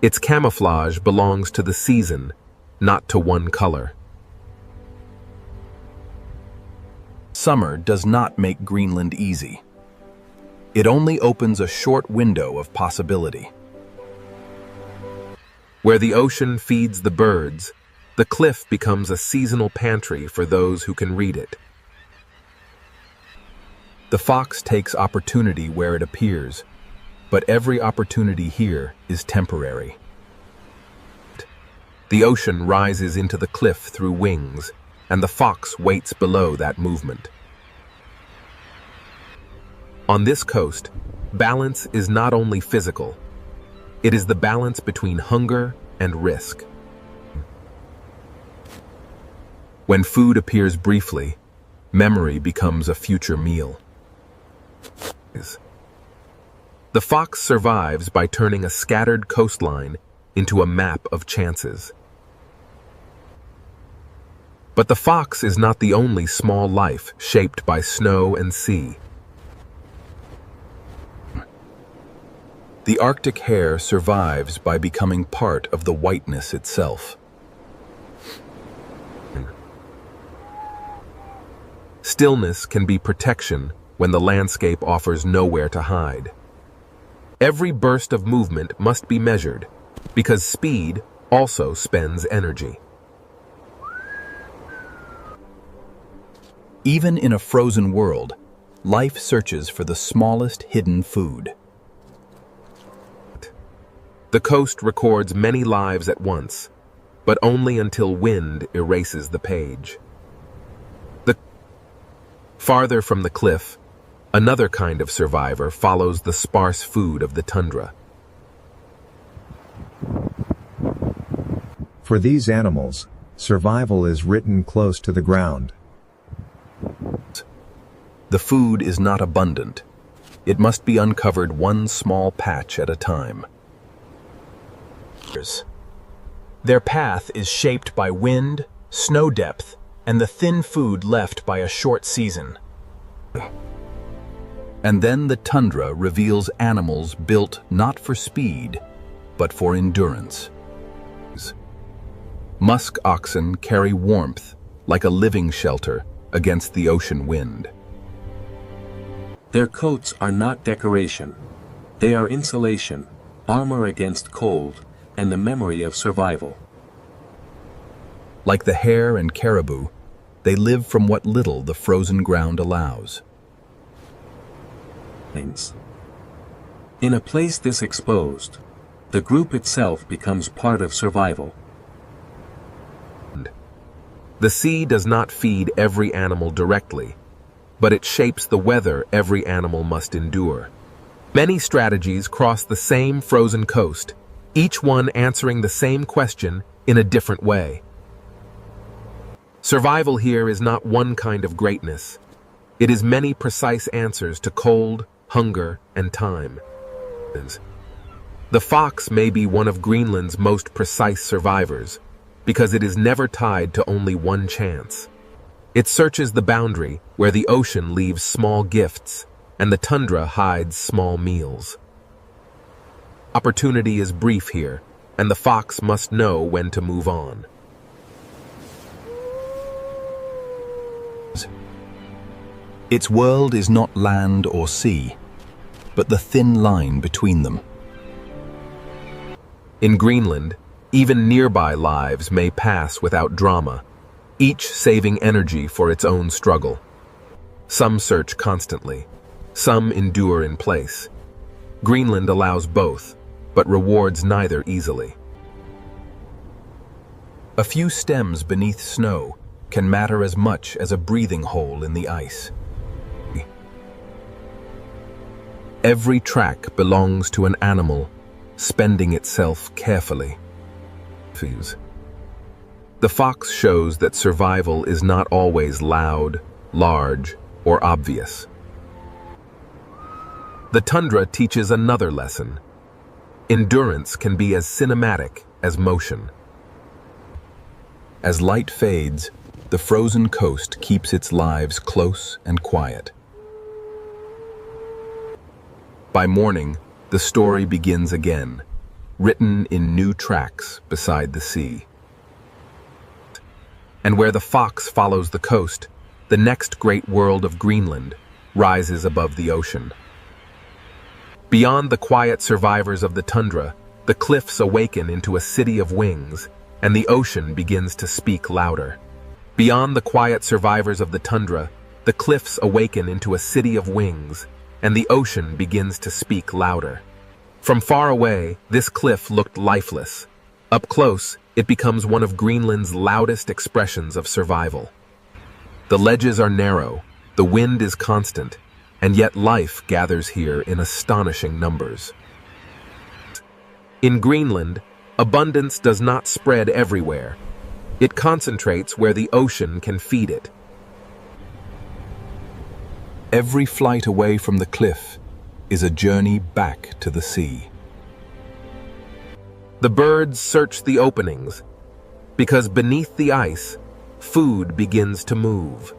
Its camouflage belongs to the season, not to one color. Summer does not make Greenland easy. It only opens a short window of possibility. Where the ocean feeds the birds, the cliff becomes a seasonal pantry for those who can read it. The fox takes opportunity where it appears, but every opportunity here is temporary. The ocean rises into the cliff through wings, and the fox waits below that movement. On this coast, balance is not only physical, it is the balance between hunger and risk. When food appears briefly, memory becomes a future meal. The fox survives by turning a scattered coastline into a map of chances. But the fox is not the only small life shaped by snow and sea. The Arctic hare survives by becoming part of the whiteness itself. Stillness can be protection when the landscape offers nowhere to hide. Every burst of movement must be measured, because speed also spends energy. Even in a frozen world, life searches for the smallest hidden food. The coast records many lives at once, but only until wind erases the page. Farther from the cliff, another kind of survivor follows the sparse food of the tundra. For these animals, survival is written close to the ground. The food is not abundant. It must be uncovered one small patch at a time. Their path is shaped by wind, snow depth, and the thin food left by a short season. And then the tundra reveals animals built not for speed, but for endurance. Musk oxen carry warmth like a living shelter against the ocean wind. Their coats are not decoration. They are insulation, armor against cold, and the memory of survival. Like the hare and caribou, they live from what little the frozen ground allows. In a place this exposed, the group itself becomes part of survival. The sea does not feed every animal directly, but it shapes the weather every animal must endure. Many strategies cross the same frozen coast, each one answering the same question in a different way. Survival here is not one kind of greatness. It is many precise answers to cold, hunger, and time. The fox may be one of Greenland's most precise survivors, because it is never tied to only one chance. It searches the boundary where the ocean leaves small gifts and the tundra hides small meals. Opportunity is brief here, and the fox must know when to move on. Its world is not land or sea, but the thin line between them. In Greenland, even nearby lives may pass without drama, each saving energy for its own struggle. Some search constantly, some endure in place. Greenland allows both, but rewards neither easily. A few stems beneath snow can matter as much as a breathing hole in the ice. Every track belongs to an animal, spending itself carefully. The fox shows that survival is not always loud, large, or obvious. The tundra teaches another lesson. Endurance can be as cinematic as motion. As light fades, the frozen coast keeps its lives close and quiet. By morning, the story begins again, written in new tracks beside the sea. And where the fox follows the coast, the next great world of Greenland rises above the ocean. Beyond the quiet survivors of the tundra, the cliffs awaken into a city of wings, and the ocean begins to speak louder. Beyond the quiet survivors of the tundra, the cliffs awaken into a city of wings, and the ocean begins to speak louder. From far away, this cliff looked lifeless. Up close, it becomes one of Greenland's loudest expressions of survival. The ledges are narrow, the wind is constant, and yet life gathers here in astonishing numbers. In Greenland, abundance does not spread everywhere. It concentrates where the ocean can feed it. Every flight away from the cliff is a journey back to the sea. The birds search the openings, because beneath the ice, food begins to move.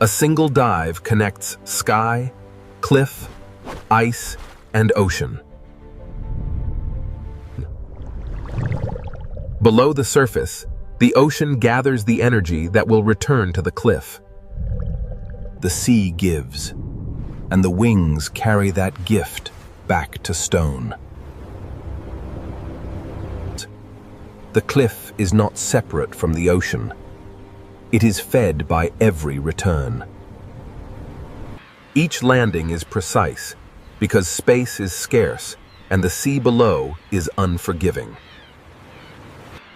A single dive connects sky, cliff, ice, and ocean. Below the surface, the ocean gathers the energy that will return to the cliff. The sea gives, and the wings carry that gift back to stone. The cliff is not separate from the ocean. It is fed by every return. Each landing is precise, because space is scarce and the sea below is unforgiving.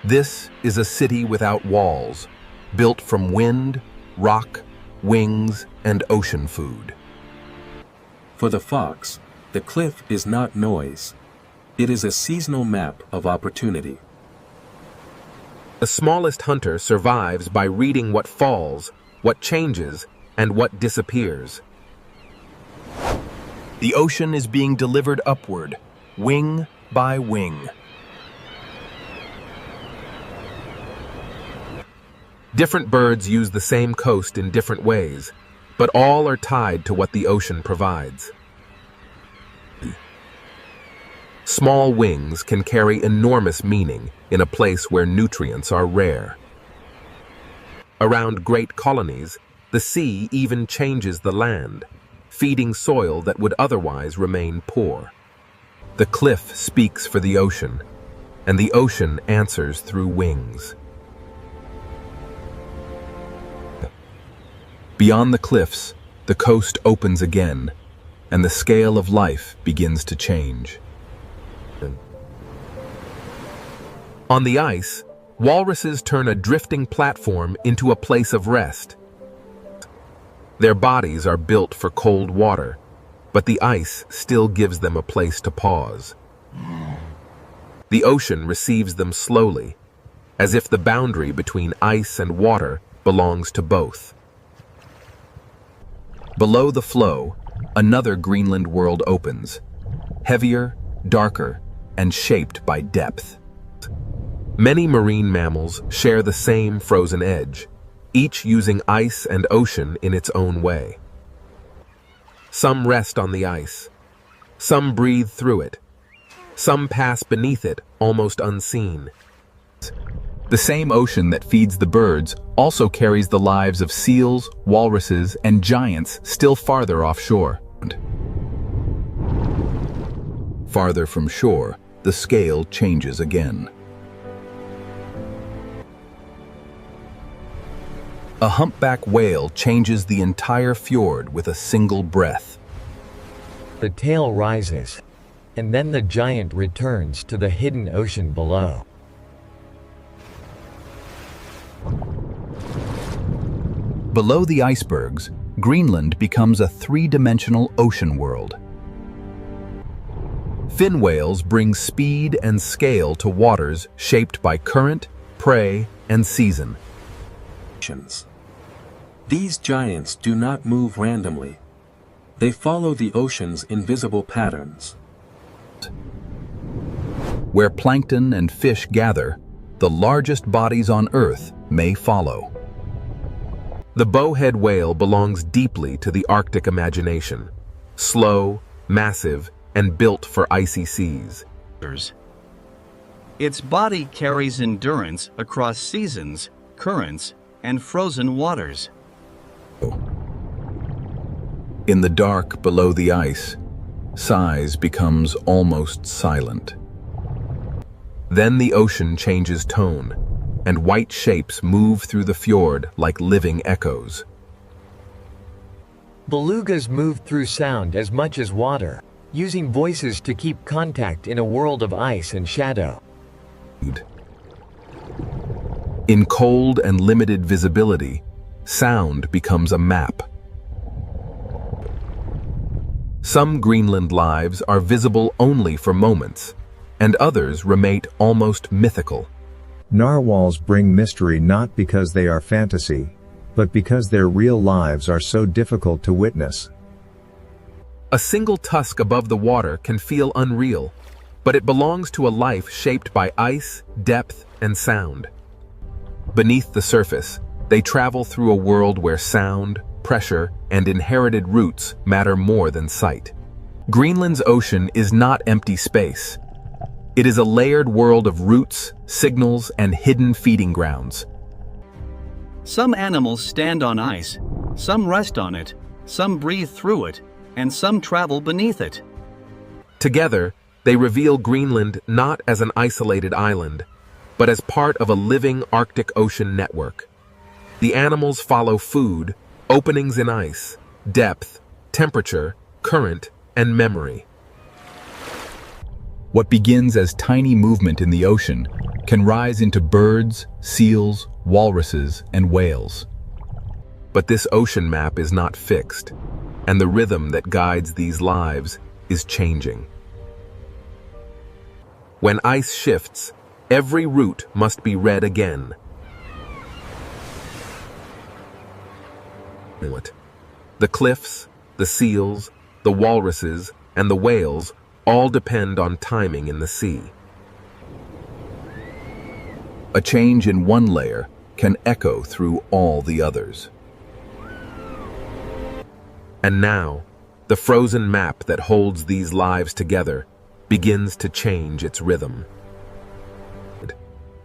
This is a city without walls, built from wind, rock, wings, and ocean food. For the fox, the cliff is not noise. It is a seasonal map of opportunity. The smallest hunter survives by reading what falls, what changes, and what disappears. The ocean is being delivered upward, wing by wing. Different birds use the same coast in different ways, but all are tied to what the ocean provides. Small wings can carry enormous meaning in a place where nutrients are rare. Around great colonies, the sea even changes the land, feeding soil that would otherwise remain poor. The cliff speaks for the ocean, and the ocean answers through wings. Beyond the cliffs, the coast opens again, and the scale of life begins to change. On the ice, walruses turn a drifting platform into a place of rest. Their bodies are built for cold water, but the ice still gives them a place to pause. The ocean receives them slowly, as if the boundary between ice and water belongs to both. Below the flow, another Greenland world opens, heavier, darker, and shaped by depth. Many marine mammals share the same frozen edge, each using ice and ocean in its own way. Some rest on the ice, some breathe through it, some pass beneath it almost unseen. The same ocean that feeds the birds also carries the lives of seals, walruses, and giants still farther offshore. Farther from shore, the scale changes again. A humpback whale changes the entire fjord with a single breath. The tail rises, and then the giant returns to the hidden ocean below. Below the icebergs, Greenland becomes a three-dimensional ocean world. Fin whales bring speed and scale to waters shaped by current, prey, and season. These giants do not move randomly. They follow the ocean's invisible patterns. Where plankton and fish gather, the largest bodies on Earth may follow. The bowhead whale belongs deeply to the Arctic imagination, slow, massive, and built for icy seas. Its body carries endurance across seasons, currents, and frozen waters. In the dark below the ice, size becomes almost silent. Then the ocean changes tone, and white shapes move through the fjord like living echoes. Belugas move through sound as much as water, using voices to keep contact in a world of ice and shadow. In cold and limited visibility, sound becomes a map. Some Greenland lives are visible only for moments, and others remain almost mythical. Narwhals bring mystery not because they are fantasy, but because their real lives are so difficult to witness. A single tusk above the water can feel unreal, but it belongs to a life shaped by ice, depth, and sound. Beneath the surface, they travel through a world where sound, pressure, and inherited roots matter more than sight. Greenland's ocean is not empty space. It is a layered world of roots, signals, and hidden feeding grounds. Some animals stand on ice, some rest on it, some breathe through it, and some travel beneath it. Together, they reveal Greenland not as an isolated island, but as part of a living Arctic Ocean network. The animals follow food, openings in ice, depth, temperature, current, and memory. What begins as tiny movement in the ocean can rise into birds, seals, walruses, and whales. But this ocean map is not fixed, and the rhythm that guides these lives is changing. When ice shifts, every route must be read again. The cliffs, the seals, the walruses, and the whales all depend on timing in the sea. A change in one layer can echo through all the others. And now, the frozen map that holds these lives together begins to change its rhythm.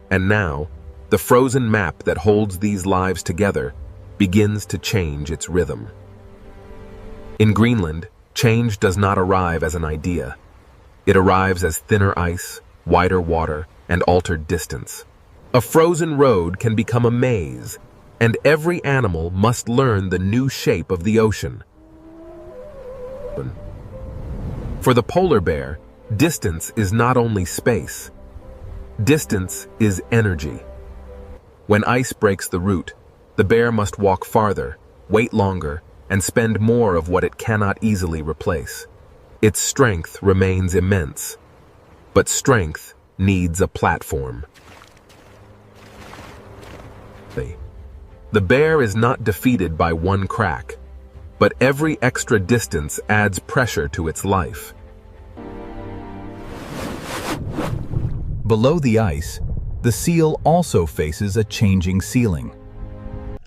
And now, the frozen map that holds these lives together begins to change its rhythm. In Greenland, change does not arrive as an idea. It arrives as thinner ice, wider water, and altered distance. A frozen road can become a maze, and every animal must learn the new shape of the ocean. For the polar bear, distance is not only space. Distance is energy. When ice breaks the route, the bear must walk farther, wait longer, and spend more of what it cannot easily replace. Its strength remains immense, but strength needs a platform. The bear is not defeated by one crack, but every extra distance adds pressure to its life. Below the ice, the seal also faces a changing ceiling.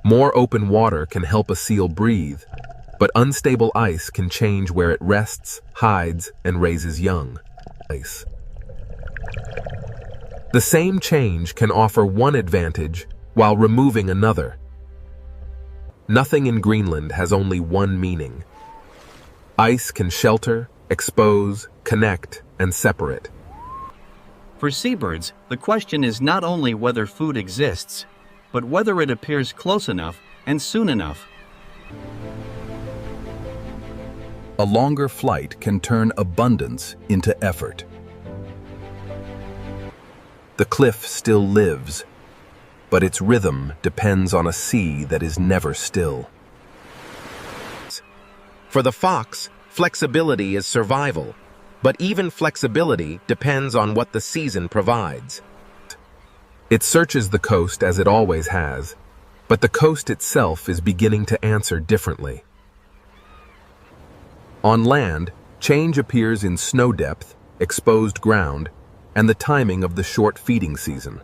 More open water can help a seal breathe, but unstable ice can change where it rests, hides, and raises young. The same change can offer one advantage while removing another. Nothing in Greenland has only one meaning. Ice can shelter, expose, connect, and separate. For seabirds, the question is not only whether food exists, but whether it appears close enough and soon enough. A longer flight can turn abundance into effort. The cliff still lives, but its rhythm depends on a sea that is never still. For the fox, flexibility is survival, but even flexibility depends on what the season provides. It searches the coast as it always has, but the coast itself is beginning to answer differently. On land, change appears in snow depth, exposed ground, and the timing of the short feeding season.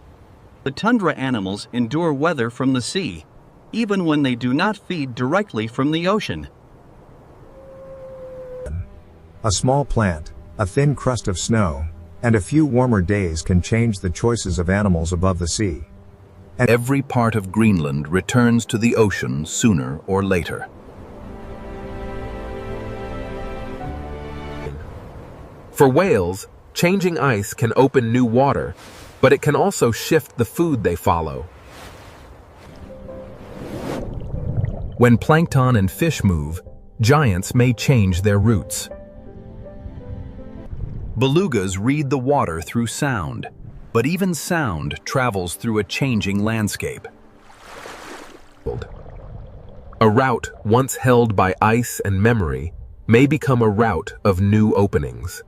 The tundra animals endure weather from the sea, even when they do not feed directly from the ocean. A small plant, a thin crust of snow, and a few warmer days can change the choices of animals above the sea. And every part of Greenland returns to the ocean sooner or later. For whales, changing ice can open new water, but it can also shift the food they follow. When plankton and fish move, Giants may change their routes. Belugas read the water through sound, but even sound travels through a changing landscape. A route once held by ice and memory may become a route of new openings.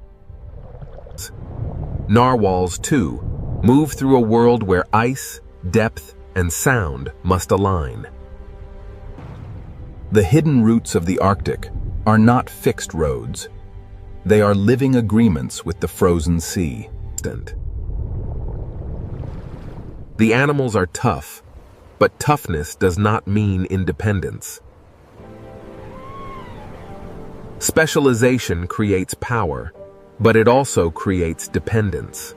Narwhals, too, move through a world where ice, depth, and sound must align. The hidden routes of the Arctic are not fixed roads. They are living agreements with the frozen sea. The animals are tough, but toughness does not mean independence. Specialization creates power, but it also creates dependence.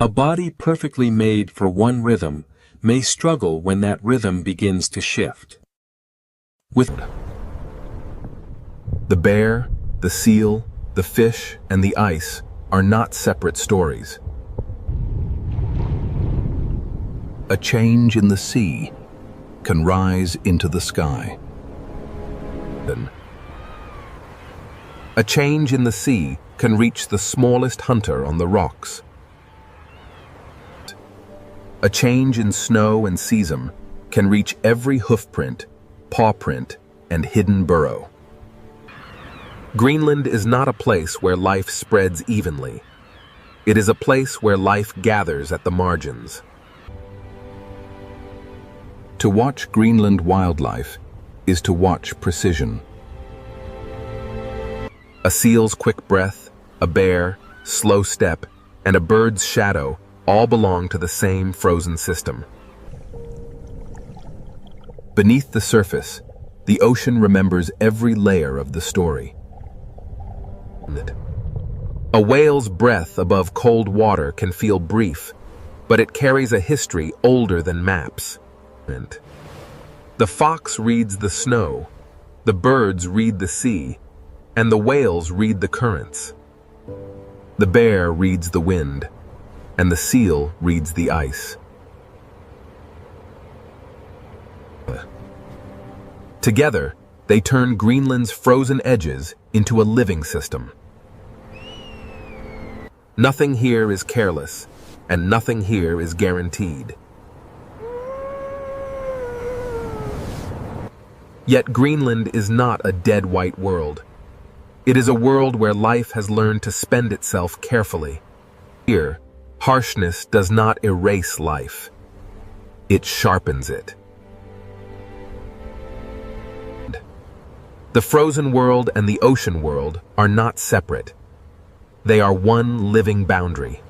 A body perfectly made for one rhythm may struggle when that rhythm begins to shift. The bear, the seal, the fish, and the ice are not separate stories. A change in the sea can rise into the sky. A change in the sea can reach the smallest hunter on the rocks. A change in snow and sesame can reach every hoofprint, pawprint, and hidden burrow. Greenland is not a place where life spreads evenly. It is a place where life gathers at the margins. To watch Greenland wildlife is to watch precision. A seal's quick breath, a bear, slow step, and a bird's shadow all belong to the same frozen system. Beneath the surface, the ocean remembers every layer of the story. A whale's breath above cold water can feel brief, but it carries a history older than maps. The fox reads the snow, the birds read the sea, and the whales read the currents. The bear reads the wind, and the seal reads the ice. Together, they turn Greenland's frozen edges into a living system. Nothing here is careless, and nothing here is guaranteed. Yet Greenland is not a dead white world. It is a world where life has learned to spend itself carefully. Here, harshness does not erase life. It sharpens it. The frozen world and the ocean world are not separate. They are one living boundary.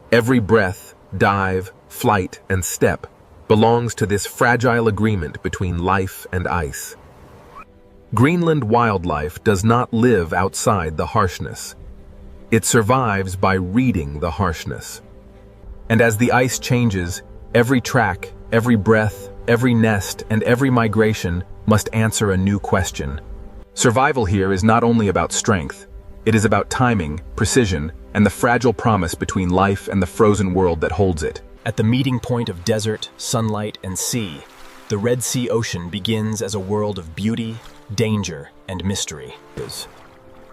Every breath, dive, flight, and step belongs to this fragile agreement between life and ice. Greenland wildlife does not live outside the harshness. It survives by reading the harshness. And as the ice changes, every track, every breath, every nest, and every migration must answer a new question. Survival here is not only about strength, it is about timing, precision, and the fragile promise between life and the frozen world that holds it. At the meeting point of desert, sunlight, and sea, the Red Sea Ocean begins as a world of beauty, danger, and mystery.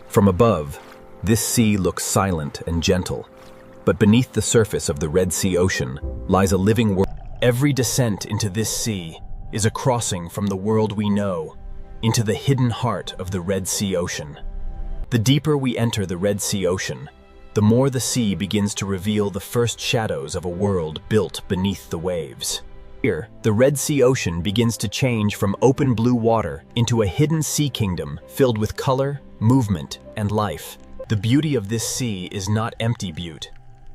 From above, this sea looks silent and gentle, but beneath the surface of the Red Sea Ocean lies a living world. Every descent into this sea is a crossing from the world we know into the hidden heart of the Red Sea Ocean. The deeper we enter the Red Sea Ocean, the more the sea begins to reveal the first shadows of a world built beneath the waves. Here, the Red Sea Ocean begins to change from open blue water into a hidden sea kingdom filled with color, movement, and life. The beauty of this sea is not empty beauty.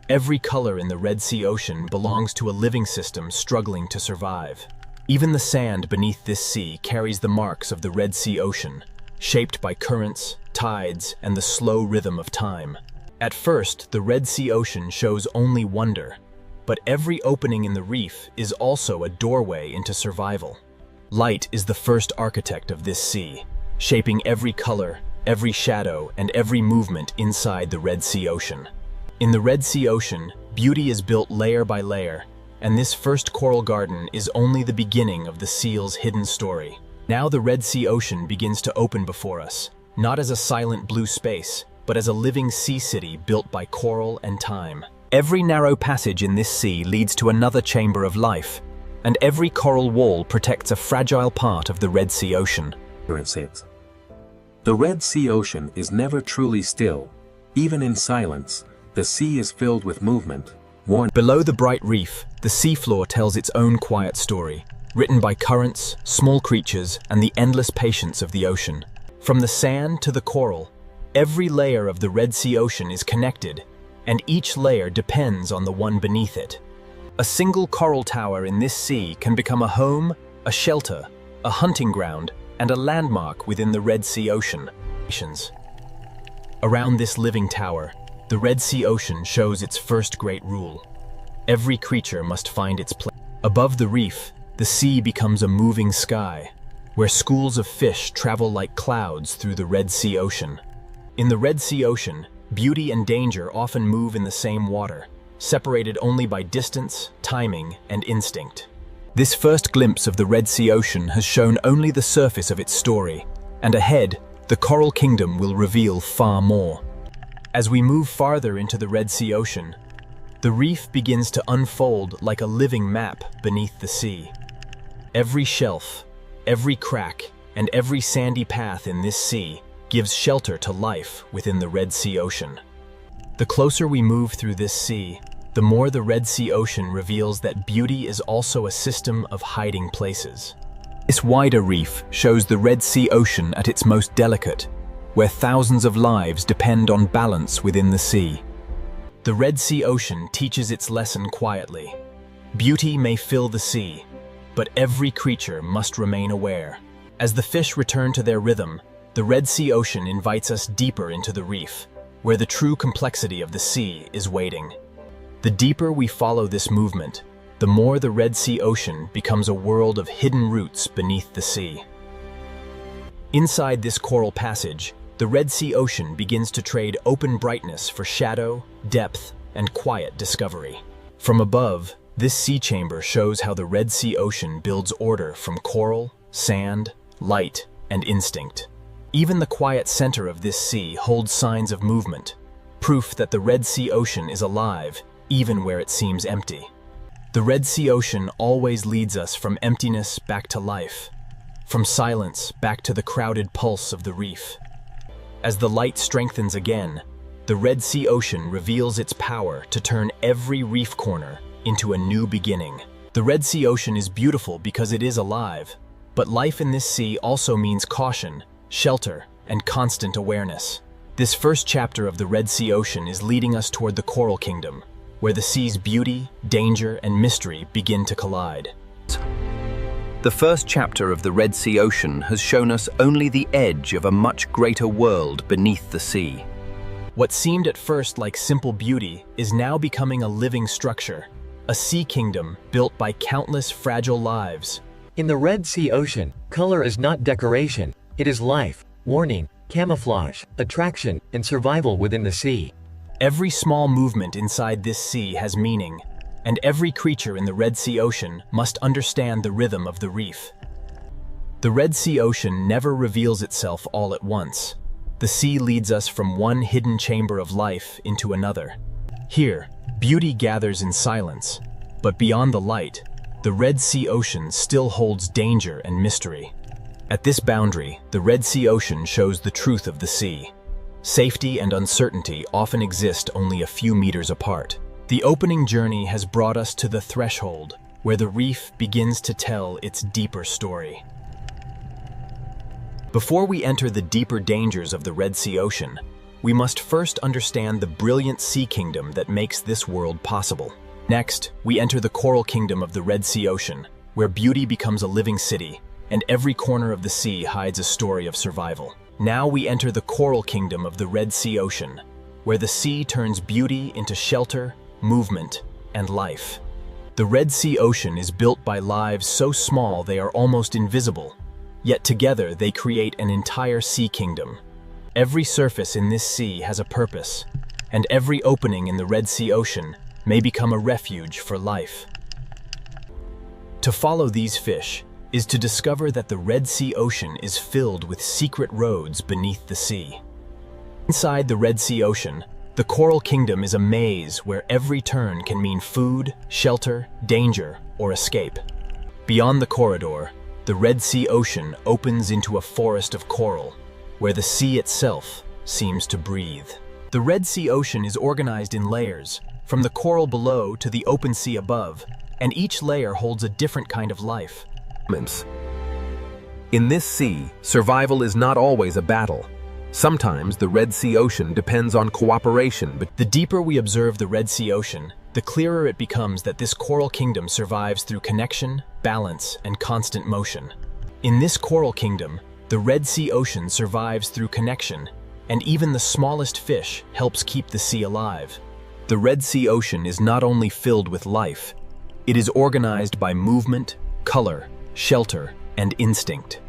Every color in the Red Sea Ocean belongs to a living system struggling to survive. Even the sand beneath this sea carries the marks of the Red Sea Ocean, shaped by currents, tides, and the slow rhythm of time. At first, the Red Sea Ocean shows only wonder, but every opening in the reef is also a doorway into survival. Light is the first architect of this sea, shaping every color, every shadow, and every movement inside the Red Sea Ocean. In the Red Sea Ocean, beauty is built layer by layer, and this first coral garden is only the beginning of the seal's hidden story. Now the Red Sea Ocean begins to open before us, not as a silent blue space, but as a living sea city built by coral and time. Every narrow passage in this sea leads to another chamber of life, and every coral wall protects a fragile part of the Red Sea Ocean. The Red Sea Ocean is never truly still. Even in silence, the sea is filled with movement. Below the bright reef, the seafloor tells its own quiet story, written by currents, small creatures, and the endless patience of the ocean. From the sand to the coral, every layer of the Red Sea Ocean is connected, and each layer depends on the one beneath it. A single coral tower in this sea can become a home, a shelter, a hunting ground, and a landmark within the Red Sea Ocean. Around this living tower, the Red Sea Ocean shows its first great rule. Every creature must find its place. Above the reef, the sea becomes a moving sky, where schools of fish travel like clouds through the Red Sea Ocean. In the Red Sea Ocean, beauty and danger often move in the same water, separated only by distance, timing, and instinct. This first glimpse of the Red Sea Ocean has shown only the surface of its story, and ahead, the Coral Kingdom will reveal far more. As we move farther into the Red Sea Ocean, the reef begins to unfold like a living map beneath the sea. Every shelf, every crack, and every sandy path in this sea gives shelter to life within the Red Sea Ocean. The closer we move through this sea, the more the Red Sea Ocean reveals that beauty is also a system of hiding places. This wider reef shows the Red Sea Ocean at its most delicate, where thousands of lives depend on balance within the sea. The Red Sea Ocean teaches its lesson quietly. Beauty may fill the sea, but every creature must remain aware. As the fish return to their rhythm, the Red Sea Ocean invites us deeper into the reef, where the true complexity of the sea is waiting. The deeper we follow this movement, the more the Red Sea Ocean becomes a world of hidden roots beneath the sea. Inside this coral passage, the Red Sea Ocean begins to trade open brightness for shadow, depth, and quiet discovery. From above, this sea chamber shows how the Red Sea Ocean builds order from coral, sand, light, and instinct. Even the quiet center of this sea holds signs of movement, proof that the Red Sea Ocean is alive, even where it seems empty. The Red Sea Ocean always leads us from emptiness back to life, from silence back to the crowded pulse of the reef. As the light strengthens again, the Red Sea Ocean reveals its power to turn every reef corner into a new beginning. The Red Sea Ocean is beautiful because it is alive, but life in this sea also means caution, shelter, and constant awareness. This first chapter of the Red Sea Ocean is leading us toward the Coral Kingdom, where the sea's beauty, danger, and mystery begin to collide. The first chapter of the Red Sea Ocean has shown us only the edge of a much greater world beneath the sea. What seemed at first like simple beauty is now becoming a living structure, a sea kingdom built by countless fragile lives. In the Red Sea Ocean, color is not decoration, it is life, warning, camouflage, attraction, and survival within the sea. Every small movement inside this sea has meaning, and every creature in the Red Sea Ocean must understand the rhythm of the reef. The Red Sea Ocean never reveals itself all at once. The sea leads us from one hidden chamber of life into another. Here, beauty gathers in silence, but beyond the light, the Red Sea Ocean still holds danger and mystery. At this boundary, the Red Sea Ocean shows the truth of the sea. Safety and uncertainty often exist only a few meters apart. The opening journey has brought us to the threshold, where the reef begins to tell its deeper story. Before we enter the deeper dangers of the Red Sea Ocean, we must first understand the brilliant sea kingdom that makes this world possible. Next, we enter the Coral Kingdom of the Red Sea Ocean, where beauty becomes a living city, and every corner of the sea hides a story of survival. Now we enter the Coral Kingdom of the Red Sea Ocean, where the sea turns beauty into shelter, movement, and life. The Red Sea Ocean is built by lives so small they are almost invisible, yet together they create an entire sea kingdom. Every surface in this sea has a purpose, and every opening in the Red Sea Ocean may become a refuge for life. To follow these fish, is to discover that the Red Sea Ocean is filled with secret roads beneath the sea. Inside the Red Sea Ocean, the Coral Kingdom is a maze where every turn can mean food, shelter, danger, or escape. Beyond the corridor, the Red Sea Ocean opens into a forest of coral, where the sea itself seems to breathe. The Red Sea Ocean is organized in layers, from the coral below to the open sea above, and each layer holds a different kind of life. In this sea, survival is not always a battle. Sometimes the Red Sea Ocean depends on cooperation. But the deeper we observe the Red Sea Ocean, the clearer it becomes that this coral kingdom survives through connection, balance, and constant motion. In this coral kingdom, the Red Sea Ocean survives through connection, and even the smallest fish helps keep the sea alive. The Red Sea Ocean is not only filled with life, it is organized by movement, color, shelter, and instinct.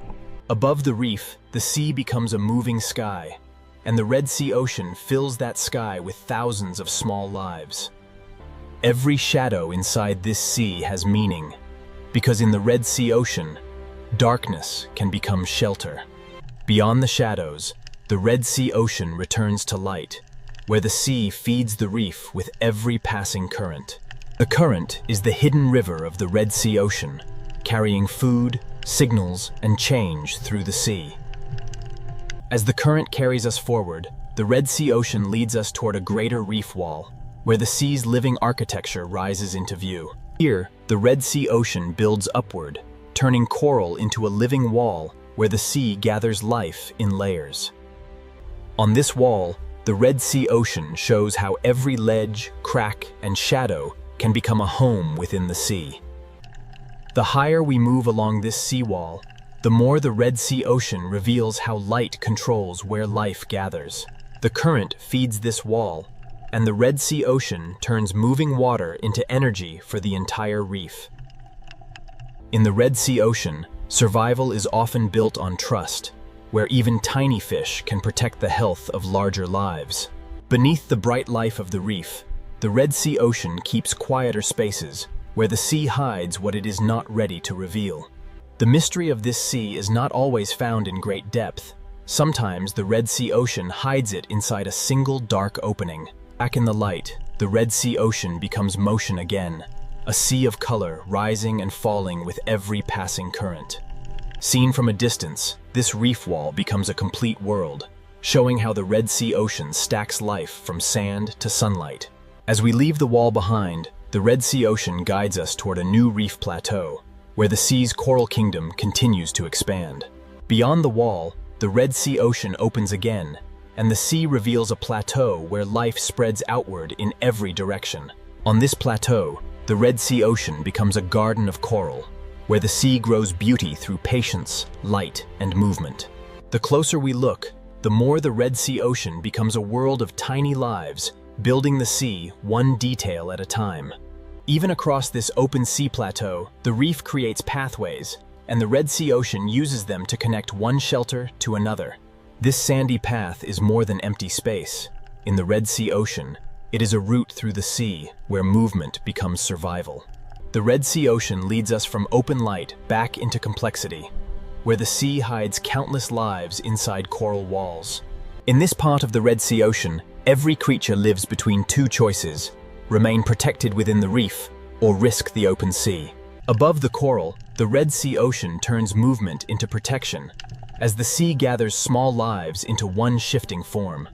Above the reef, the sea becomes a moving sky, and the Red Sea Ocean fills that sky with thousands of small lives. Every shadow inside this sea has meaning, because in the Red Sea Ocean, darkness can become shelter. Beyond the shadows, the Red Sea Ocean returns to light, where the sea feeds the reef with every passing current. The current is the hidden river of the Red Sea Ocean, carrying food, signals, and change through the sea. As the current carries us forward, the Red Sea Ocean leads us toward a greater reef wall, where the sea's living architecture rises into view. Here, the Red Sea Ocean builds upward, turning coral into a living wall where the sea gathers life in layers. On this wall, the Red Sea Ocean shows how every ledge, crack, and shadow can become a home within the sea. The higher we move along this seawall, the more the Red Sea Ocean reveals how light controls where life gathers. The current feeds this wall, and the Red Sea Ocean turns moving water into energy for the entire reef. In the Red Sea Ocean, survival is often built on trust, where even tiny fish can protect the health of larger lives. Beneath the bright life of the reef, the Red Sea Ocean keeps quieter spaces, where the sea hides what it is not ready to reveal. The mystery of this sea is not always found in great depth. Sometimes the Red Sea Ocean hides it inside a single dark opening. Back in the light, the Red Sea Ocean becomes motion again, a sea of color rising and falling with every passing current. Seen from a distance, this reef wall becomes a complete world, showing how the Red Sea Ocean stacks life from sand to sunlight. As we leave the wall behind, the Red Sea Ocean guides us toward a new reef plateau, where the sea's coral kingdom continues to expand. Beyond the wall, the Red Sea Ocean opens again, and the sea reveals a plateau where life spreads outward in every direction. On this plateau, the Red Sea Ocean becomes a garden of coral, where the sea grows beauty through patience, light, and movement. The closer we look, the more the Red Sea Ocean becomes a world of tiny lives, building the sea one detail at a time. Even across this open sea plateau, the reef creates pathways, and the Red Sea Ocean uses them to connect one shelter to another. This sandy path is more than empty space. In the Red Sea Ocean, it is a route through the sea where movement becomes survival. The Red Sea Ocean leads us from open light back into complexity, where the sea hides countless lives inside coral walls. In this part of the Red Sea Ocean, every creature lives between two choices: remain protected within the reef, or risk the open sea. Above the coral, the Red Sea Ocean turns movement into protection, as the sea gathers small lives into one shifting form.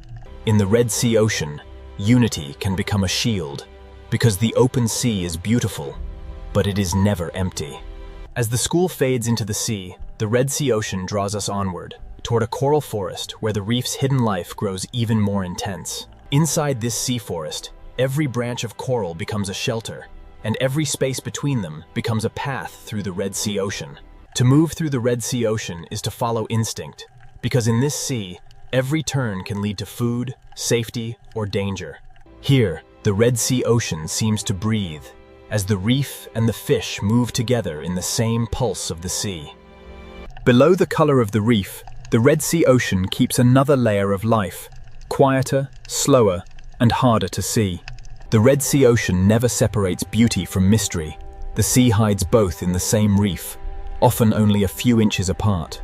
In the Red Sea Ocean, unity can become a shield, because the open sea is beautiful, but it is never empty. As the school fades into the sea, the Red Sea Ocean draws us onward, toward a coral forest where the reef's hidden life grows even more intense. Inside this sea forest, every branch of coral becomes a shelter, and every space between them becomes a path through the Red Sea Ocean. To move through the Red Sea Ocean is to follow instinct, because in this sea, every turn can lead to food, safety, or danger. Here, the Red Sea Ocean seems to breathe, as the reef and the fish move together in the same pulse of the sea. Below the color of the reef, the Red Sea Ocean keeps another layer of life, quieter, slower, and harder to see. The Red Sea Ocean never separates beauty from mystery. The sea hides both in the same reef, often only a few inches apart.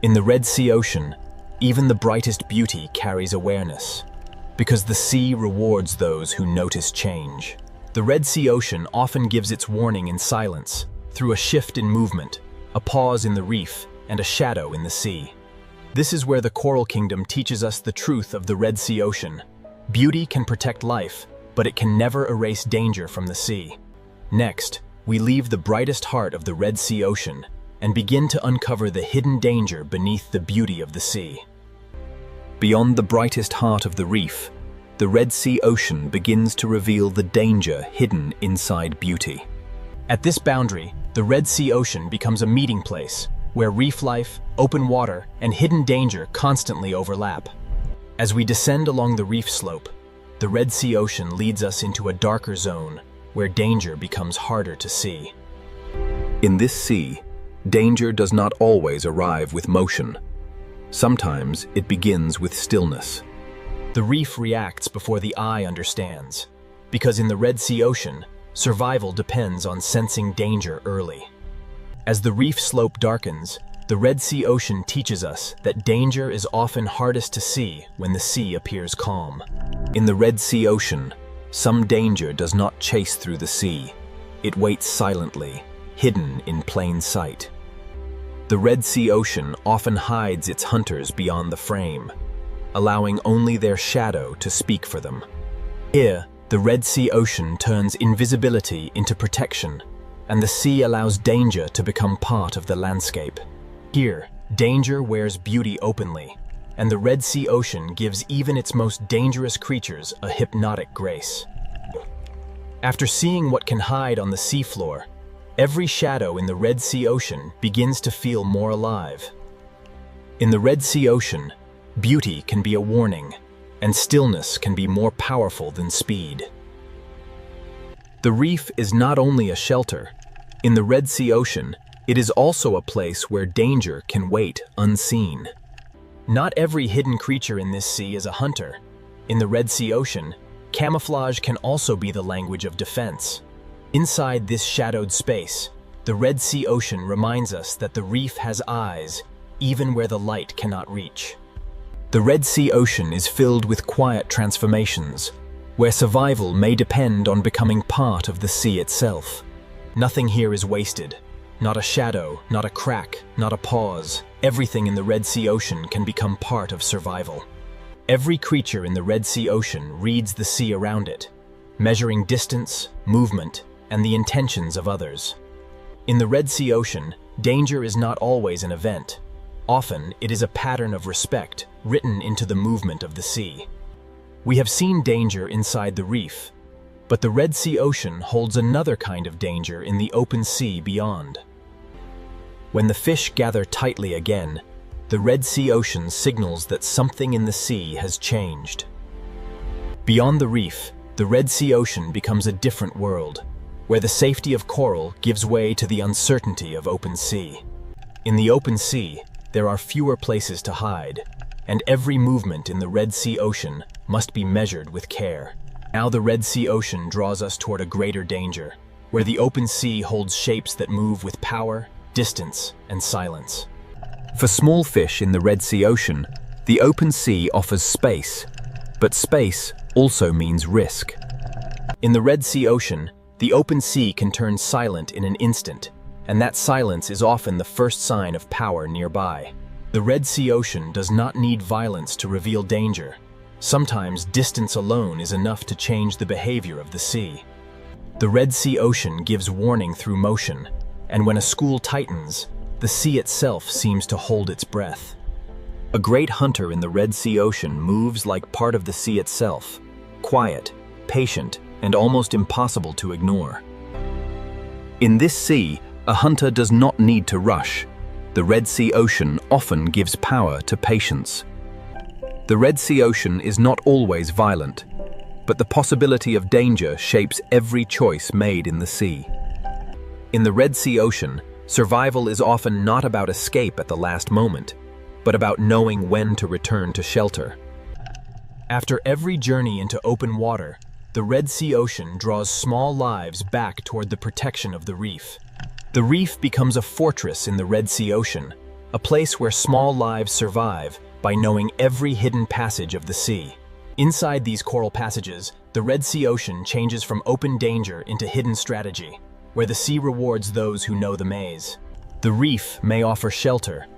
In the Red Sea Ocean, even the brightest beauty carries awareness, because the sea rewards those who notice change. The Red Sea Ocean often gives its warning in silence, through a shift in movement, a pause in the reef, and a shadow in the sea. This is where the Coral Kingdom teaches us the truth of the Red Sea Ocean. Beauty can protect life, but it can never erase danger from the sea. Next, we leave the brightest heart of the Red Sea Ocean and begin to uncover the hidden danger beneath the beauty of the sea. Beyond the brightest heart of the reef, the Red Sea Ocean begins to reveal the danger hidden inside beauty. At this boundary, the Red Sea Ocean becomes a meeting place where reef life, open water, and hidden danger constantly overlap. As we descend along the reef slope, the Red Sea Ocean leads us into a darker zone where danger becomes harder to see. In this sea, danger does not always arrive with motion. Sometimes it begins with stillness. The reef reacts before the eye understands, because in the Red Sea Ocean, survival depends on sensing danger early. As the reef slope darkens, the Red Sea Ocean teaches us that danger is often hardest to see when the sea appears calm. In the Red Sea Ocean, some danger does not chase through the sea. It waits silently, hidden in plain sight. The Red Sea Ocean often hides its hunters beyond the frame, allowing only their shadow to speak for them. Here, the Red Sea Ocean turns invisibility into protection, and the sea allows danger to become part of the landscape. Here, danger wears beauty openly, and the Red Sea Ocean gives even its most dangerous creatures a hypnotic grace. After seeing what can hide on the seafloor, every shadow in the Red Sea Ocean begins to feel more alive. In the Red Sea Ocean, beauty can be a warning, and stillness can be more powerful than speed. The reef is not only a shelter. In the Red Sea Ocean, it is also a place where danger can wait unseen. Not every hidden creature in this sea is a hunter. In the Red Sea Ocean, camouflage can also be the language of defense. Inside this shadowed space, the Red Sea Ocean reminds us that the reef has eyes, even where the light cannot reach. The Red Sea Ocean is filled with quiet transformations, where survival may depend on becoming part of the sea itself. Nothing here is wasted. Not a shadow, not a crack, not a pause. Everything in the Red Sea Ocean can become part of survival. Every creature in the Red Sea Ocean reads the sea around it, measuring distance, movement, and the intentions of others. In the Red Sea Ocean, danger is not always an event. Often, it is a pattern of respect written into the movement of the sea. We have seen danger inside the reef, but the Red Sea Ocean holds another kind of danger in the open sea beyond. When the fish gather tightly again, the Red Sea Ocean signals that something in the sea has changed. Beyond the reef, the Red Sea Ocean becomes a different world, where the safety of coral gives way to the uncertainty of open sea. In the open sea, there are fewer places to hide, and every movement in the Red Sea Ocean must be measured with care. Now the Red Sea Ocean draws us toward a greater danger, where the open sea holds shapes that move with power, distance, and silence. For small fish in the Red Sea Ocean, the open sea offers space, but space also means risk. In the Red Sea Ocean, the open sea can turn silent in an instant, and that silence is often the first sign of power nearby. The Red Sea Ocean does not need violence to reveal danger. Sometimes distance alone is enough to change the behavior of the sea. The Red Sea Ocean gives warning through motion, and when a school tightens, the sea itself seems to hold its breath. A great hunter in the Red Sea Ocean moves like part of the sea itself, quiet, patient, and almost impossible to ignore. In this sea, a hunter does not need to rush. The Red Sea Ocean often gives power to patience. The Red Sea Ocean is not always violent, but the possibility of danger shapes every choice made in the sea. In the Red Sea Ocean, survival is often not about escape at the last moment, but about knowing when to return to shelter. After every journey into open water, the Red Sea Ocean draws small lives back toward the protection of the reef. The reef becomes a fortress in the Red Sea Ocean, a place where small lives survive by knowing every hidden passage of the sea. Inside these coral passages, the Red Sea Ocean changes from open danger into hidden strategy, where the sea rewards those who know the maze. The reef may offer shelter,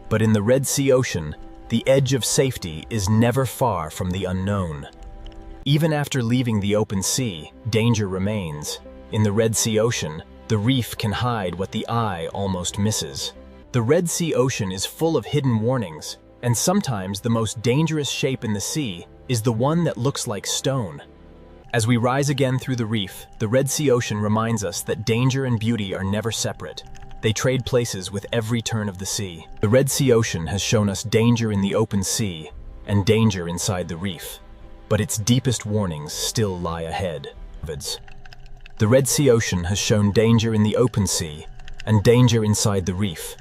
but in the Red Sea Ocean, the edge of safety is never far from the unknown. Even after leaving the open sea, danger remains. In the Red Sea Ocean, the reef can hide what the eye almost misses. The Red Sea Ocean is full of hidden warnings, and sometimes the most dangerous shape in the sea is the one that looks like stone. As we rise again through the reef, the Red Sea Ocean reminds us that danger and beauty are never separate. They trade places with every turn of the sea. The Red Sea Ocean has shown us danger in the open sea and danger inside the reef, but its deepest warnings still lie ahead. The Red Sea Ocean has shown danger in the open sea and danger inside the reef,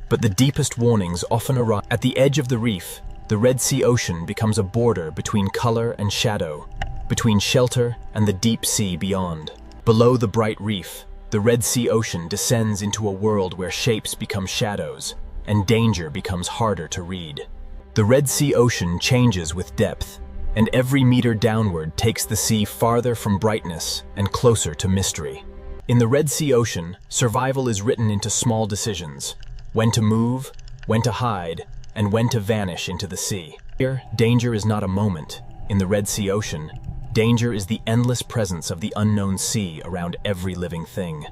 but the deepest warnings often arrive at the edge of the reef. The Red Sea Ocean becomes a border between color and shadow, between shelter and the deep sea beyond. Below the bright reef, the Red Sea Ocean descends into a world where shapes become shadows and danger becomes harder to read. The Red Sea Ocean changes with depth, and every meter downward takes the sea farther from brightness and closer to mystery. In the Red Sea Ocean, survival is written into small decisions: when to move, when to hide, and when to vanish into the sea. Here, danger is not a moment. In the Red Sea Ocean, danger is the endless presence of the unknown sea around every living thing.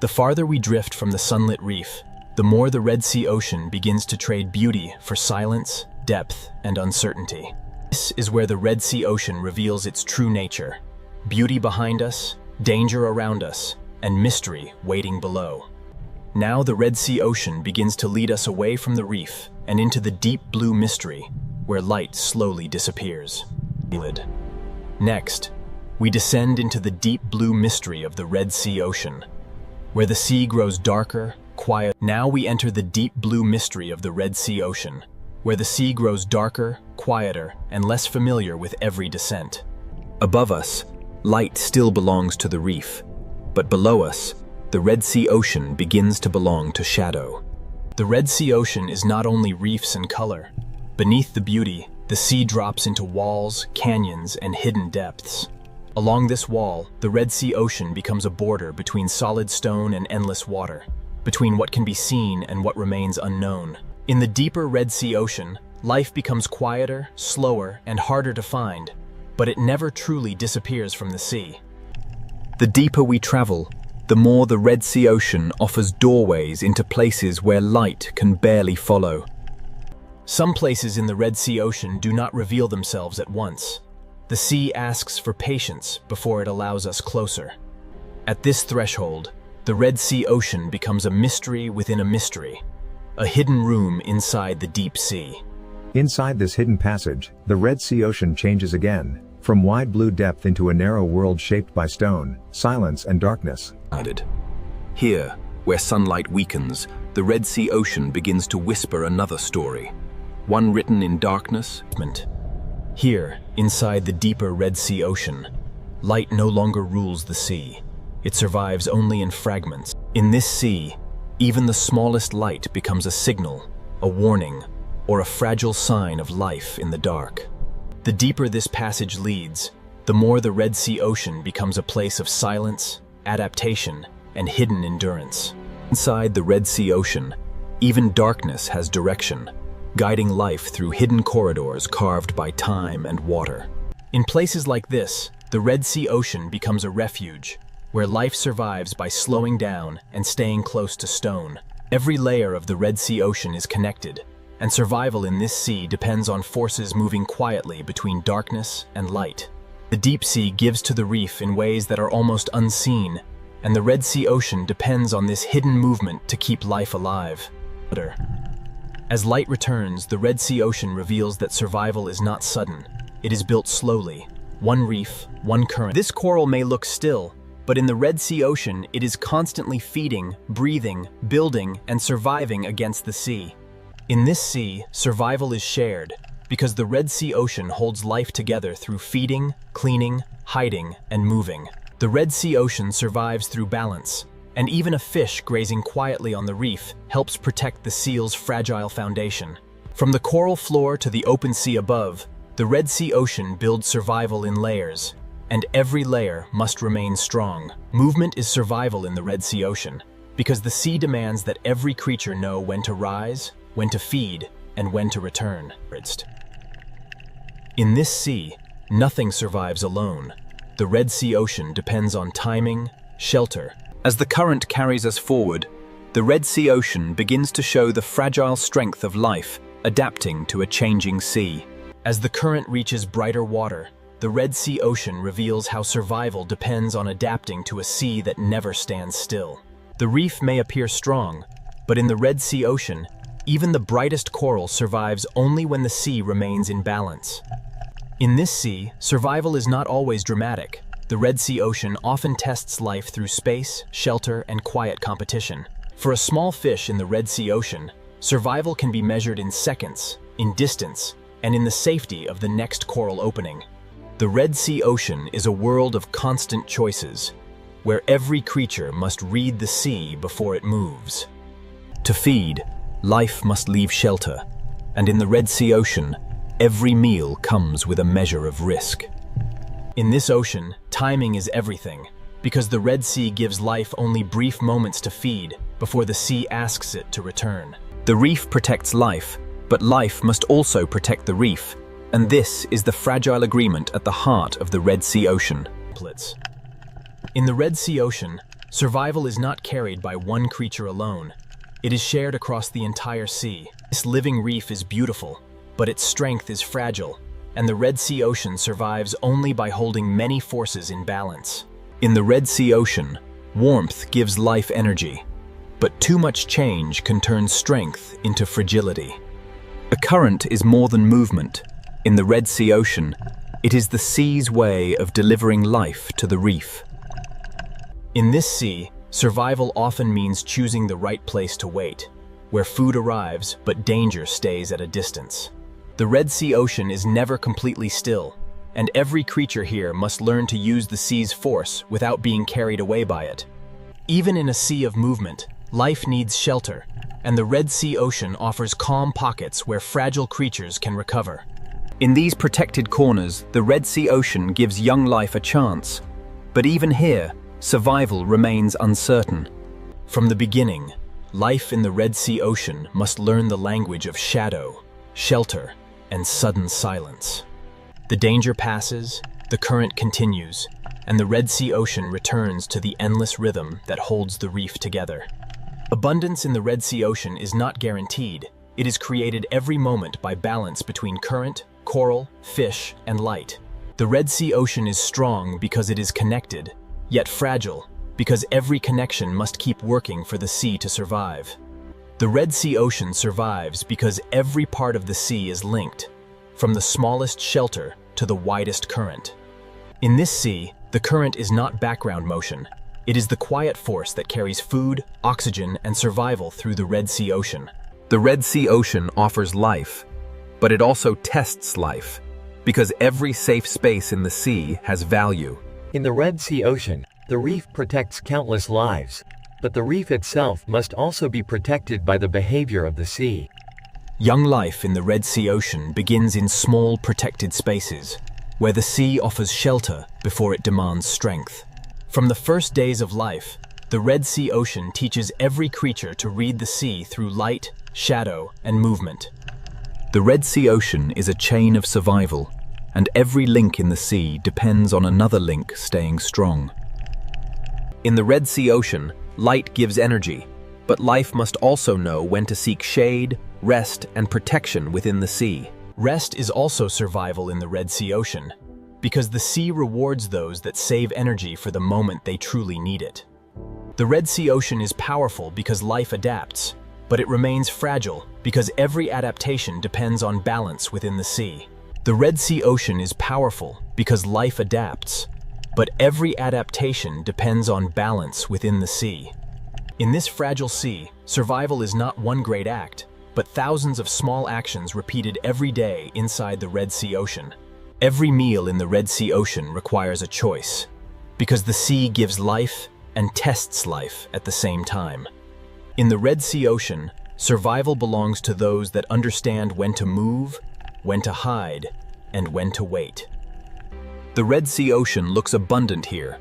The farther we drift from the sunlit reef, the more the Red Sea Ocean begins to trade beauty for silence, depth, and uncertainty. This is where the Red Sea Ocean reveals its true nature: beauty behind us, danger around us, and mystery waiting below. Now the Red Sea Ocean begins to lead us away from the reef and into the deep blue mystery, where light slowly disappears. Next, we descend into the deep blue mystery of the Red Sea Ocean, where the sea grows darker, quiet. Now we enter the deep blue mystery of the Red Sea Ocean, where the sea grows darker, quieter, and less familiar with every descent. Above us, light still belongs to the reef, but below us, the Red Sea Ocean begins to belong to shadow. The Red Sea Ocean is not only reefs and color. Beneath the beauty, the sea drops into walls, canyons, and hidden depths. Along this wall, the Red Sea Ocean becomes a border between solid stone and endless water, between what can be seen and what remains unknown. In the deeper Red Sea Ocean, life becomes quieter, slower, and harder to find, but it never truly disappears from the sea. The deeper we travel, the more the Red Sea Ocean offers doorways into places where light can barely follow. Some places in the Red Sea Ocean do not reveal themselves at once. The sea asks for patience before it allows us closer. At this threshold, the Red Sea Ocean becomes a mystery within a mystery, a hidden room inside the deep sea. Inside this hidden passage, the Red Sea Ocean changes again, from wide blue depth into a narrow world shaped by stone, silence, and darkness. Here, where sunlight weakens, the Red Sea Ocean begins to whisper another story, one written in darkness. Here, inside the deeper Red Sea Ocean, light no longer rules the sea. It survives only in fragments. In this sea, even the smallest light becomes a signal, a warning, or a fragile sign of life in the dark. The deeper this passage leads, the more the Red Sea Ocean becomes a place of silence, adaptation, and hidden endurance. Inside the Red Sea Ocean, even darkness has direction, guiding life through hidden corridors carved by time and water. In places like this, the Red Sea Ocean becomes a refuge, where life survives by slowing down and staying close to stone. Every layer of the Red Sea Ocean is connected, and survival in this sea depends on forces moving quietly between darkness and light. The deep sea gives to the reef in ways that are almost unseen, and the Red Sea Ocean depends on this hidden movement to keep life alive. As light returns, the Red Sea Ocean reveals that survival is not sudden. It is built slowly, one reef, one current. This coral may look still, but in the Red Sea Ocean, it is constantly feeding, breathing, building, and surviving against the sea. In this sea, survival is shared, because the Red Sea Ocean holds life together through feeding, cleaning, hiding, and moving. The Red Sea Ocean survives through balance, and even a fish grazing quietly on the reef helps protect the seal's fragile foundation. From the coral floor to the open sea above, the Red Sea Ocean builds survival in layers, and every layer must remain strong. Movement is survival in the Red Sea Ocean, because the sea demands that every creature know when to rise, when to feed, and when to return. In this sea, nothing survives alone. The Red Sea Ocean depends on timing, shelter. As the current carries us forward, the Red Sea Ocean begins to show the fragile strength of life, adapting to a changing sea. As the current reaches brighter water, the Red Sea Ocean reveals how survival depends on adapting to a sea that never stands still. The reef may appear strong, but in the Red Sea Ocean, even the brightest coral survives only when the sea remains in balance. In this sea, survival is not always dramatic. The Red Sea Ocean often tests life through space, shelter, and quiet competition. For a small fish in the Red Sea Ocean, survival can be measured in seconds, in distance, and in the safety of the next coral opening. The Red Sea Ocean is a world of constant choices, where every creature must read the sea before it moves. To feed, life must leave shelter, and in the Red Sea Ocean, every meal comes with a measure of risk. In this ocean, timing is everything, because the Red Sea gives life only brief moments to feed before the sea asks it to return. The reef protects life, but life must also protect the reef, and this is the fragile agreement at the heart of the Red Sea Ocean. In the Red Sea Ocean, survival is not carried by one creature alone. It is shared across the entire sea. This living reef is beautiful, but its strength is fragile, and the Red Sea Ocean survives only by holding many forces in balance. In the Red Sea Ocean, warmth gives life energy, but too much change can turn strength into fragility. A current is more than movement. In the Red Sea Ocean, it is the sea's way of delivering life to the reef. In this sea, survival often means choosing the right place to wait, where food arrives but danger stays at a distance. The Red Sea Ocean is never completely still, and every creature here must learn to use the sea's force without being carried away by it. Even in a sea of movement, life needs shelter, and the Red Sea Ocean offers calm pockets where fragile creatures can recover. In these protected corners, the Red Sea Ocean gives young life a chance, but even here, survival remains uncertain. From the beginning, life in the Red Sea Ocean must learn the language of shadow, shelter, and sudden silence. The danger passes, the current continues, and the Red Sea Ocean returns to the endless rhythm that holds the reef together. Abundance in the Red Sea Ocean is not guaranteed. It is created every moment by balance between current, coral, fish, and light. The Red Sea Ocean is strong because it is connected, yet fragile, because every connection must keep working for the sea to survive. The Red Sea Ocean survives because every part of the sea is linked, from the smallest shelter to the widest current. In this sea, the current is not background motion. It is the quiet force that carries food, oxygen, and survival through the Red Sea Ocean. The Red Sea Ocean offers life, but it also tests life, because every safe space in the sea has value. In the Red Sea Ocean, the reef protects countless lives, but the reef itself must also be protected by the behavior of the sea. Young life in the Red Sea Ocean begins in small protected spaces, where the sea offers shelter before it demands strength. From the first days of life, the Red Sea Ocean teaches every creature to read the sea through light, shadow, and movement. The Red Sea Ocean is a chain of survival, and every link in the sea depends on another link staying strong. In the Red Sea Ocean, light gives energy, but life must also know when to seek shade, rest, and protection within the sea. Rest is also survival in the Red Sea Ocean, because the sea rewards those that save energy for the moment they truly need it. The Red Sea Ocean is powerful because life adapts, but it remains fragile because every adaptation depends on balance within the sea. The Red Sea Ocean is powerful because life adapts, but every adaptation depends on balance within the sea. In this fragile sea, survival is not one great act, but thousands of small actions repeated every day inside the Red Sea Ocean. Every meal in the Red Sea Ocean requires a choice, because the sea gives life and tests life at the same time. In the Red Sea Ocean, survival belongs to those that understand when to move, when to hide, and when to wait. The Red Sea Ocean looks abundant here,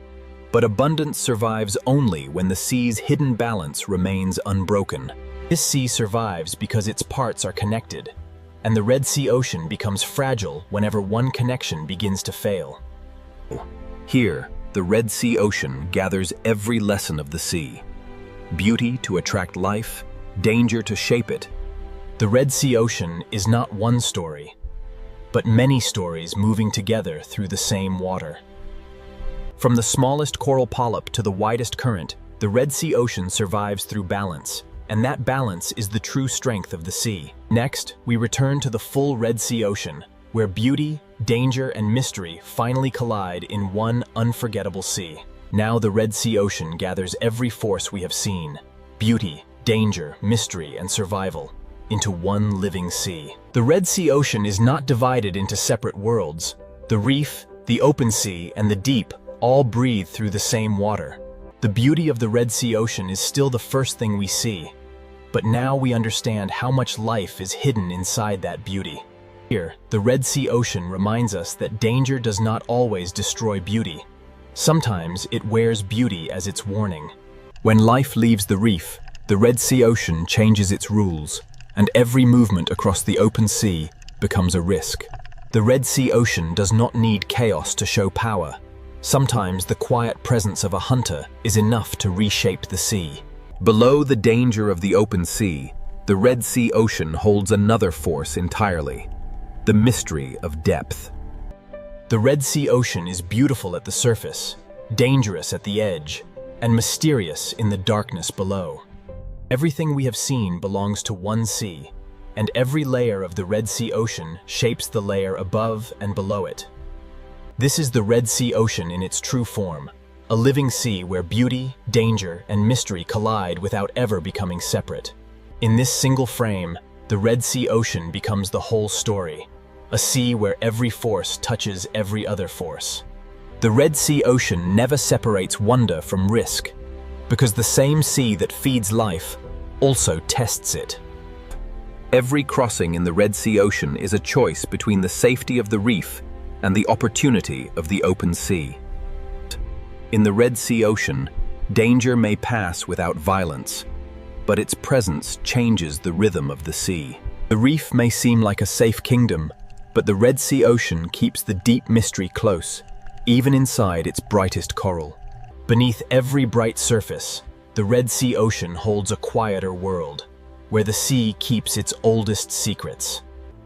but abundance survives only when the sea's hidden balance remains unbroken. This sea survives because its parts are connected, and the Red Sea Ocean becomes fragile whenever one connection begins to fail. Here, the Red Sea Ocean gathers every lesson of the sea. Beauty to attract life, danger to shape it. The Red Sea Ocean is not one story, but many stories moving together through the same water. From the smallest coral polyp to the widest current, the Red Sea Ocean survives through balance, and that balance is the true strength of the sea. Next, we return to the full Red Sea Ocean, where beauty, danger, and mystery finally collide in one unforgettable sea. Now the Red Sea Ocean gathers every force we have seen: beauty, danger, mystery, and survival, into one living sea. The Red Sea Ocean is not divided into separate worlds. The reef, the open sea, and the deep all breathe through the same water. The beauty of the Red Sea Ocean is still the first thing we see, but now we understand how much life is hidden inside that beauty. Here, the Red Sea Ocean reminds us that danger does not always destroy beauty. Sometimes it wears beauty as its warning. When life leaves the reef, the Red Sea Ocean changes its rules, and every movement across the open sea becomes a risk. The Red Sea Ocean does not need chaos to show power. Sometimes the quiet presence of a hunter is enough to reshape the sea. Below the danger of the open sea, the Red Sea Ocean holds another force entirely: the mystery of depth. The Red Sea Ocean is beautiful at the surface, dangerous at the edge, and mysterious in the darkness below. Everything we have seen belongs to one sea, and every layer of the Red Sea Ocean shapes the layer above and below it. This is the Red Sea Ocean in its true form, a living sea where beauty, danger, and mystery collide without ever becoming separate. In this single frame, the Red Sea Ocean becomes the whole story, a sea where every force touches every other force. The Red Sea Ocean never separates wonder from risk, because the same sea that feeds life also tests it. Every crossing in the Red Sea Ocean is a choice between the safety of the reef and the opportunity of the open sea. In the Red Sea Ocean, danger may pass without violence, but its presence changes the rhythm of the sea. The reef may seem like a safe kingdom, but the Red Sea Ocean keeps the deep mystery close, even inside its brightest coral. Beneath every bright surface, the Red Sea Ocean holds a quieter world, where the sea keeps its oldest secrets.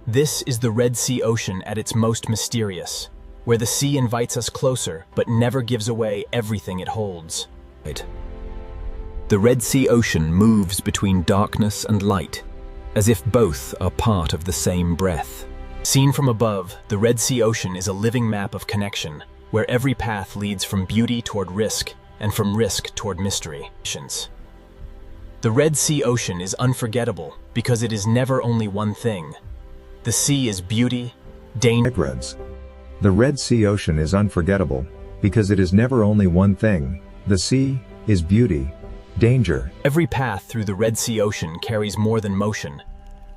This is the Red Sea Ocean at its most mysterious, where the sea invites us closer but never gives away everything it holds. The Red Sea Ocean moves between darkness and light, as if both are part of the same breath. Seen from above, the Red Sea Ocean is a living map of connection, where every path leads from beauty toward risk and from risk toward mystery. The Red Sea Ocean is unforgettable because it is never only one thing. The sea is beauty, danger. The Red Sea Ocean is unforgettable because it is never only one thing. The sea is beauty, danger. Every path through the Red Sea Ocean carries more than motion.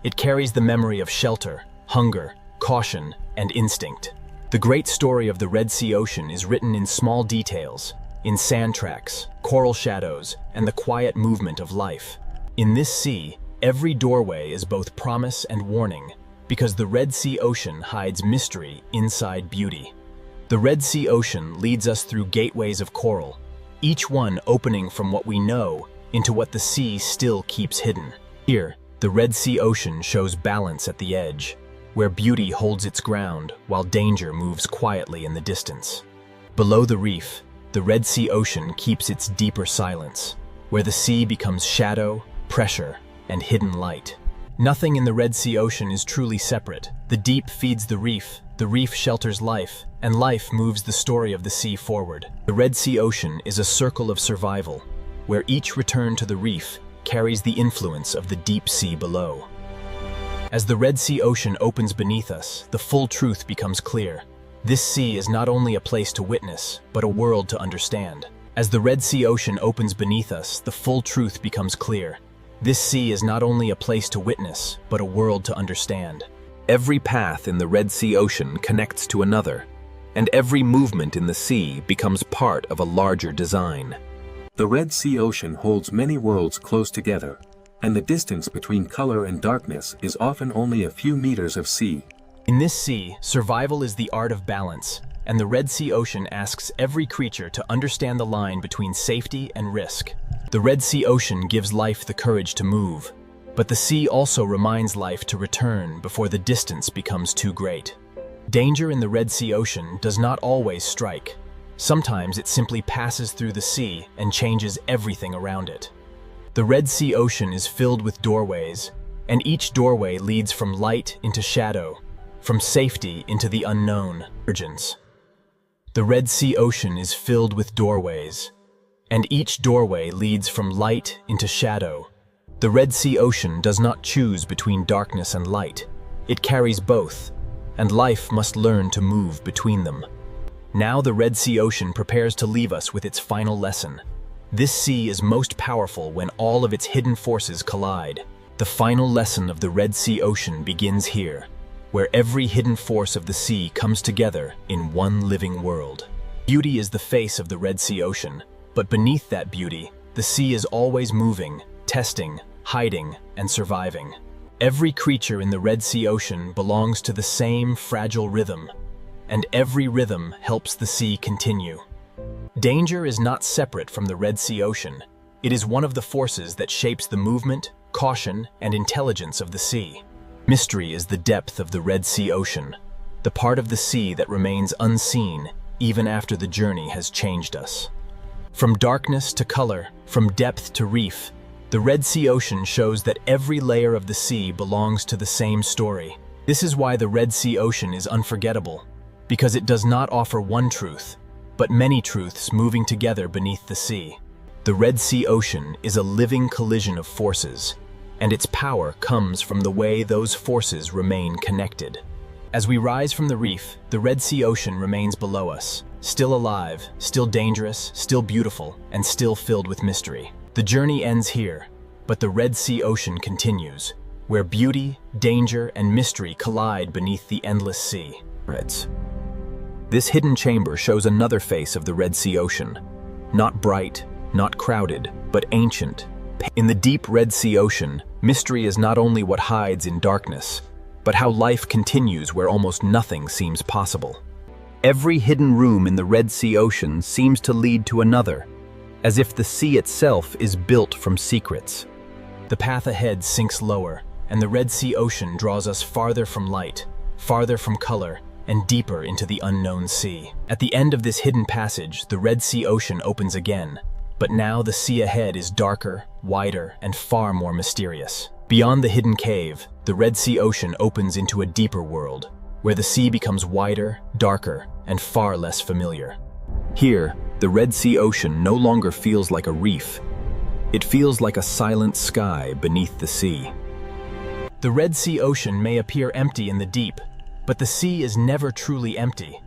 It carries the memory of shelter, hunger, caution, and instinct. The great story of the Red Sea Ocean is written in small details, in sand tracks, coral shadows, and the quiet movement of life. In this sea, every doorway is both promise and warning, because the Red Sea Ocean hides mystery inside beauty. The Red Sea Ocean leads us through gateways of coral, each one opening from what we know into what the sea still keeps hidden. Here, the Red Sea Ocean shows balance at the edge, where beauty holds its ground while danger moves quietly in the distance. Below the reef, the Red Sea Ocean keeps its deeper silence, where the sea becomes shadow, pressure, and hidden light. Nothing in the Red Sea Ocean is truly separate. The deep feeds the reef shelters life, and life moves the story of the sea forward. The Red Sea Ocean is a circle of survival, where each return to the reef carries the influence of the deep sea below. As the Red Sea Ocean opens beneath us, the full truth becomes clear. This sea is not only a place to witness, but a world to understand. As the Red Sea Ocean opens beneath us, the full truth becomes clear. This sea is not only a place to witness, but a world to understand. Every path in the Red Sea Ocean connects to another, and every movement in the sea becomes part of a larger design. The Red Sea Ocean holds many worlds close together, and the distance between color and darkness is often only a few meters of sea. In this sea, survival is the art of balance, and the Red Sea Ocean asks every creature to understand the line between safety and risk. The Red Sea Ocean gives life the courage to move, but the sea also reminds life to return before the distance becomes too great. Danger in the Red Sea Ocean does not always strike. Sometimes it simply passes through the sea and changes everything around it. The Red Sea Ocean is filled with doorways, and each doorway leads from light into shadow, from safety into the unknown. The Red Sea Ocean is filled with doorways, and each doorway leads from light into shadow. The Red Sea Ocean does not choose between darkness and light. It carries both, and life must learn to move between them. Now the Red Sea Ocean prepares to leave us with its final lesson. This sea is most powerful when all of its hidden forces collide. The final lesson of the Red Sea Ocean begins here, where every hidden force of the sea comes together in one living world. Beauty is the face of the Red Sea Ocean, but beneath that beauty, the sea is always moving, testing, hiding, and surviving. Every creature in the Red Sea Ocean belongs to the same fragile rhythm, and every rhythm helps the sea continue. Danger is not separate from the Red Sea Ocean. It is one of the forces that shapes the movement, caution, and intelligence of the sea. Mystery is the depth of the Red Sea Ocean, the part of the sea that remains unseen even after the journey has changed us. From darkness to color, from depth to reef, the Red Sea Ocean shows that every layer of the sea belongs to the same story. This is why the Red Sea Ocean is unforgettable, because it does not offer one truth, but many truths moving together beneath the sea. The Red Sea Ocean is a living collision of forces, and its power comes from the way those forces remain connected. As we rise from the reef, the Red Sea Ocean remains below us, still alive, still dangerous, still beautiful, and still filled with mystery. The journey ends here, but the Red Sea Ocean continues, where beauty, danger, and mystery collide beneath the endless sea. This hidden chamber shows another face of the Red Sea Ocean. Not bright, not crowded, but ancient. In the deep Red Sea Ocean, mystery is not only what hides in darkness, but how life continues where almost nothing seems possible. Every hidden room in the Red Sea Ocean seems to lead to another, as if the sea itself is built from secrets. The path ahead sinks lower, and the Red Sea Ocean draws us farther from light, farther from color, and deeper into the unknown sea. At the end of this hidden passage, the Red Sea Ocean opens again, but now the sea ahead is darker, wider, and far more mysterious. Beyond the hidden cave, the Red Sea Ocean opens into a deeper world, where the sea becomes wider, darker, and far less familiar. Here, the Red Sea Ocean no longer feels like a reef. It feels like a silent sky beneath the sea. The Red Sea Ocean may appear empty in the deep, but the sea is never truly empty.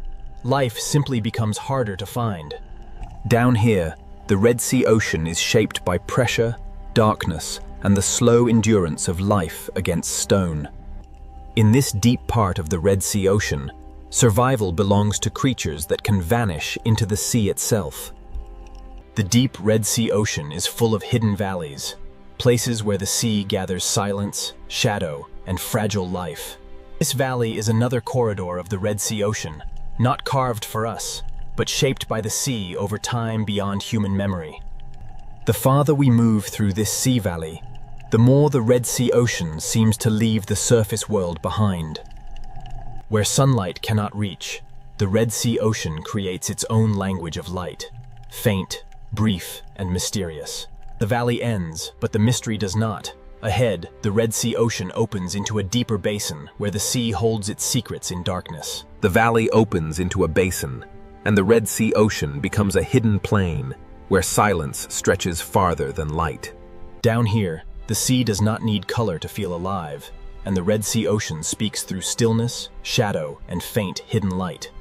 Life simply becomes harder to find. Down here, the Red Sea Ocean is shaped by pressure, darkness, and the slow endurance of life against stone. In this deep part of the Red Sea Ocean, survival belongs to creatures that can vanish into the sea itself. The deep Red Sea Ocean is full of hidden valleys, places where the sea gathers silence, shadow, and fragile life. This valley is another corridor of the Red Sea Ocean, not carved for us, but shaped by the sea over time beyond human memory. The farther we move through this sea valley, the more the Red Sea Ocean seems to leave the surface world behind. Where sunlight cannot reach, the Red Sea Ocean creates its own language of light, faint, brief, and mysterious. The valley ends, but the mystery does not. Ahead, the Red Sea Ocean opens into a deeper basin where the sea holds its secrets in darkness. The valley opens into a basin, and the Red Sea Ocean becomes a hidden plain where silence stretches farther than light. Down here, the sea does not need color to feel alive, and the Red Sea Ocean speaks through stillness, shadow, and faint hidden light.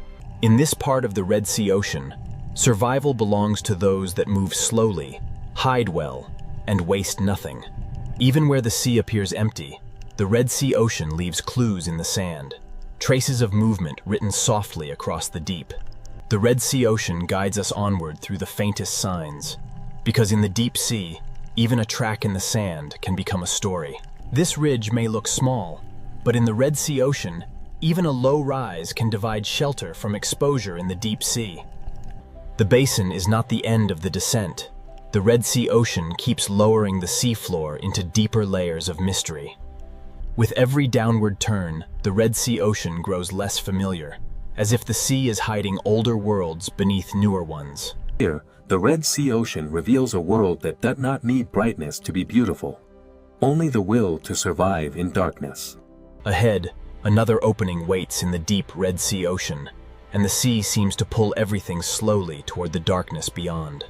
In this part of the Red Sea Ocean, Survival belongs to those that move slowly, hide well, and waste nothing. Even where the sea appears empty, the Red Sea Ocean leaves clues in the sand, traces of movement written softly across the deep. The Red Sea Ocean guides us onward through the faintest signs, because in the deep sea, even a track in the sand can become a story. This ridge may look small, but in the Red Sea Ocean, even a low rise can divide shelter from exposure in the deep sea. The basin is not the end of the descent. The Red Sea Ocean keeps lowering the seafloor into deeper layers of mystery. With every downward turn, the Red Sea Ocean grows less familiar, as if the sea is hiding older worlds beneath newer ones. Here, the Red Sea Ocean reveals a world that does not need brightness to be beautiful, only the will to survive in darkness. Ahead, another opening waits in the deep Red Sea Ocean, and the sea seems to pull everything slowly toward the darkness beyond.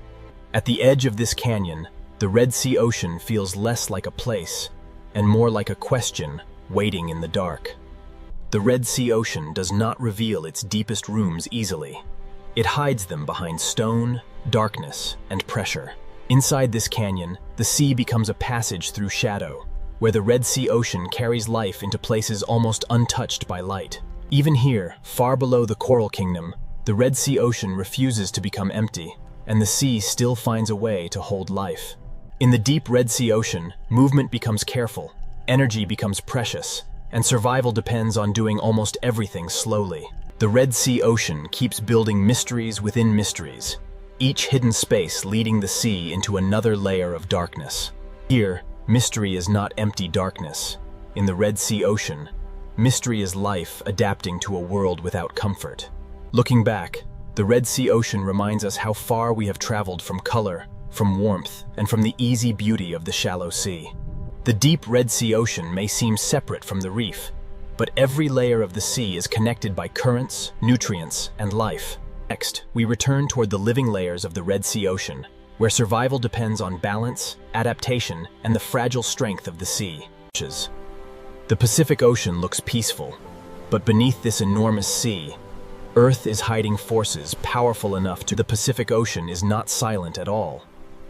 At the edge of this canyon, the Red Sea Ocean feels less like a place and more like a question waiting in the dark. The Red Sea Ocean does not reveal its deepest rooms easily. It hides them behind stone, darkness, and pressure. Inside this canyon, the sea becomes a passage through shadow, where the Red Sea Ocean carries life into places almost untouched by light. Even here, far below the Coral Kingdom, the Red Sea Ocean refuses to become empty, and the sea still finds a way to hold life. In the deep Red Sea Ocean, movement becomes careful, energy becomes precious, and survival depends on doing almost everything slowly. The Red Sea Ocean keeps building mysteries within mysteries, each hidden space leading the sea into another layer of darkness. Here, mystery is not empty darkness. In the Red Sea Ocean, mystery is life adapting to a world without comfort. Looking back, the Red Sea Ocean reminds us how far we have traveled from color, from warmth, and from the easy beauty of the shallow sea. The deep Red Sea Ocean may seem separate from the reef, but every layer of the sea is connected by currents, nutrients, and life. Next, we return toward the living layers of the Red Sea Ocean, where survival depends on balance, adaptation, and the fragile strength of the sea. The Pacific Ocean looks peaceful, but beneath this enormous sea, Earth is hiding forces powerful enough to. The Pacific Ocean is not silent at all,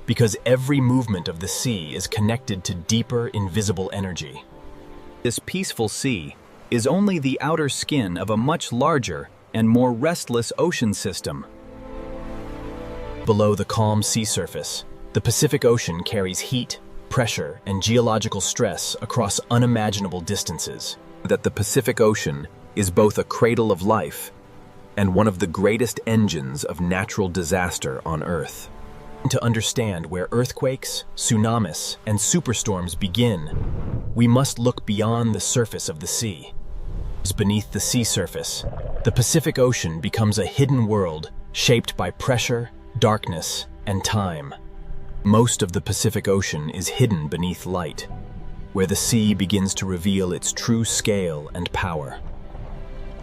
because every movement of the sea is connected to deeper, invisible energy. This peaceful sea is only the outer skin of a much larger and more restless ocean system. Below the calm sea surface, the Pacific Ocean carries heat, pressure, and geological stress across unimaginable distances. That the Pacific Ocean is both a cradle of life and one of the greatest engines of natural disaster on Earth. To understand where earthquakes, tsunamis, and superstorms begin, we must look beyond the surface of the sea. Beneath the sea surface, the Pacific Ocean becomes a hidden world shaped by pressure, darkness, and time. Most of the Pacific Ocean is hidden beneath light, where the sea begins to reveal its true scale and power.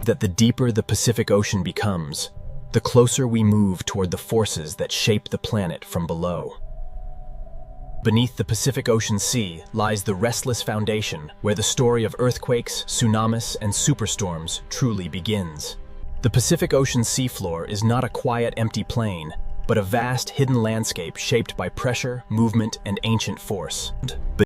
That the deeper the Pacific Ocean becomes, the closer we move toward the forces that shape the planet from below. Beneath the Pacific Ocean Sea lies the restless foundation where the story of earthquakes, tsunamis, and superstorms truly begins. The Pacific Ocean seafloor is not a quiet, empty plain, but a vast, hidden landscape shaped by pressure, movement, and ancient force.